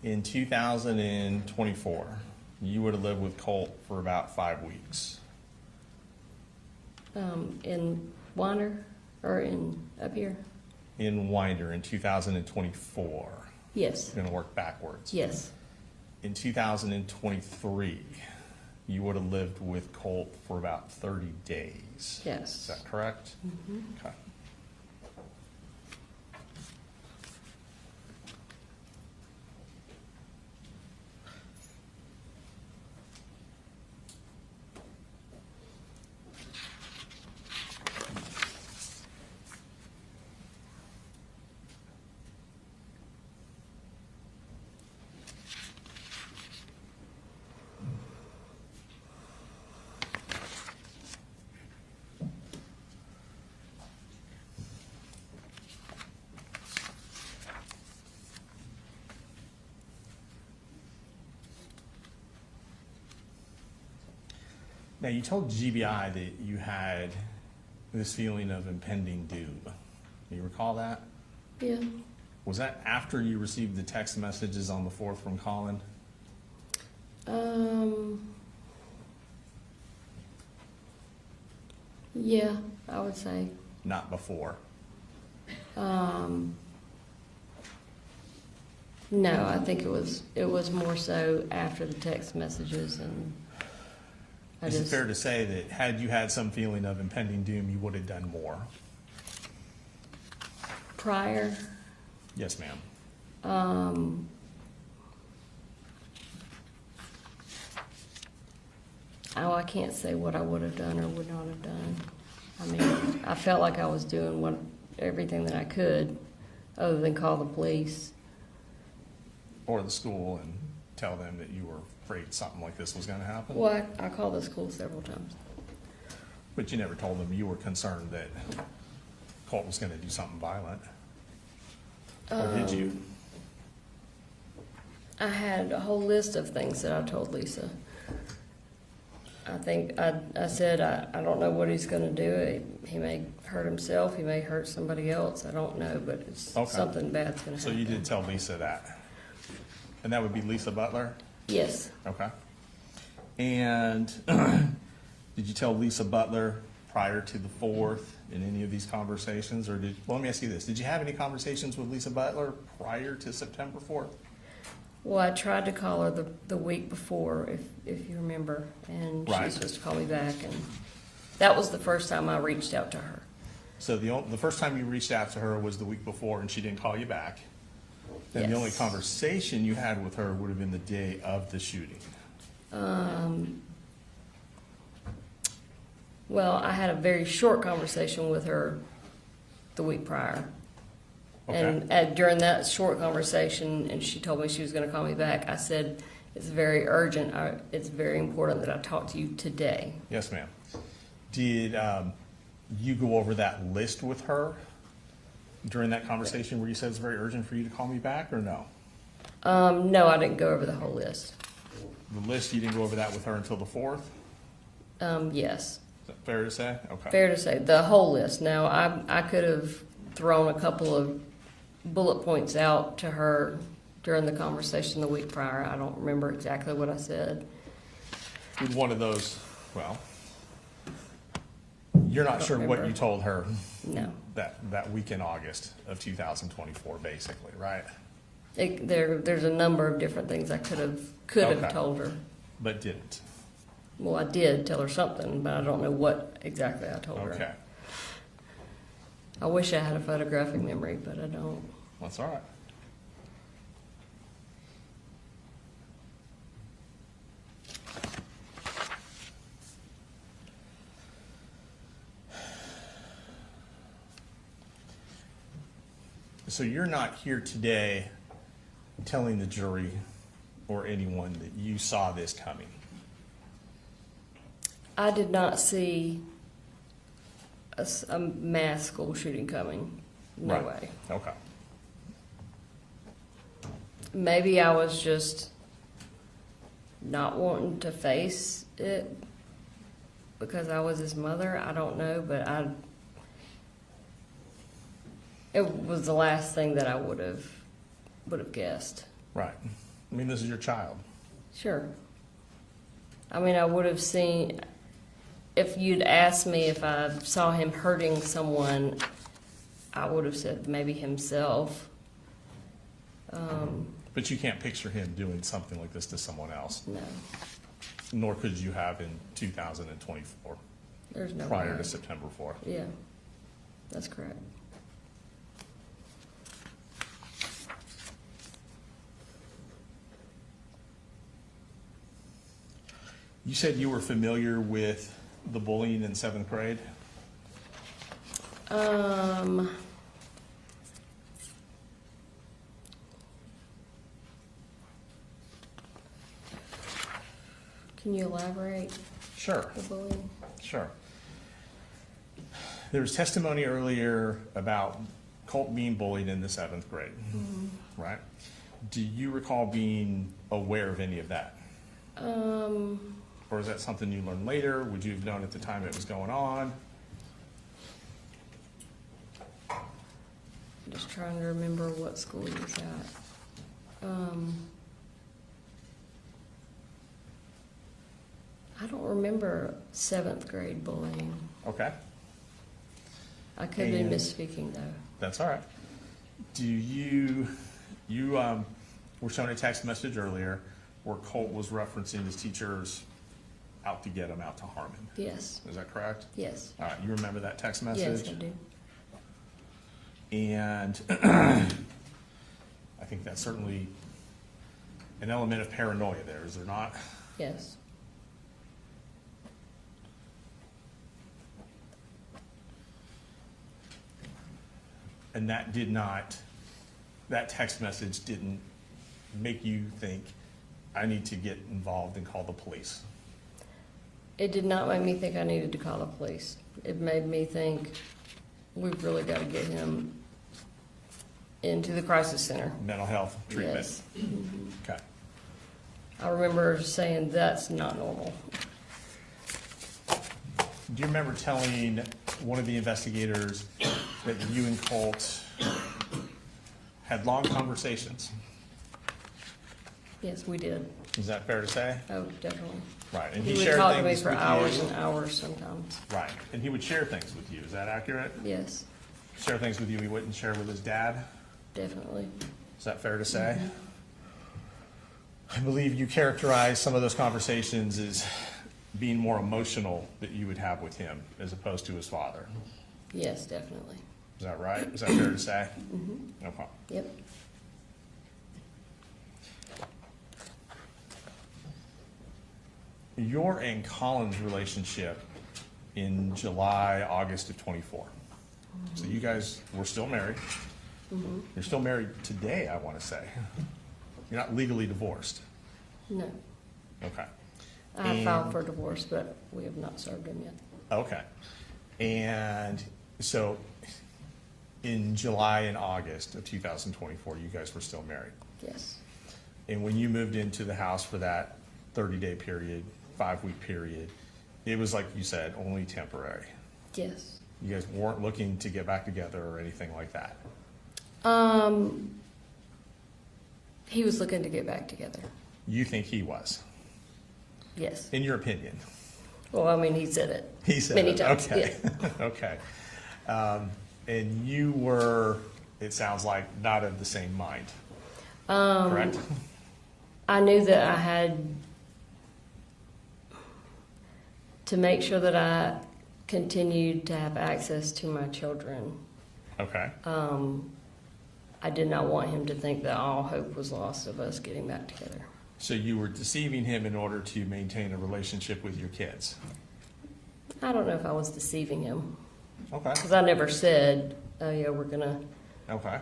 In 2024, you would have lived with Colt for about 5 weeks.
In Winder or up here?
In Winder in 2024.
Yes.
You're going to work backwards.
Yes.
In 2023, you would have lived with Colt for about 30 days.
Yes.
Is that correct?
Mhm.
Okay. Now, you told GBI that you had this feeling of impending doom. Do you recall that?
Yeah.
Was that after you received the text messages on the 4th from Colin?
Yeah, I would say.
Not before?
No, I think it was more so after the text messages, and
Is it fair to say that had you had some feeling of impending doom, you would have done more?
prior.
Yes, ma'am.
Oh, I can't say what I would have done or would not have done. I mean, I felt like I was doing everything that I could, other than call the police.
Or the school and tell them that you were afraid something like this was going to happen?
Well, I called the school several times.
But you never told them you were concerned that Colt was going to do something violent? Or did you?
I had a whole list of things that I told Lisa. I think I said, I don't know what he's going to do. He may hurt himself. He may hurt somebody else. I don't know, but it's
Okay.
something bad's going to
So
happen.
you did tell Lisa that? And that would be Lisa Butler?
Yes.
Okay. And did you tell Lisa Butler prior to the 4th in any of these conversations? Or well, let me ask you this. Did you have any conversations with Lisa Butler prior to September 4th?
Well, I tried to call her the week before, if you remember, and she
Right.
was supposed to call me back, and that was the first time I reached out to her.
So the first time you reached out to her was the week before and she didn't call you back? And the only
Yes.
conversation you had with her would have been the day of the shooting?
Well, I had a very short conversation with her the week prior.
Okay.
And during that short conversation, and she told me she was going to call me back, I said, it's very urgent. It's very important that I talk to you today.
Yes, ma'am. Did you go over that list with her during that conversation where you said it's very urgent for you to call me back, or no?
No, I didn't go over the whole list.
The list, you didn't go over that with her until the 4th?
Yes.
Is that fair to say? Okay.
Fair to say, the whole list. Now, I could have thrown a couple of bullet points out to her during the conversation the week prior. I don't remember exactly what I said.
With one of those, well, you're not
Don't
sure what
remember.
you told her
No.
that week in August of 2024, basically, right?
There's a number of different things I could have
Okay.
told her.
But didn't.
Well, I did tell her something, but I don't know what exactly I told her.
Okay.
I wish I had a photographic memory, but I don't.
That's all right. So you're not here today telling the jury or anyone that you saw this coming?
I did not see a mass school shooting coming. No
Right.
way.
Okay.
Maybe I was just not wanting to face it because I was his mother. I don't know, but it was the last thing that I would have guessed.
Right. I mean, this is your child.
Sure. I mean, I would have seen, if you'd asked me if I saw him hurting someone, I would have said maybe himself.
But you can't picture him doing something like this to someone else.
No.
nor could you have in 2024,
There's no
prior
way.
to September 4th.
Yeah, that's correct.
You said you were familiar with the bullying in 7th grade?
Can you elaborate
Sure,
the bullying?
sure. There was testimony earlier about Colt being bullied in the 7th grade, right? Do you recall being aware of any of that? Or is that something you learned later? Would you have known at the time it was going on?
I'm just trying to remember what school he was at. I don't remember 7th grade bullying.
Okay,
I could be
And-
misspeaking though.
that's all right. Do you were shown a text message earlier where Colt was referencing his teachers out to get him, out to harm him.
Yes,
Is that correct?
yes,
All right, you remember that text
yes,
message?
I do.
And I think that's certainly an element of paranoia there, is there not?
Yes.
And that that text message didn't make you think, I need to get involved and call the police.
It did not make me think I needed to call the police. It made me think we've really got to get him into the crisis center.
Mental health treatment.
Yes.
Okay.
I remember saying that's not normal.
Do you remember telling one of the investigators that you and Colt had long conversations?
Yes, we did.
Is that fair to say?
Oh, definitely.
Right, and
He
he
would
shared
talk to me
things
for
with
hours
you.
and hours sometimes.
Right, and he would share things with you, is that accurate?
Yes,
Share things with you he wouldn't share with his dad?
definitely.
Is that fair to say? I believe you characterize some of those conversations as being more emotional that you would have with him as opposed to his father.
Yes, definitely.
Is that right? Is that fair to say? Okay.
Yep.
Your and Colin's relationship in July, August of '24. So you guys were still married. You're still married today, I want to say. You're not legally divorced.
No.
Okay.
I have
And-
filed for divorce, but we have not served him yet.
Okay. And so in July and August of 2024, you guys were still married.
Yes.
And when you moved into the house for that 30-day period, 5-week period, it was like you said, only temporary.
Yes.
You guys weren't looking to get back together or anything like that.
He was looking to get back together.
You think he was,
Yes.
in your opinion.
Well, I mean, he said it.
He said
Many
it.
times,
Okay.
yeah.
Okay. And you were, it sounds like, not of the same mind, correct?
I knew that I had to make sure that I continued to have access to my children.
Okay.
I did not want him to think that all hope was lost of us getting back together.
So you were deceiving him in order to maintain a relationship with your kids?
I don't know if I was deceiving him,
Okay.
because I never said, oh yeah, we're gonna
Okay.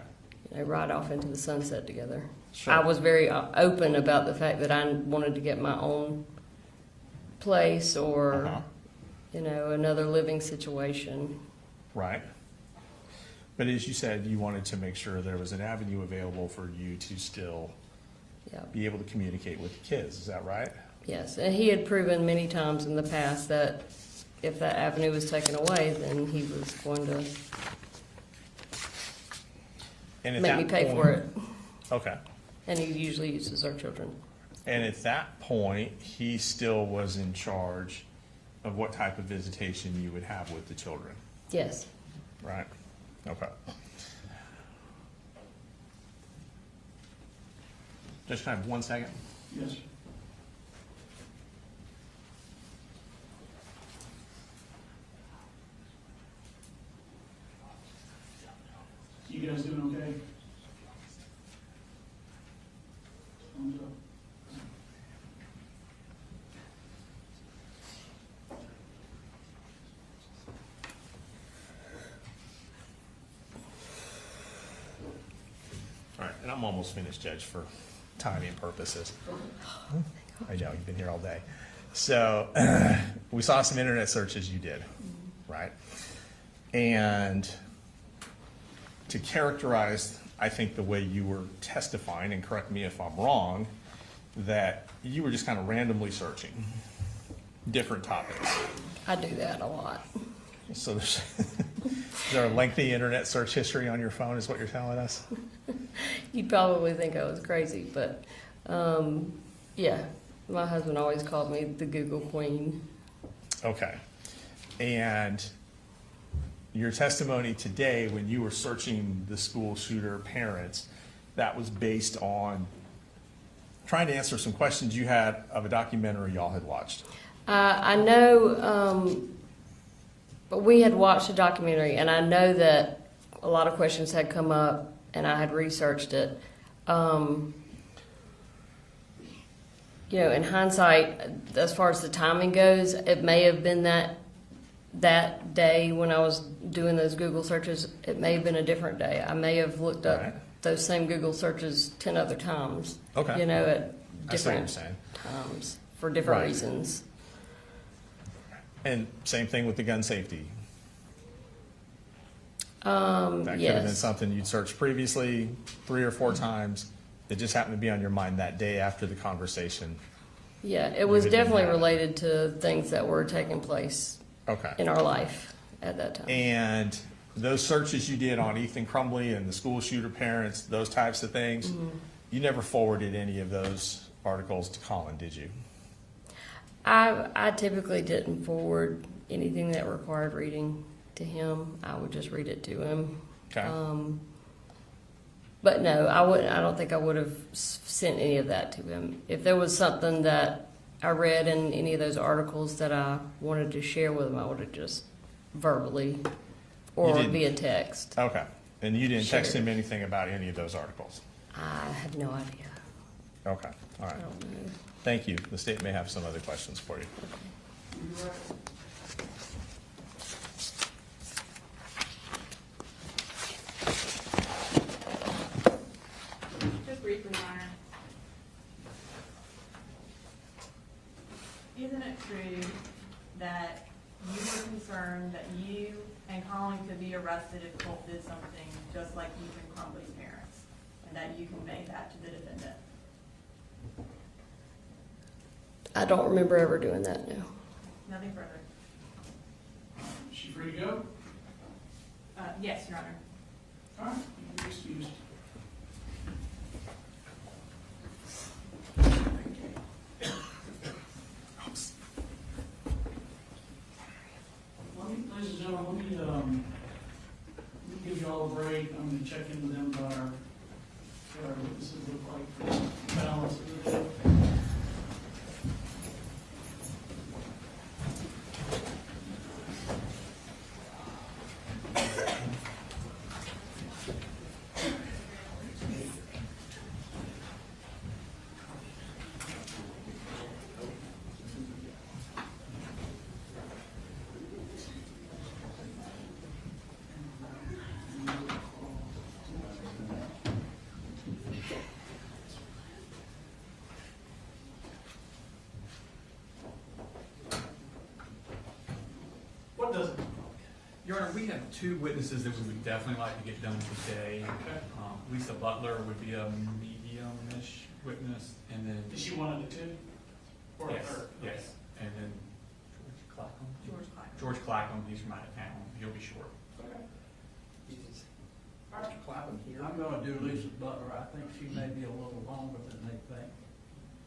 ride off into the sunset together.
Sure.
I was very open about the fact that I wanted to get my own place or,
Uh-huh.
Another living situation.
Right. But as you said, you wanted to make sure there was an avenue available for you to still
Yeah.
be able to communicate with the kids. Is that right?
Yes, and he had proven many times in the past that if that avenue was taken away, then he was going to
And at
make me
that
pay
point-
for it.
Okay.
And he usually uses our children.
And at that point, he still was in charge of what type of visitation you would have with the children,
Yes.
right? Okay. Just kind of 1 second.
Yes.
guys doing okay? Thumbs up.
All right, and I'm almost finished, Judge, for timing purposes. I know, you've been here all day. So, we saw some internet searches you did, right? And to characterize, I think, the way you were testifying, and correct me if I'm wrong, that you were just kind of randomly searching different topics.
I do that a lot.
So there's, is there a lengthy internet search history on your phone, is what you're telling us?
You'd probably think I was crazy, but yeah, my husband always called me the Google Queen.
Okay. And your testimony today, when you were searching the school shooter parents, that was based on trying to answer some questions you had of a documentary y'all had watched.
I know, but we had watched a documentary, and I know that a lot of questions had come up, and I had researched it. You know, in hindsight, as far as the timing goes, it may have been that day when I was doing those Google searches. It may have been a different day. I may have looked up
Right.
those same Google searches 10 other times.
Okay.
You know, at
I see what you're
different
saying.
times for different
Right.
reasons.
And same thing with the gun safety. That could have been
Yes.
something you'd searched previously 3 or 4 times. It just happened to be on your mind that day after the conversation.
Yeah, it was
You didn't
definitely
have it.
related to things that were taking place
Okay.
in our life at that time.
And those searches you did on Ethan Crumbley and the school shooter parents, those types of things,
Mm-hmm.
you never forwarded any of those articles to Colin, did you?
I typically didn't forward anything that required reading to him. I would just read it to him.
Okay.
But no, I don't think I would have sent any of that to him. If there was something that I read in any of those articles that I wanted to share with him, I would have just verbally or
didn't?
via text.
Okay. And you didn't text
Sure.
him anything about any of those articles?
I have no idea.
Okay. All
I
right.
don't know.
Thank you. The state may have some other questions for you.
Just briefly, Your Honor. Isn't it true that you were concerned that you and Colin could be arrested if Colt did something just like Ethan Crumbley's parents, and that you conveyed that to the defendant?
I don't remember ever doing that, no.
Nothing further.
Is she free to go?
Yes, Your Honor.
All right, you're excused. Ladies and gentlemen, let me give you all a break. I'm gonna check in with them about what our witnesses look like for the balance of the day. What does it look
Your Honor, we have 2 witnesses that we would definitely like to get done today.
Okay.
Lisa Butler would be a medium-ish witness, and then.
like? Is she one of the 2? Or a
Yes,
third?
yes, and then George Clackham?
George Clark.
George Clackham, he's from out of town, he'll be short.
Okay.
Mr. Clapham here.
I'm gonna do Lisa Butler. I think she may be a little longer than they think.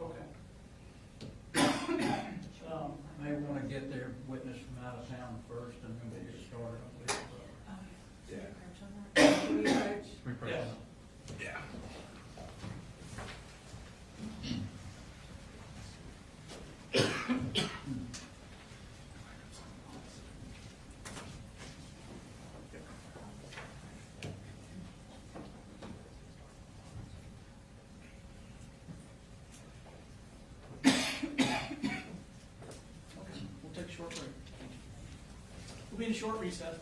Okay.
May wanna get their witness from out of town first, and then we'll get started on Lisa Butler.
Research.
We approach
Yes.
that.
Yeah.
short break. We'll be in a short recess.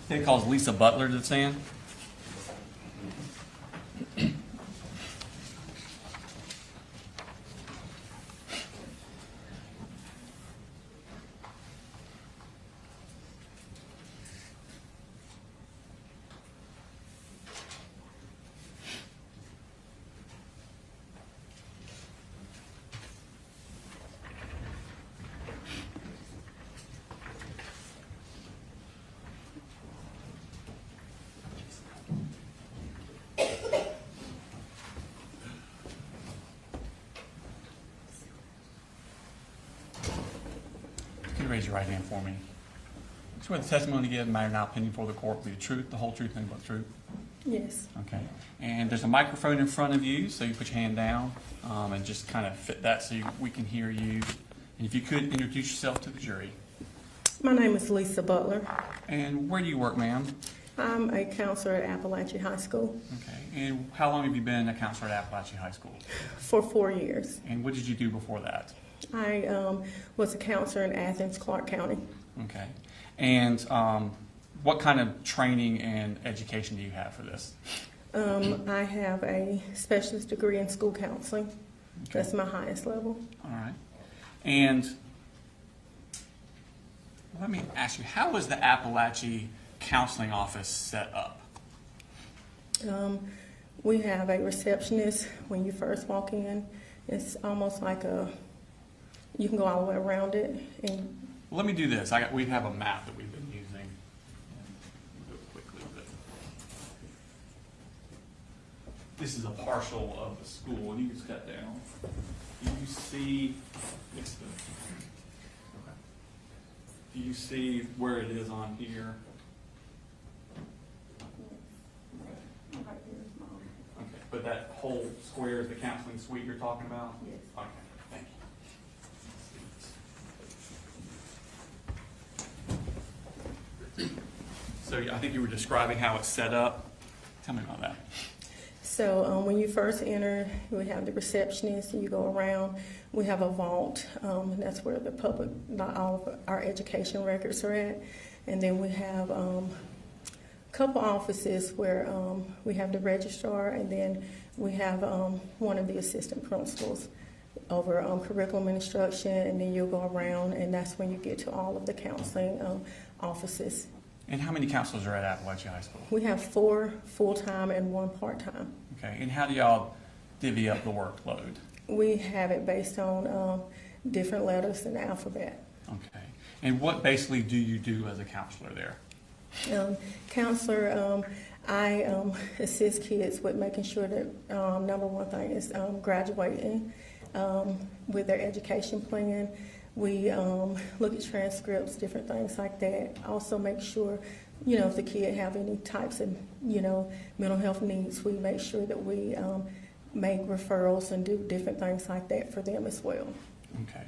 It calls Lisa Butler to stand. Can you raise your right hand for me? Swear the testimony given matter now pending before the court will be the truth, the whole truth, and nothing but the truth.
Yes.
Okay. And there's a microphone in front of you, so you put your hand down and just kind of fit that so we can hear you. And if you could introduce yourself to the jury.
My name is Lisa Butler.
And where do you work, ma'am?
I'm a counselor at Apalachee High School
Okay. And how long have you been a counselor at Apalachee High School?
for 4 years.
And what did you do before that?
I was a counselor in Athens, Clark County.
Okay. And what kind of training and education do you have for this?
I have a specialist degree in school counseling.
Okay.
That's my highest level.
All right. And let me ask you, how was the Apalachee counseling office set up?
We have a receptionist when you first walk in. It's almost like you can go all the way around it. And
Let me do this. We have a map that we've been using. Do it quickly, but this is a partial of the school, and you can step down. Do you see? Do you see where it is on here? Okay, but that whole square is the counseling suite you're talking about?
Yes.
Okay, thank you. So I think you were describing how it's set up. Tell me about that.
so when you first enter, we have the receptionist, and you go around. We have a vault, and that's where the public, not all of our education records are at. And then we have a couple offices where we have the registrar, and then we have one of the assistant principals over curriculum instruction, and then you'll go around, and that's when you get to all of the counseling offices.
And how many counselors are at Apalachee High School?
We have 4 full-time and 1 part-time.
Okay, and how do y'all divvy up the workload?
We have it based on different letters in the alphabet.
Okay, and what basically do you do as a counselor there?
Counselor, I assist kids with making sure that number one thing is graduating with their education plan. We look at transcripts, different things like that. Also make sure, if the kid have any types of, mental health needs, we make sure that we make referrals and do different things like that for them as well.
Okay,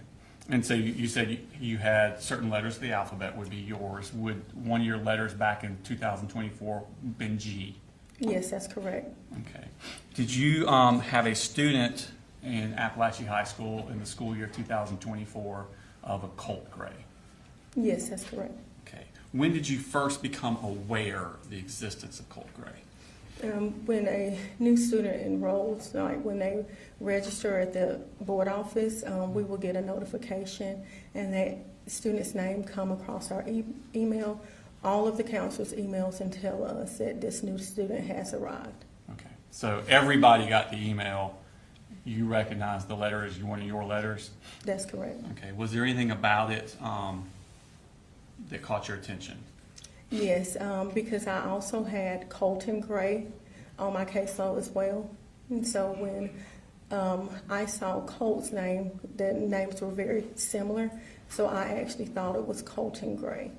and so you said you had certain letters of the alphabet would be yours. Would one of your letters back in 2024 been G?
Yes, that's correct.
Okay. Did you have a student in Apalachee High School in the school year 2024 of a Colt Gray?
Yes, that's correct.
Okay. When did you first become aware of the existence of Colt Gray?
When a new student enrolls, like when they register at the board office, we will get a notification, and that student's name come across our email. All of the counselors emails and tell us that this new student has arrived.
Okay. So everybody got the email. You recognize the letter as one of your letters?
That's correct.
Okay. Was there anything about it that caught your attention?
Yes, because I also had Colin Gray on my caseload as well. And so when I saw Colt's name, the names were very similar, so I actually thought it was Colin Gray.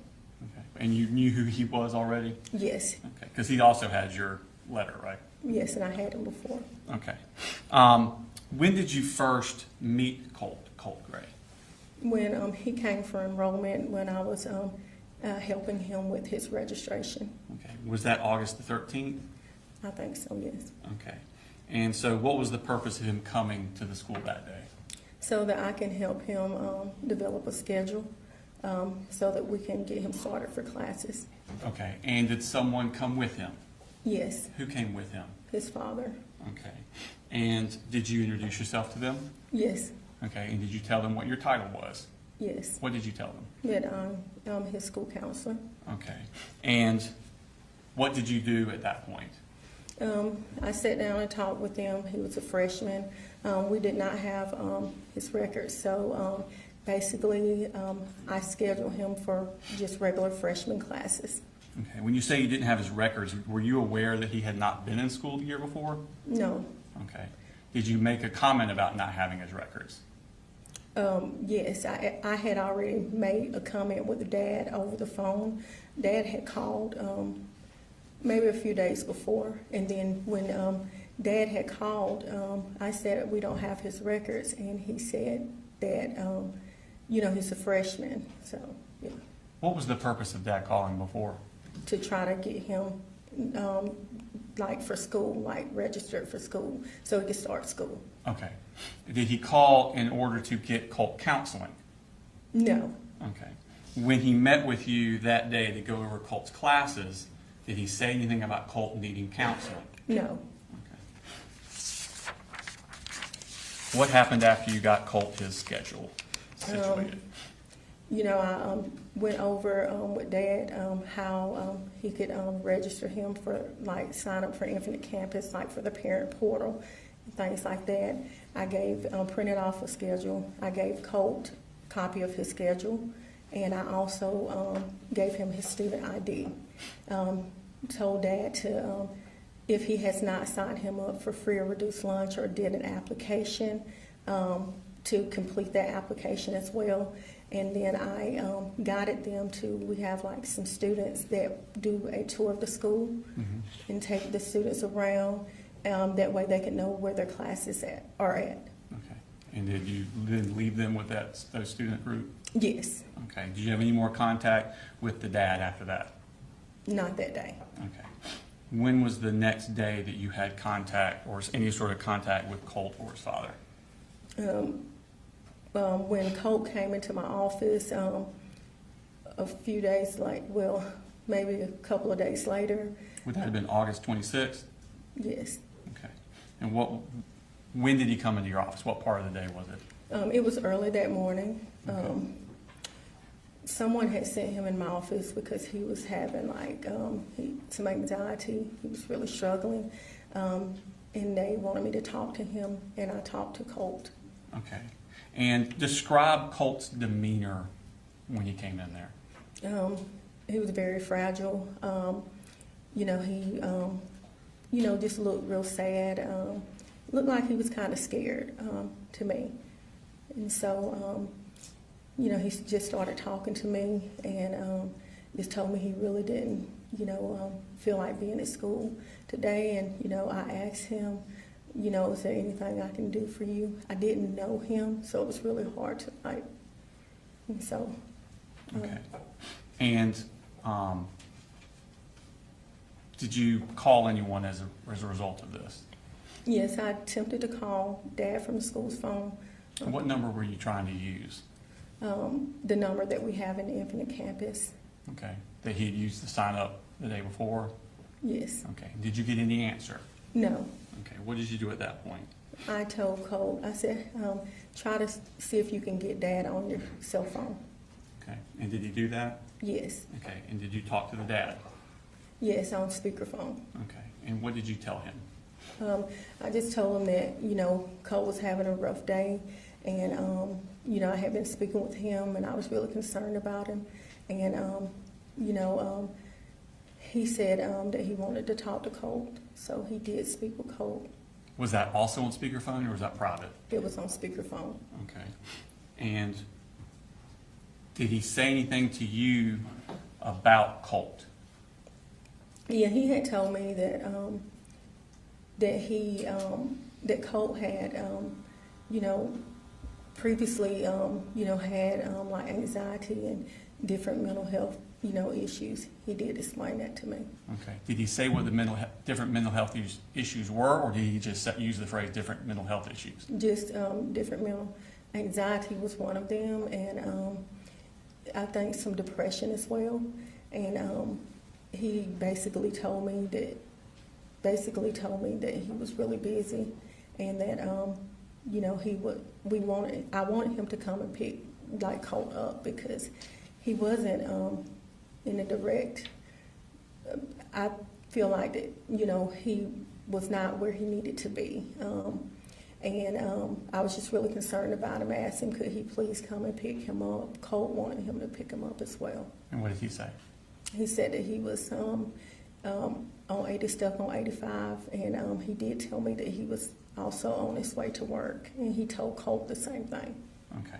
Okay. And you knew who he was already?
Yes,
Okay. Because he also had your letter, right?
yes, and I had him before.
Okay. When did you first meet Colt Gray?
When he came for enrollment, when I was helping him with his registration.
Okay. Was that August the 13th?
I think so, yes.
Okay. And so what was the purpose of him coming to the school that day?
So that I can help him develop a schedule so that we can get him started for classes.
Okay, and did someone come with him?
Yes,
Who came with him?
his father.
Okay, and did you introduce yourself to them?
Yes,
Okay, and did you tell them what your title was?
yes.
What did you tell them?
That I'm his school counselor.
Okay, and what did you do at that point?
I sat down and talked with him. He was a freshman. We did not have his records, so basically I scheduled him for just regular freshman classes.
Okay, when you say you didn't have his records, were you aware that he had not been in school the year before?
No.
Okay. Did you make a comment about not having his records?
Yes, I had already made a comment with Dad over the phone. Dad had called maybe a few days before, and then when Dad had called, I said we don't have his records, and he said that he's a freshman, so yeah.
What was the purpose of Dad calling before?
To try to get him like for school, like registered for school, so he could start school.
Okay. Did he call in order to get Colt counseling?
No.
Okay. When he met with you that day to go over Colt's classes, did he say anything about Colt needing counseling?
No.
Okay. What happened after you got Colt his schedule situated?
I went over with Dad how he could register him for, like, sign up for Infinite Campus, like for the parent portal, and things like that. I gave, printed off a schedule. I gave Colt a copy of his schedule, and I also gave him his student ID. Told Dad to, if he has not signed him up for free or reduced lunch or did an application, to complete that application as well. And then I guided them to, we have like some students that do a tour of the school and take the students around. That way they can know where their classes are at.
Okay. And did you then leave them with those student group?
Yes.
Okay. Did you have any more contact with the dad after that?
Not that day.
Okay. When was the next day that you had contact or any sort of contact with Colt or his father?
When Colt came into my office a few days, maybe a couple of days later.
Would that have been August 26th?
Yes.
Okay. And when did he come into your office? What part of the day was it?
It was early that morning.
Okay.
Someone had sent him in my office because he was having some anxiety. He was really struggling. And they wanted me to talk to him, and I talked to Colt.
Okay. And describe Colt's demeanor when he came in there.
He was very fragile. He just looked real sad. Looked like he was kind of scared to me. And so, he just started talking to me and just told me he really didn't, feel like being at school today. And, I asked him, is there anything I can do for you? I didn't know him, so it was really hard to, and so.
Okay. And did you call anyone as a result of this?
Yes, I attempted to call Dad from the school's phone.
What number were you trying to use?
The number that we have in the Infinite Campus.
Okay. That he had used to sign up the day before?
Yes.
Okay. Did you get any answer?
No.
Okay. What did you do at that point?
I told Colt, I said, try to see if you can get Dad on your cell phone.
Okay. And did he do that?
Yes.
Okay. And did you talk to the dad?
Yes, on speakerphone.
Okay. And what did you tell him?
I just told him that, Colt was having a rough day, and, I had been speaking with him, and I was really concerned about him. And, he said that he wanted to talk to Colt, so he did speak with Colt.
Was that also on speakerphone or was that private?
It was on speakerphone.
Okay. And did he say anything to you about Colt?
Yeah, he had told me that that Colt had, previously, had like anxiety and different mental health, issues. He did explain that to me.
Okay. Did he say what the different mental health issues were, or did he just use the phrase different mental health issues?
Just different mental. Anxiety was one of them, and I think some depression as well, and he basically told me that he was really busy, and that you know, I wanted him to come and pick like Colt up because he wasn't in a direct. I feel like that, you know, he was not where he needed to be. And I was just really concerned about him. I asked him, could he please come and pick him up? Colt wanted him to pick him up as well.
And what did he say?
He said that he was on 80, stuck on 85, and he did tell me that he was also on his way to work, and he told Colt the same thing.
Okay.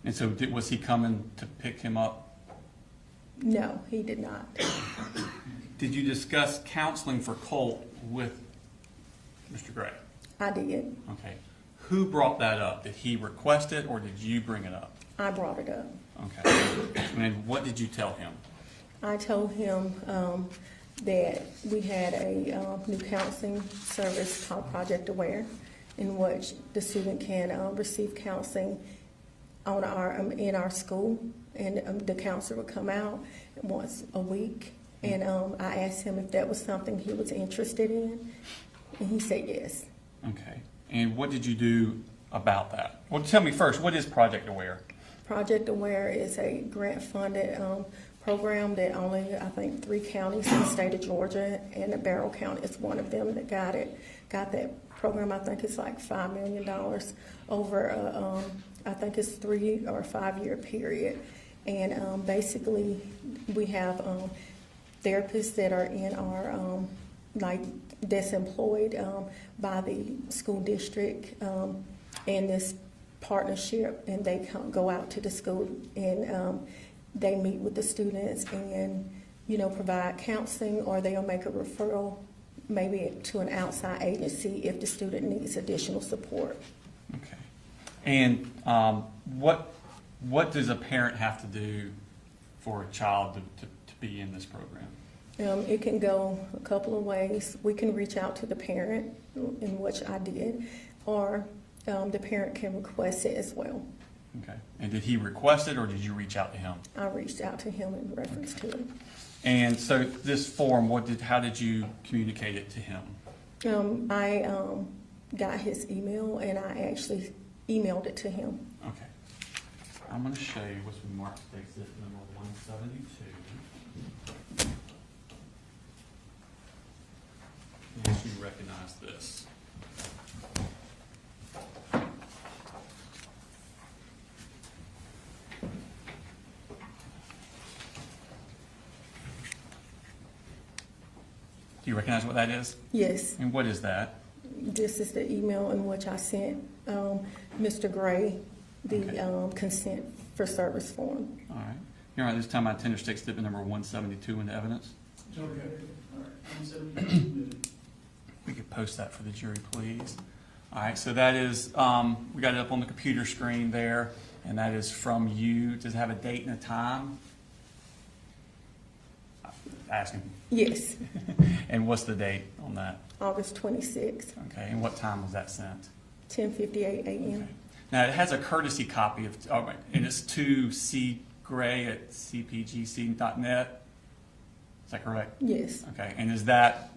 And so was he coming to pick him up?
No, he did not.
Did you discuss counseling for Colt with Mr. Gray?
I did.
Okay. Who brought that up? Did he request it or did you bring it up?
I brought it up.
Okay. And what did you tell him?
I told him that we had a new counseling service called Project Aware, in which the student can receive counseling on in our school, and the counselor would come out once a week. And I asked him if that was something he was interested in, and he said yes.
Okay. And what did you do about that? Well, tell me first, what is Project Aware?
Project Aware is a grant-funded program that only, I think, 3 counties in the state of Georgia, and Barrow County is one of them that got it. Got that program, I think it's like $5 million over, I think it's 3 or 5 year period. And basically, we have therapists that are in our, that's employed by the school district in this partnership, and they go out to the school and they meet with the students and, you know, provide counseling, or they'll make a referral maybe to an outside agency if the student needs additional support.
Okay. And what does a parent have to do for a child to be in this program?
It can go a couple of ways. We can reach out to the parent, in which I did, or the parent can request it as well.
Okay. And did he request it, or did you reach out to him?
I reached out to him in reference to it.
And so this form, how did you communicate it to him?
I got his email, and I actually emailed it to him.
Okay. I'm going to show you what's been marked exit number 172. Yes, you recognize this. Do you recognize what that is?
Yes.
And what is that?
This is the email in which I sent Mr. Gray the consent for service form.
All right. Here, this time I tender stick statement number 172 in the evidence.
Okay. All right. 172.
We could post that for the jury, please. All right, so that is, we got it up on the computer screen there, and that is from you. Does it have a date and a time? Asking.
Yes.
And what's the date on that?
August 26th,
Okay, and what time was that sent?
10:58 a.m.
Okay. Now, it has a courtesy copy of, and it's to cgray@cpgc.net. Is that correct?
Yes.
Okay, and is that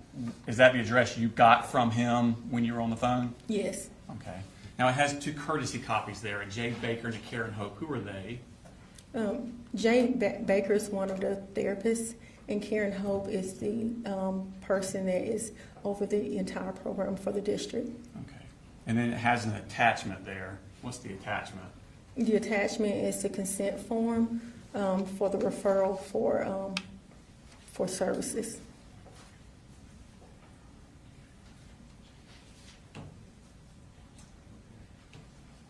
the address you got from him when you were on the phone?
Yes.
Okay. Now, it has 2 courtesy copies there, a Jay Baker and a Karen Hope. Who are they?
Jane Baker is one of the therapists, and Karen Hope is the person that is over the entire program for the district.
Okay. And then it has an attachment there. What's the attachment?
The attachment is the consent form for the referral for services.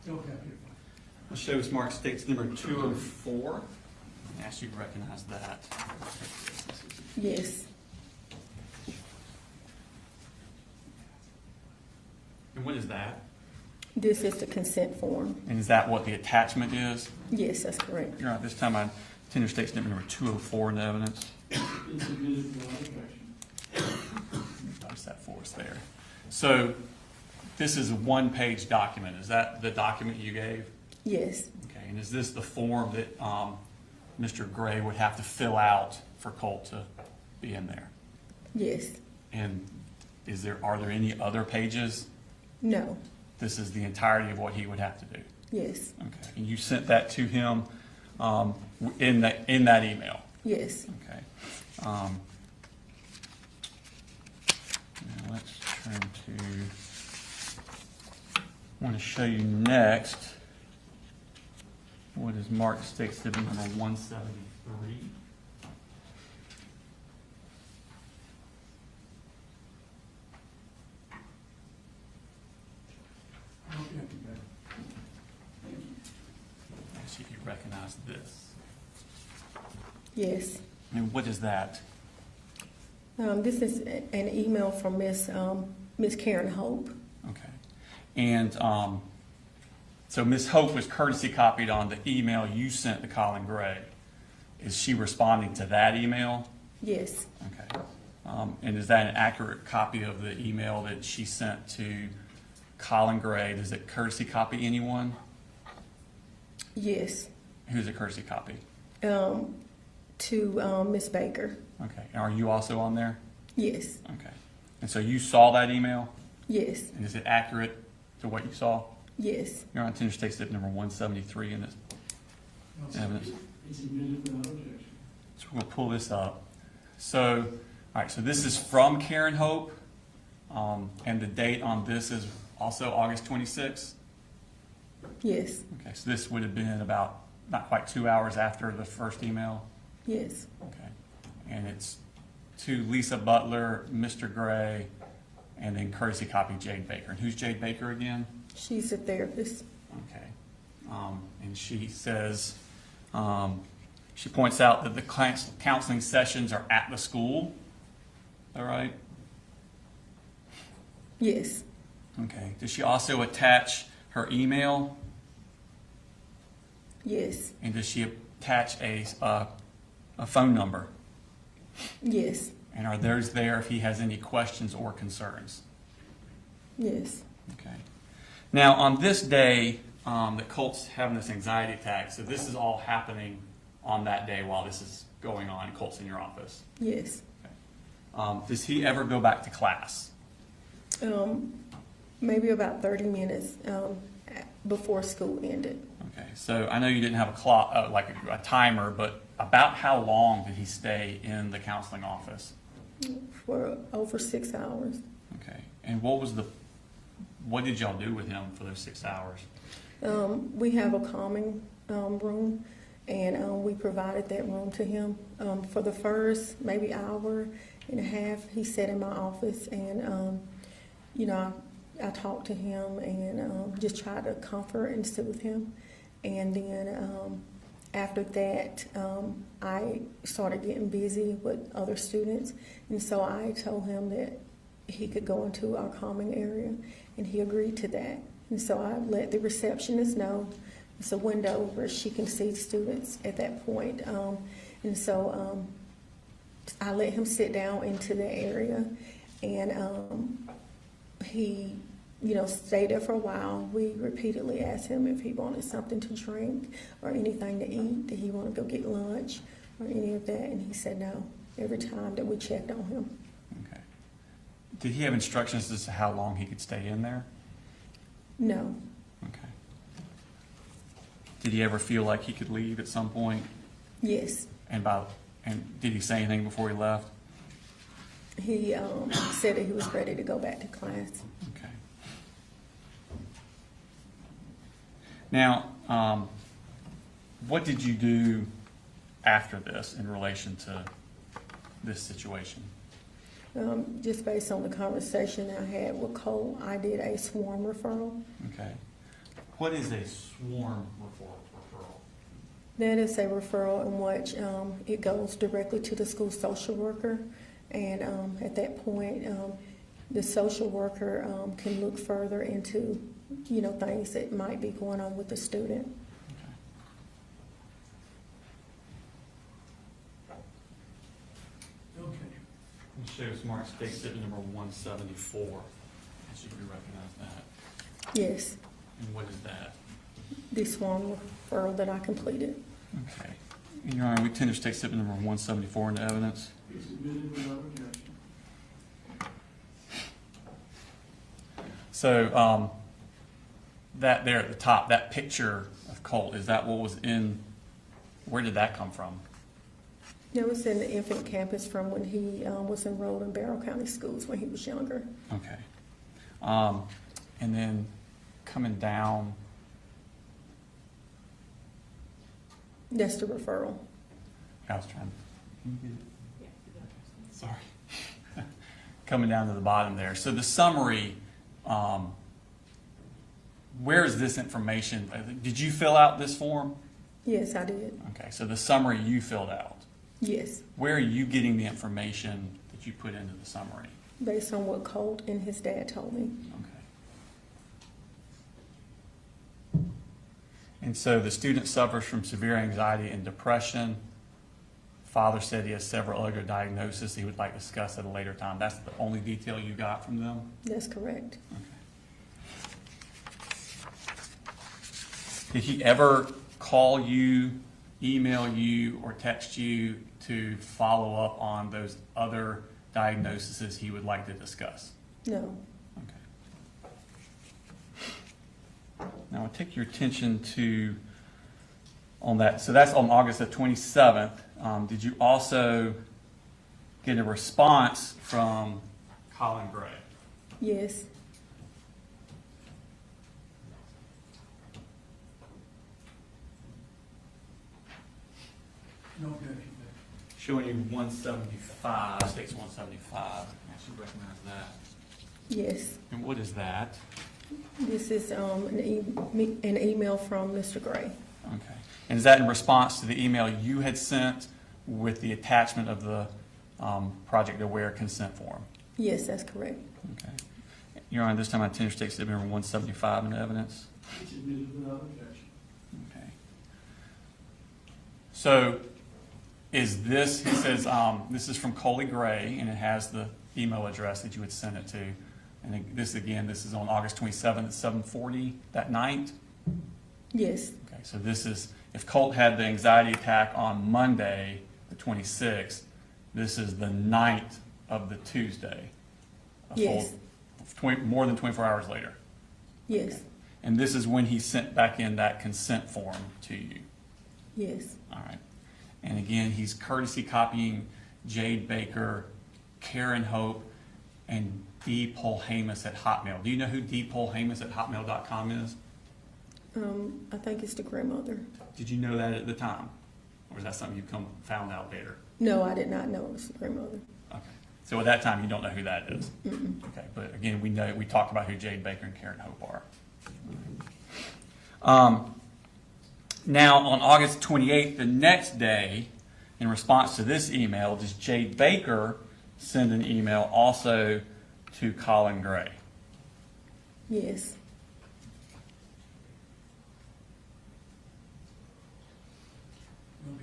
Okay.
I'll show us marked states number 204. I ask you to recognize that.
Yes.
And what is that?
This is the consent form.
And is that what the attachment is?
Yes, that's correct.
You're right. This time I tender state statement number 204 in the evidence.
It's submitted without objection.
Post that for us there. So this is a 1-page document. Is that the document you gave?
Yes.
Okay. And is this the form that Mr. Gray would have to fill out for Colt to be in there?
Yes.
And are there any other pages?
No.
This is the entirety of what he would have to do?
Yes.
Okay, and you sent that to him in that email?
Yes.
Okay. Now let's turn to, I want to show you next what is marked State Exhibit number 173. Let's see if you recognize this.
Yes.
And what is that?
This is an email from Miss Karen Hope.
Okay. And so Ms. Hope was courtesy copied on the email you sent to Colin Gray. Is she responding to that email?
Yes.
Okay. And is that an accurate copy of the email that she sent to Colin Gray? Does it courtesy copy anyone?
Yes.
Who's a courtesy copy?
To Miss Baker.
Okay. And are you also on there?
Yes.
Okay. And so you saw that email?
Yes.
And is it accurate to what you saw?
Yes.
You're on Tender State Exhibit number 173 in this evidence.
It's admitted without objection.
So we'll pull this up. So, all right, so this is from Karen Hope, and the date on this is also August 26th?
Yes.
Okay, so this would have been about not quite 2 hours after the first email?
Yes.
Okay, and it's to Lisa Butler, Mr. Gray, and then courtesy copy Jade Baker. And who's Jade Baker again?
She's a therapist.
Okay. And she says, she points out that the counseling sessions are at the school. All right?
Yes.
Okay. Does she also attach her email?
Yes.
And does she attach a phone number?
Yes.
And are those there if he has any questions or concerns?
Yes.
Okay. Now, on this day that Colt's having this anxiety attack, so this is all happening on that day while this is going on, Colt's in your office.
Yes.
Okay. Does he ever go back to class?
Maybe about 30 minutes before school ended.
Okay. So I know you didn't have a clock, like a timer, but about how long did he stay in the counseling office?
For over 6 hours.
Okay. And what did y'all do with him for those 6 hours?
We have a calming room, and we provided that room to him. For the first maybe hour and a half, he sat in my office, and I talked to him and just tried to comfort and soothe him. And then after that, I started getting busy with other students, and so I told him that he could go into our calming area, and he agreed to that. And so I let the receptionist know. It's a window where she can see students at that point. And so I let him sit down into the area, and he stayed there for a while. We repeatedly asked him if he wanted something to drink or anything to eat. Did he want to go get lunch or any of that? And he said no every time that we checked on him.
Okay. Did he have instructions as to how long he could stay in there?
No.
Okay. Did he ever feel like he could leave at some point?
Yes.
And did he say anything before he left?
He said that he was ready to go back to class.
Okay. Now, what did you do after this in relation to this situation?
Just based on the conversation I had with Cole, I did a swarm referral.
Okay. What is a swarm referral?
That is a referral in which it goes directly to the school social worker, and at that point, the social worker can look further into, things that might be going on with the student.
Okay. Let's show Smart State Exhibit number 174. I should you recognize that.
Yes,
And what is that?
the swarm referral that I completed.
Okay. Your Honor, we tender state statement number 174 into evidence.
It's admitted without objection.
So, that there at the top, that picture of Colt, is that what was in, where did that come from?
It was in the infant campus from when he was enrolled in Barrow County Schools when he was younger.
Okay. And then coming down,
That's the referral.
I was trying, sorry. Coming down to the bottom there. So the summary, where is this information? Did you fill out this form?
Yes, I did.
Okay, so the summary you filled out.
Yes,
Where are you getting the information that you put into the summary?
based on what Colt and his dad told me.
Okay. And so the student suffers from severe anxiety and depression. Father said he has several other diagnoses he would like to discuss at a later time. That's the only detail you got from them?
That's correct.
Did he ever call you, email you, or text you to follow up on those other diagnoses he would like to discuss?
No.
Okay. Now, I'll take your attention to, on that, so that's on August the 27th. Did you also get a response from Colin Gray?
Yes.
No objection.
Showing you 175, states 175. I should recognize that.
Yes.
And what is that?
This is an email from Mr. Gray.
Okay. And is that in response to the email you had sent with the attachment of the Project Aware consent form?
Yes, that's correct.
Okay. Your Honor, this time I tender state statement number 175 in evidence.
It's admitted without objection.
Okay. So is this, he says, this is from Colin Gray, and it has the email address that you would send it to. And this, again, this is on August 27th at 7:40 that night?
Yes.
Okay, so this is, if Colt had the anxiety attack on Monday, the 26th, this is the night of the Tuesday. A full
Yes.
20, more than 24 hours later.
Yes.
And this is when he sent back in that consent form to you.
Yes.
All right. And again, he's courtesy copying Jade Baker, Karen Hope, and D. Polhamus at Hotmail. Do you know who D. Polhamus at hotmail.com is?
I think it's the grandmother.
Did you know that at the time? Or is that something you found out later?
No, I did not know it was the grandmother.
Okay. So at that time, you don't know who that is?
Mm-mm.
Okay. But again, we talked about who Jade Baker and Karen Hope are. Now, on August 28th, the next day, in response to this email, does Jade Baker send an email also to Colin Gray?
Yes.
No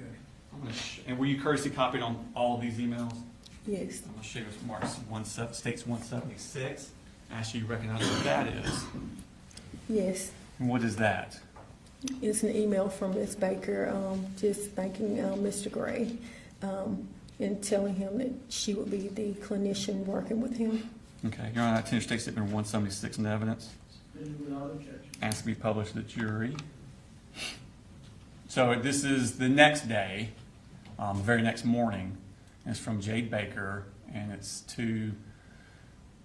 objection.
And were you courtesy copied on all of these emails?
Yes.
I'm going to show you marks states 176. Ask you to recognize what that is.
Yes.
And what is that?
It's an email from Ms. Baker, just thanking Mr. Gray and telling him that she would be the clinician working with him.
Okay, Your Honor, I tender state statement 176 in evidence.
Admitted without objection.
Asked to be published to the jury. So this is the next day, the very next morning. And it's from Jade Baker, and it's to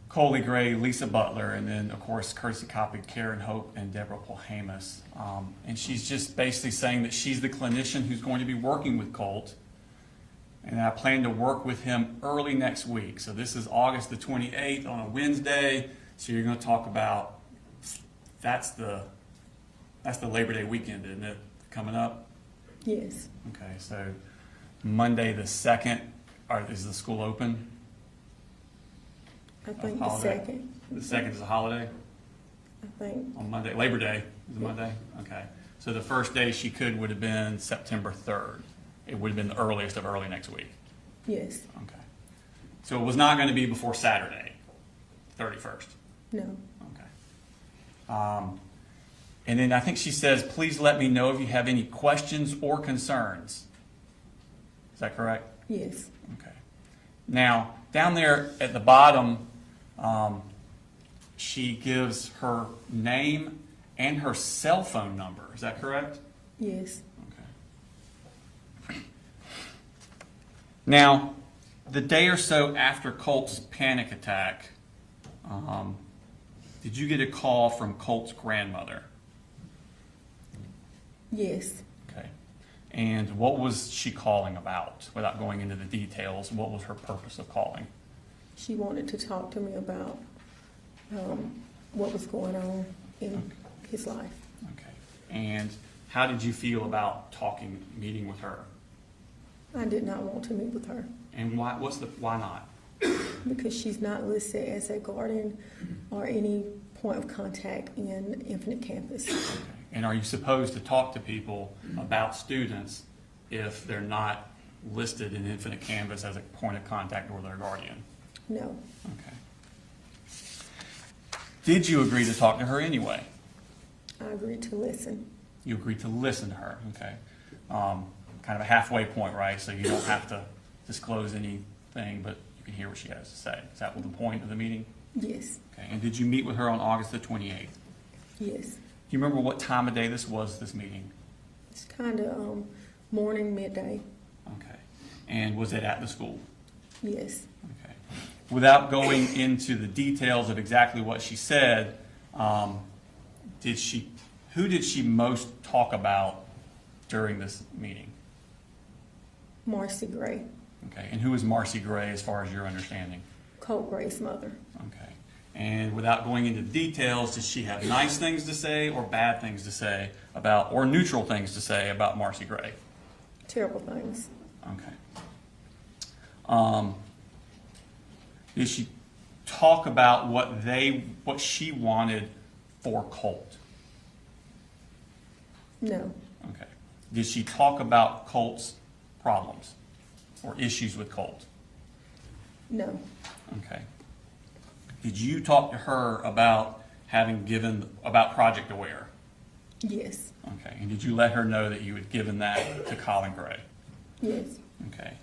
Colin Gray, Lisa Butler, and then, of course, courtesy copied Karen Hope and Deborah Polhamus. And she's just basically saying that she's the clinician who's going to be working with Colt, and I plan to work with him early next week. So this is August the 28th on a Wednesday. So you're going to talk about, that's the Labor Day weekend, isn't it, coming up?
Yes.
Okay, so Monday the 2nd, is the school open?
I think the
Holiday.
second.
The 2nd is a holiday
I think.
on Monday, Labor Day is a Monday? Okay. So the first day she would have been September 3rd. It would have been the earliest of early next week.
Yes.
Okay. So it was not going to be before Saturday, 31st.
No.
Okay. And then I think she says, please let me know if you have any questions or concerns. that correct?
Yes,
Okay. Now, down there at the bottom, she gives her name and her cell phone number. Is that correct?
yes,
Okay. Now, the day or so after Colt's panic attack, did you get a call from Colt's grandmother?
yes.
Okay. And what was she calling about? Without going into the details, what was her purpose of calling?
She wanted to talk to me about what was going on in his life.
Okay. And how did you feel about meeting with her?
I did not want to meet with her
And why not?
because she's not listed as a guardian or any point of contact in Infinite Campus.
Okay. And are you supposed to talk to people about students if they're not listed in Infinite Canvas as a point of contact or their guardian?
No,
Okay. Did you agree to talk to her anyway?
I agreed to listen.
You agreed to listen to her, okay. Kind of a halfway point, right? So you don't have to disclose anything, but you can hear what she has to say. Is that the point of the meeting?
Yes,
Okay. And did you meet with her on August the 28th?
yes.
Do you remember what time of day this meeting?
It's kind of morning, midday.
Okay. And was it at the school?
Yes.
Okay. Without going into the details of exactly what she said, who did she most talk about during this meeting?
Marcy Gray,
Okay. And who is Marcy Gray as far as your understanding?
Colt Gray's mother.
Okay. And without going into details, does she have nice things to say or bad things to say about, or neutral things to say about Marcy Gray?
Terrible things.
Okay. Did she talk about what she wanted for Colt?
No,
Okay. Did she talk about Colt's problems or issues with Colt?
no,
Okay. Did you talk to her about about Project Aware?
yes,
Okay. And did you let her know that you had given that to Colin Gray?
yes,
Okay.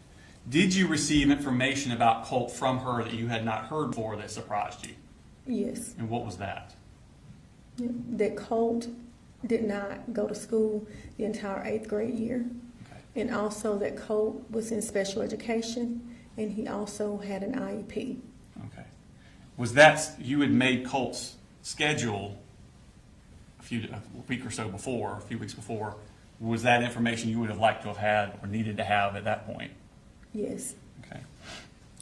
Did you receive information about Colt from her that you had not heard before that surprised you?
yes.
And what was that?
That Colt did not go to school the entire 8th grade year.
Okay.
And also that Colt was in special education and he also had an IEP.
Okay. Was that, you had made Colt's schedule a week or so before, a few weeks before. Was that information you would have liked to have had or needed to have at that point?
Yes,
Okay.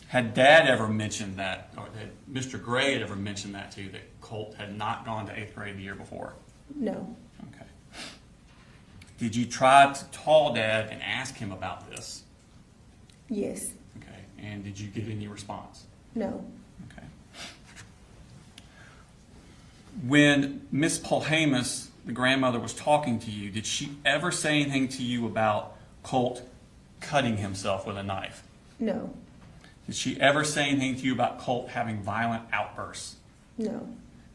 Had Dad ever mentioned that, or had Mr. Gray ever mentioned that to you, that Colt had not gone to 8th grade the year before?
no,
Okay. Did you try to call Dad and ask him about this?
yes,
Okay. And did you get any response?
no,
Okay. When Miss Polhamus, the grandmother, was talking to you, did she ever say anything to you about Colt cutting himself with a knife?
no,
Did she ever say anything to you about Colt having violent outbursts?
no,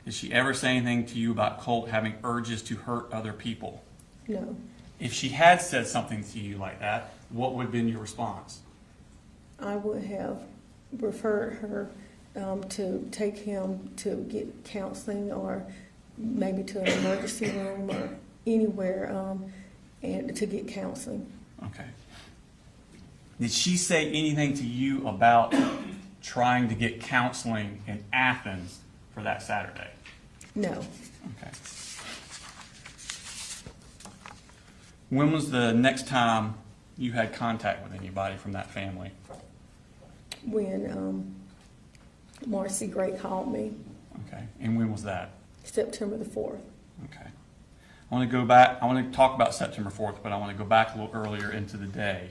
Did she ever say anything to you about Colt having urges to hurt other people?
no.
If she had said something to you like that, what would have been your response?
I would have referred her to take him to get counseling or maybe to an emergency room or anywhere and to get counseling.
Okay. Did she say anything to you about trying to get counseling in Athens for that Saturday?
No,
Okay. When was the next time you had contact with anybody from that family?
when Marcy Gray called me,
Okay. And when was that?
September the 4th.
Okay. I want to go back. I want to talk about September 4th, but I want to go back a little earlier into the day.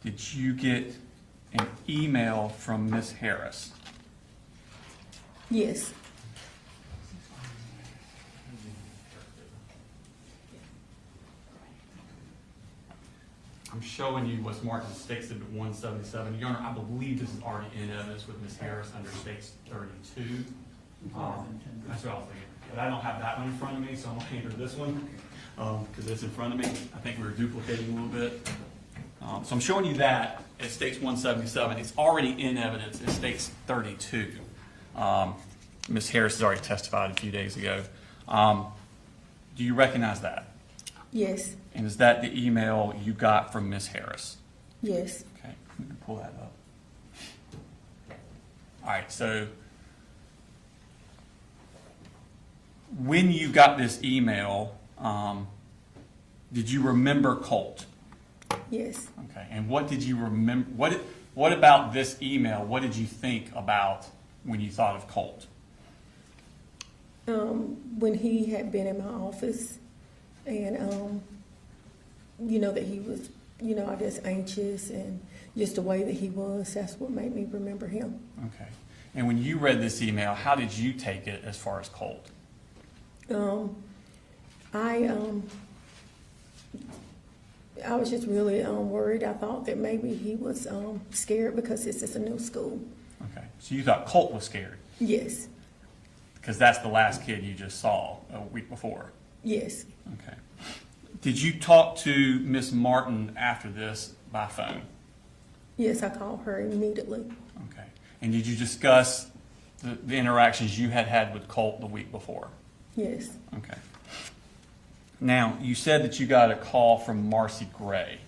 Did you get an email from Miss Harris?
Yes,
I'm showing you what's marked in State Exhibit 177. Your Honor, I believe this is already in evidence with Miss Harris under States 32. That's what I was thinking. But I don't have that one in front of me, so I'm going to enter this one because it's in front of me. I think we were duplicating a little bit. So I'm showing you that. It states 177. It's already in evidence. It states 32. Ms. Harris has already testified a few days ago. Do you recognize that?
Yes,
And is that the email you got from Ms. Harris?
yes,
Okay, we can pull that up. All right, so when you got this email, did you remember Colt?
yes.
Okay, and what did you remember? What about this email? What did you think about when you thought of Colt?
When he had been in my office and, that he was, I guess anxious and just the way that he was, that's what made me remember him.
Okay, and when you read this email, how did you take it as far as Colt?
I was just really worried. I thought that maybe he was scared because this is a new school.
Okay, so you thought Colt was scared
Yes,
because that's the last kid you just saw a week before.
yes,
Okay. Did you talk to Miss Martin after this by phone?
yes, I called her immediately.
Okay. And did you discuss the interactions you had had with Colt the week before?
Yes,
Okay. Now, you said that you got a call from Marcy Gray.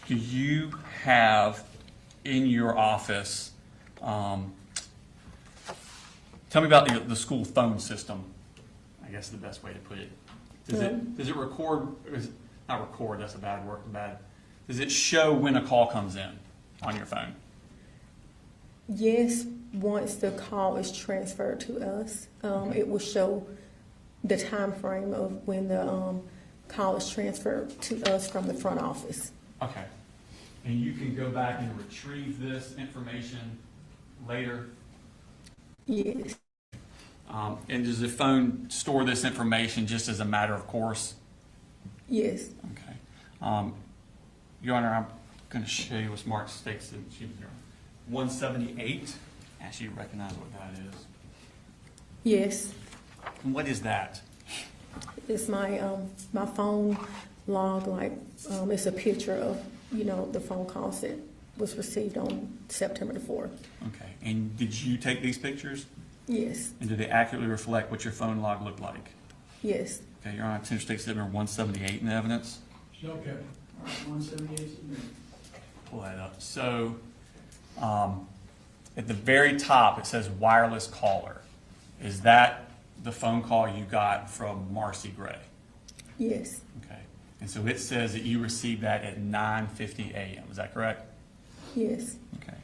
Do you have in your office, tell me about the school phone system, I guess is the best way to put it. Does it record, or is it, not record, that's a bad word, does it show when a call comes in on your phone?
yes. Once the call is transferred to us, it will show the time frame of when the call is transferred to us from the front office.
Okay. And you can go back and retrieve this information later?
Yes,
And does the phone store this information just as a matter of course?
yes,
Okay. Your Honor, I'm going to show you what Mark states that she was there. 178. Actually, you recognize what that is.
yes.
And what is that?
It's my my phone log. Like it's a picture of the phone calls that was received on September the 4th.
Okay. And did you take these pictures?
Yes,
And do they accurately reflect what your phone log looked like?
yes,
Okay, Your Honor, Tender State Statement 178 in evidence.
Okay.
All right, 178 submitted.
Pull that up. So, at the very top, it says wireless caller. Is that the phone call you got from Marcy Gray?
yes,
Okay. And so it says that you received that at 9:50 a.m. Is that correct?
yes.
Okay.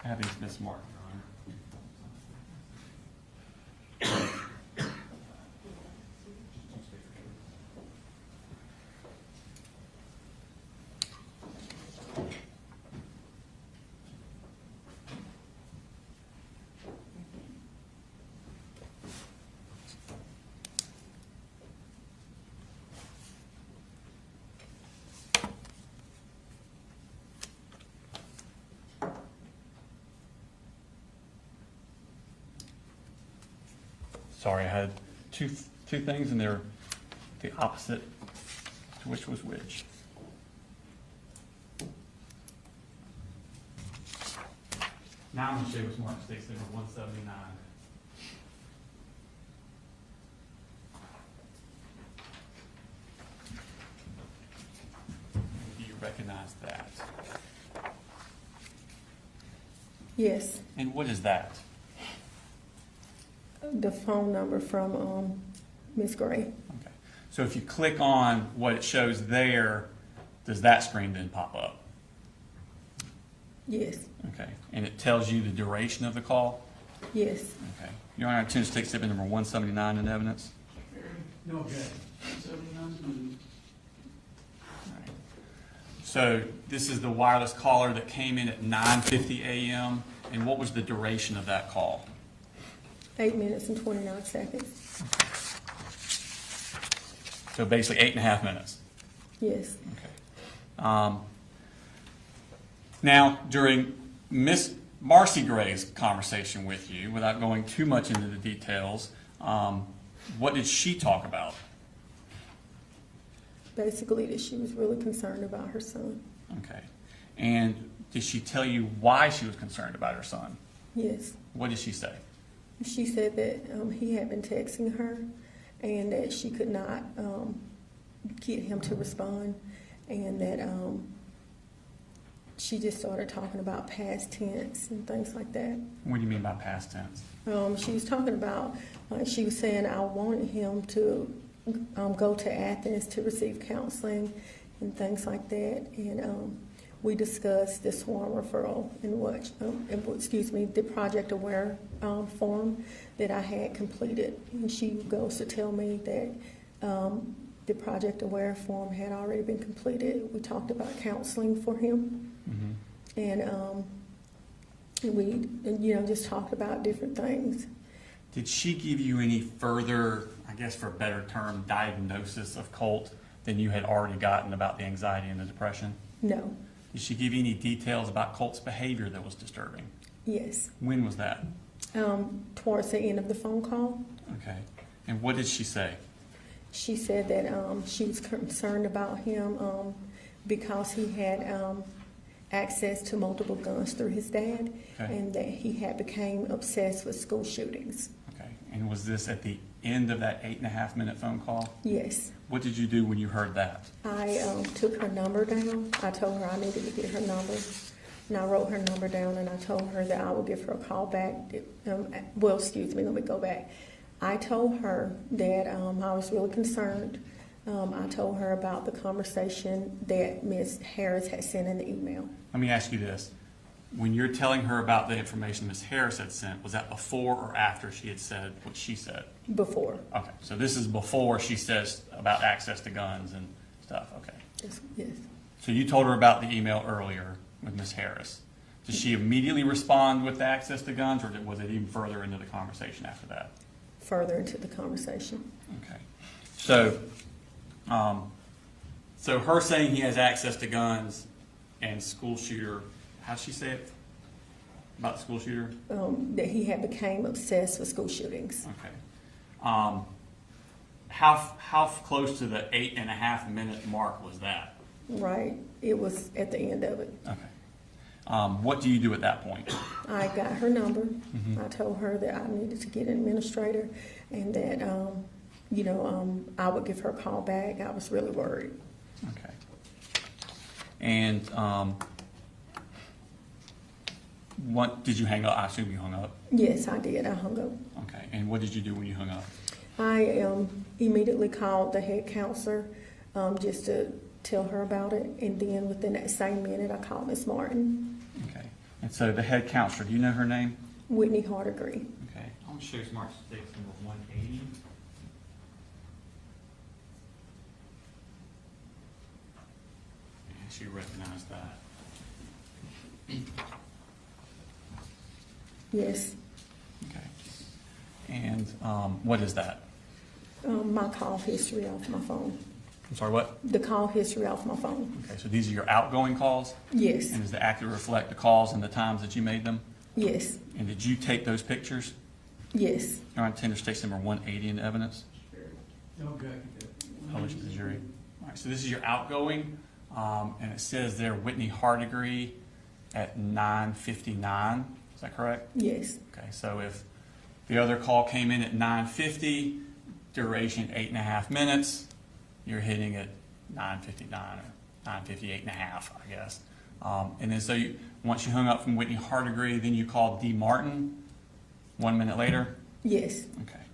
I have these mismarked, Your Honor. Sorry, I had two things and they're the opposite to which was which. Now I'm going to show you what's Mark States Number 179. Do you recognize that?
Yes,
And what is that?
the phone number from Miss Gray.
Okay. So if you click on what it shows there, does that screen then pop up?
Yes,
Okay. And it tells you the duration of the call?
yes,
Okay. Your Honor, I intend to take statement number 179 in evidence.
Barry,
No objection.
179 submitted.
So this is the wireless caller that came in at 9:50 a.m. And what was the duration of that call?
8 minutes and 29 seconds.
So basically 8.5 minutes.
Yes.
Okay. Now, during Miss Marcy Gray's conversation with you, without going too much into the details, what did she talk about?
Basically, that she was really concerned about her son.
Okay. And did she tell you why she was concerned about her son?
Yes.
What did she say?
She said that he had been texting her and that she could not get him to respond, and that she just started talking about past tense and things like that.
What do you mean by past tense?
She was talking about, she was saying I wanted him to go to Athens to receive counseling and things like that. And we discussed the sworn referral and the Project Aware form that I had completed. And she goes to tell me that the Project Aware form had already been completed. We talked about counseling for him. Mm-hmm. And we, just talked about different things.
Did she give you any further, I guess for a better term, diagnosis of Colt than you had already gotten about the anxiety and the depression?
No.
Did she give you any details about Colt's behavior that was disturbing?
Yes.
When was that?
Towards the end of the phone call.
Okay. And what did she say?
She said that she was concerned about him because he had access to multiple guns through his dad,
okay,
and that he had become obsessed with school shootings.
Okay. And was this at the end of that 8.5 minute phone call?
Yes.
What did you do when you heard that?
I took her number down. I told her I needed to get her number, and I wrote her number down, and I told her that I would give her a call back. Let me go back. I told her that I was really concerned. I told her about the conversation that Ms. Harris had sent in the email.
Let me ask you this. When you're telling her about the information Ms. Harris had sent, was that before or after she had said what she said?
Before.
Okay, so this is before she says about access to guns and stuff, okay.
Yes.
So you told her about the email earlier with Ms. Harris. Did she immediately respond with the access to guns, or was it even further into the conversation after that?
Further into the conversation.
Okay. So her saying he has access to guns and school shooter, how'd she say it about the school shooter?
That he had become obsessed with school shootings.
Okay. How close to the 8.5 minute mark was that?
Right. It was at the end of it.
Okay. What do you do at that point?
I got her number.
Mm-hmm.
I told her that I needed to get an administrator, and that I would give her a call back. I was really worried.
Okay. And what did you hang up? I assume you hung up.
Yes, I did. I hung up.
Okay. And what did you do when you hung up?
I immediately called the head counselor just to tell her about it, and then within that same minute, I called Miss Martin.
Okay. And so the head counselor, do you know her name?
Whitney Hardegree.
Okay. I want to show you Smart Sticks number 180. And she recognized that.
Yes.
Okay. And what is that?
My call history off my phone.
I'm sorry, what?
The call history off my phone.
Okay, so these are your outgoing calls?
Yes.
And does the actor reflect the calls and the times that you made them?
Yes.
And did you take those pictures?
Yes.
Your Honor, Tender States number 180 in evidence?
Okay.
Published to the jury. All right, so this is your outgoing, and it says there Whitney Hardegree at 9:59. Is that correct?
Yes.
Okay, so if the other call came in at 9:50, duration 8.5 minutes, you're hitting at 9:59 or 9:58.5, I guess. And then so once you hung up from Whitney Hardegree, then you called D. Martin 1 minute later?
Yes.
Okay.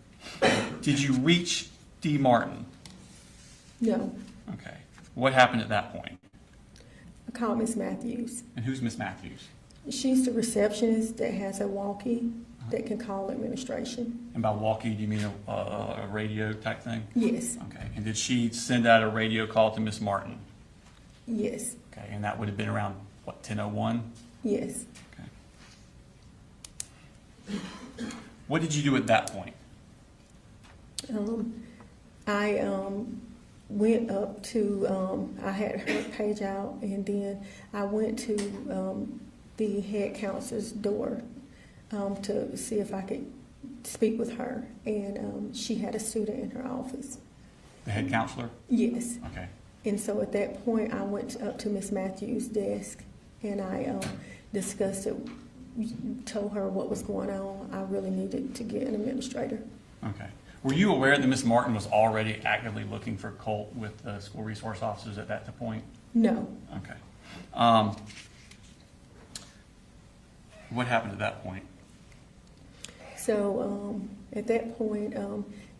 Did you reach D. Martin?
No.
Okay. What happened at that point?
I called Miss Matthews.
And who's Miss Matthews?
She's the receptionist that has a walkie that can call administration.
And by walkie, do you mean a radio type thing?
Yes.
Okay. And did she send out a radio call to Miss Martin?
Yes,
Okay, and that would have been around, what, 10:01?
yes.
Okay. What did you do at that point?
I went up to, I had her page out, and then I went to the head counselor's door to see if I could speak with her, and she had a student in her office.
The head counselor?
Yes.
Okay.
And so at that point, I went up to Miss Matthews' desk, and I discussed it, told her what was going on. I really needed to get an administrator.
Okay. Were you aware that Ms. Martin was already actively looking for Colt with the school resource officers at that point?
No.
Okay. What happened at that point?
So at that point,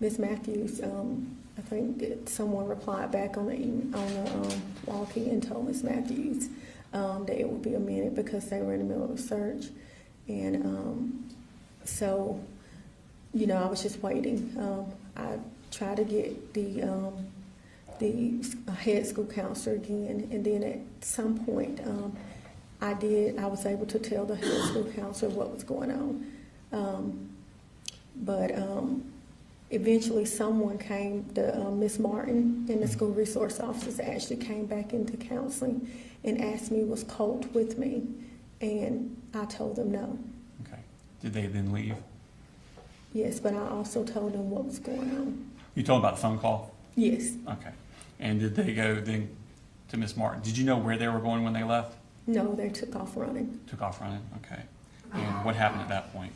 Miss Matthews, I think that someone replied back on the walkie and told Miss Matthews that it would be a minute because they were in the middle of a search, and so I was just waiting. I tried to get the head school counselor again, and then at some point I was able to tell the head school counselor what was going on, but eventually someone came, Miss Martin and the school resource officers actually came back into counseling and asked me, was Colt with me? And I told them no.
Okay. Did they then leave?
Yes, but I also told them what was going on.
You told them about the phone call?
Yes.
Okay. And did they go then to Miss Martin? Did you know where they were going when they left?
No, they took off running.
Took off running? Okay. And what happened at that point?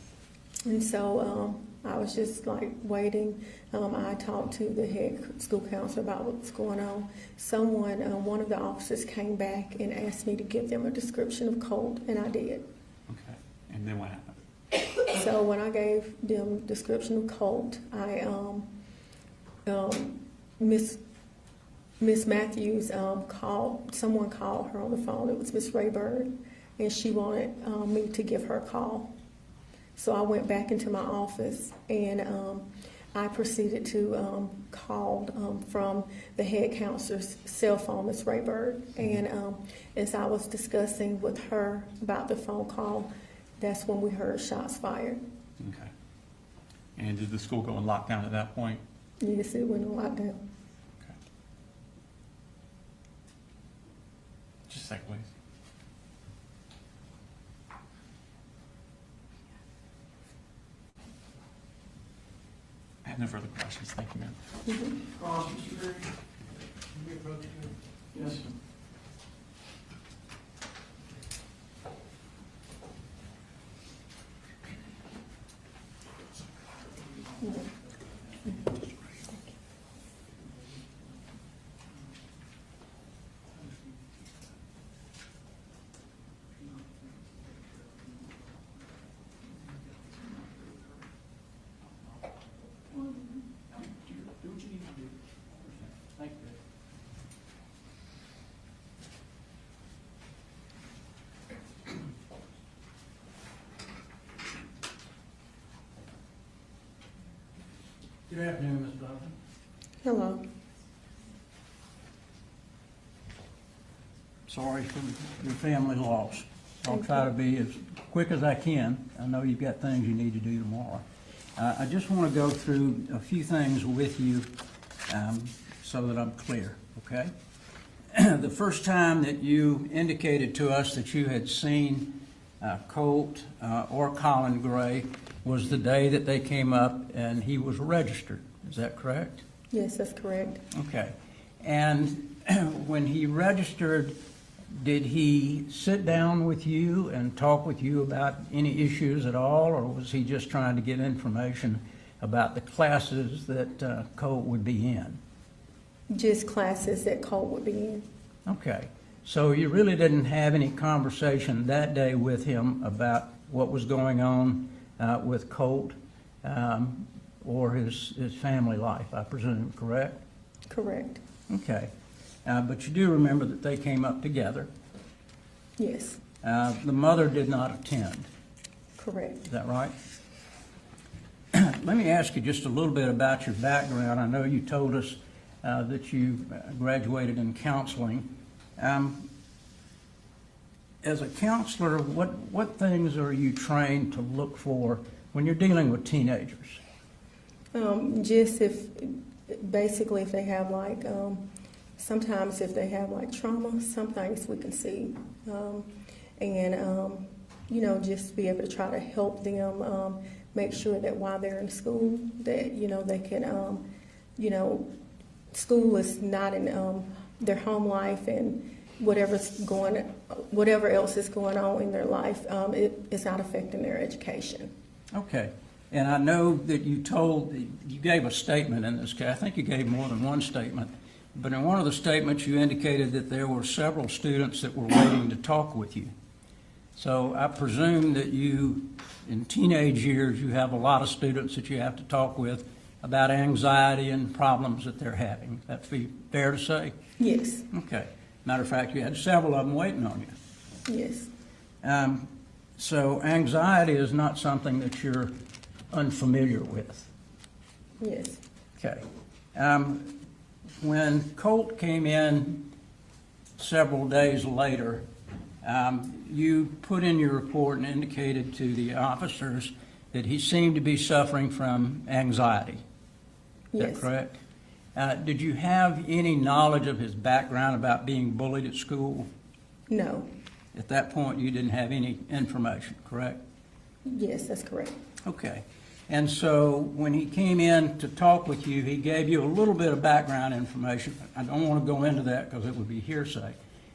And so I was just like waiting. I talked to the head school counselor about what was going on. One of the officers came back and asked me to give them a description of Colt, and I did.
Okay. And then what happened?
So when I gave them a description of Colt, Miss Matthews someone called her on the phone. It was Miss Rayburn, and she wanted me to give her a call. So I went back into my office, and I proceeded to call from the head counselor's cell phone, Miss Rayburn. And as I was discussing with her about the phone call, that's when we heard shots fired.
Okay. And did the school go in lockdown at that point?
Yes, it went in lockdown.
Okay. Just a second, please. I have no further questions. Thank you, ma'am.
Mr. Gray? Yes, sir. Do what you need to do.
Thank you.
Good afternoon, Ms. Butler.
Hello.
Sorry for your family loss. I'll
Thank
try
you.
to be as quick as I can. I know you've got things you need to do tomorrow. I just want to go through a few things with you so that I'm clear, okay? The first time that you indicated to us that you had seen Colt or Colin Gray was the day that they came up and he was registered. Is that correct?
Yes, that's correct.
Okay. And when he registered, did he sit down with you and talk with you about any issues at all, or was he just trying to get information about the classes that Colt would be in?
Just classes that Colt would be in.
Okay. So you really didn't have any conversation that day with him about what was going on with Colt or his family life, I presume, correct?
Correct.
Okay. But you do remember that they came up together.
Yes.
The mother did not attend.
Correct.
Is that right? Let me ask you just a little bit about your background. I know you told us that you graduated in counseling As a counselor, what things are you trained to look for when you're dealing with teenagers?
Just basically if they have like, sometimes if they have like trauma, some things we can see. You know, just be able to try to help them, make sure that while they're in school, that, you know, they can, you know, school is not in their home life, and whatever else is going on in their life, it's not affecting their education.
Okay. And I know that you gave a statement in this case. I think you gave more than one statement. But in one of the statements, you indicated that there were several students that were waiting to talk with you. So I presume that you, in teenage years, you have a lot of students that you have to talk with about anxiety and problems that they're having. That be fair to say?
Yes.
Okay. Matter of fact, you had several of them waiting on you.
Yes.
So anxiety is not something that you're unfamiliar with.
Yes.
Okay. When Colt came in several days later, you put in your report and indicated to the officers that he seemed to be suffering from anxiety. Is
Yes.
that correct? Did you have any knowledge of his background about being bullied at school?
No.
At that point, you didn't have any information, correct?
Yes, that's correct.
Okay. And so when he came in to talk with you, he gave you a little bit of background information. I don't want to go into that because it would be hearsay.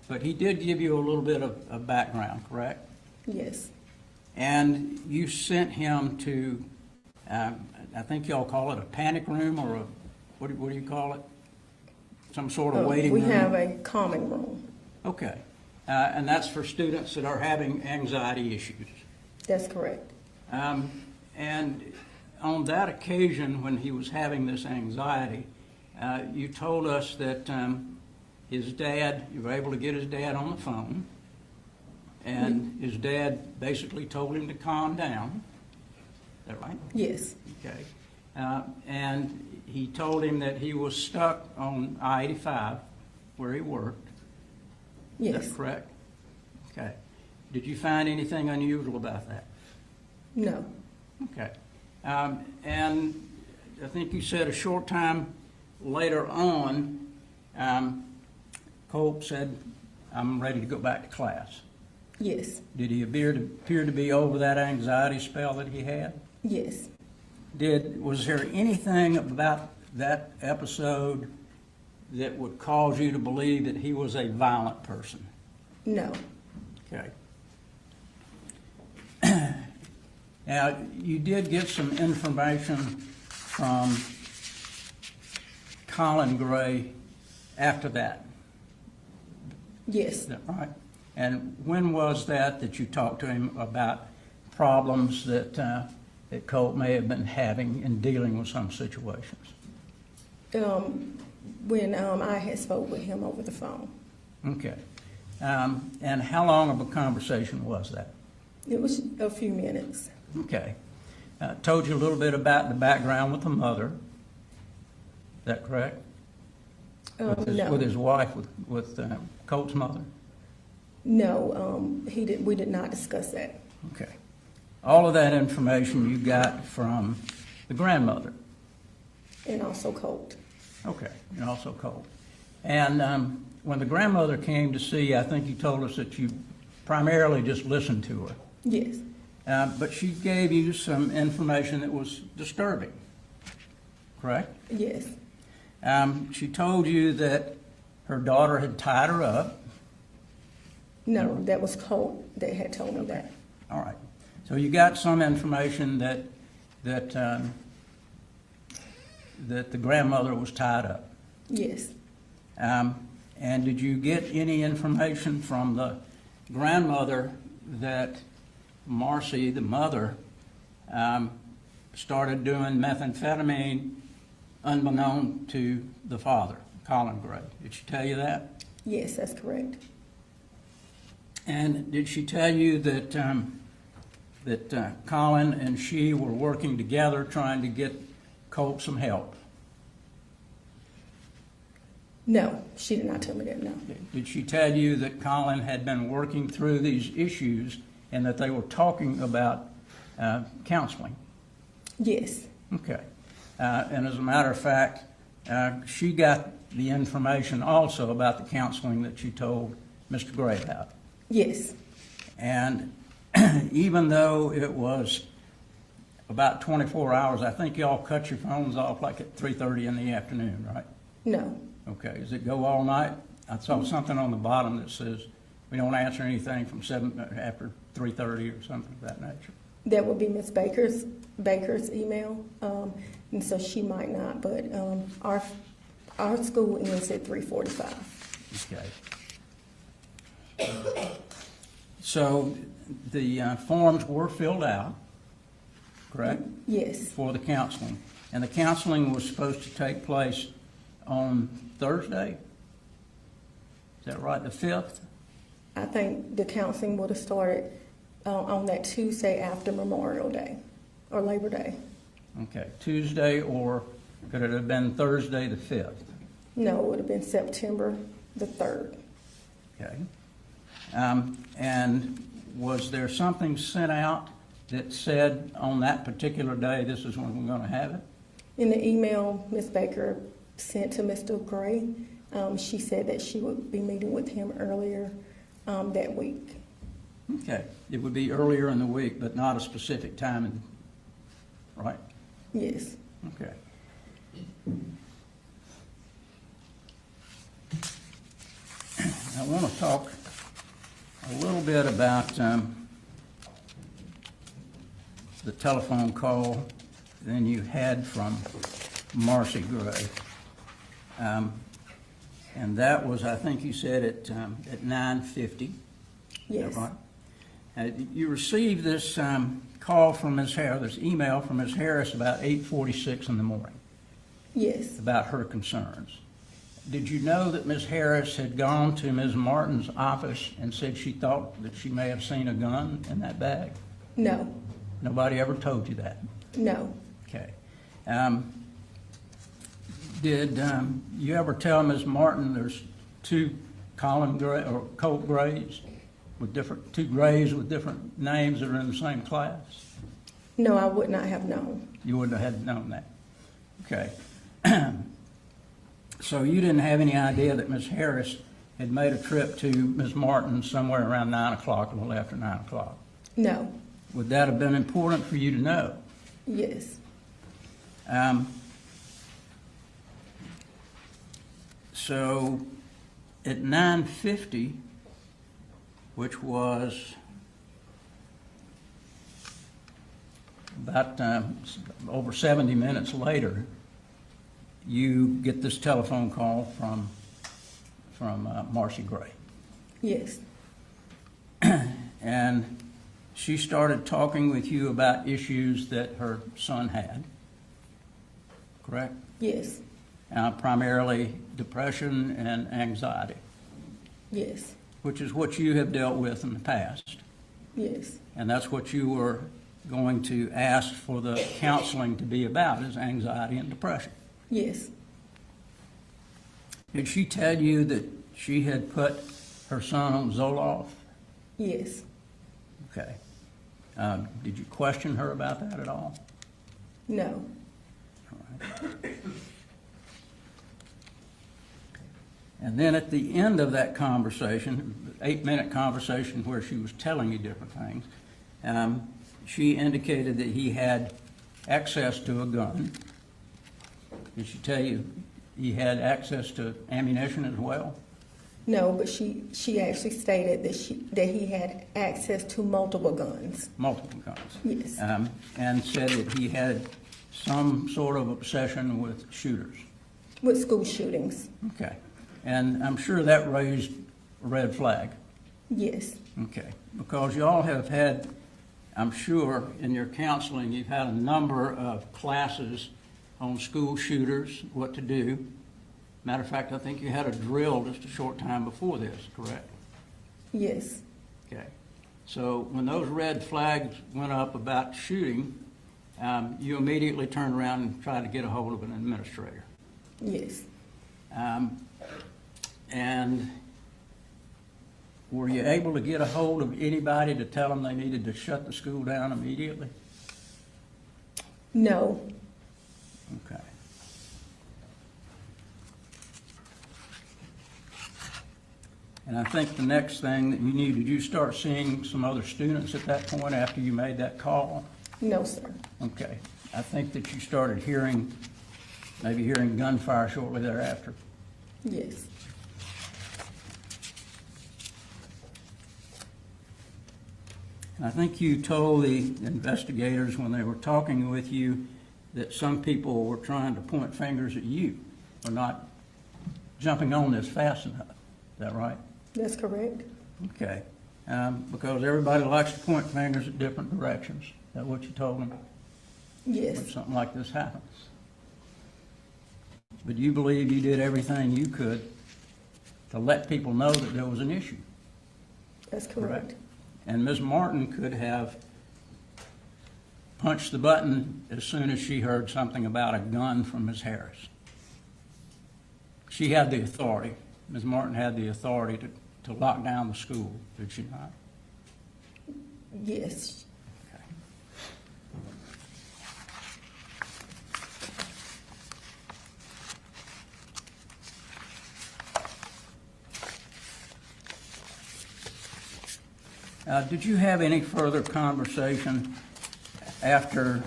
But he did give you a little bit of background, correct?
Yes.
And you sent him to, I think y'all call it a panic room, or a, what do you call it? Some sort of waiting room?
We have a calming room.
Okay. And that's for students that are having anxiety issues.
That's correct.
And on that occasion, when he was having this anxiety, you told us that his dad, you were able to get his dad on the phone, and his dad basically told him to calm down. Is that right?
Yes.
Okay. And he told him that he was stuck on I-85 where he worked. Is
Yes.
that correct? Okay. Did you find anything unusual about that?
No.
Okay. And I think you said a short time later on, Colt said, I'm ready to go back to class.
Yes.
Did he appear to be over that anxiety spell that he had?
Yes.
Was there anything about that episode that would cause you to believe that he was a violent person?
No.
Okay. Now, you did get some information from Colin Gray after that.
Yes.
Is that right? And when was that you talked to him about problems that that Colt may have been having in dealing with some situations?
When I had spoke with him over the phone.
Okay. And how long of a conversation was that?
It was a few minutes.
Okay. Told you a little bit about the background with the mother. Is that correct?
No.
With his wife, with Colt's mother?
No, we did not discuss that.
Okay. All of that information you got from the grandmother?
And also Colt.
Okay, and also Colt. And when the grandmother came to see you, I think you told us that you primarily just listened to her.
Yes.
But she gave you some information that was disturbing, correct?
Yes.
She told you that her daughter had tied her up.
No, that was Colt that had told me that.
All right. So you got some information that the grandmother was tied up.
Yes.
And did you get any information from the grandmother that Marcy, the mother, started doing methamphetamine unbeknown to the father, Colin Gray? Did she tell you that?
Yes, that's correct.
And did she tell you that Colin and she were working together trying to get Colt some help?
No, she did not tell me that, no.
Did she tell you that Colin had been working through these issues and that they were talking about counseling?
Yes,
Okay. And as a matter of fact, she got the information also about the counseling that you told Mr. Gray about.
yes,
And even though it was about 24 hours, I think y'all cut your phones off like at 3:30 in the afternoon, right?
no,
Okay, does it go all night? I saw something on the bottom that says we don't answer anything from after 3:30 or something of that nature.
that would be Ms. Baker's email, and so she might not, but our school ends at 3:45.
Okay. So the forms were filled out, correct,
Yes,
for the counseling? And the counseling was supposed to take place on Thursday? Is that right, the 5th?
I think the counseling would have started on that Tuesday after Memorial Day or Labor Day.
Okay, Tuesday, or could it have been Thursday the 5th?
No, it would have been September the 3rd.
Okay. And was there something sent out that said on that particular day, this is when we're going to have it?
In the email Ms. Baker sent to Mr. Gray, she said that she would be meeting with him earlier that week.
Okay, it would be earlier in the week, but not a specific time, right?
Yes.
Okay. I want to talk a little bit about the telephone call that you had from Marcy Gray. And that was, I think you said, at 9:50.
Yes.
Is that right? You received this call from Ms. Harris, this email from Ms. Harris about 8:46 in the morning
Yes.
about her concerns. Did you know that Ms. Harris had gone to Ms. Martin's office and said she thought that she may have seen a gun in that bag?
No.
Nobody ever told you that?
No.
Okay. Did you ever tell Ms. Martin there's two Colin Gray or Colt Grays with two Grays with different names that are in the same class?
No, I would not have known.
You wouldn't have had known that. Okay. So you didn't have any idea that Ms. Harris had made a trip to Ms. Martin somewhere around 9 o'clock, a little after 9 o'clock?
No.
Would that have been important for you to know?
Yes.
So at 9:50, which was about over 70 minutes later, you get this telephone call from Marcy Gray.
Yes.
And she started talking with you about issues that her son had, correct?
Yes.
Primarily depression and anxiety,
Yes.
which is what you have dealt with in the past.
Yes.
And that's what you were going to ask for the counseling to be about, is anxiety and depression.
Yes.
Did she tell you that she had put her son on Zoloft?
Yes.
Okay. Did you question her about that at all?
No.
All right. And then at the end of that conversation, 8-minute conversation where she was telling you different things, she indicated that he had access to a gun. Did she tell you he had access to ammunition as well?
No, but she actually stated that he had access to multiple guns.
Multiple guns.
Yes.
And said that he had some sort of obsession with shooters.
With school shootings.
Okay. And I'm sure that raised a red flag.
Yes.
Okay. Because y'all have had, I'm sure, in your counseling, you've had a number of classes on school shooters, what to do. Matter of fact, I think you had a drill just a short time before this, correct?
Yes.
Okay. So when those red flags went up about shooting, you immediately turned around and tried to get a hold of an administrator.
Yes.
And were you able to get a hold of anybody to tell them they needed to shut the school down immediately?
No,
Okay. And I think the next thing that you need, did you start seeing some other students at that point after you made that call?
no, sir.
Okay. I think that you started maybe hearing gunfire shortly thereafter.
Yes,
And I think you told the investigators when they were talking with you that some people were trying to point fingers at you for not jumping on this fast enough. Is that right?
that's correct.
Okay. Because everybody likes to point fingers at different directions. Is that what you told them when
Yes,
something like this happens? But you believe you did everything you could to let people know that there was an issue,
that's correct.
and Ms. Martin could have punched the button as soon as she heard something about a gun from Ms. Harris. She had the authority. Ms. Martin had the authority to lock down the school, did she not?
Yes,
Okay. Did you have any further conversation after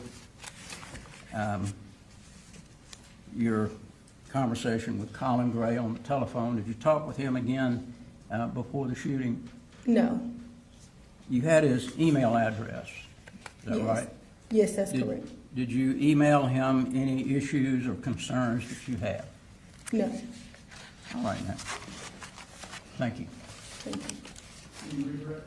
your conversation with Colin Gray on the telephone? Did you talk with him again before the shooting?
no,
You had his email address, is that
Yes.
right?
yes, that's correct.
Did you email him any issues or concerns that you have?
No,
All right, now. Thank you.
thank you.
Any regret?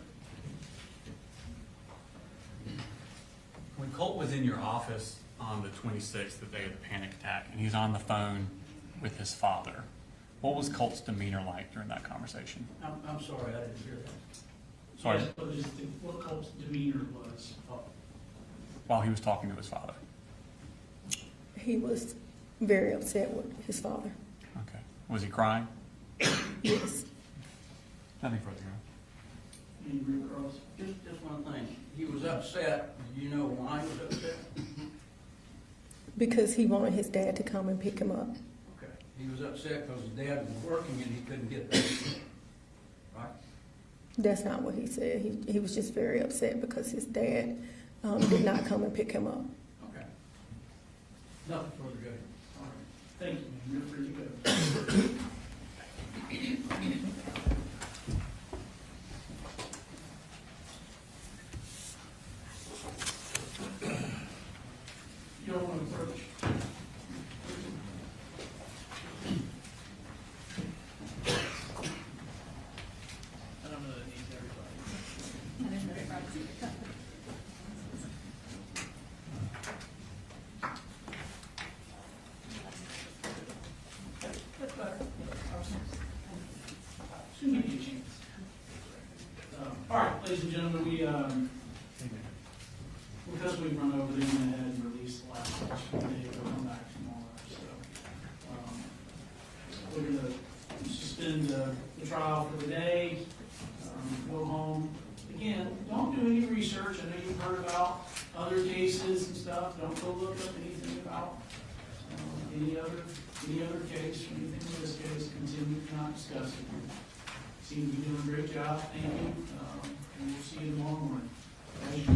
When Colt was in your office on the 26th, the day of the panic attack, and he's on the phone with his father, what was Colt's demeanor like during that conversation?
I'm sorry, I didn't hear that.
Sorry.
Yes, but just what Colt's demeanor was.
While he was talking to his father?
He was very upset with his father.
Okay. Was he crying?
Yes,
Nothing further.
Any regret, Carlos?
Just one thing. He was upset. Do you know why he was upset?
because he wanted his dad to come and pick him up.
Okay. He was upset because his dad was working and he couldn't get there. Right?
That's not what he said. He was just very upset because his dad did not come and pick him up.
Okay. Nothing further, Judge.
All right. Thank you, man. You're free to go. You don't want to approach. I don't know that needs everybody. That's better. Soon you get a chance. All right, ladies and gentlemen, because we've run over, they went ahead and released the last question today. They'll come back tomorrow. So we're going to suspend the trial for the day, go home. Again, don't do any research. I know you've heard about other cases and stuff. Don't go look up anything about any other case or anything in this case. Continue to not discuss it. Seem to be doing a great job. Thank you. And we'll see you tomorrow morning. Thank you.